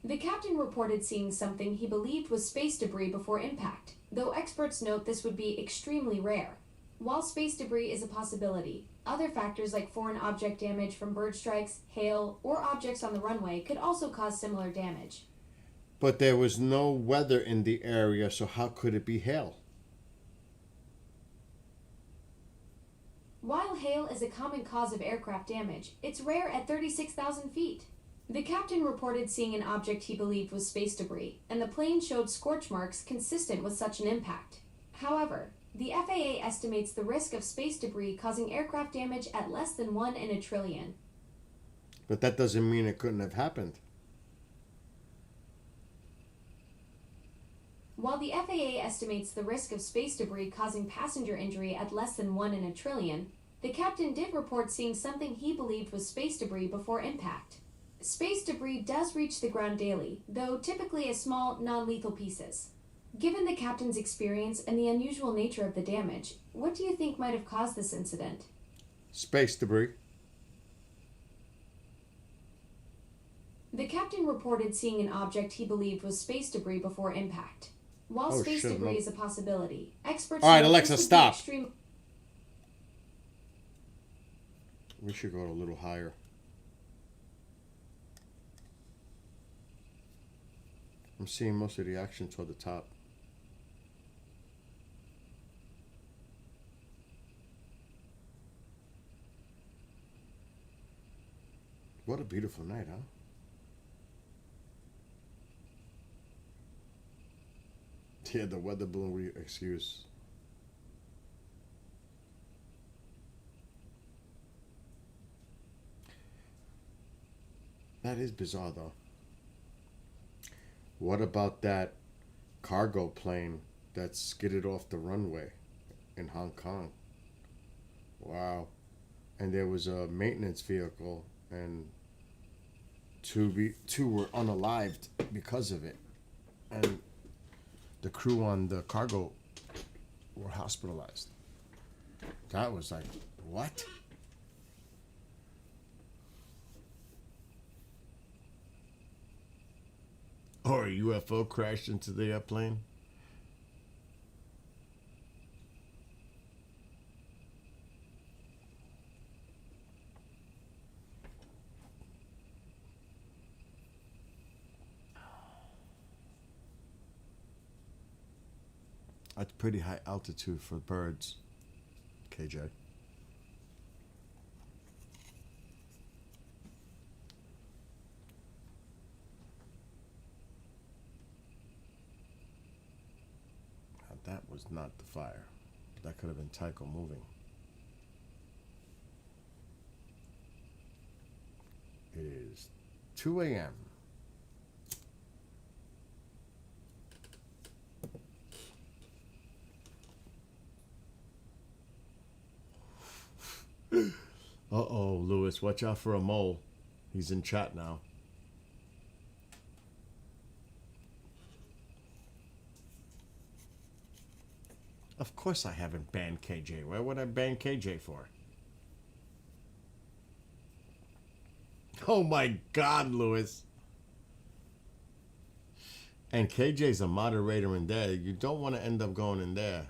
The captain reported seeing something he believed was space debris before impact, though experts note this would be extremely rare. While space debris is a possibility, other factors like foreign object damage from bird strikes, hail, or objects on the runway could also cause similar damage. But there was no weather in the area, so how could it be hail? While hail is a common cause of aircraft damage, it's rare at 36,000 feet. The captain reported seeing an object he believed was space debris, and the plane showed scorch marks consistent with such an impact. However, the FAA estimates the risk of space debris causing aircraft damage at less than 1 in a trillion. But that doesn't mean it couldn't have happened. While the FAA estimates the risk of space debris causing passenger injury at less than 1 in a trillion, the captain did report seeing something he believed was space debris before impact. Space debris does reach the ground daily, though typically as small, non-lethal pieces. Given the captain's experience and the unusual nature of the damage, what do you think might have caused this incident? Space debris. The captain reported seeing an object he believed was space debris before impact. While space debris is a possibility, experts All right, note Alexa, this would be stop. We should go a little higher. I'm seeing most of the action toward the top. What a beautiful night, huh? Yeah, the weather balloon excuse. That is bizarre, though. What about that cargo plane that skidded off the runway in Hong Kong? Wow. And there was a maintenance vehicle, and two were unalived because of it. And the crew on the cargo were hospitalized. That was like, what? Or a UFO crashed into the airplane? That's pretty high altitude for birds, KJ. Now that was not the fire. That could have been Tycho moving. It is 2 a.m. Uh-oh, Lewis, watch out for a mole. He's in chat now. Of course I haven't banned KJ. Why would I ban KJ for? Oh my God, Lewis. And KJ's a moderator in there. You don't want to end up going in there.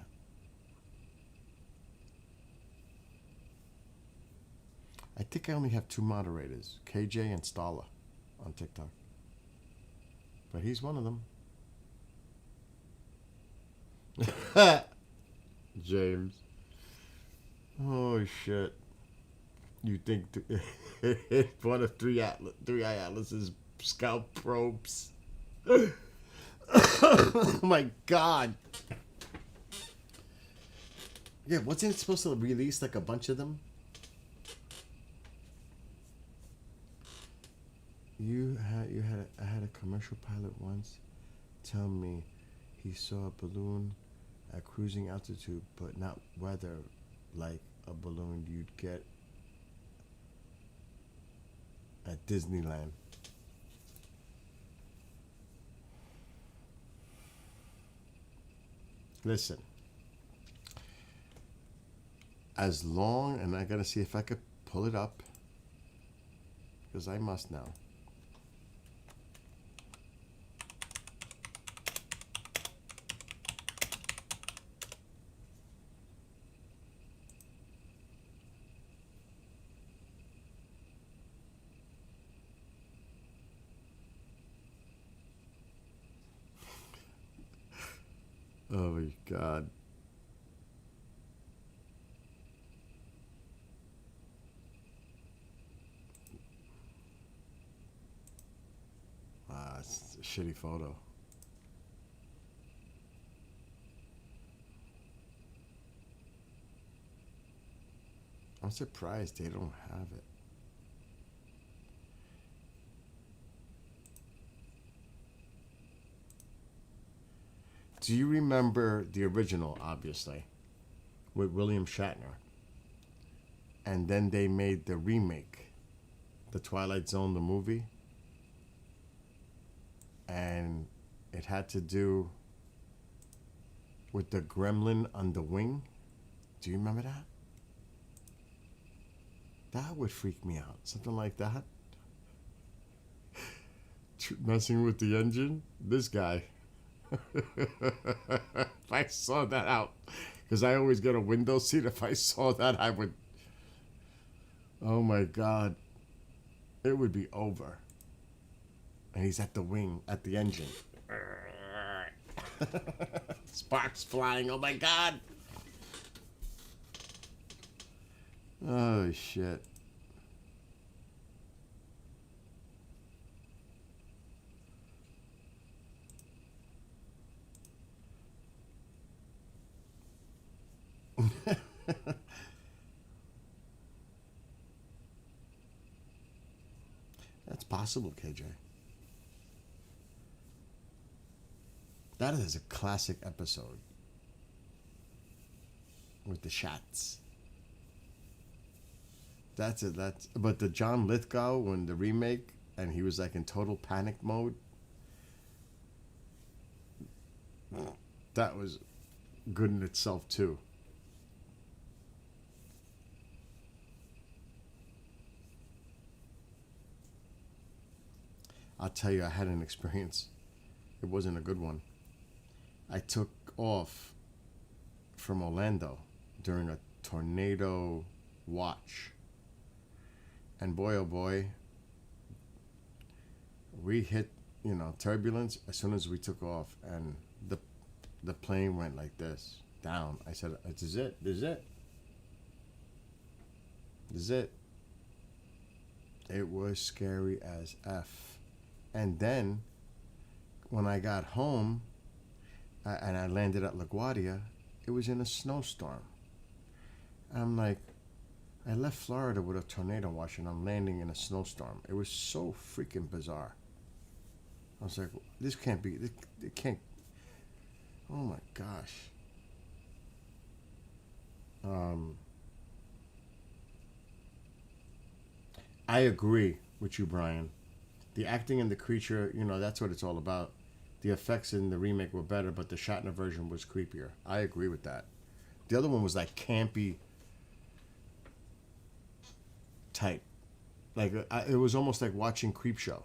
I think I only have 2 moderators, KJ and Stala, on TikTok. But he's one of them. James. Oh, shit. You think one of three Eye Atlas's scout probes. Oh, my God. Yeah, wasn't it supposed to release like a bunch of them? I had a commercial pilot once tell me he saw a balloon at cruising altitude, but not weather like a balloon you'd get at Disneyland. Listen, as long, and I gotta see if I could pull it up, because I must now. Oh my God. It's a shitty photo. I'm surprised they don't have it. Do you remember the original, obviously, with William Shatner? And then they made the remake, The Twilight Zone, the movie. And it had to do with the gremlin on the wing. Do you remember that? That would freak me out. Something like that. Messing with the engine? This guy. If I saw that out, because I always get a window seat, if I saw that, I would, oh my God, it would be over. And he's at the wing, at the engine. Sparks flying, oh my God. Oh shit. That's possible, KJ. That is a classic episode with the shots. That's it. But the John Lithgow, when the remake, and he was like in total panic mode. That was good in itself too. I'll tell you, I had an experience. It wasn't a good one. I took off from Orlando during a tornado watch. And boy, oh boy, we hit, turbulence as soon as we took off. And the plane went like this, down. I said, this is it. This is it. This is it. It was scary as F. And then, when I got home, and I landed at LaGuardia, it was in a snowstorm. I'm like, I left Florida with a tornado watch, and I'm landing in a snowstorm. It was so freaking bizarre. I was like, this can't be, it can't, oh my gosh. I agree with you, Brian. The acting in The Creature, that's what it's all about. The effects in the remake were better, but the Shatner version was creepier. I agree with that. The other one was like campy type. Like, it was almost like watching Creepshow.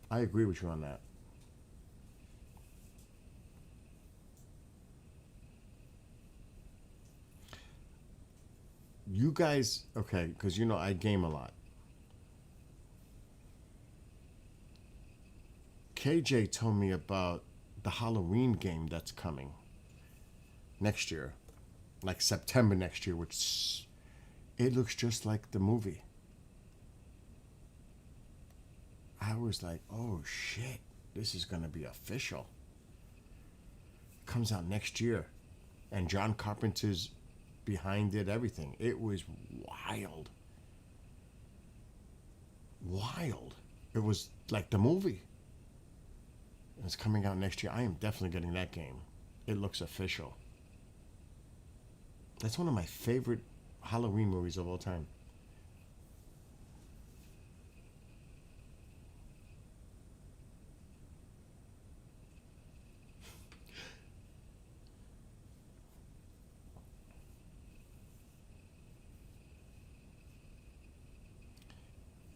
I agree with you on that. You guys, okay, because I game a lot. KJ told me about the Halloween game that's coming next year, like September next year, which it looks just like the movie. I was like, oh shit, this is going to be official. Comes out next year. And John Carpenter's behind it, everything. It was wild. Wild. It was like the movie. It's coming out next year. I am definitely getting that game. It looks official. That's one of my favorite Halloween movies of all time.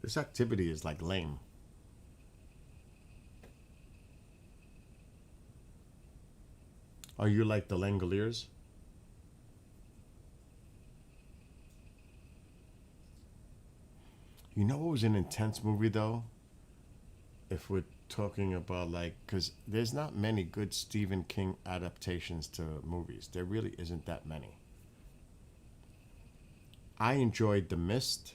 This activity is like lame. Are you like the Langoliers? You know what was an intense movie though? If we're talking about because there's not many good Stephen King adaptations to movies. There really isn't that many. I enjoyed The Mist.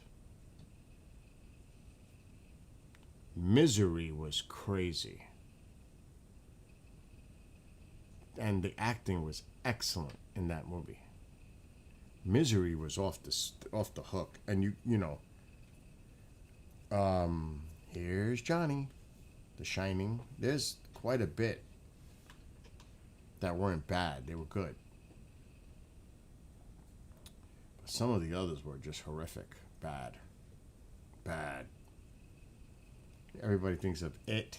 Misery was crazy. And the acting was excellent in that movie. Misery was off the hook. And here's Johnny, The Shining. There's quite a bit that weren't bad. They were good. But some of the others were just horrific. Bad. Everybody thinks of It.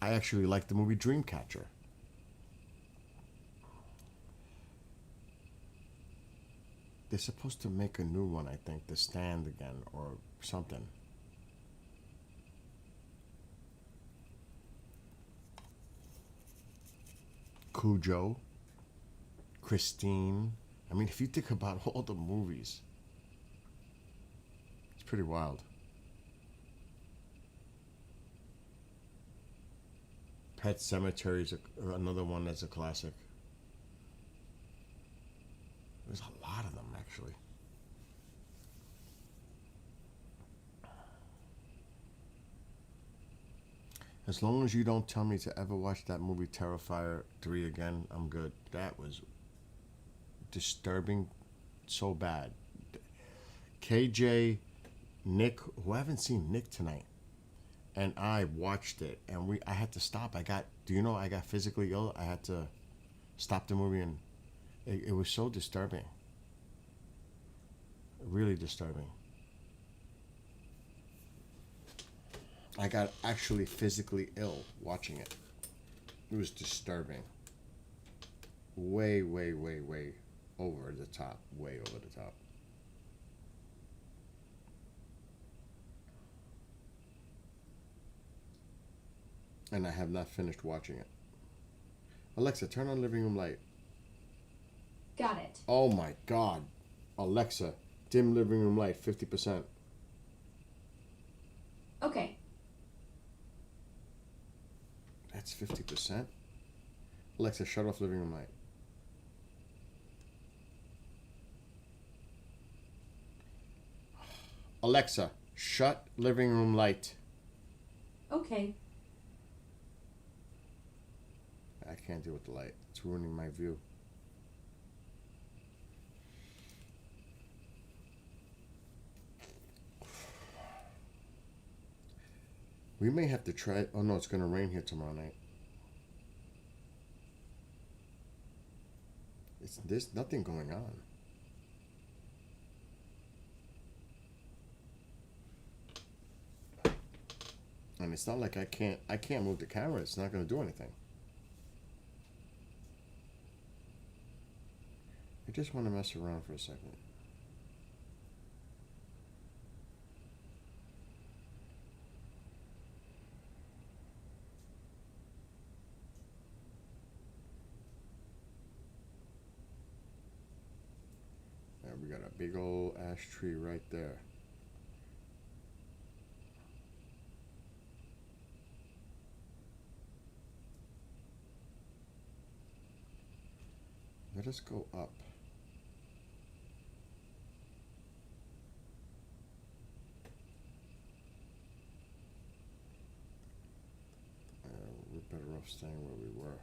I actually like the movie Dreamcatcher. They're supposed to make a new one, I think, The Stand again or something. Cujo, Christine. I mean, if you think about all the movies, it's pretty wild. Pet Cemetery is another one that's a classic. There's a lot of them, actually. As long as you don't tell me to ever watch that movie Terrifier 3 again, I'm good. That was disturbing so bad. KJ, Nick, who I haven't seen Nick tonight, and I watched it, and I had to stop. I got physically ill. I had to stop the movie, and it was so disturbing. Really disturbing. I got actually physically ill watching it. It was disturbing. Way over the top, way over the top. And I have not finished watching it. Alexa, turn on living room light. Got it. Oh my God. Alexa, dim living room light 50%. Okay. That's 50%? Alexa, shut off living room light. Alexa, shut living room light. Okay. I can't deal with the light. It's ruining my view. We may have to try. Oh no, it's going to rain here tomorrow night. There's nothing going on. And it's not like I can't move the camera. It's not going to do anything. I just want to mess around for a second. There, we got a big old ash tree right there. Let us go up. We're better off staying where we were.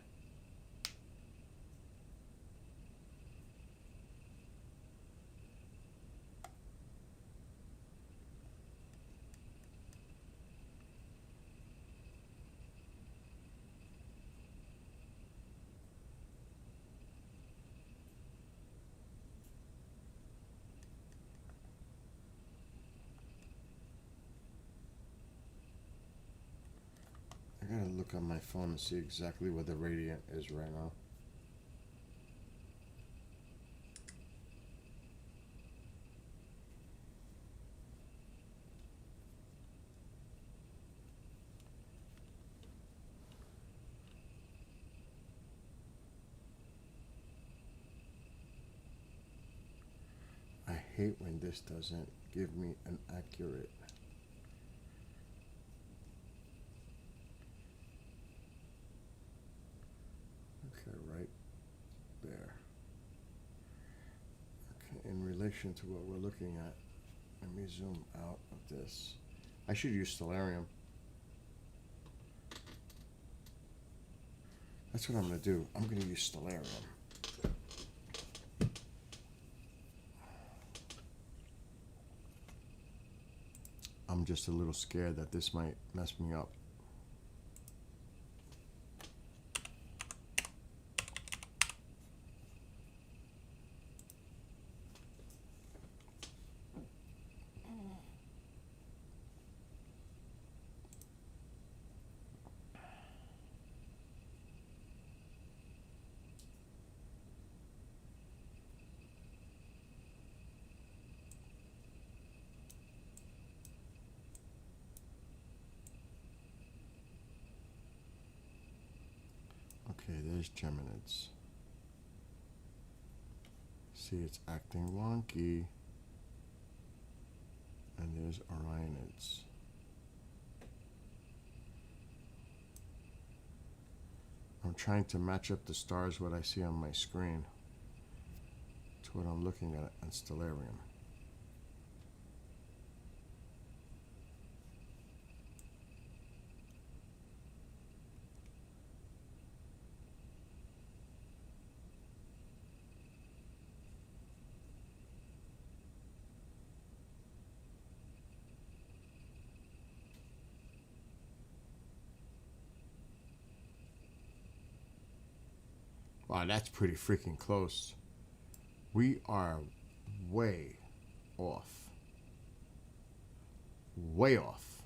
I gotta look on my phone and see exactly where the radiant is right now. I hate when this doesn't give me an accurate. Okay, right there. Okay, in relation to what we're looking at, let me zoom out of this. I should use Stellarium. That's what I'm going to do. I'm going to use Stellarium. I'm just a little scared that this might mess me up. Okay, there's Geminids. See, it's acting wonky. And there's Orionids. I'm trying to match up the stars, what I see on my screen, to what I'm looking at on Stellarium. Wow, that's pretty freaking close. We are way off. Way off.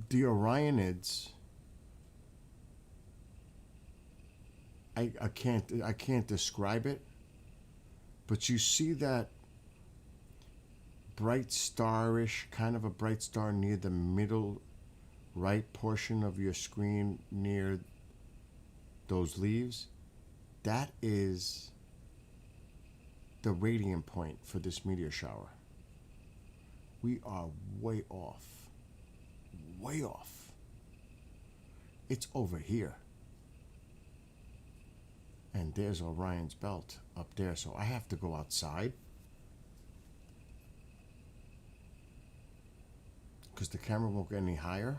The Orionids, I can't describe it, but you see that bright starish, kind of a bright star near the middle right portion of your screen near those leaves? That is the radiant point for this meteor shower. We are way off. Way off. It's over here. And there's Orion's belt up there, so I have to go outside. Because the camera won't get any higher.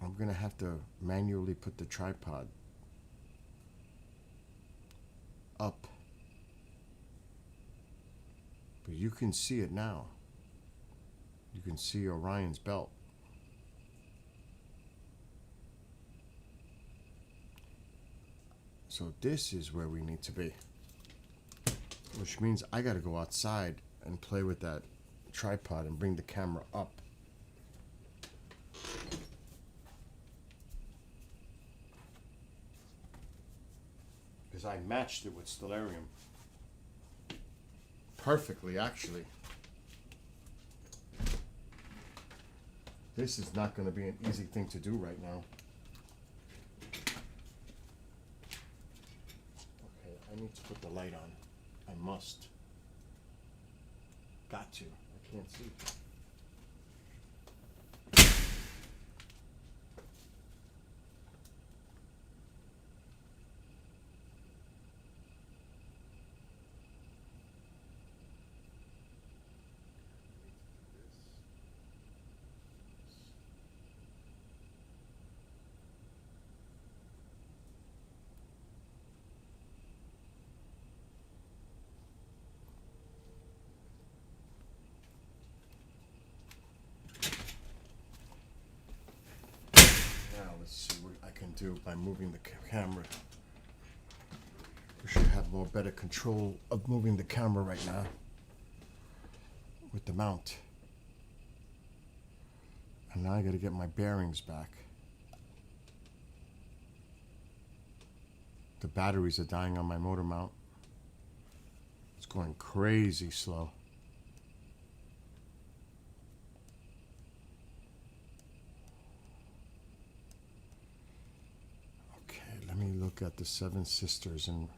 I'm going to have to manually put the tripod up. But you can see it now. You can see Orion's belt. So this is where we need to be. Which means I got to go outside and play with that tripod and bring the camera up. Because I matched it with Stellarium. Perfectly, actually. This is not going to be an easy thing to do right now. Okay, I need to put the light on. I must. Got to. I can't see. Let's see what I can do by moving the camera. We should have better control of moving the camera right now with the mount. And now I got to get my bearings back. The batteries are dying on my motor mount. It's going crazy slow. Let me look at the Seven Sisters in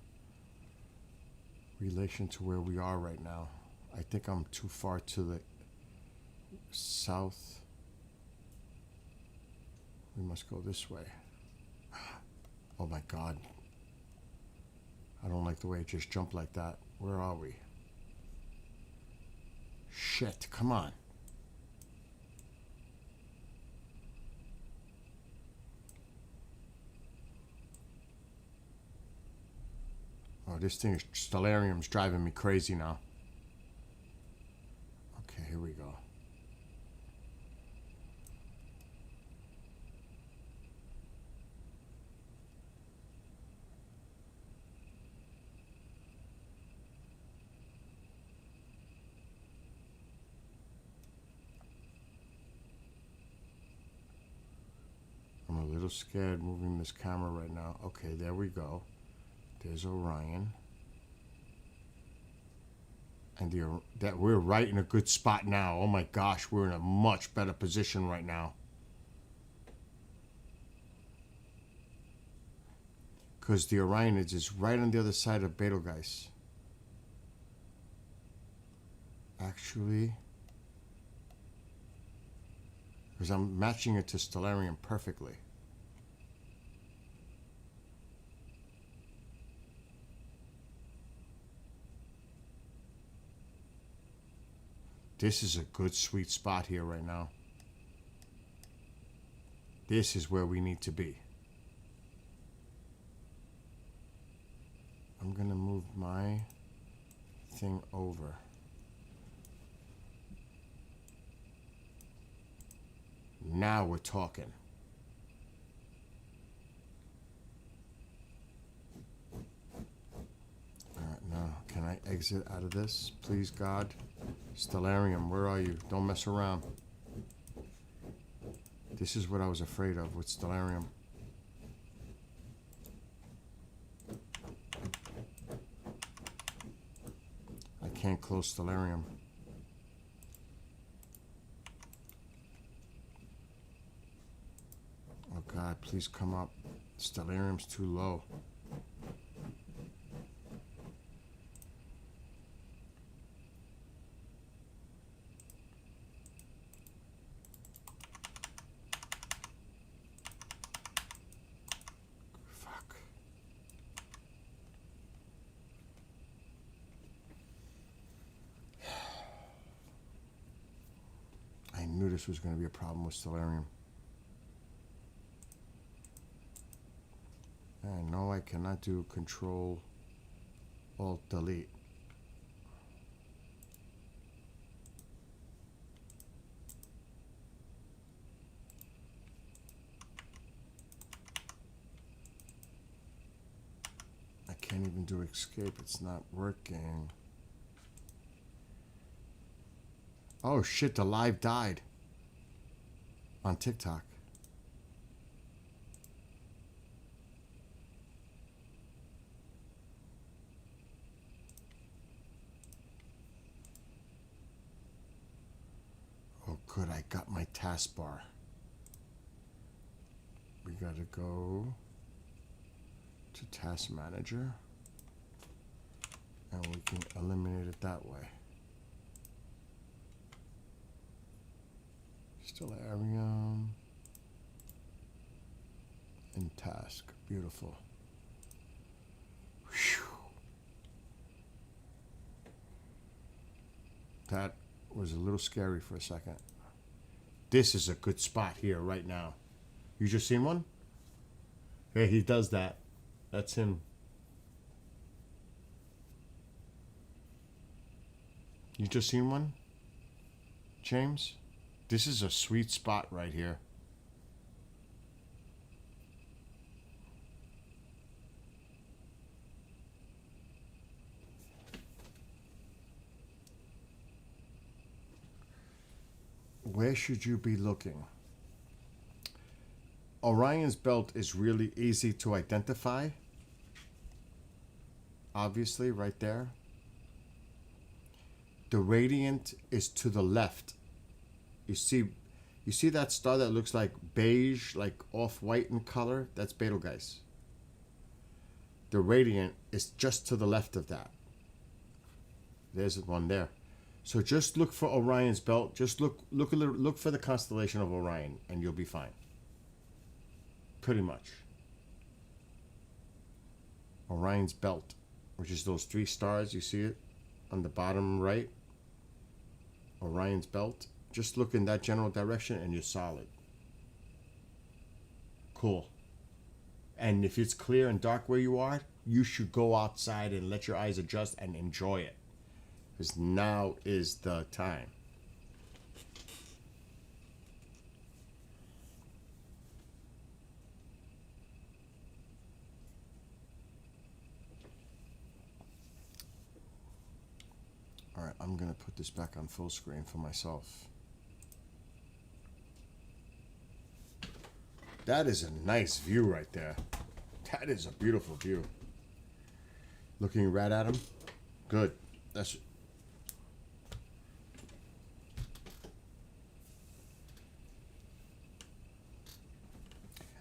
relation to where we are right now. I think I'm too far to the south. We must go this way. Oh my God. I don't like the way it just jumped like that. Where are we? Shit, come on. Oh, this thing is Stellarium's driving me crazy now. Okay, here we go. I'm a little scared moving this camera right now. Okay, there we go. There's Orion. And that we're right in a good spot now. Oh my gosh, we're in a much better position right now. Because the Orionids is right on the other side of Betelgeuse. Actually, because I'm matching it to Stellarium perfectly. This is a good sweet spot here right now. This is where we need to be. I'm gonna move my thing over. Now we're talking. Alright, now can I exit out of this? Please, God. Stellarium, where are you? Don't mess around. This is what I was afraid of with Stellarium. I can't close Stellarium. Oh God, please come up. Stellarium's too low. Fuck. I knew this was going to be a problem with Stellarium. And no, I cannot do Control Alt Delete. I can't even do escape. It's not working. Oh shit, the live died on TikTok. Oh good, I got my taskbar. We gotta go to Task Manager and we can eliminate it that way. Stellarium and task. Beautiful. Whew. That was a little scary for a second. This is a good spot here right now. You just seen one? Yeah, he does that. That's him. You just seen one, James? This is a sweet spot right here. Where should you be looking? Orion's belt is really easy to identify. Obviously, right there. The radiant is to the left. You see that star that looks like beige, like off-white in color? That's Betelgeuse. The radiant is just to the left of that. There's one there. So just look for Orion's belt. Just look for the constellation of Orion, and you'll be fine. Pretty much. Orion's belt, which is those 3 stars. You see it on the bottom right. Orion's belt. Just look in that general direction and you're solid. Cool. And if it's clear and dark where you are, you should go outside and let your eyes adjust and enjoy it. Because now is the time. All right, I'm going to put this back on full screen for myself. That is a nice view right there. That is a beautiful view. Looking right at him. Good. That's...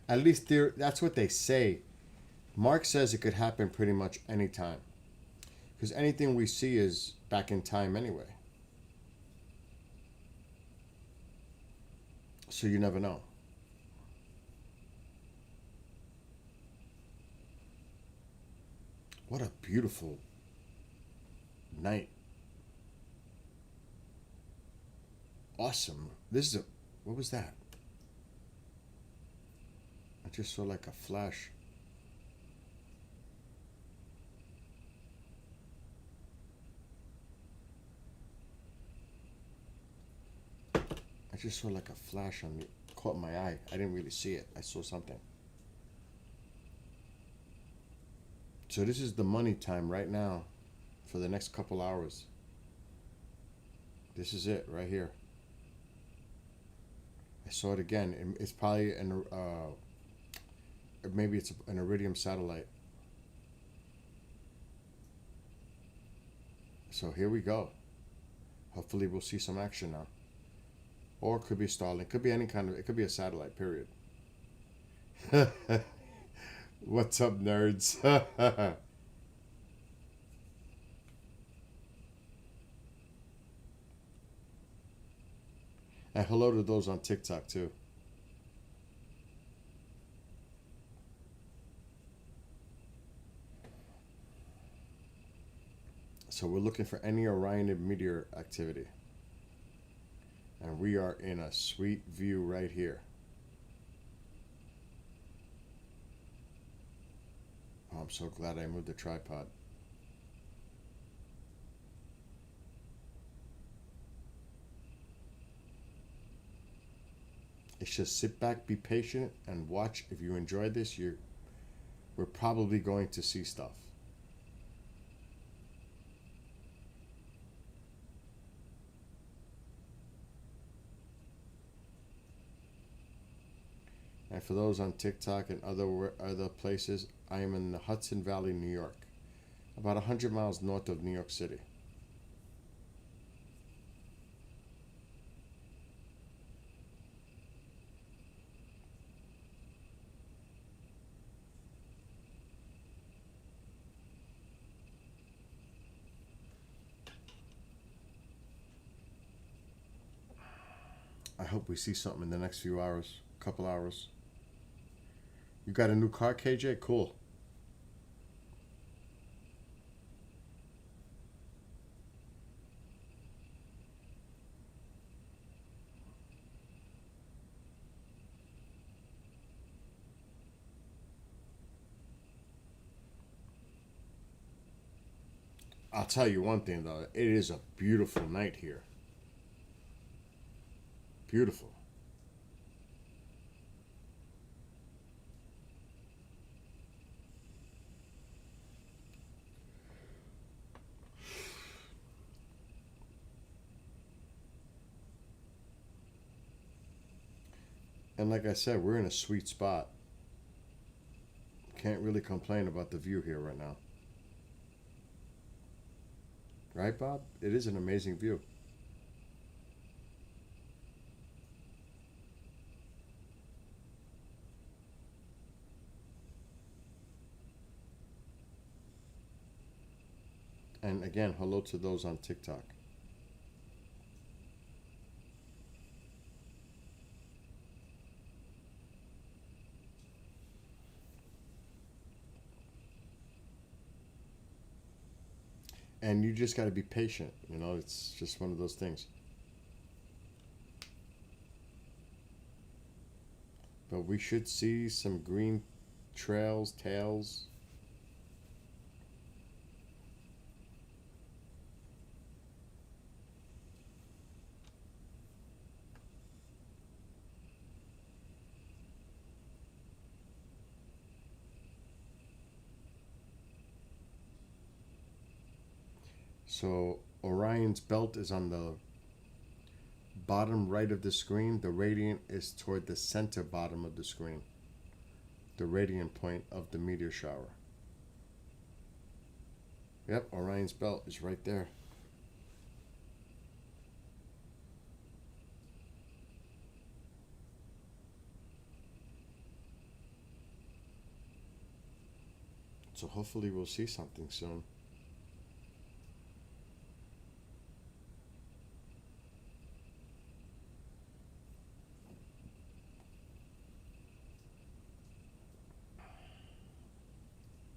At least that's what they say. Mark says it could happen pretty much any time. Because anything we see is back in time anyway. So you never know. What a beautiful night. Awesome. This is a... What was that? I just saw like a flash. I just saw like a flash on me. Caught my eye. I didn't really see it. I saw something. So this is the money time right now for the next couple hours. This is it right here. I saw it again. It's probably maybe it's an Iridium satellite. So here we go. Hopefully we'll see some action now. Or it could be Starlink. Could be any kind of. It could be a satellite. Period. What's up, nerds? And hello to those on TikTok too. So we're looking for any Orionids Meteor activity. And we are in a sweet view right here. Oh, I'm so glad I moved the tripod. It's just sit back, be patient, and watch. If you enjoy this, we're probably going to see stuff. And for those on TikTok and other places, I am in the Hudson Valley, New York, about 100 miles north of New York City. I hope we see something in the next few hours, couple hours. You got a new car, KJ? Cool. I'll tell you one thing though, it is a beautiful night here. Beautiful. And like I said, we're in a sweet spot. Can't really complain about the view here right now. Right, Bob? It is an amazing view. And again, hello to those on TikTok. And you just got to be patient. You know, it's just one of those things. But we should see some green trails, tails. So Orion's belt is on the bottom right of the screen. The radiant is toward the center bottom of the screen. The radiant point of the meteor shower. Yep, Orion's belt is right there. So hopefully we'll see something soon.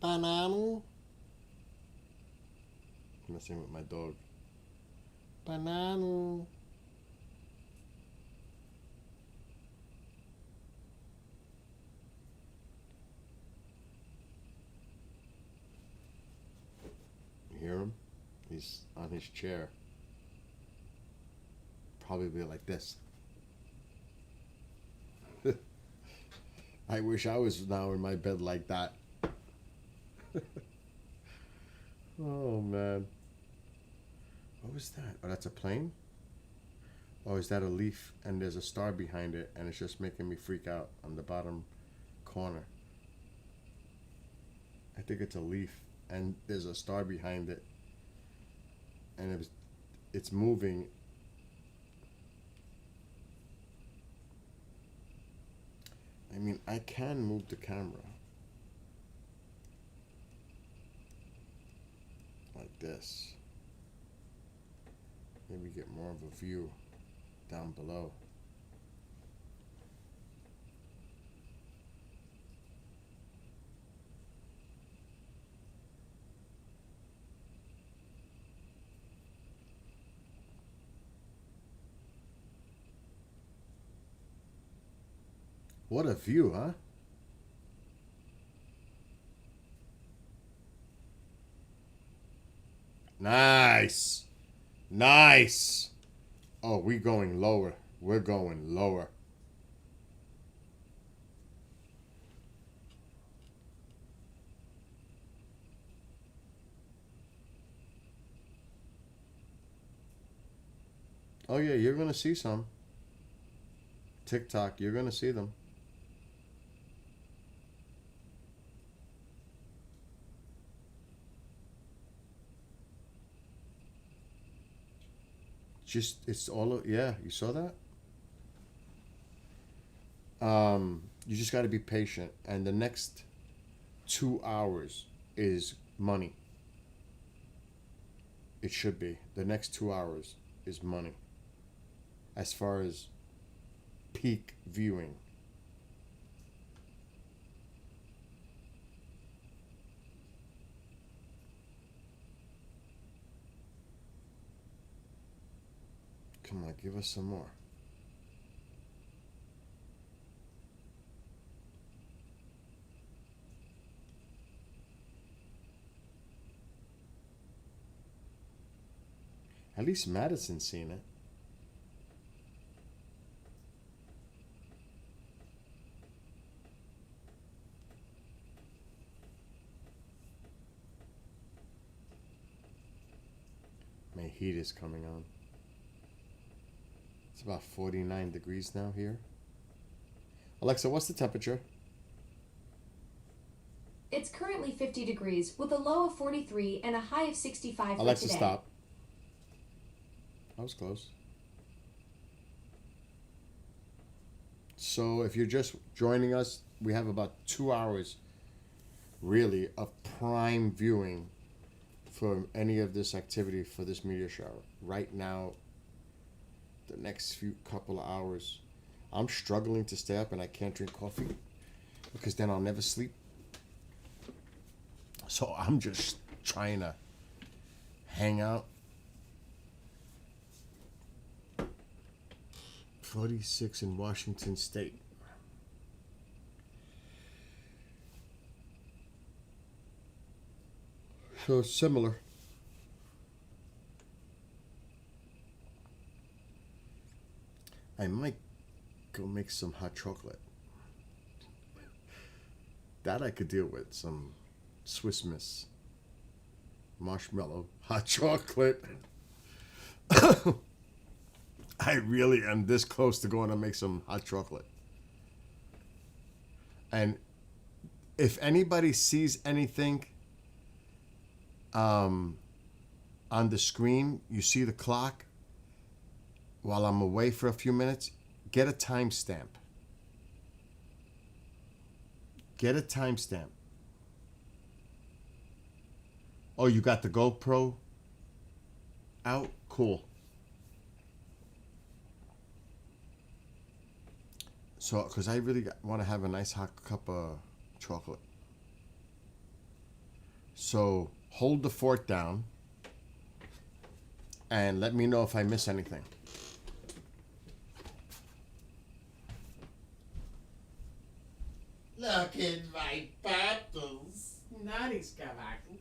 Banana. I'm messing with my dog. Banana. You hear him? He's on his chair. Probably like this. I wish I was now in my bed like that. Oh man. What was that? Oh, that's a plane? Oh, is that a leaf? And there's a star behind it, and it's just making me freak out on the bottom corner. I think it's a leaf, and there's a star behind it, and it's moving. I mean, I can move the camera like this. Maybe get more of a view down below. What a view, huh? Nice. Nice. Oh, we going lower. We're going lower. Oh yeah, you're gonna see some. TikTok, you're gonna see them. Just it's all yeah, you saw that? You just got to be patient, and the next 2 hours is money. It should be. The next 2 hours is money. As far as peak viewing. Come on, give us some more. At least Madison's seen it. My heat is coming on. It's about 49 degrees now here. Alexa, what's the temperature? It's currently 50 degrees with a low of 43 and a high of 65 for Alexa, today. stop. I was close. So if you're just joining us, we have about 2 hours really of prime viewing for any of this activity for this meteor shower. Right now, the next few couple of hours, I'm struggling to stay up and I can't drink coffee because then I'll never sleep. So I'm just trying to hang out. 46 in Washington State. So similar. I might go make some hot chocolate. That I could deal with. Some Swiss Miss marshmallow hot chocolate. I really am this close to going to make some hot chocolate. And if anybody sees anything on the screen, you see the clock while I'm away for a few minutes, get a timestamp. Get a timestamp. Oh, you got the GoPro out? Cool. So, because I really want to have a nice hot cup of chocolate. So, hold the fort down and let me know if I miss anything. Look at my patos. Nariz cavaco.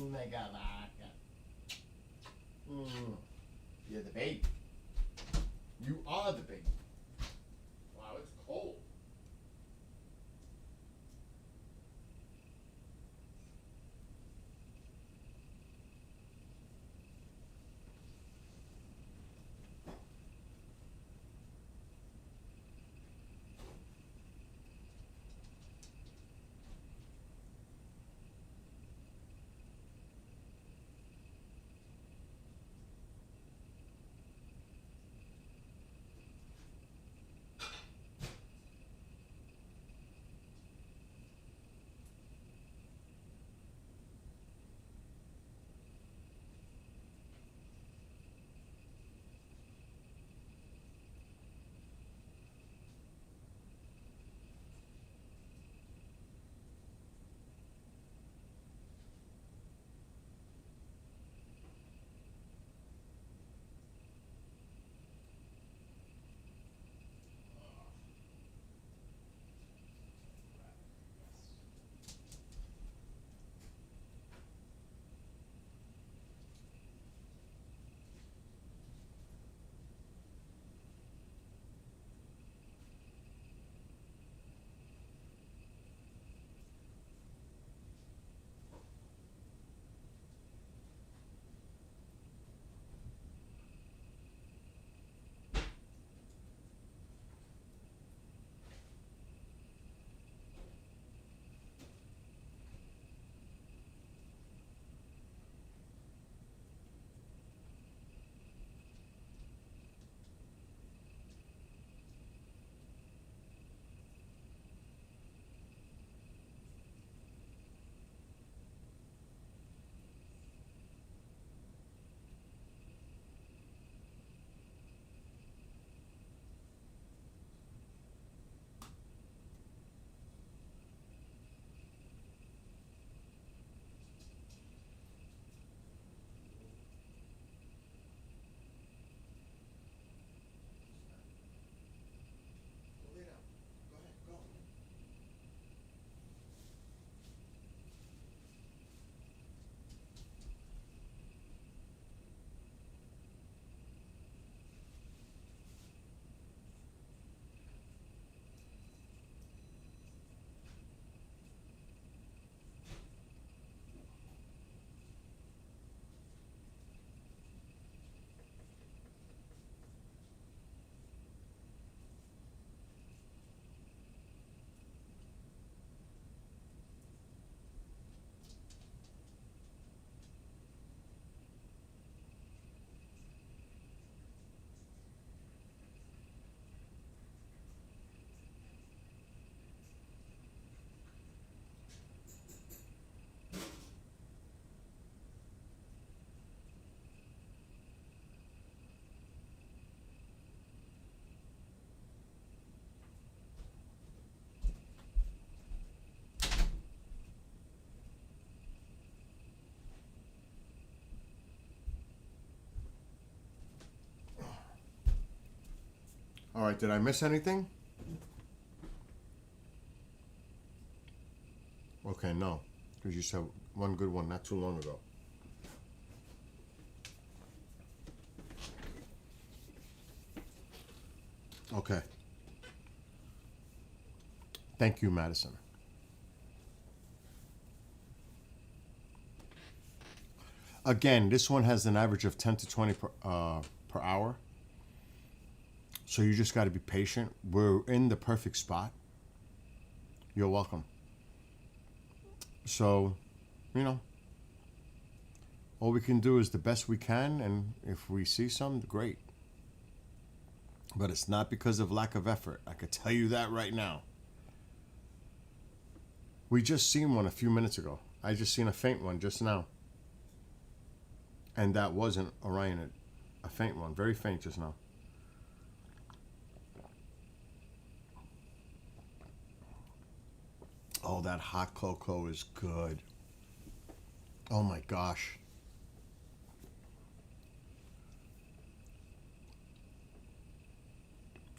Mega vaca. You're the baby. You are the baby. Wow, it's cold. All right, did I miss anything? Okay, no. Because you said one good one not too long ago. Okay. Thank you, Madison. Again, this one has an average of 10 to 20 per hour. So you just got to be patient. We're in the perfect spot. You're welcome. So, you know, all we can do is the best we can, and if we see some, great. But it's not because of lack of effort. I could tell you that right now. We just seen one a few minutes ago. I just seen a faint one just now. And that wasn't Orionid. A faint one. Very faint just now. Oh, that hot cocoa is good. Oh my gosh.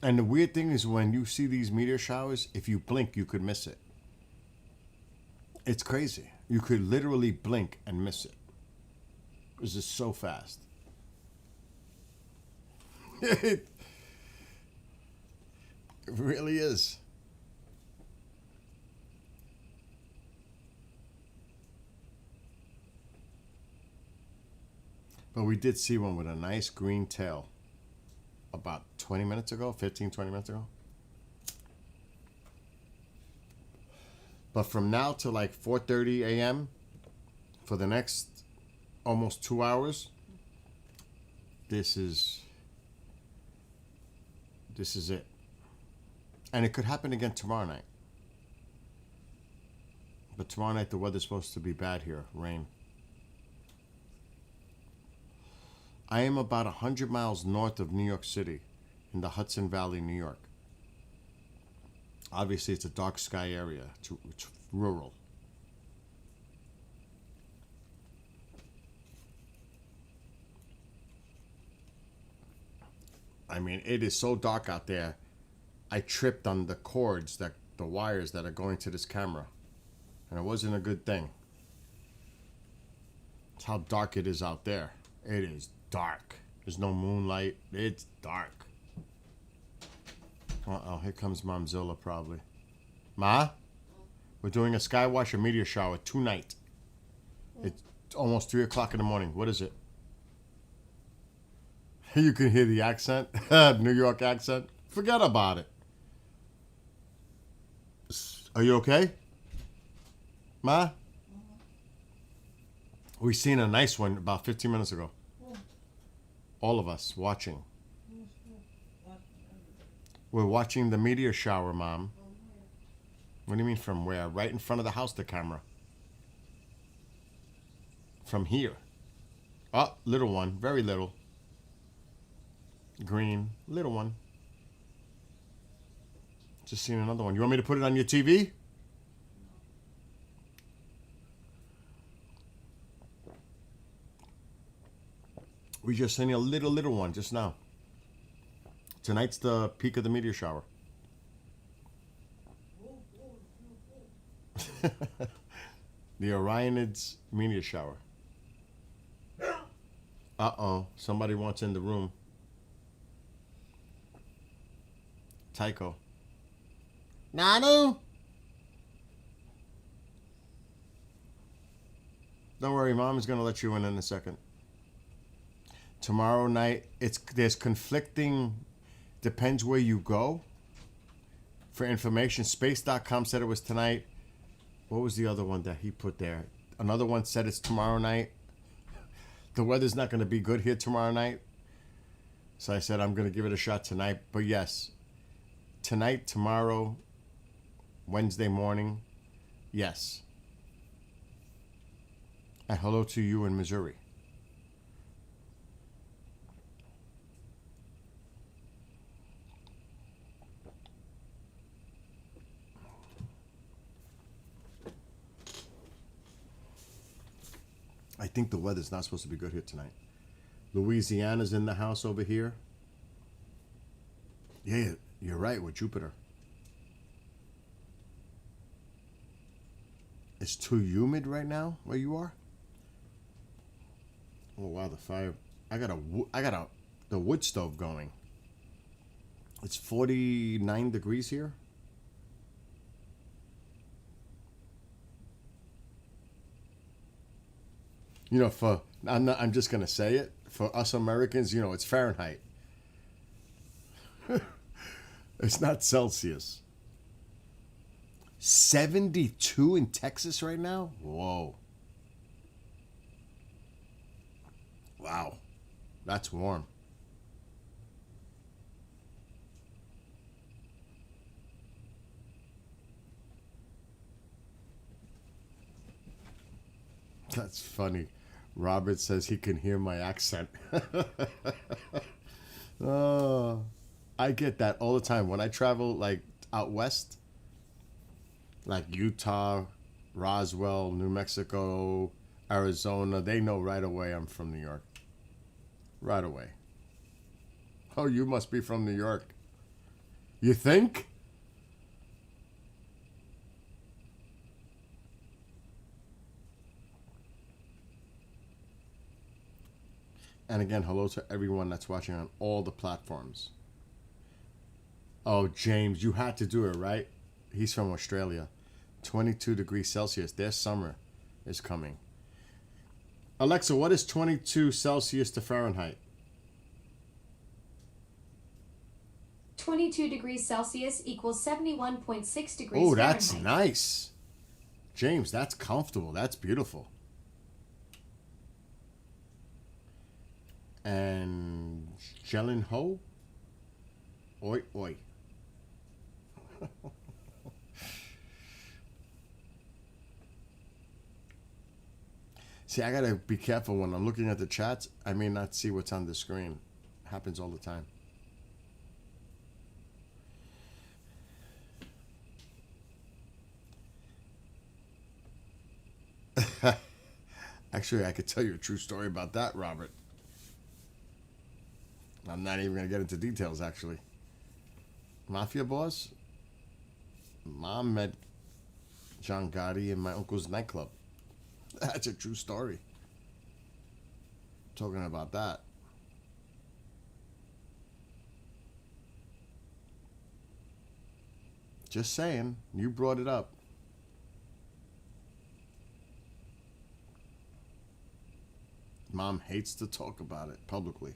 And the weird thing is when you see these meteor showers, if you blink, you could miss it. It's crazy. You could literally blink and miss it. It's just so fast. It really is. But we did see one with a nice green tail about 20 minutes ago, 15, 20 minutes ago. But from now to like 4:30 a.m. for the next almost 2 hours, this is it. And it could happen again tomorrow night. But tomorrow night the weather's supposed to be bad here, rain. I am about 100 miles north of New York City in the Hudson Valley, New York. Obviously, it's a dark sky area. It's rural. I mean, it is so dark out there. I tripped on the cords, the wires that are going to this camera. And it wasn't a good thing. It's how dark it is out there. It is dark. There's no moonlight. It's dark. Uh-oh, here comes Momzilla probably. Ma? We're doing a skywatch meteor shower tonight. It's almost 3 o'clock in the morning. What is it? You can hear the accent. New York accent. Forget about it. Are you okay? Ma? We seen a nice one about 15 minutes ago. All of us watching. We're watching the meteor shower, Mom. What do you mean from where? Right in front of the house, the camera. From here. Oh, little one. Very little. Green. Little one. Just seen another one. You want me to put it on your TV? We just seen a little one just now. Tonight's the peak of the meteor shower. The Orionids Meteor shower. Uh-oh. Somebody wants in the room. Tycho. Nanu? Don't worry, Mom is going to let you in a second. Tomorrow night, there's conflicting, depends where you go. For information, space.com said it was tonight. What was the other one that he put there? Another one said it's tomorrow night. The weather's not going to be good here tomorrow night. So I said I'm going to give it a shot tonight. But yes, tonight, tomorrow, Wednesday morning, yes. And hello to you in Missouri. I think the weather's not supposed to be good here tonight. Louisiana's in the house over here. Yeah, you're right with Jupiter. It's too humid right now where you are. Oh wow, the fire! I got the wood stove going. It's 49 degrees here. You know, I'm just gonna say it. For us Americans, you know, it's Fahrenheit. It's not Celsius. 72 in Texas right now? Whoa. Wow. That's warm. That's funny. Robert says he can hear my accent. Oh, I get that all the time when I travel like out west, like Utah, Roswell, New Mexico, Arizona. They know right away I'm from New York. Right away. Oh, you must be from New York. You think? And again, hello to everyone that's watching on all the platforms. Oh, James, you had to do it, right? He's from Australia. 22 degrees Celsius. Their summer is coming. Alexa, what is 22 Celsius to Fahrenheit? 22 degrees Celsius equals 71.6 degrees Oh, that's Fahrenheit. nice. James, that's comfortable. That's beautiful. And Jelen Ho? Oi, oi. See, I gotta be careful when I'm looking at the chats. I may not see what's on the screen. It happens all the time. Actually, I could tell you a true story about that, Robert. I'm not even going to get into details, actually. Mafia boss? Mom met John Gotti in my uncle's nightclub. That's a true story. Talking about that. Just saying. You brought it up. Mom hates to talk about it publicly.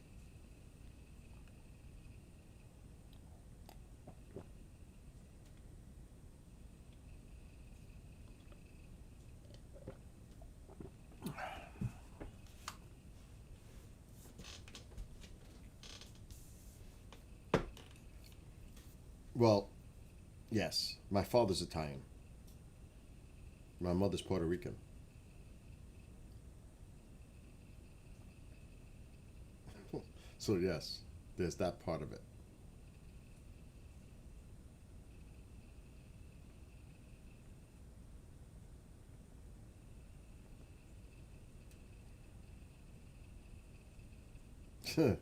Well, yes. My father's Italian. My mother's Puerto Rican. So yes, there's that part of it.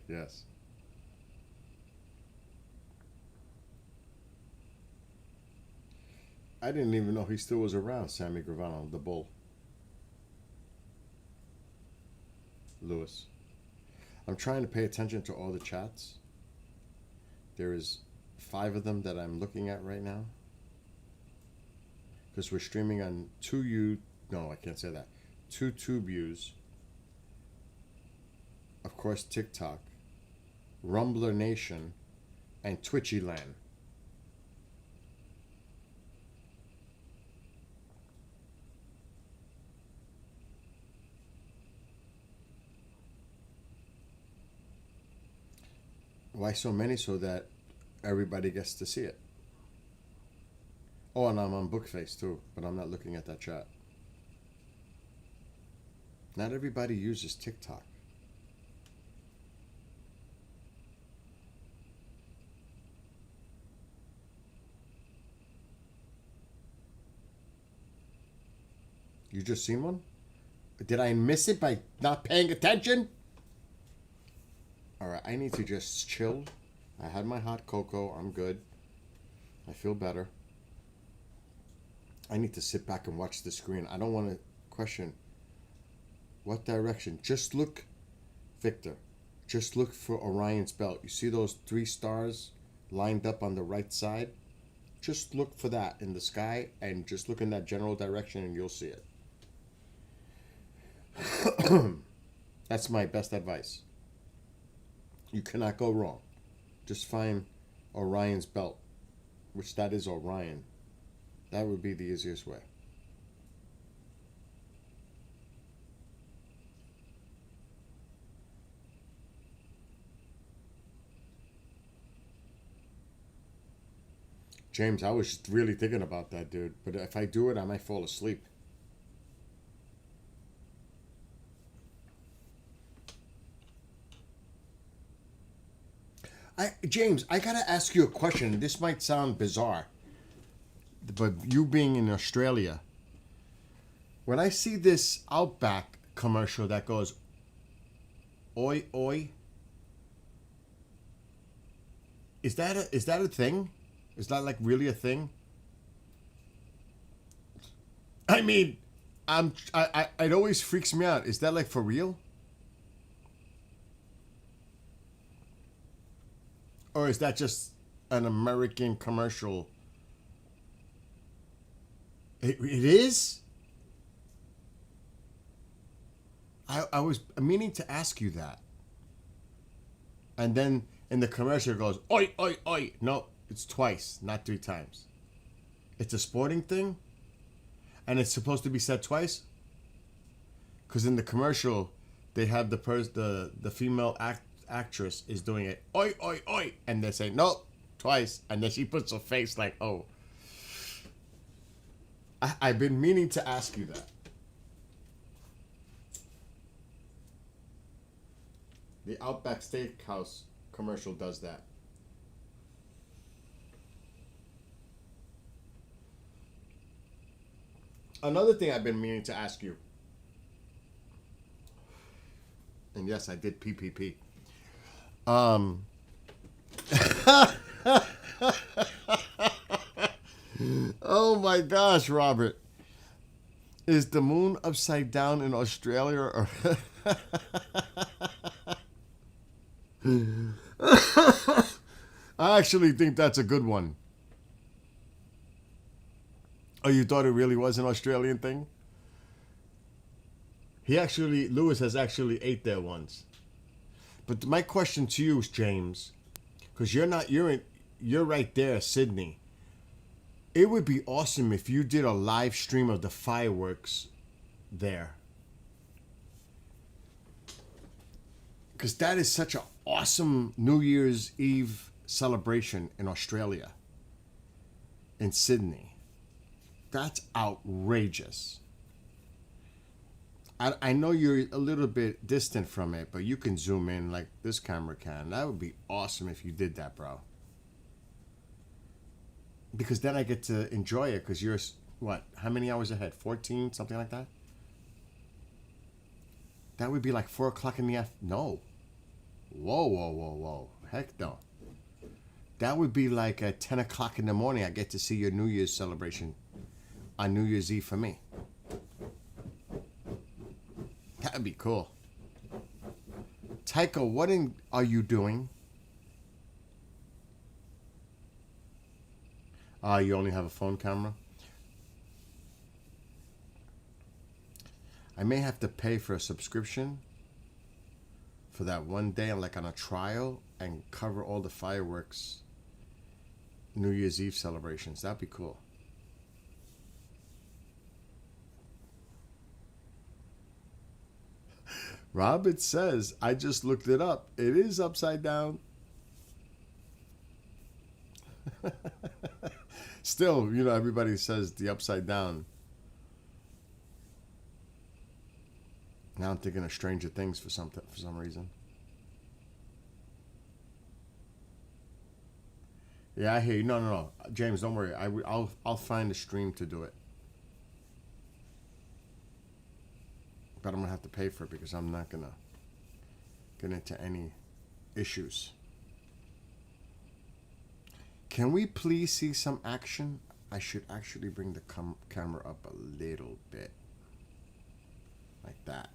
Yes. I didn't even know he still was around, Sammy Gravano, the bull. Lewis. I'm trying to pay attention to all the chats. There is 5 of them that I'm looking at right now. Because we're streaming on 2 TubeViews. Of course, TikTok, Rumbler Nation, and Twitchy Land. Why so many? So that everybody gets to see it. Oh, and I'm on Bookface too, but I'm not looking at that chat. Not everybody uses TikTok. You just seen one? Did I miss it by not paying attention? Alright, I need to just chill I had my hot cocoa. I'm good. I feel better. I need to sit back and watch the screen. I don't want to question what direction. Just look, Victor. Just look for Orion's belt. You see those 3 stars lined up on the right side? Just look for that in the sky and just look in that general direction and you'll see it. That's my best advice. You cannot go wrong. Just find Orion's belt, which that is Orion. That would be the easiest way. James, I was just really thinking about that, dude. But if I do it, I might fall asleep. James, I gotta ask you a question. This might sound bizarre, but you being in Australia, when I see this Outback commercial that goes, "Oi, oi," is that a thing? Is that like really a thing? I mean, it always freaks me out. Is that like for real? Or is that just an American commercial? It is? I was meaning to ask you that. And then in the commercial it goes, "Oi, oi, oi." No, it's twice, not 3 times. It's a sporting thing? And it's supposed to be said twice? Because in the commercial, they have the female actress is doing it, "Oi, oi, oi," and they say, "No, twice," and then she puts her face like, "Oh." I've been meaning to ask you that. The Outback Steakhouse commercial does that. Another thing I've been meaning to ask you, and yes, I did PPP. Oh my gosh, Robert. Is the moon upside down in Australia or I actually think that's a good one. Oh, you thought it really was an Australian thing? Lewis has actually ate there once. But my question to you is, James, because you're right there, Sydney. It would be awesome if you did a live stream of the fireworks there. Because that is such an awesome New Year's Eve celebration in Australia, in Sydney. That's outrageous. I know you're a little bit distant from it, but you can zoom in like this camera can. That would be awesome if you did that, bro. Because then I get to enjoy it because you're, what, how many hours ahead? 14, something like that? That would be like 4 o'clock in the afternoon. No. Whoa. Heck no. That would be like at 10 o'clock in the morning. I get to see your New Year's celebration on New Year's Eve for me. That'd be cool. Tycho, what are you doing? You only have a phone camera? I may have to pay for a subscription for that one day, like on a trial, and cover all the fireworks New Year's Eve celebrations. That'd be cool. Robert says, I just looked it up. It is upside down. Still, everybody says the upside down. Now I'm thinking of Stranger Things for some reason. Yeah, I hear you. No. James, don't worry. I'll find a stream to do it. But I'm going to have to pay for it because I'm not going to get into any issues. Can we please see some action? I should actually bring the camera up a little bit. Like that.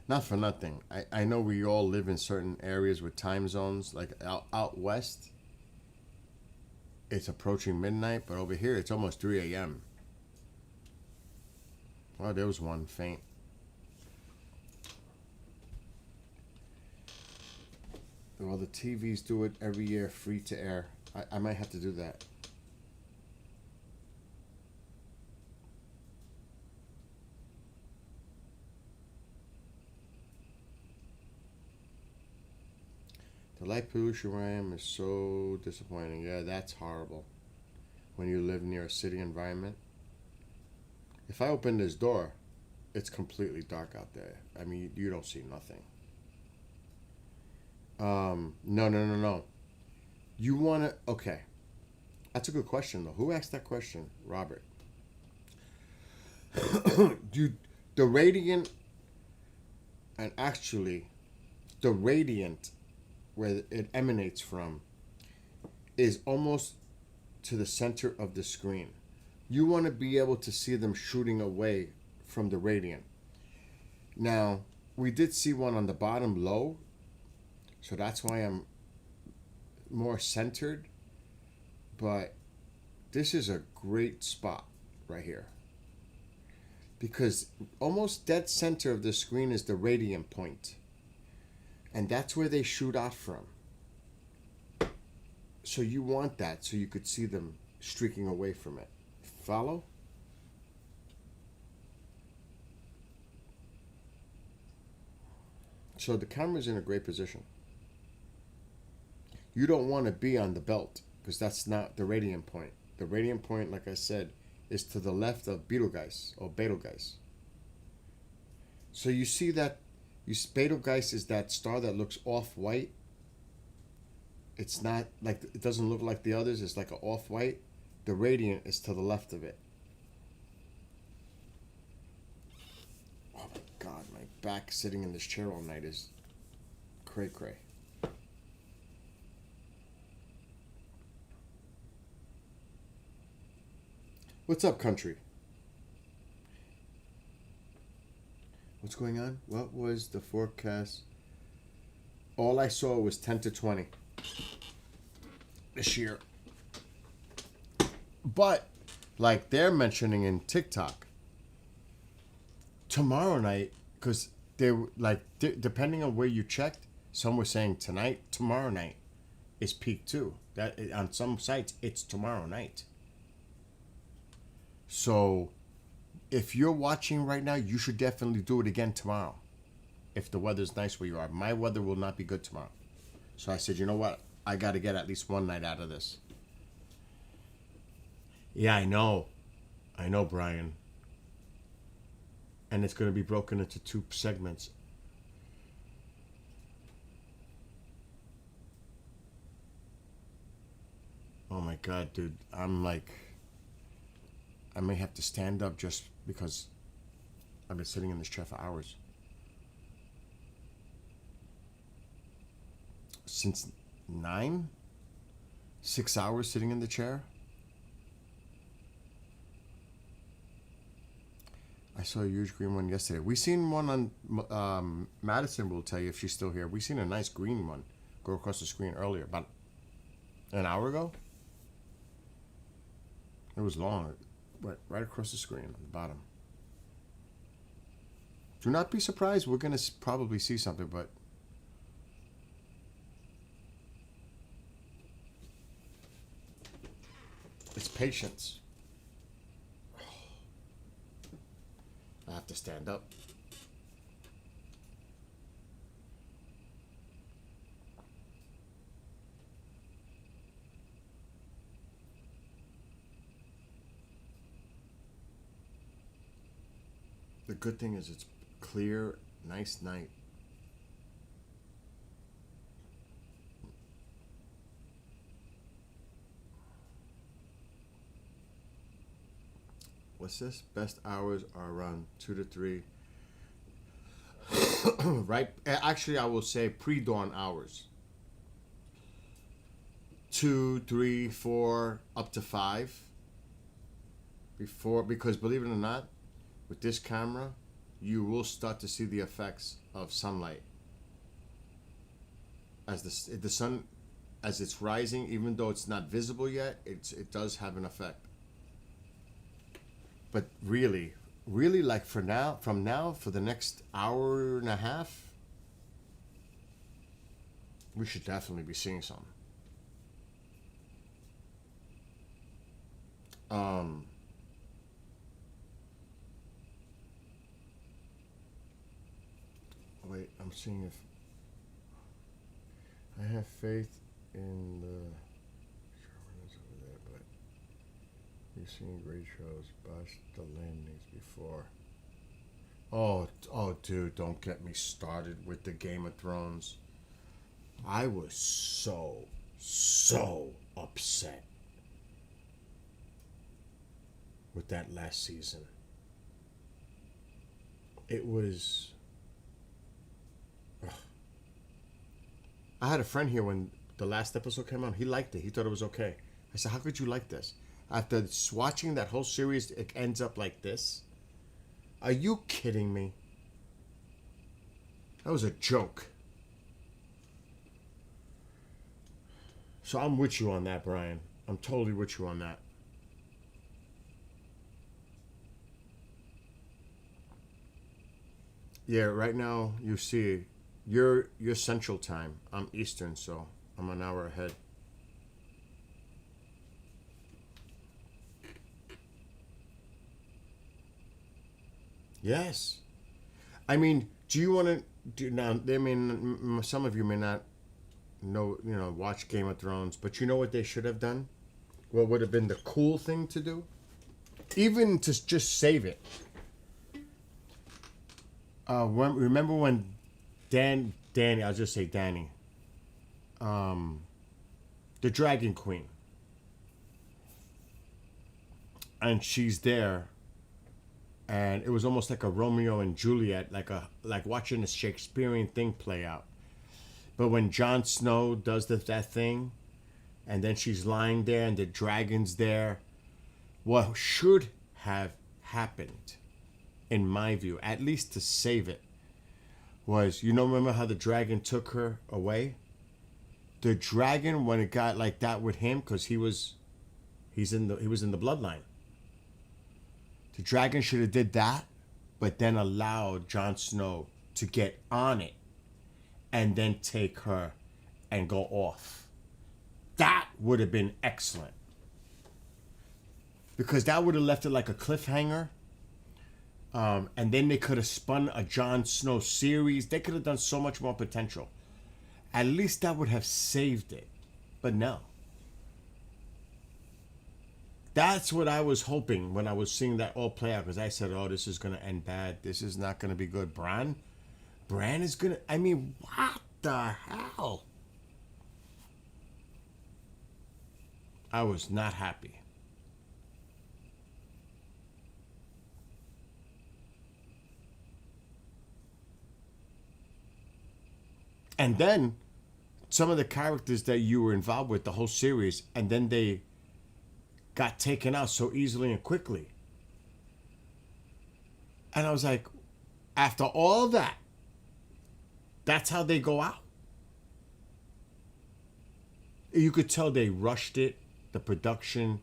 Not for nothing. I know we all live in certain areas with time zones. Like out west, it's approaching midnight, but over here it's almost 3 a.m. Oh, there was one faint. Well, the TVs do it every year, free to air. I might have to do that. The light pollution where I am is so disappointing. Yeah, that's horrible. When you live near a city environment. If I open this door, it's completely dark out there. I mean, you don't see nothing. No. You want to... Okay. That's a good question, though. Who asked that question? Robert. The radiant... And actually, the radiant, where it emanates from, is almost to the center of the screen. You want to be able to see them shooting away from the radiant. Now, we did see one on the bottom low, so that's why I'm more centered. But this is a great spot right here. Because almost dead center of the screen is the radiant point. And that's where they shoot out from. So you want that so you could see them streaking away from it. Follow? So the camera's in a great position. You don't want to be on the belt because that's not the radiant point. The radiant point, like I said, is to the left of Betelgeuse or Betelgeuse. So you see that Betelgeuse is that star that looks off-white. It's not like, it doesn't look like the others. It's like an off-white. The radiant is to the left of it. Oh my God, my back sitting in this chair all night is cray-cray. What's up, country? What's going on? What was the forecast? All I saw was 10 to 20 this year. But, like they're mentioning in TikTok, tomorrow night, because they were like, depending on where you checked, some were saying tonight, tomorrow night is peak too. That on some sites, it's tomorrow night. So, if you're watching right now, you should definitely do it again tomorrow. If the weather's nice where you are. My weather will not be good tomorrow. So I said, you know what? I got to get at least one night out of this. Yeah, I know. I know, Brian. And it's going to be broken into 2 segments. Oh my God, dude. I'm like... I may have to stand up just because I've been sitting in this chair for hours. Since 9? 6 hours sitting in the chair? I saw a huge green one yesterday. We seen one on Madison will tell you if she's still here. We seen a nice green one go across the screen earlier, about an hour ago. It was long. Right across the screen on the bottom. Do not be surprised. We're going to probably see something, but it's patience. I have to stand up. The good thing is it's clear, nice night. What's this? Best hours are around 2 to 3 right? Actually, I will say pre-dawn hours. 2, 3, 4, up to 5. Before, because believe it or not, with this camera, you will start to see the effects of sunlight as the sun, as it's rising. Even though it's not visible yet, it does have an effect. But really, like from now for the next hour and a half, we should definitely be seeing something. Wait, I'm seeing if I have faith in the Sherwin's over there, but you've seen great shows. Bust the landings before. Oh, dude, don't get me started with the Game of Thrones. I was so upset with that last season. It was. I had a friend here when the last episode came out. He liked it. He thought it was okay. I said, how could you like this? After watching that whole series, it ends up like this? Are you kidding me? That was a joke. So I'm with you on that, Brian. I'm totally with you on that. Yeah, right now you see you're Central Time. I'm Eastern, so I'm an hour ahead. Yes. I mean, do you want to do now? I mean, some of you may not know, watch Game of Thrones, but you know what they should have done? What would have been the cool thing to do? Even to just save it. Remember when Danny, I'll just say Danny, the Dragon Queen, and she's there, and it was almost like a Romeo and Juliet, like watching a Shakespearean thing play out. But when Jon Snow does that thing, and then she's lying there, and the dragon's there, what should have happened, in my view, at least to save it, was, remember how the dragon took her away? The dragon, when it got like that with him, because he was in the bloodline. The dragon should have did that, but then allowed Jon Snow to get on it, and then take her and go off. That would have been excellent, because that would have left it like a cliffhanger. And then they could have spun a Jon Snow series. They could have done so much more potential. At least that would have saved it. But no. That's what I was hoping when I was seeing that all play out. Because I said, oh, this is going to end bad. This is not going to be good. Bran is going to... I mean, what the hell? I was not happy. And then some of the characters that you were involved with the whole series, and then they got taken out so easily and quickly. And I was like, after all that, that's how they go out? You could tell they rushed it, the production.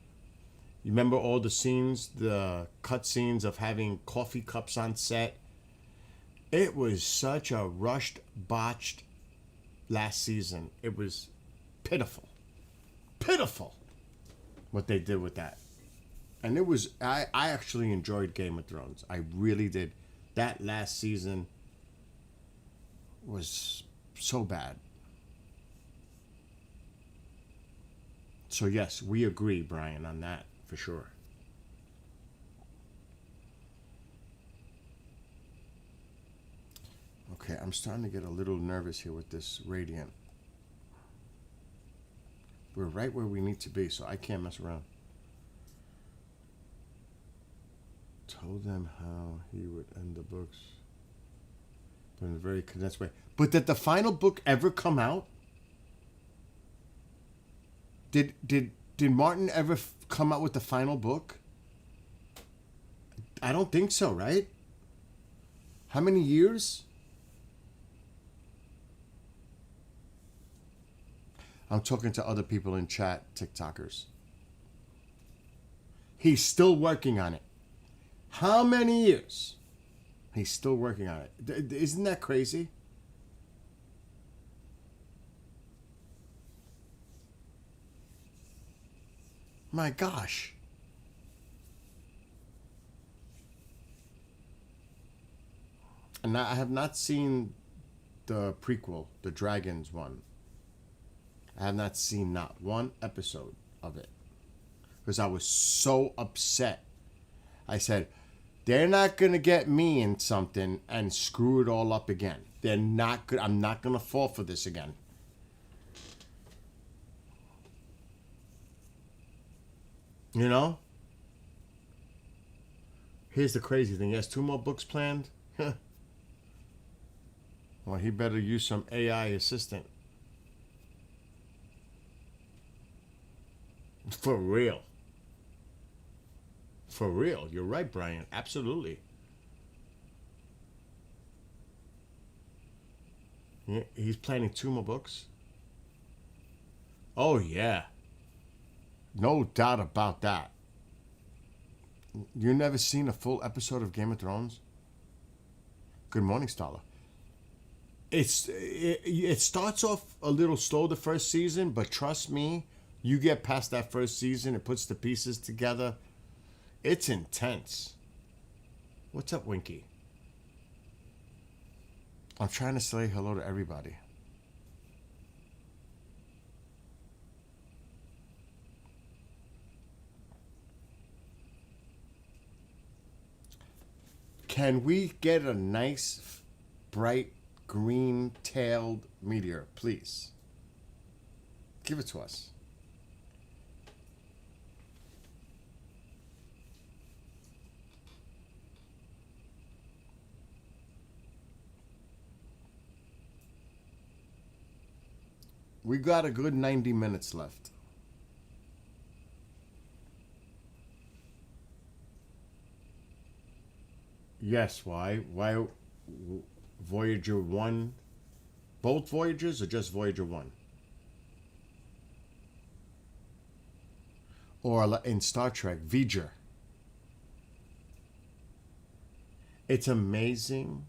You remember all the scenes, the cut scenes of having coffee cups on set? It was such a rushed, botched last season. It was pitiful what they did with that. And it was, I actually enjoyed Game of Thrones. I really did. That last season was so bad. So yes, we agree, Brian, on that for sure. Okay, I'm starting to get a little nervous here with this Radiant. We're right where we need to be, so I can't mess around. Told them how he would end the books. but in a very condensed way. But did the final book ever come out? Did Martin ever come out with the final book? I don't think so, right? How many years? I'm talking to other people in chat, TikTokers. He's still working on it. How many years? He's still working on it. Isn't that crazy? My gosh. And I have not seen the prequel, the Dragons one. I have not seen not one episode of it. Because I was so upset. I said, they're not going to get me in something and screw it all up again. They're not good. I'm not going to fall for this again. You know? Here's the crazy thing. He has 2 more books planned. Well, he better use some AI assistant. For real. For real. You're right, Brian. Absolutely. Yeah, he's planning 2 more books. Oh, yeah. No doubt about that. You never seen a full episode of Game of Thrones? Good morning, Starla. It starts off a little slow the first season, but trust me, you get past that first season, it puts the pieces together. It's intense. What's up, Winky? I'm trying to say hello to everybody. Can we get a nice, bright, green-tailed meteor, please? Give it to us. We got a good 90 minutes left. Yes, why? Why Voyager 1? Both Voyagers or just Voyager 1? Or in Star Trek, Voyager. It's amazing.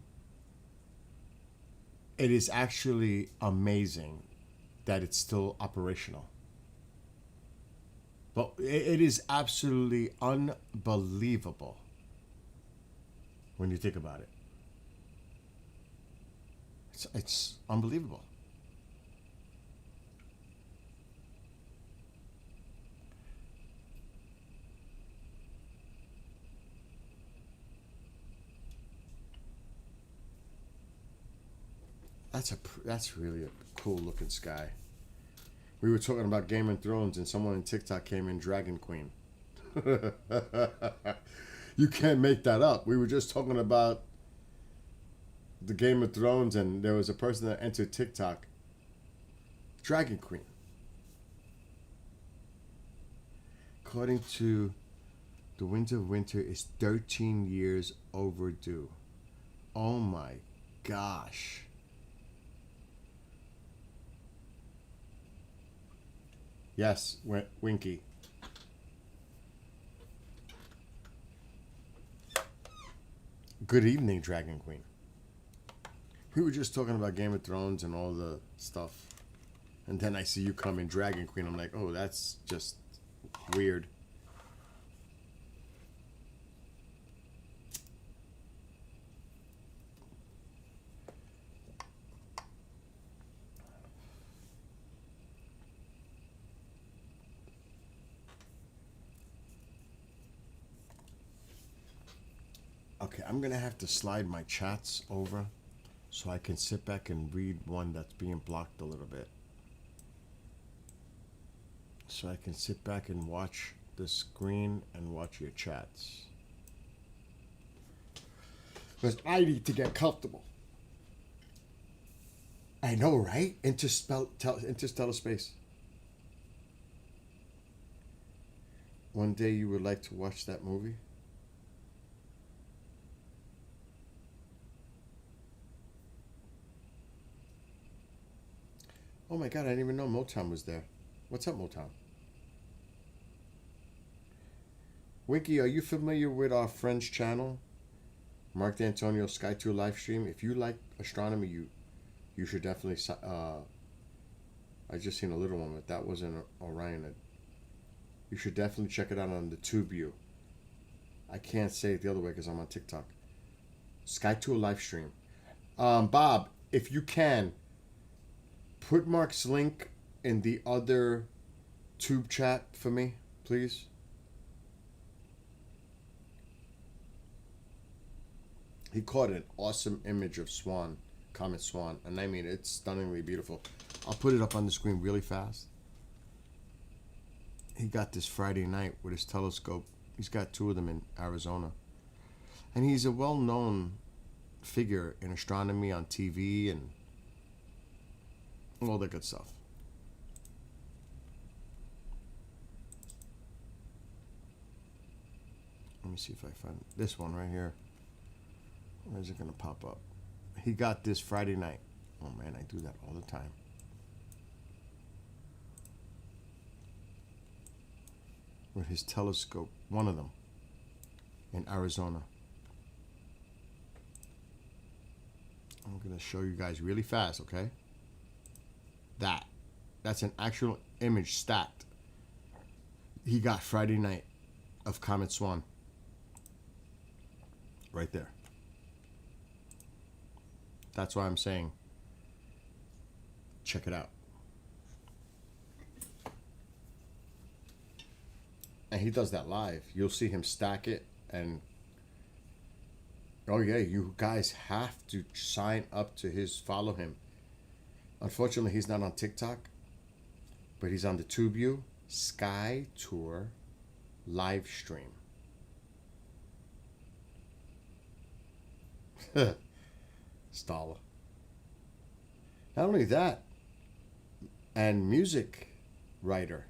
It is actually amazing that it's still operational. But it is absolutely unbelievable when you think about it. It's unbelievable. That's really a cool looking sky. We were talking about Game of Thrones and someone in TikTok came in Dragon Queen. You can't make that up. We were just talking about the Game of Thrones and there was a person that entered TikTok. Dragon Queen. According to the Winds of Winter is 13 years overdue. Oh my gosh. Yes, Winky. Good evening, Dragon Queen. We were just talking about Game of Thrones and all the stuff. And then I see you come in Dragon Queen. I'm like, oh, that's just weird. Okay, I'm going to have to slide my chats over so I can sit back and read one that's being blocked a little bit. So I can sit back and watch the screen and watch your chats. Because I need to get comfortable. I know, right? Interstellar space. One day you would like to watch that movie? Oh my God, I didn't even know Motown was there. What's up, Motown? Winky, are you familiar with our friend's channel? Mark D'Antonio Sky 2 live stream. If you like astronomy, you should definitely. I just seen a little one, but that was an Orionid. You should definitely check it out on the TubeView. I can't say it the other way because I'm on TikTok. Sky 2 live stream. Bob, if you can, put Mark's link in the other tube chat for me, please. He caught an awesome image of Swan, Comet Swan, and I mean, it's stunningly beautiful. I'll put it up on the screen really fast. He got this Friday night with his telescope. He's got 2 of them in Arizona. And he's a well-known figure in astronomy on TV and all that good stuff. Let me see if I find this one right here. Where is it going to pop up? He got this Friday night. Oh man, I do that all the time. With his telescope, one of them, in Arizona. I'm going to show you guys really fast, okay? That's an actual image stacked. He got Friday night of Comet Swan. Right there. That's why I'm saying, check it out. And he does that live. You'll see him stack it and oh yeah, you guys have to sign up to follow him. Unfortunately, he's not on TikTok, but he's on the TubeView Sky Tour live stream. Stalla. Not only that, and music writer.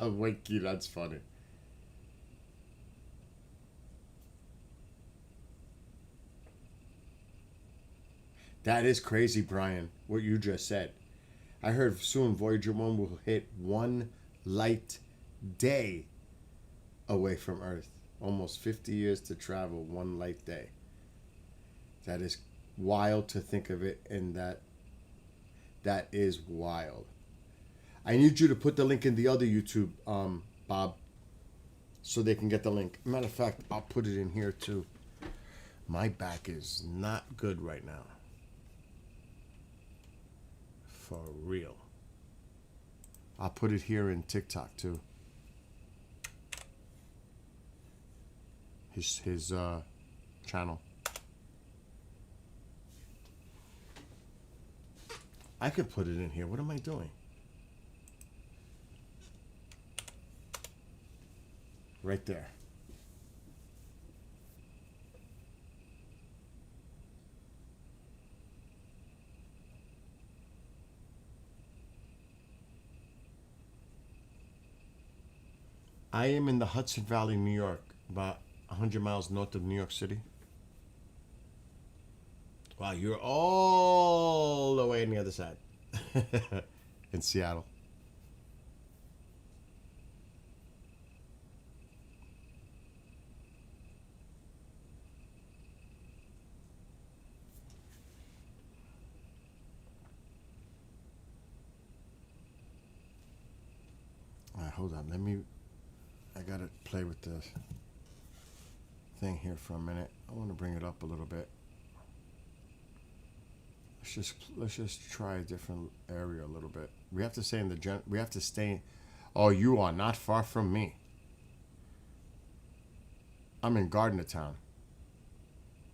Winky, that's funny. That is crazy, Brian, what you just said. I heard soon Voyager 1 will hit 1 light day away from Earth. Almost 50 years to travel 1 light day. That is wild to think of it, and that is wild. I need you to put the link in the other YouTube, Bob, so they can get the link. Matter of fact, I'll put it in here too. My back is not good right now. For real. I'll put it here in TikTok too. His channel. I could put it in here. What am I doing? Right there. I am in the Hudson Valley, New York, about 100 miles north of New York City. Wow, you're all the way on the other side. In Seattle. All right, hold on. I gotta play with the thing here for a minute. I want to bring it up a little bit. Let's just try a different area a little bit. We have to stay in the we have to stay. Oh, you are not far from me. I'm in Gardner Town.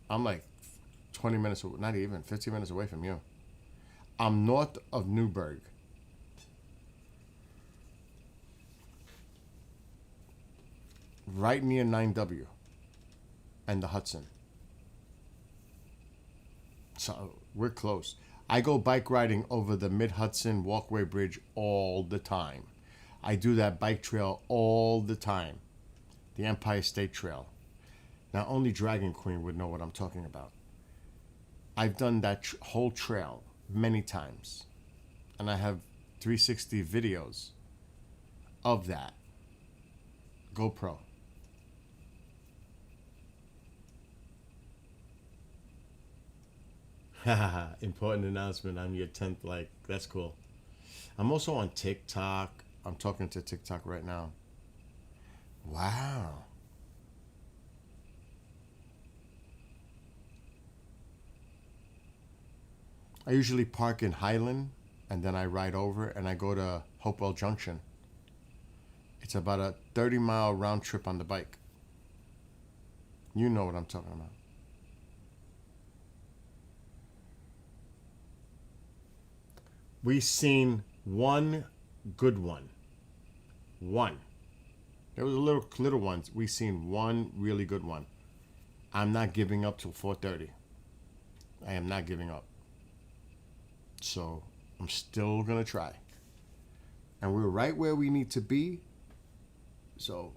I'm like 20 minutes, not even 15 minutes away from you. I'm north of Newburgh. right near 9W and the Hudson. So we're close. I go bike riding over the Mid-Hudson Walkway Bridge all the time. I do that bike trail all the time. The Empire State Trail. Now, only Dragon Queen would know what I'm talking about. I've done that whole trail many times. And I have 360 videos of that. GoPro. Important announcement. I'm your 10th like. That's cool. I'm also on TikTok. I'm talking to TikTok right now. Wow. I usually park in Highland and then I ride over and I go to Hopewell Junction. It's about a 30-mile round trip on the bike. You know what I'm talking about. We seen one good one. One. There was a little ones. We seen one really good one. I'm not giving up till 4:30. I am not giving up. So I'm still gonna try. And we're right where we need to be. So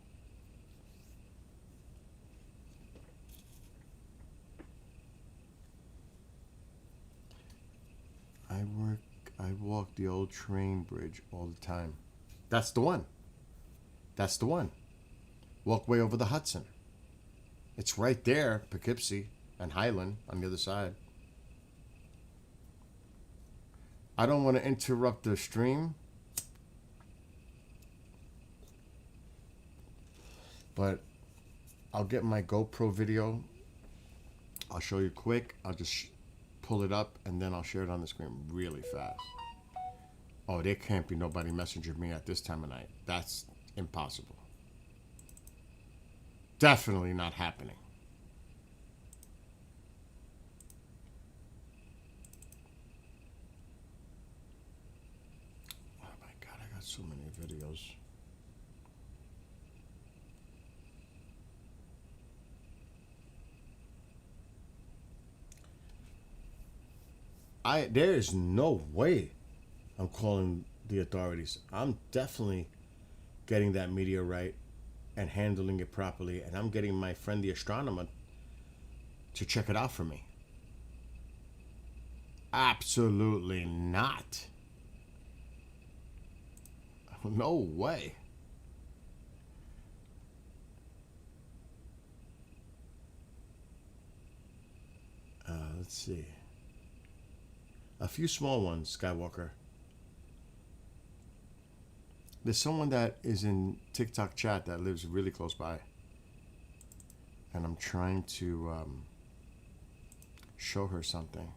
I walk the old train bridge all the time. That's the one. That's the one. Walkway over the Hudson. It's right there, Poughkeepsie and Highland on the other side. I don't want to interrupt the stream, but I'll get my GoPro video. I'll show you quick. I'll just pull it up and then I'll share it on the screen really fast. Oh, there can't be nobody messaging me at this time of night. That's impossible. Definitely not happening. Oh my God, I got so many videos. There is no way I'm calling the authorities. I'm definitely getting that meteorite and handling it properly, and I'm getting my friend the astronomer to check it out for me. Absolutely not. No way. Let's see. A few small ones, Skywalker. There's someone that is in TikTok chat that lives really close by. And I'm trying to show her something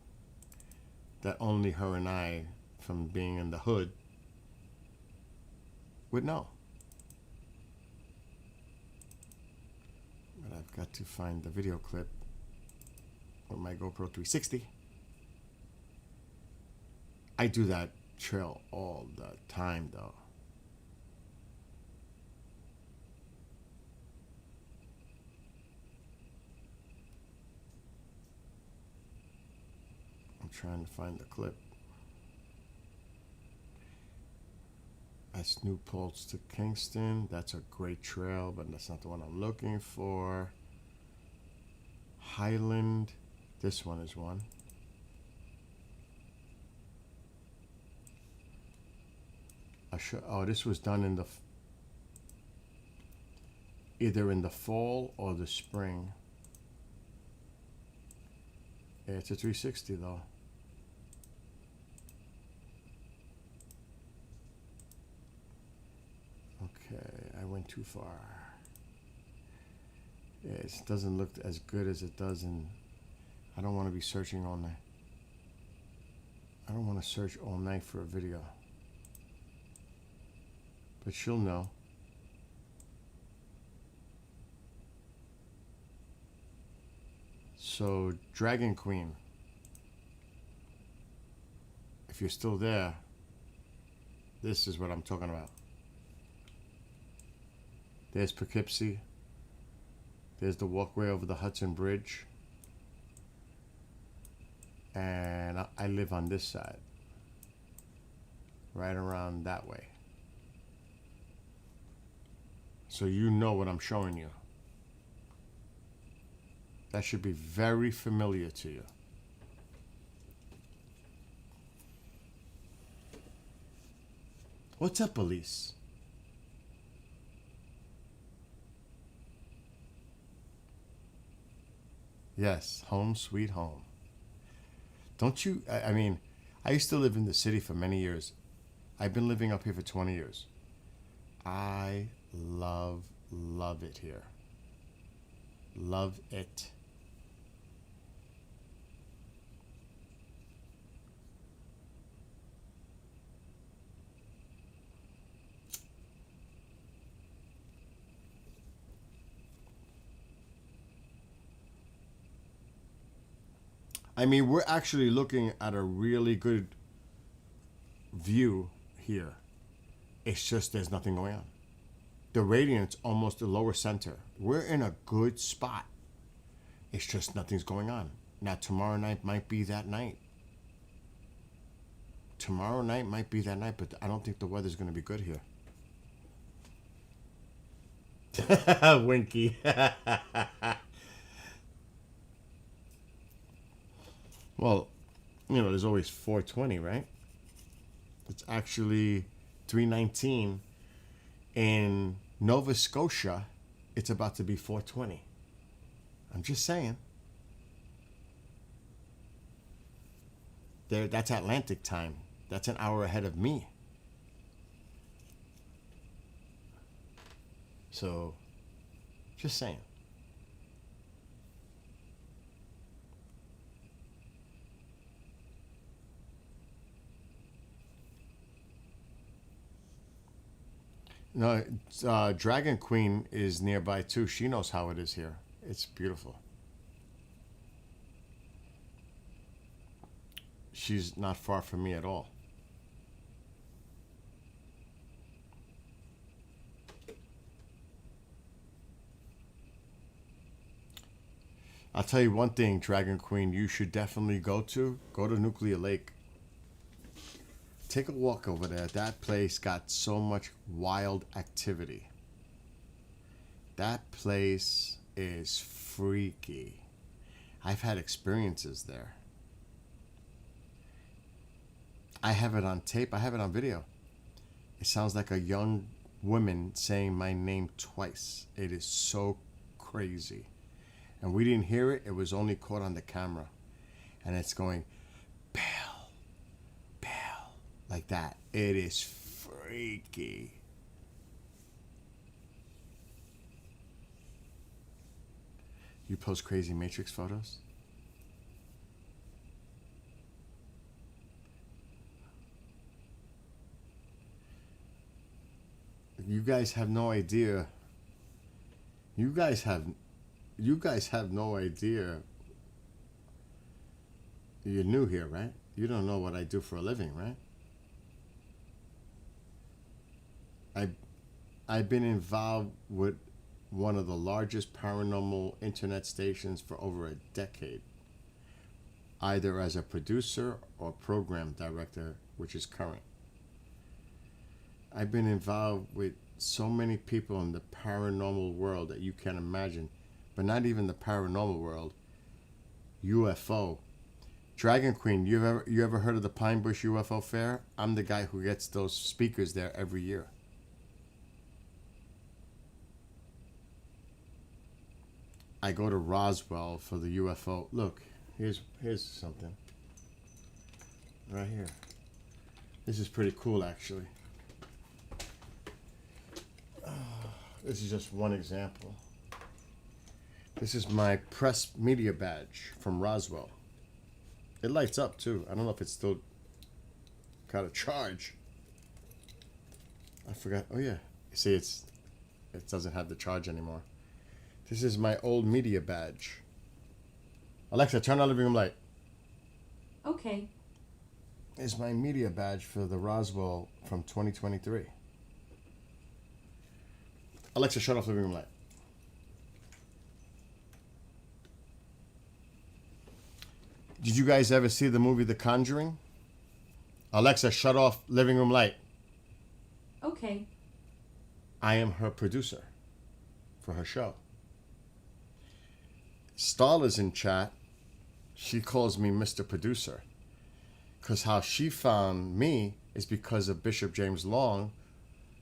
that only her and I, from being in the hood, would know. But I've got to find the video clip with my GoPro 360. I do that trail all the time, though. I'm trying to find the clip. That's New Paltz to Kingston. That's a great trail, but that's not the one I'm looking for. Highland. This one is one. Oh, this was done in the either in the fall or the spring. Yeah, it's a 360 though. Okay, I went too far. Yeah, it doesn't look as good as it does in. I don't want to be searching all night. I don't want to search all night for a video. But she'll know. So, Dragon Queen. If you're still there, this is what I'm talking about. There's Poughkeepsie. There's the walkway over the Hudson Bridge. And I live on this side. Right around that way. So you know what I'm showing you. That should be very familiar to you. What's up, Elise? Yes, home sweet home. Don't you, I mean, I used to live in the city for many years. I've been living up here for 20 years. I love it here. Love it. I mean, we're actually looking at a really good view here. It's just there's nothing going on. The radiant's almost the lower center. We're in a good spot. It's just nothing's going on. Now, tomorrow night might be that night. Tomorrow night might be that night, but I don't think the weather's going to be good here. Winky. Well, you know, there's always 420, right? It's actually 319. In Nova Scotia, it's about to be 420. I'm just saying. That's Atlantic time. That's an hour ahead of me. So, just saying. No, Dragon Queen is nearby too. She knows how it is here. It's beautiful. She's not far from me at all. I'll tell you one thing, Dragon Queen, you should definitely go to Nuclear Lake. Take a walk over there. That place got so much wild activity. That place is freaky. I've had experiences there. I have it on tape. I have it on video. It sounds like a young woman saying my name twice. It is so crazy. And we didn't hear it. It was only caught on the camera. And it's going, Bell, Bell, like that. It is freaky. You post crazy Matrix photos? You guys have no idea. You guys have no idea. You're new here, right? You don't know what I do for a living, right? I've been involved with one of the largest paranormal internet stations for over a decade, either as a producer or program director, which is current. I've been involved with so many people in the paranormal world that you can't imagine, but not even the paranormal world. UFO. Dragon Queen, you ever heard of the Pine Bush UFO Fair? I'm the guy who gets those speakers there every year. I go to Roswell for the UFO. Look, here's something. Right here. This is pretty cool, actually. This is just one example. This is my press media badge from Roswell. It lights up too. I don't know if it's still got a charge. I forgot. Oh yeah. You see, it doesn't have the charge anymore. This is my old media badge. Alexa, turn on the living room light. Okay. It's my media badge for the Roswell from 2023. Alexa, shut off the living room light. Did you guys ever see the movie The Conjuring? Alexa, shut off living room light. Okay. I am her producer for her show. Starla's in chat. She calls me Mr. Producer. Because how she found me is because of Bishop James Long,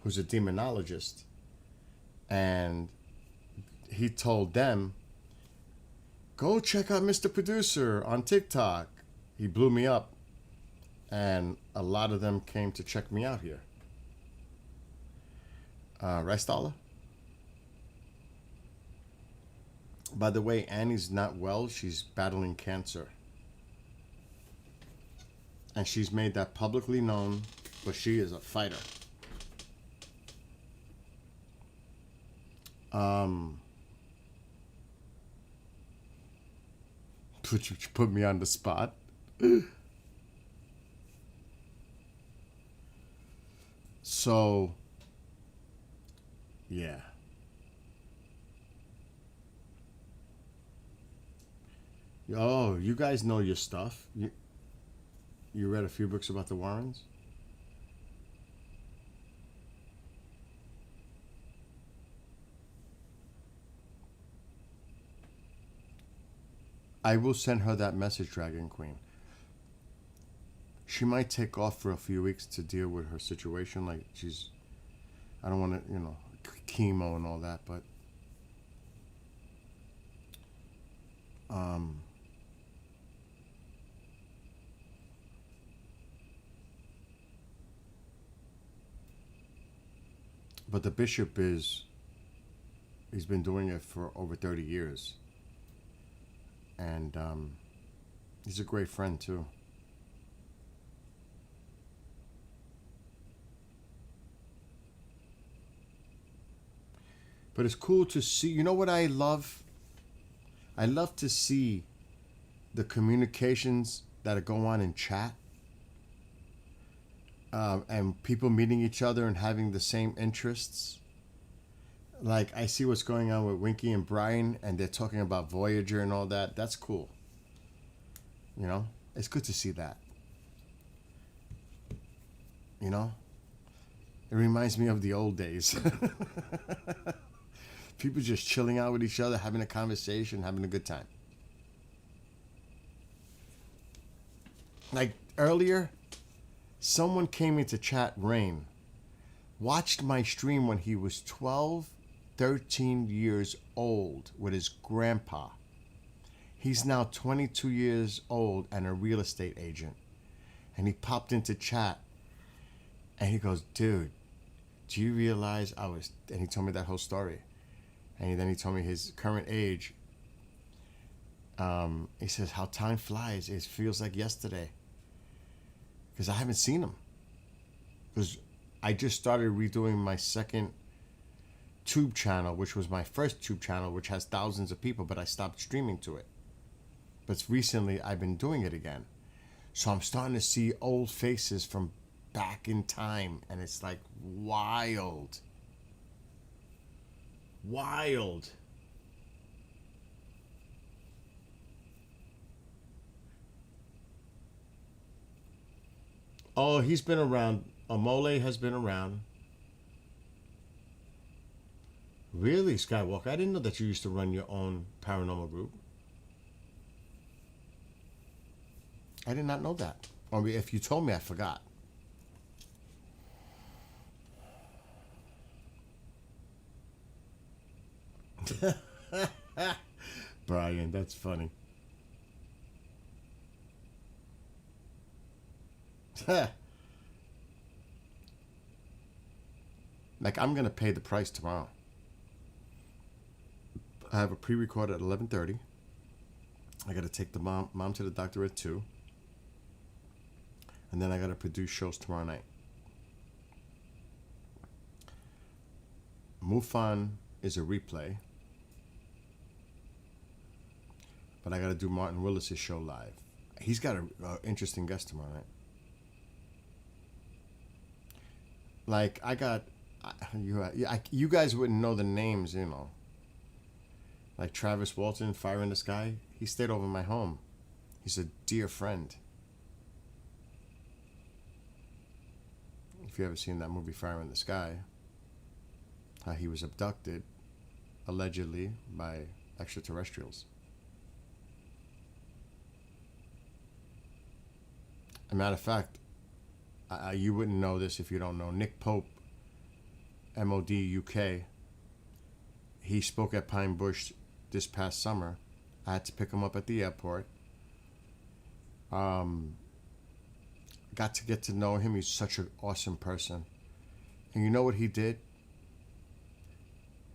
who's a demonologist. And he told them, go check out Mr. Producer on TikTok. He blew me up. And a lot of them came to check me out here. Right, Starla? By the way, Annie's not well. She's battling cancer. And she's made that publicly known, but she is a fighter. Put me on the spot. So, yeah. Oh, you guys know your stuff. You read a few books about the Warrens? I will send her that message, Dragon Queen. She might take off for a few weeks to deal with her situation. Like, I don't want to, chemo and all that, but the bishop he's been doing it for over 30 years. And he's a great friend too. But it's cool to see, you know what I love? I love to see the communications that go on in chat. And people meeting each other and having the same interests. Like, I see what's going on with Winky and Brian, and they're talking about Voyager and all that. That's cool. It's good to see that. It reminds me of the old days. People just chilling out with each other, having a conversation, having a good time. Like, earlier, someone came into chat, Rain, watched my stream when he was 12, 13 years old with his grandpa. He's now 22 years old and a real estate agent. And he popped into chat and he goes, dude, do you realize and he told me that whole story. And then he told me his current age. He says, how time flies. It feels like yesterday. Because I haven't seen him. Because I just started redoing my second tube channel, which was my first tube channel, which has thousands of people, but I stopped streaming to it. But recently, I've been doing it again. So I'm starting to see old faces from back in time, and it's like wild. Wild. Oh, he's been around. Amole has been around. Really, Skywalker? I didn't know that you used to run your own paranormal group. I did not know that. Or if you told me, I forgot. Brian, that's funny. Like, I'm gonna pay the price tomorrow. I have a pre-record at 11:30. I gotta take the mom to the doctor at 2. And then I gotta produce shows tomorrow night. Mufan is a replay. But I gotta do Martin Willis' show live. He's got an interesting guest tomorrow night. Like, you guys wouldn't know the names, Like Travis Walton, Fire in the Sky. He stayed over my home. He's a dear friend. If you ever seen that movie Fire in the Sky, how he was abducted, allegedly, by extraterrestrials. As a matter of fact, you wouldn't know this if you don't know. Nick Pope, MOD UK, he spoke at Pine Bush this past summer. I had to pick him up at the airport. Got to get to know him. He's such an awesome person. And you know what he did?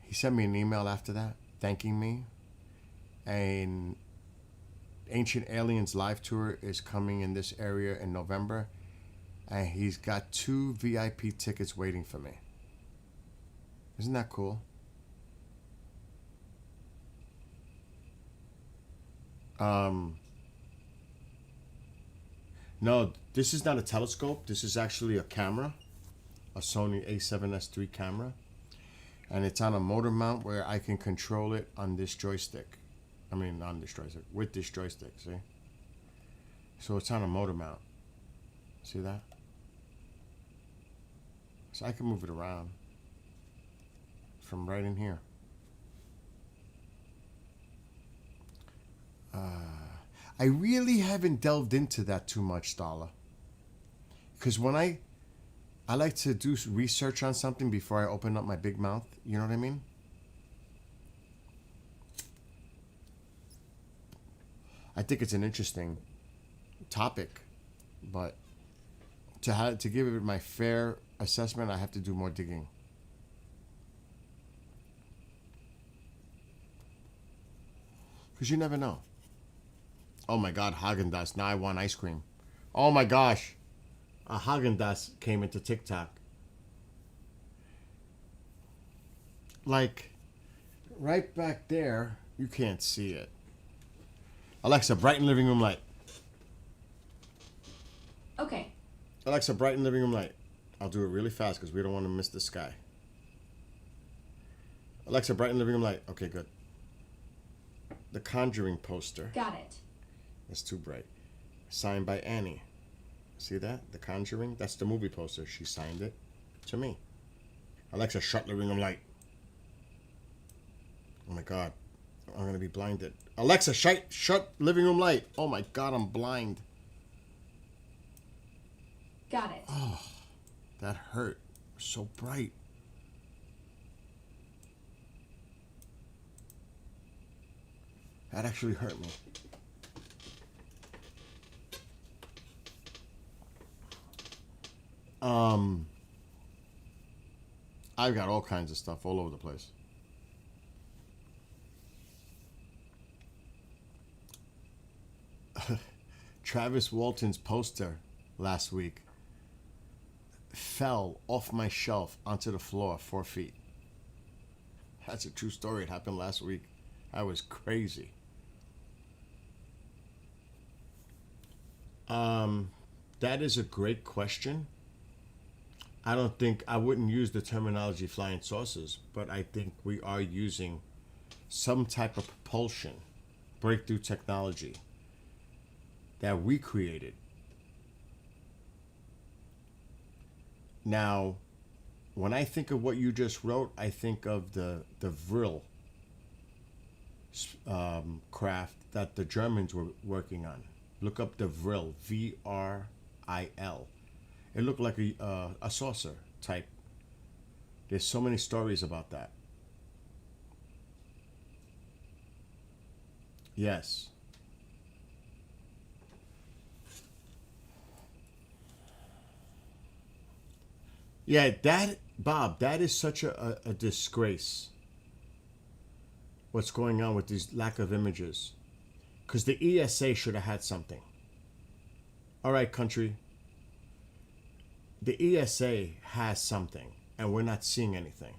He sent me an email after that, thanking me. And Ancient Aliens live tour is coming in this area in November. And he's got 2 VIP tickets waiting for me. Isn't that cool? No, this is not a telescope. This is actually a camera, a Sony A7S III camera. And it's on a motor mount where I can control it on this joystick. I mean, on this joystick, with this joystick, see? So it's on a motor mount. See that? So I can move it around from right in here. I really haven't delved into that too much, Stala. Because when I like to do research on something before I open up my big mouth. You know what I mean? I think it's an interesting topic, but to give it my fair assessment, I have to do more digging. Because you never know. Oh my God, Haagen-Dazs. Now I want ice cream. Oh my gosh. A Haagen-Dazs came into TikTok. Like, right back there, you can't see it. Alexa, brighten living room light. Okay. Alexa, brighten living room light. I'll do it really fast because we don't want to miss the sky. Alexa, brighten living room light. Okay, good. The Conjuring poster. Got it. That's too bright. Signed by Annie. See that? The Conjuring? That's the movie poster. She signed it to me. Alexa, shut living room light. Oh my God. I'm going to be blinded. Alexa, shut living room light. Oh my God, I'm blind. Got it. Oh, that hurt. So bright. That actually hurt me. I've got all kinds of stuff all over the place. Travis Walton's poster last week fell off my shelf onto the floor 4 feet. That's a true story. It happened last week. I was crazy. That is a great question. I wouldn't use the terminology flying saucers, but I think we are using some type of propulsion, breakthrough technology that we created. Now, when I think of what you just wrote, I think of the Vril craft that the Germans were working on. Look up the Vril, V-R-I-L. It looked like a saucer type. There's so many stories about that. Yes. Yeah, Bob, that is such a disgrace. What's going on with these lack of images? Because the ESA should have had something. All right, country. The ESA has something, and we're not seeing anything.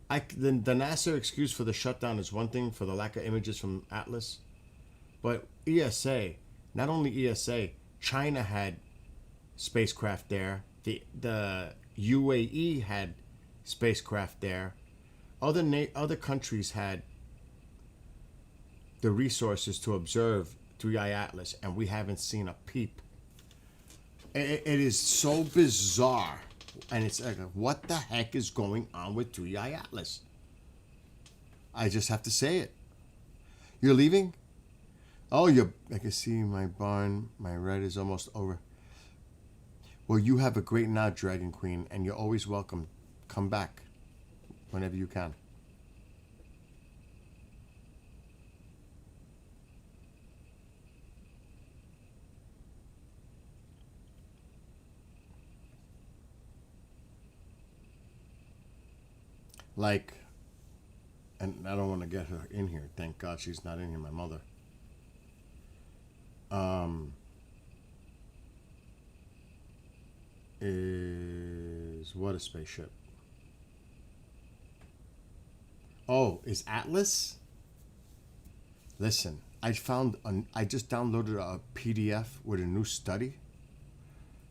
The NASA excuse for the shutdown is one thing for the lack of images from Atlas, but ESA, not only ESA, China had spacecraft there. The UAE had spacecraft there. Other countries had the resources to observe 3i Atlas, and we haven't seen a peep. It is so bizarre, and it's like, what the heck is going on with 3i Atlas? I just have to say it. You're leaving? Oh, I can see my barn. My red is almost over. Well, you have a great night, Dragon Queen, and you're always welcome. Come back whenever you can. Like, and I don't want to get her in here. Thank God she's not in here, my mother. Is what a spaceship? Oh, is Atlas? Listen, I just downloaded a PDF with a new study.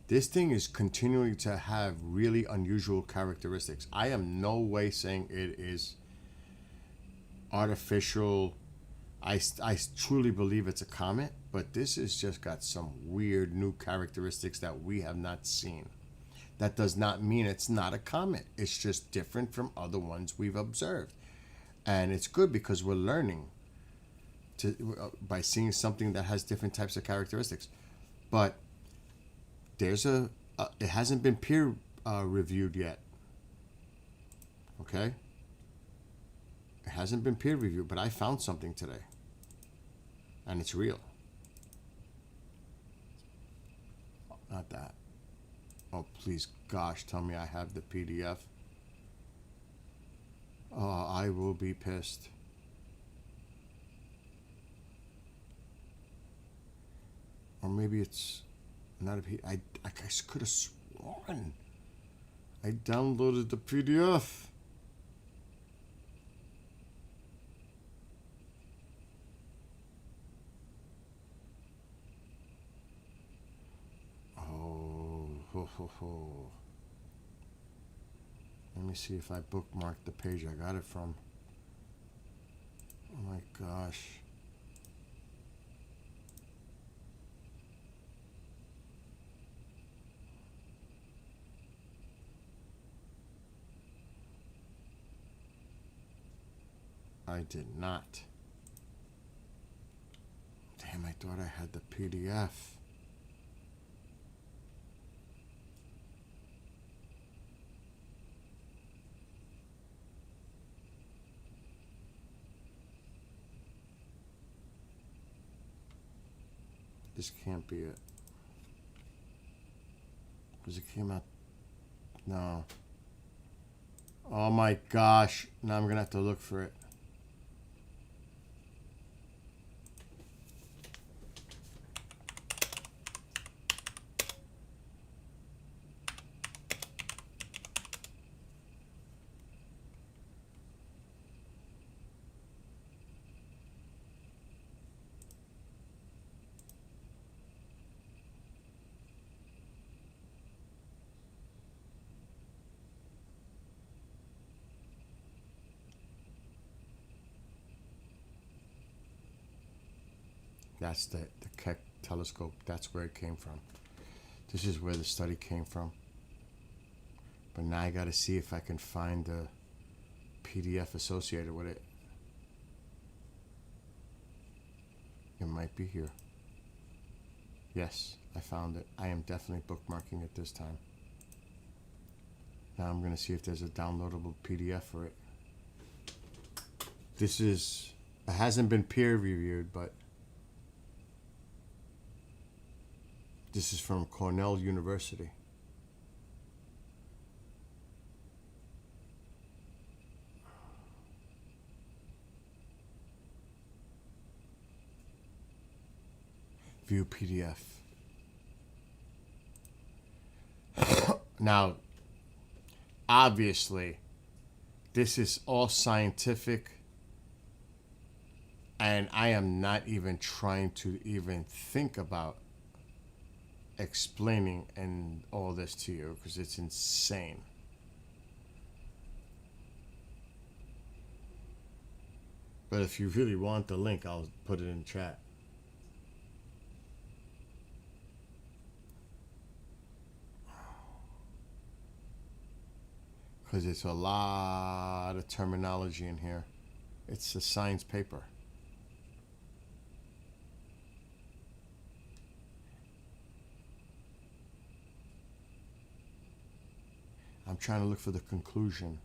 This thing is continuing to have really unusual characteristics. I am no way saying it is artificial. I truly believe it's a comet, but this has just got some weird new characteristics that we have not seen. That does not mean it's not a comet. It's just different from other ones we've observed. And it's good because we're learning by seeing something that has different types of characteristics. But there's it hasn't been peer reviewed yet. Okay? It hasn't been peer reviewed, but I found something today. And it's real. Not that. Oh, please, gosh, tell me I have the PDF. Oh, I will be pissed. Or maybe it's not a PDF. I could have sworn I downloaded the PDF. Let me see if I bookmarked the page I got it from. Oh my gosh. I did not. Damn, I thought I had the PDF. This can't be it. Because it came out. No. Oh my gosh. Now I'm going to have to look for it. That's the Keck telescope. That's where it came from. This is where the study came from. But now I got to see if I can find the PDF associated with it. It might be here. Yes, I found it. I am definitely bookmarking it this time. Now I'm going to see if there's a downloadable PDF for it. It hasn't been peer reviewed, but this is from Cornell University. View PDF. Now, obviously, this is all scientific, and I am not even trying to even think about explaining and all this to you because it's insane. But if you really want the link, I'll put it in chat. Because it's a lot of terminology in here. It's a science paper. I'm trying to look for the conclusion.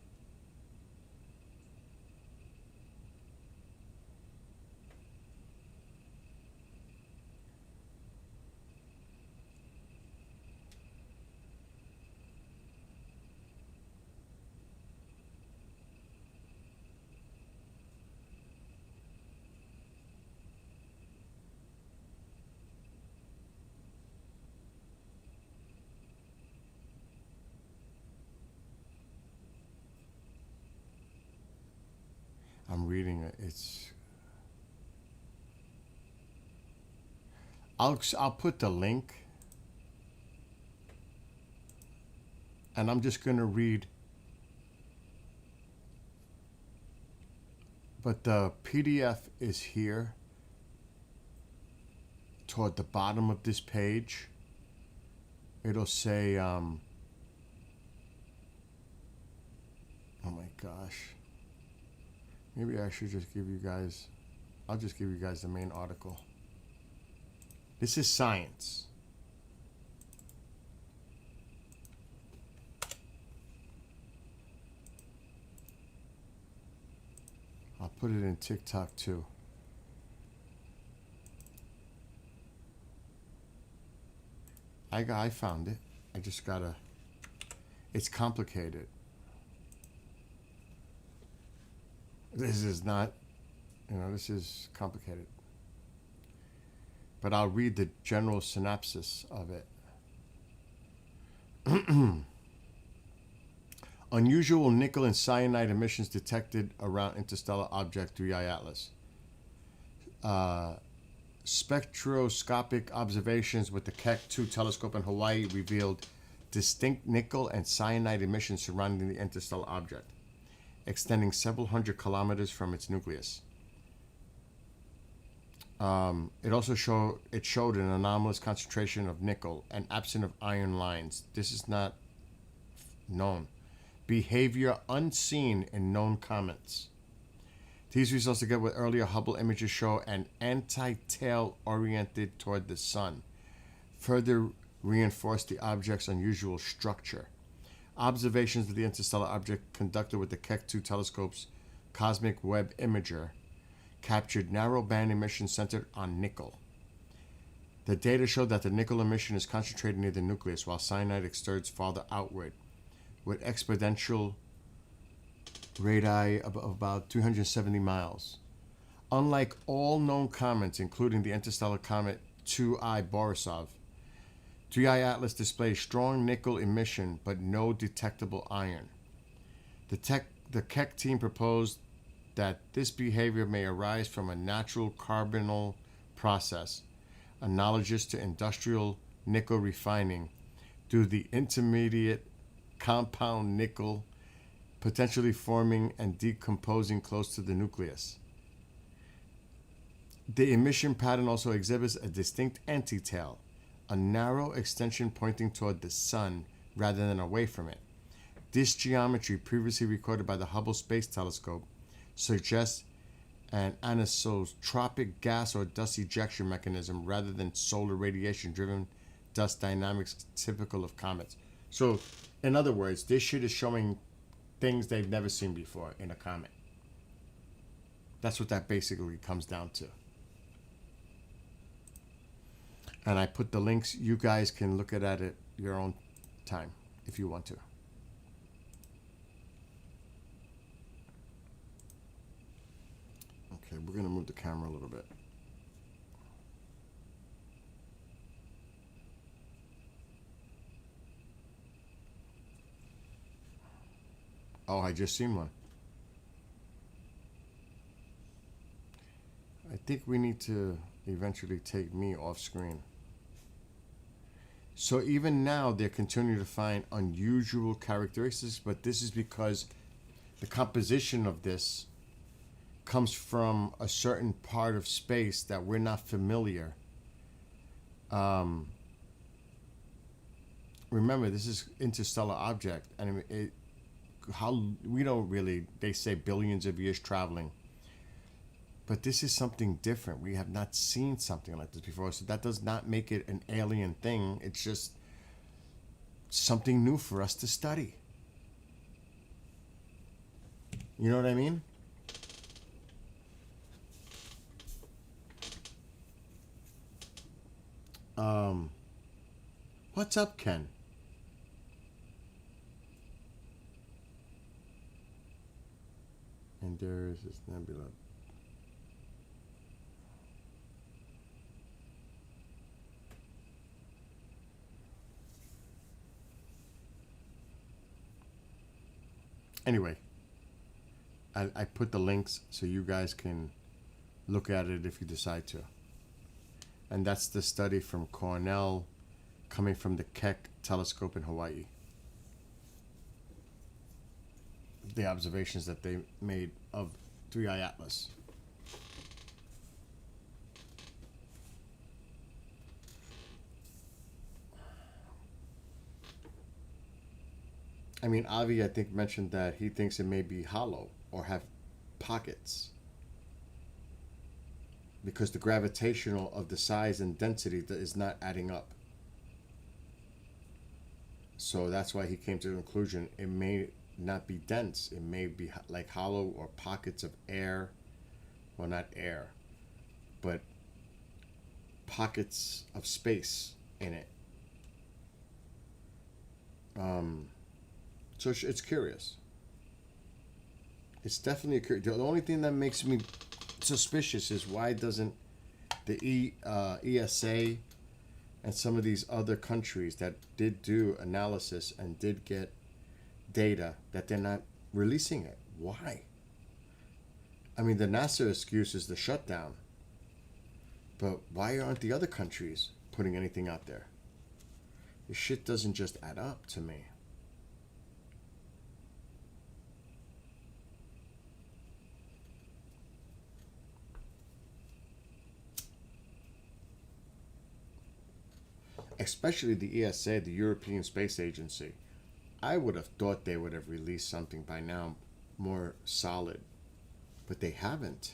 I'm reading it. I'll put the link, and I'm just gonna read. But the PDF is here toward the bottom of this page. It'll say, oh my gosh. Maybe I should just give you guys, I'll just give you guys the main article. This is science. I'll put it in TikTok too. I found it. I just gotta, it's complicated. This is not, this is complicated. But I'll read the general synopsis of it. Unusual nickel and cyanide emissions detected around interstellar object 3I Atlas. Spectroscopic observations with the Keck 2 telescope in Hawaii revealed distinct nickel and cyanide emissions surrounding the interstellar object, extending several hundred kilometers from its nucleus. It also showed an anomalous concentration of nickel and absence of iron lines. This is not known. Behavior unseen in known comets. These results, together with earlier Hubble images, show an anti-tail oriented toward the sun, further reinforce the object's unusual structure. Observations of the interstellar object conducted with the Keck 2 telescope's Cosmic Web Imager captured narrow band emissions centered on nickel. The data showed that the nickel emission is concentrated near the nucleus, while cyanide exerts farther outward, with exponential radii of about 370 miles. Unlike all known comets, including the interstellar comet 2I Borisov, 3I Atlas displays strong nickel emission but no detectable iron. The Keck team proposed that this behavior may arise from a natural carbonyl process analogous to industrial nickel refining due to the intermediate compound nickel potentially forming and decomposing close to the nucleus. The emission pattern also exhibits a distinct antitail, a narrow extension pointing toward the sun rather than away from it. This geometry, previously recorded by the Hubble Space Telescope, suggests an anisotropic gas or dust ejection mechanism rather than solar radiation-driven dust dynamics typical of comets. So, in other words, this shit is showing things they've never seen before in a comet. That's what that basically comes down to. And I put the links. You guys can look at it at your own time if you want to. Okay, we're going to move the camera a little bit. Oh, I just seen one. I think we need to eventually take me off screen. So even now, they're continuing to find unusual characteristics, but this is because the composition of this comes from a certain part of space that we're not familiar. Remember, this is interstellar object, and how we don't really. They say billions of years traveling, but this is something different. We have not seen something like this before, so that does not make it an alien thing. It's just something new for us to study. You know what I mean? What's up, Ken? And there is this nebula. Anyway, I put the links so you guys can look at it if you decide to. And that's the study from Cornell coming from the Keck telescope in Hawaii. The observations that they made of 3I Atlas. I mean, Avi, I think, mentioned that he thinks it may be hollow or have pockets because the gravitational of the size and density is not adding up. So that's why he came to the conclusion it may not be dense. It may be like hollow or pockets of air. Well, not air, but pockets of space in it. So it's curious. It's definitely curious. The only thing that makes me suspicious is why doesn't the ESA and some of these other countries that did do analysis and did get data that they're not releasing it? Why? I mean, the NASA excuse is the shutdown. But why aren't the other countries putting anything out there? This shit doesn't just add up to me. Especially the ESA, the European Space Agency. I would have thought they would have released something by now more solid, but they haven't.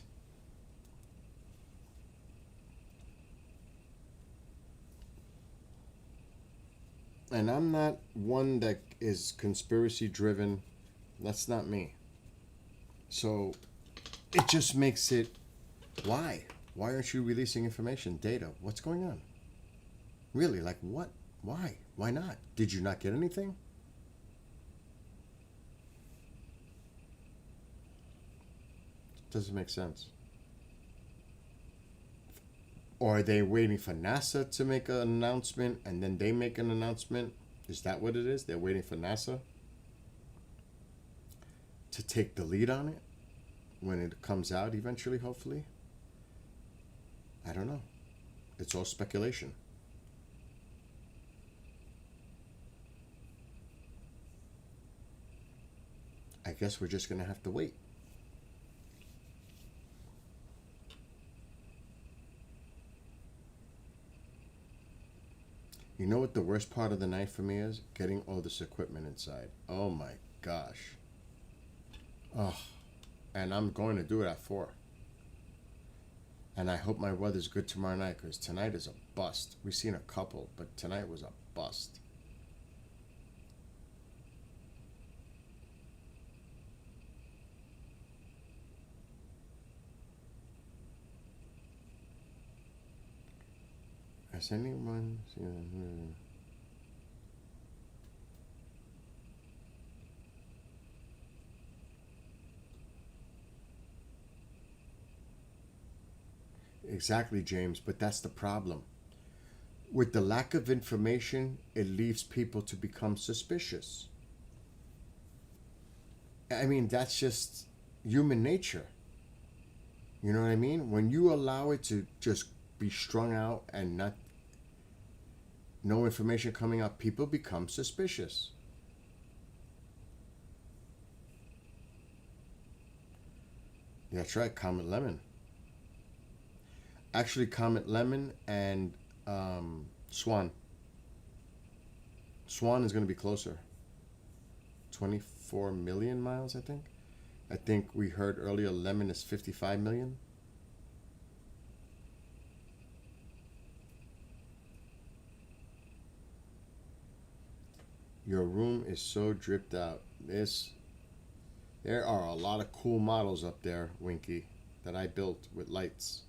And I'm not one that is conspiracy driven. That's not me. So it just makes it, why? Why aren't you releasing information, data? What's going on? Really, like what? Why? Why not? Did you not get anything? Doesn't make sense. Or are they waiting for NASA to make an announcement and then they make an announcement? Is that what it is? They're waiting for NASA to take the lead on it when it comes out eventually, hopefully? I don't know. It's all speculation. I guess we're just going to have to wait. You know what the worst part of the night for me is? Getting all this equipment inside. Oh my gosh. Oh, and I'm going to do it at 4. And I hope my weather's good tomorrow night because tonight is a bust. We've seen a couple, but tonight was a bust. Has anyone seen Exactly, James, but that's the problem. With the lack of information, it leaves people to become suspicious. I mean, that's just human nature. You know what I mean? When you allow it to just be strung out and not no information coming up, people become suspicious. That's right, Comet Lemon. Actually, Comet Lemon and Swan. Swan is going to be closer. 24 million miles, I think. I think we heard earlier Lemon is 55 million. Your room is so dripped out. There are a lot of cool models up there, Winky, that I built with lights.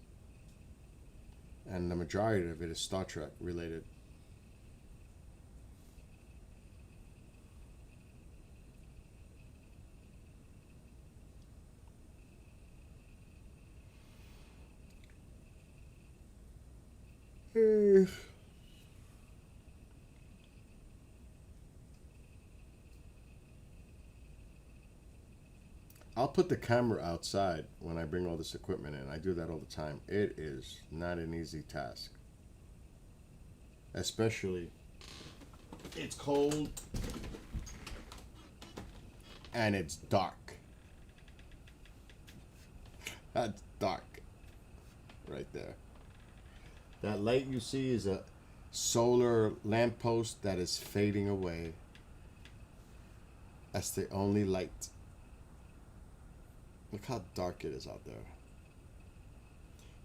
And the majority of it is Star Trek related. I'll put the camera outside when I bring all this equipment in. I do that all the time. It is not an easy task. Especially, it's cold and it's dark. That's dark right there. That light you see is a solar lamppost that is fading away. That's the only light. Look how dark it is out there.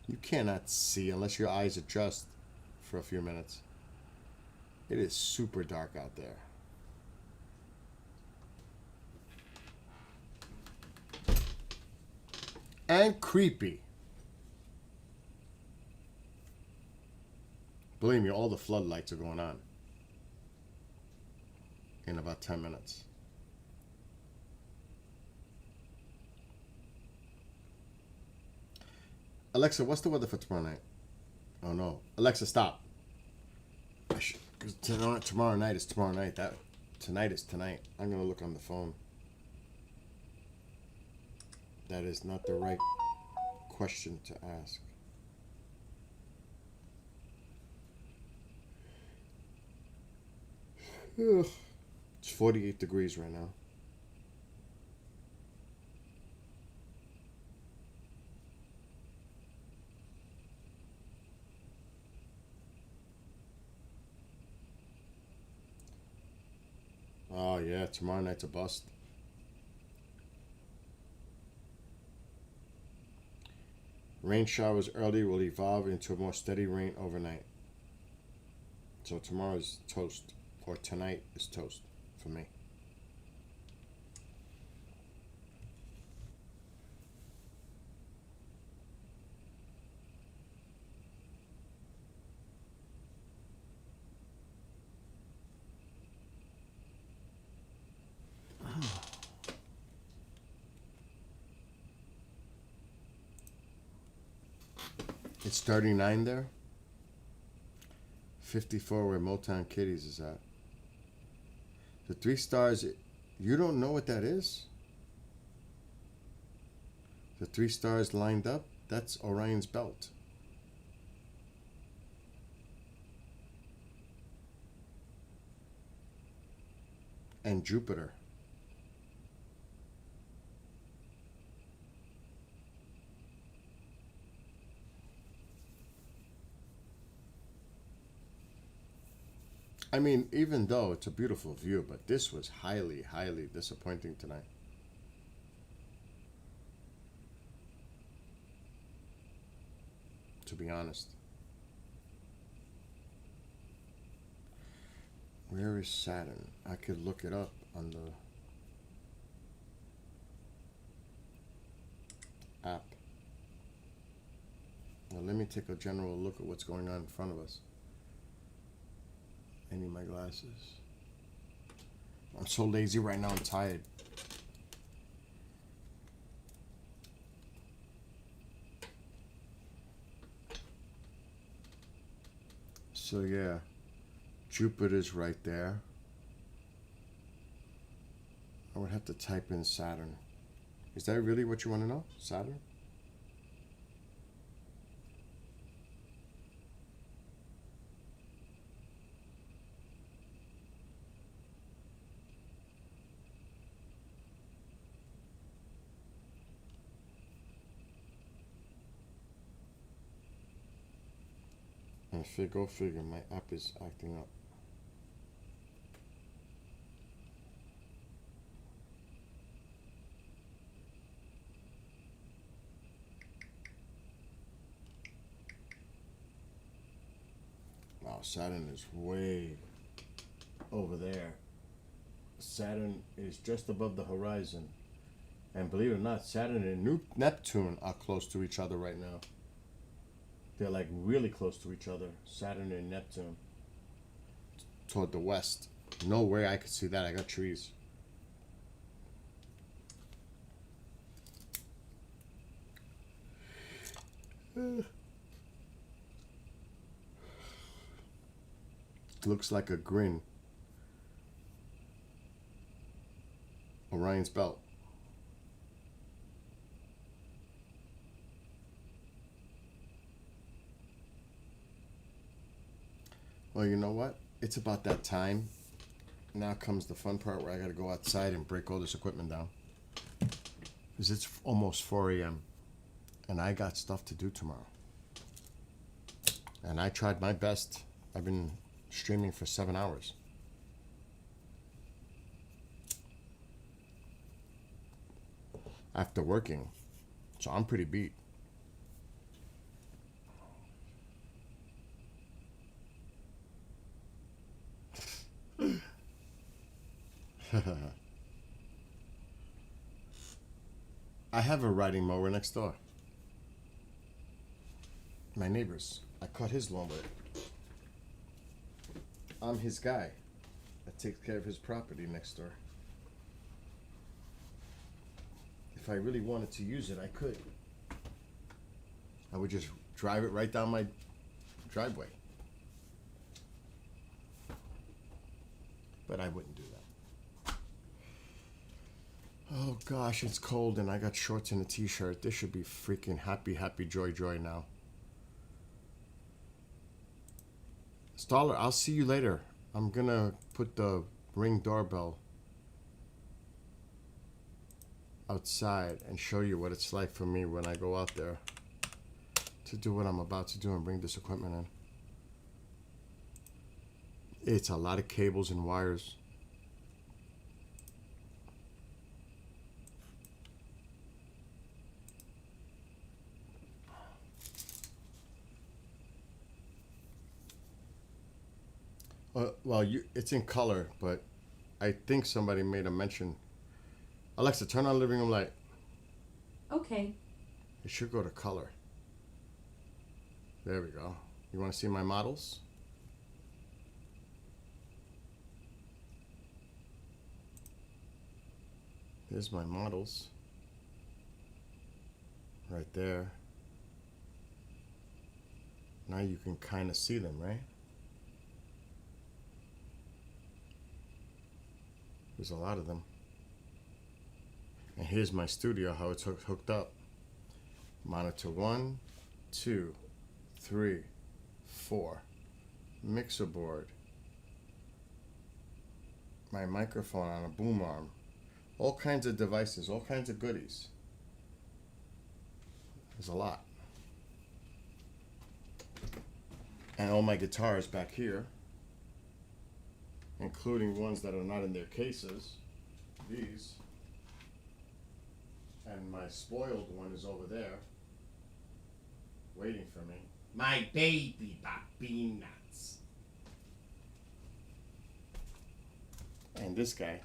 You cannot see unless your eyes adjust for a few minutes. It is super dark out there. And creepy. Believe me, all the floodlights are going on in about 10 minutes. Alexa, what's the weather for tomorrow night? Oh no. Alexa, stop. Because tomorrow night is tomorrow night. Tonight is tonight. I'm going to look on the phone. That is not the right question to ask. Ugh. It's 48 degrees right now. Oh yeah, tomorrow night's a bust. Rain showers early will evolve into more steady rain overnight. So tomorrow's toast, or tonight is toast for me. It's 39 there. 54 where Motown Kitties is at. The 3 stars, you don't know what that is? The 3 stars lined up, that's Orion's belt. And Jupiter. I mean, even though it's a beautiful view, but this was highly, highly disappointing tonight. To be honest. Where is Saturn? I could look it up on the app. Now let me take a general look at what's going on in front of us. I need my glasses. I'm so lazy right now, I'm tired. So yeah, Jupiter's right there. I would have to type in Saturn. Is that really what you want to know? Saturn? Go figure, my app is acting up. Wow, Saturn is way over there. Saturn is just above the horizon. And believe it or not, Saturn and Neptune are close to each other right now. They're like really close to each other. Saturn and Neptune. Toward the west. No way I could see that. I got trees. Looks like a grin. Orion's belt. Well, you know what? It's about that time. Now comes the fun part where I gotta go outside and break all this equipment down. Because it's almost 4 a.m. and I got stuff to do tomorrow. And I tried my best. I've been streaming for 7 hours. After working. So I'm pretty beat. I have a riding mower next door. My neighbor's. I cut his lawn with it. I'm his guy that takes care of his property next door. If I really wanted to use it, I could. I would just drive it right down my driveway. But I wouldn't do that. Oh gosh, it's cold and I got shorts and a t-shirt. This should be freaking happy, happy, joy, joy now. Staller, I'll see you later. I'm gonna put the Ring doorbell outside and show you what it's like for me when I go out there to do what I'm about to do and bring this equipment in. It's a lot of cables and wires. Well, it's in color, but I think somebody made a mention. Alexa, turn on living room light. Okay. It should go to color. There we go. You want to see my models? There's my models. Right there. Now you can kind of see them, right? There's a lot of them. And here's my studio, how it's hooked up. Monitor 1, 2, 3, 4. Mixer board. My microphone on a boom arm. All kinds of devices, all kinds of goodies. There's a lot. And all my guitars back here, including ones that are not in their cases. These. And my spoiled one is over there, waiting for me. My baby Bobby Nuts. And this guy.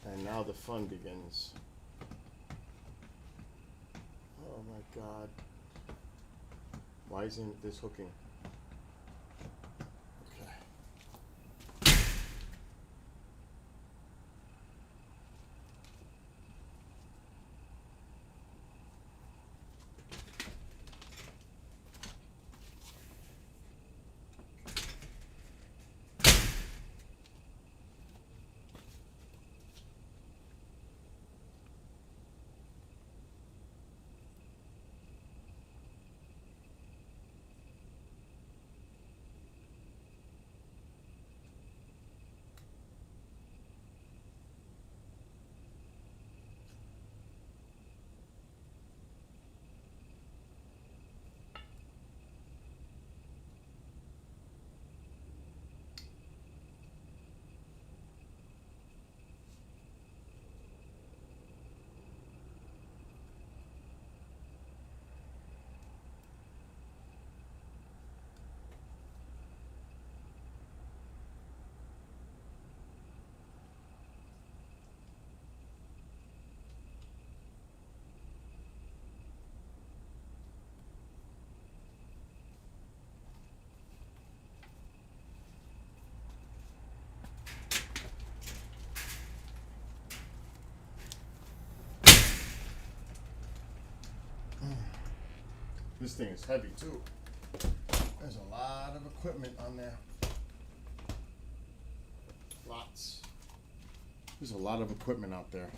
And now the fun begins. Oh my God. Why isn't this hooking? This thing is heavy too. There's a lot of equipment on there. Lots. There's a lot of equipment out there.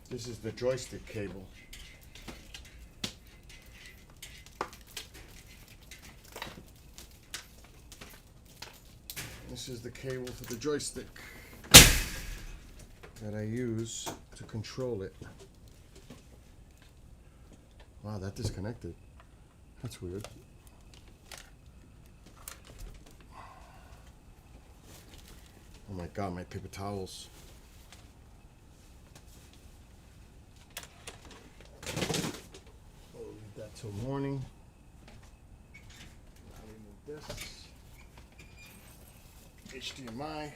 This is the joystick cable. This is the cable for the joystick that I use to control it. Wow, that disconnected. That's weird. Oh my God, my paper towels. We'll leave that till morning. I'll remove this. HDMI.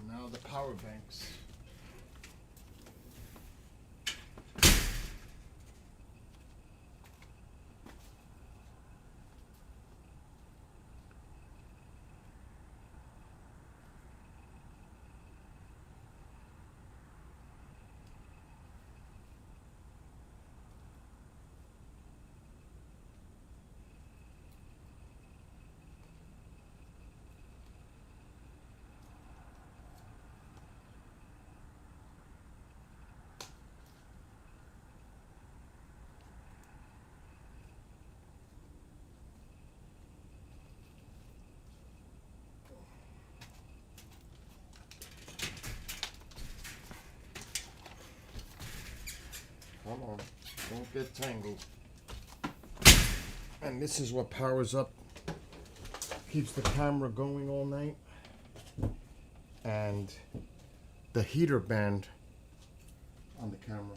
Now the power banks. Come on, don't get tangled. And this is what powers up, keeps the camera going all night. And the heater band on the camera.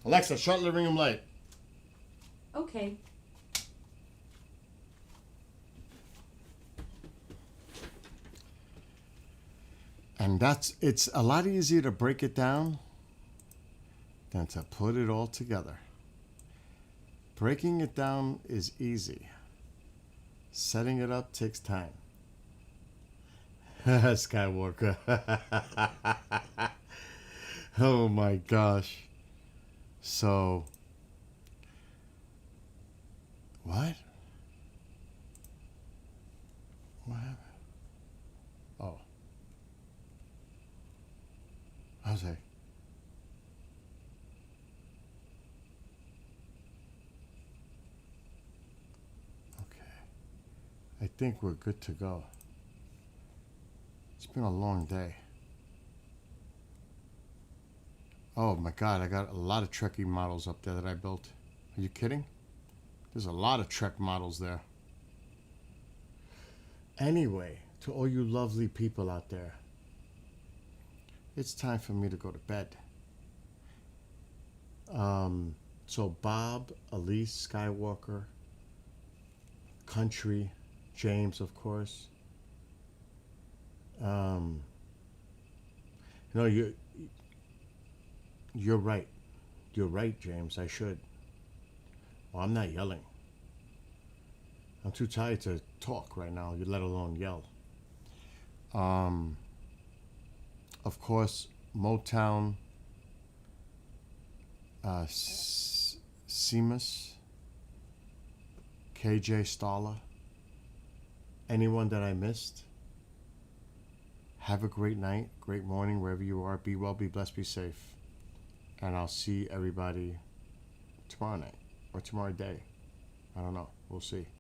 Alexa, shut living room light. Okay. And it's a lot easier to break it down than to put it all together. Breaking it down is easy. Setting it up takes time. Skywalker. Oh my gosh. So, what? What happened? Oh. Jose. Okay. I think we're good to go. It's been a long day. Oh my God, I got a lot of Trekkie models up there that I built. Are you kidding? There's a lot of Trek models there. Anyway, to all you lovely people out there, it's time for me to go to bed. So Bob, Elise, Skywalker, Country, James, of course. You know, you're right. You're right, James. I should. Well, I'm not yelling. I'm too tired to talk right now, let alone yell. Of course, Motown, Seamus, KJ Stala, anyone that I missed, have a great night, great morning, wherever you are. Be well, be blessed, be safe. And I'll see everybody tomorrow night or tomorrow day. I don't know. We'll see.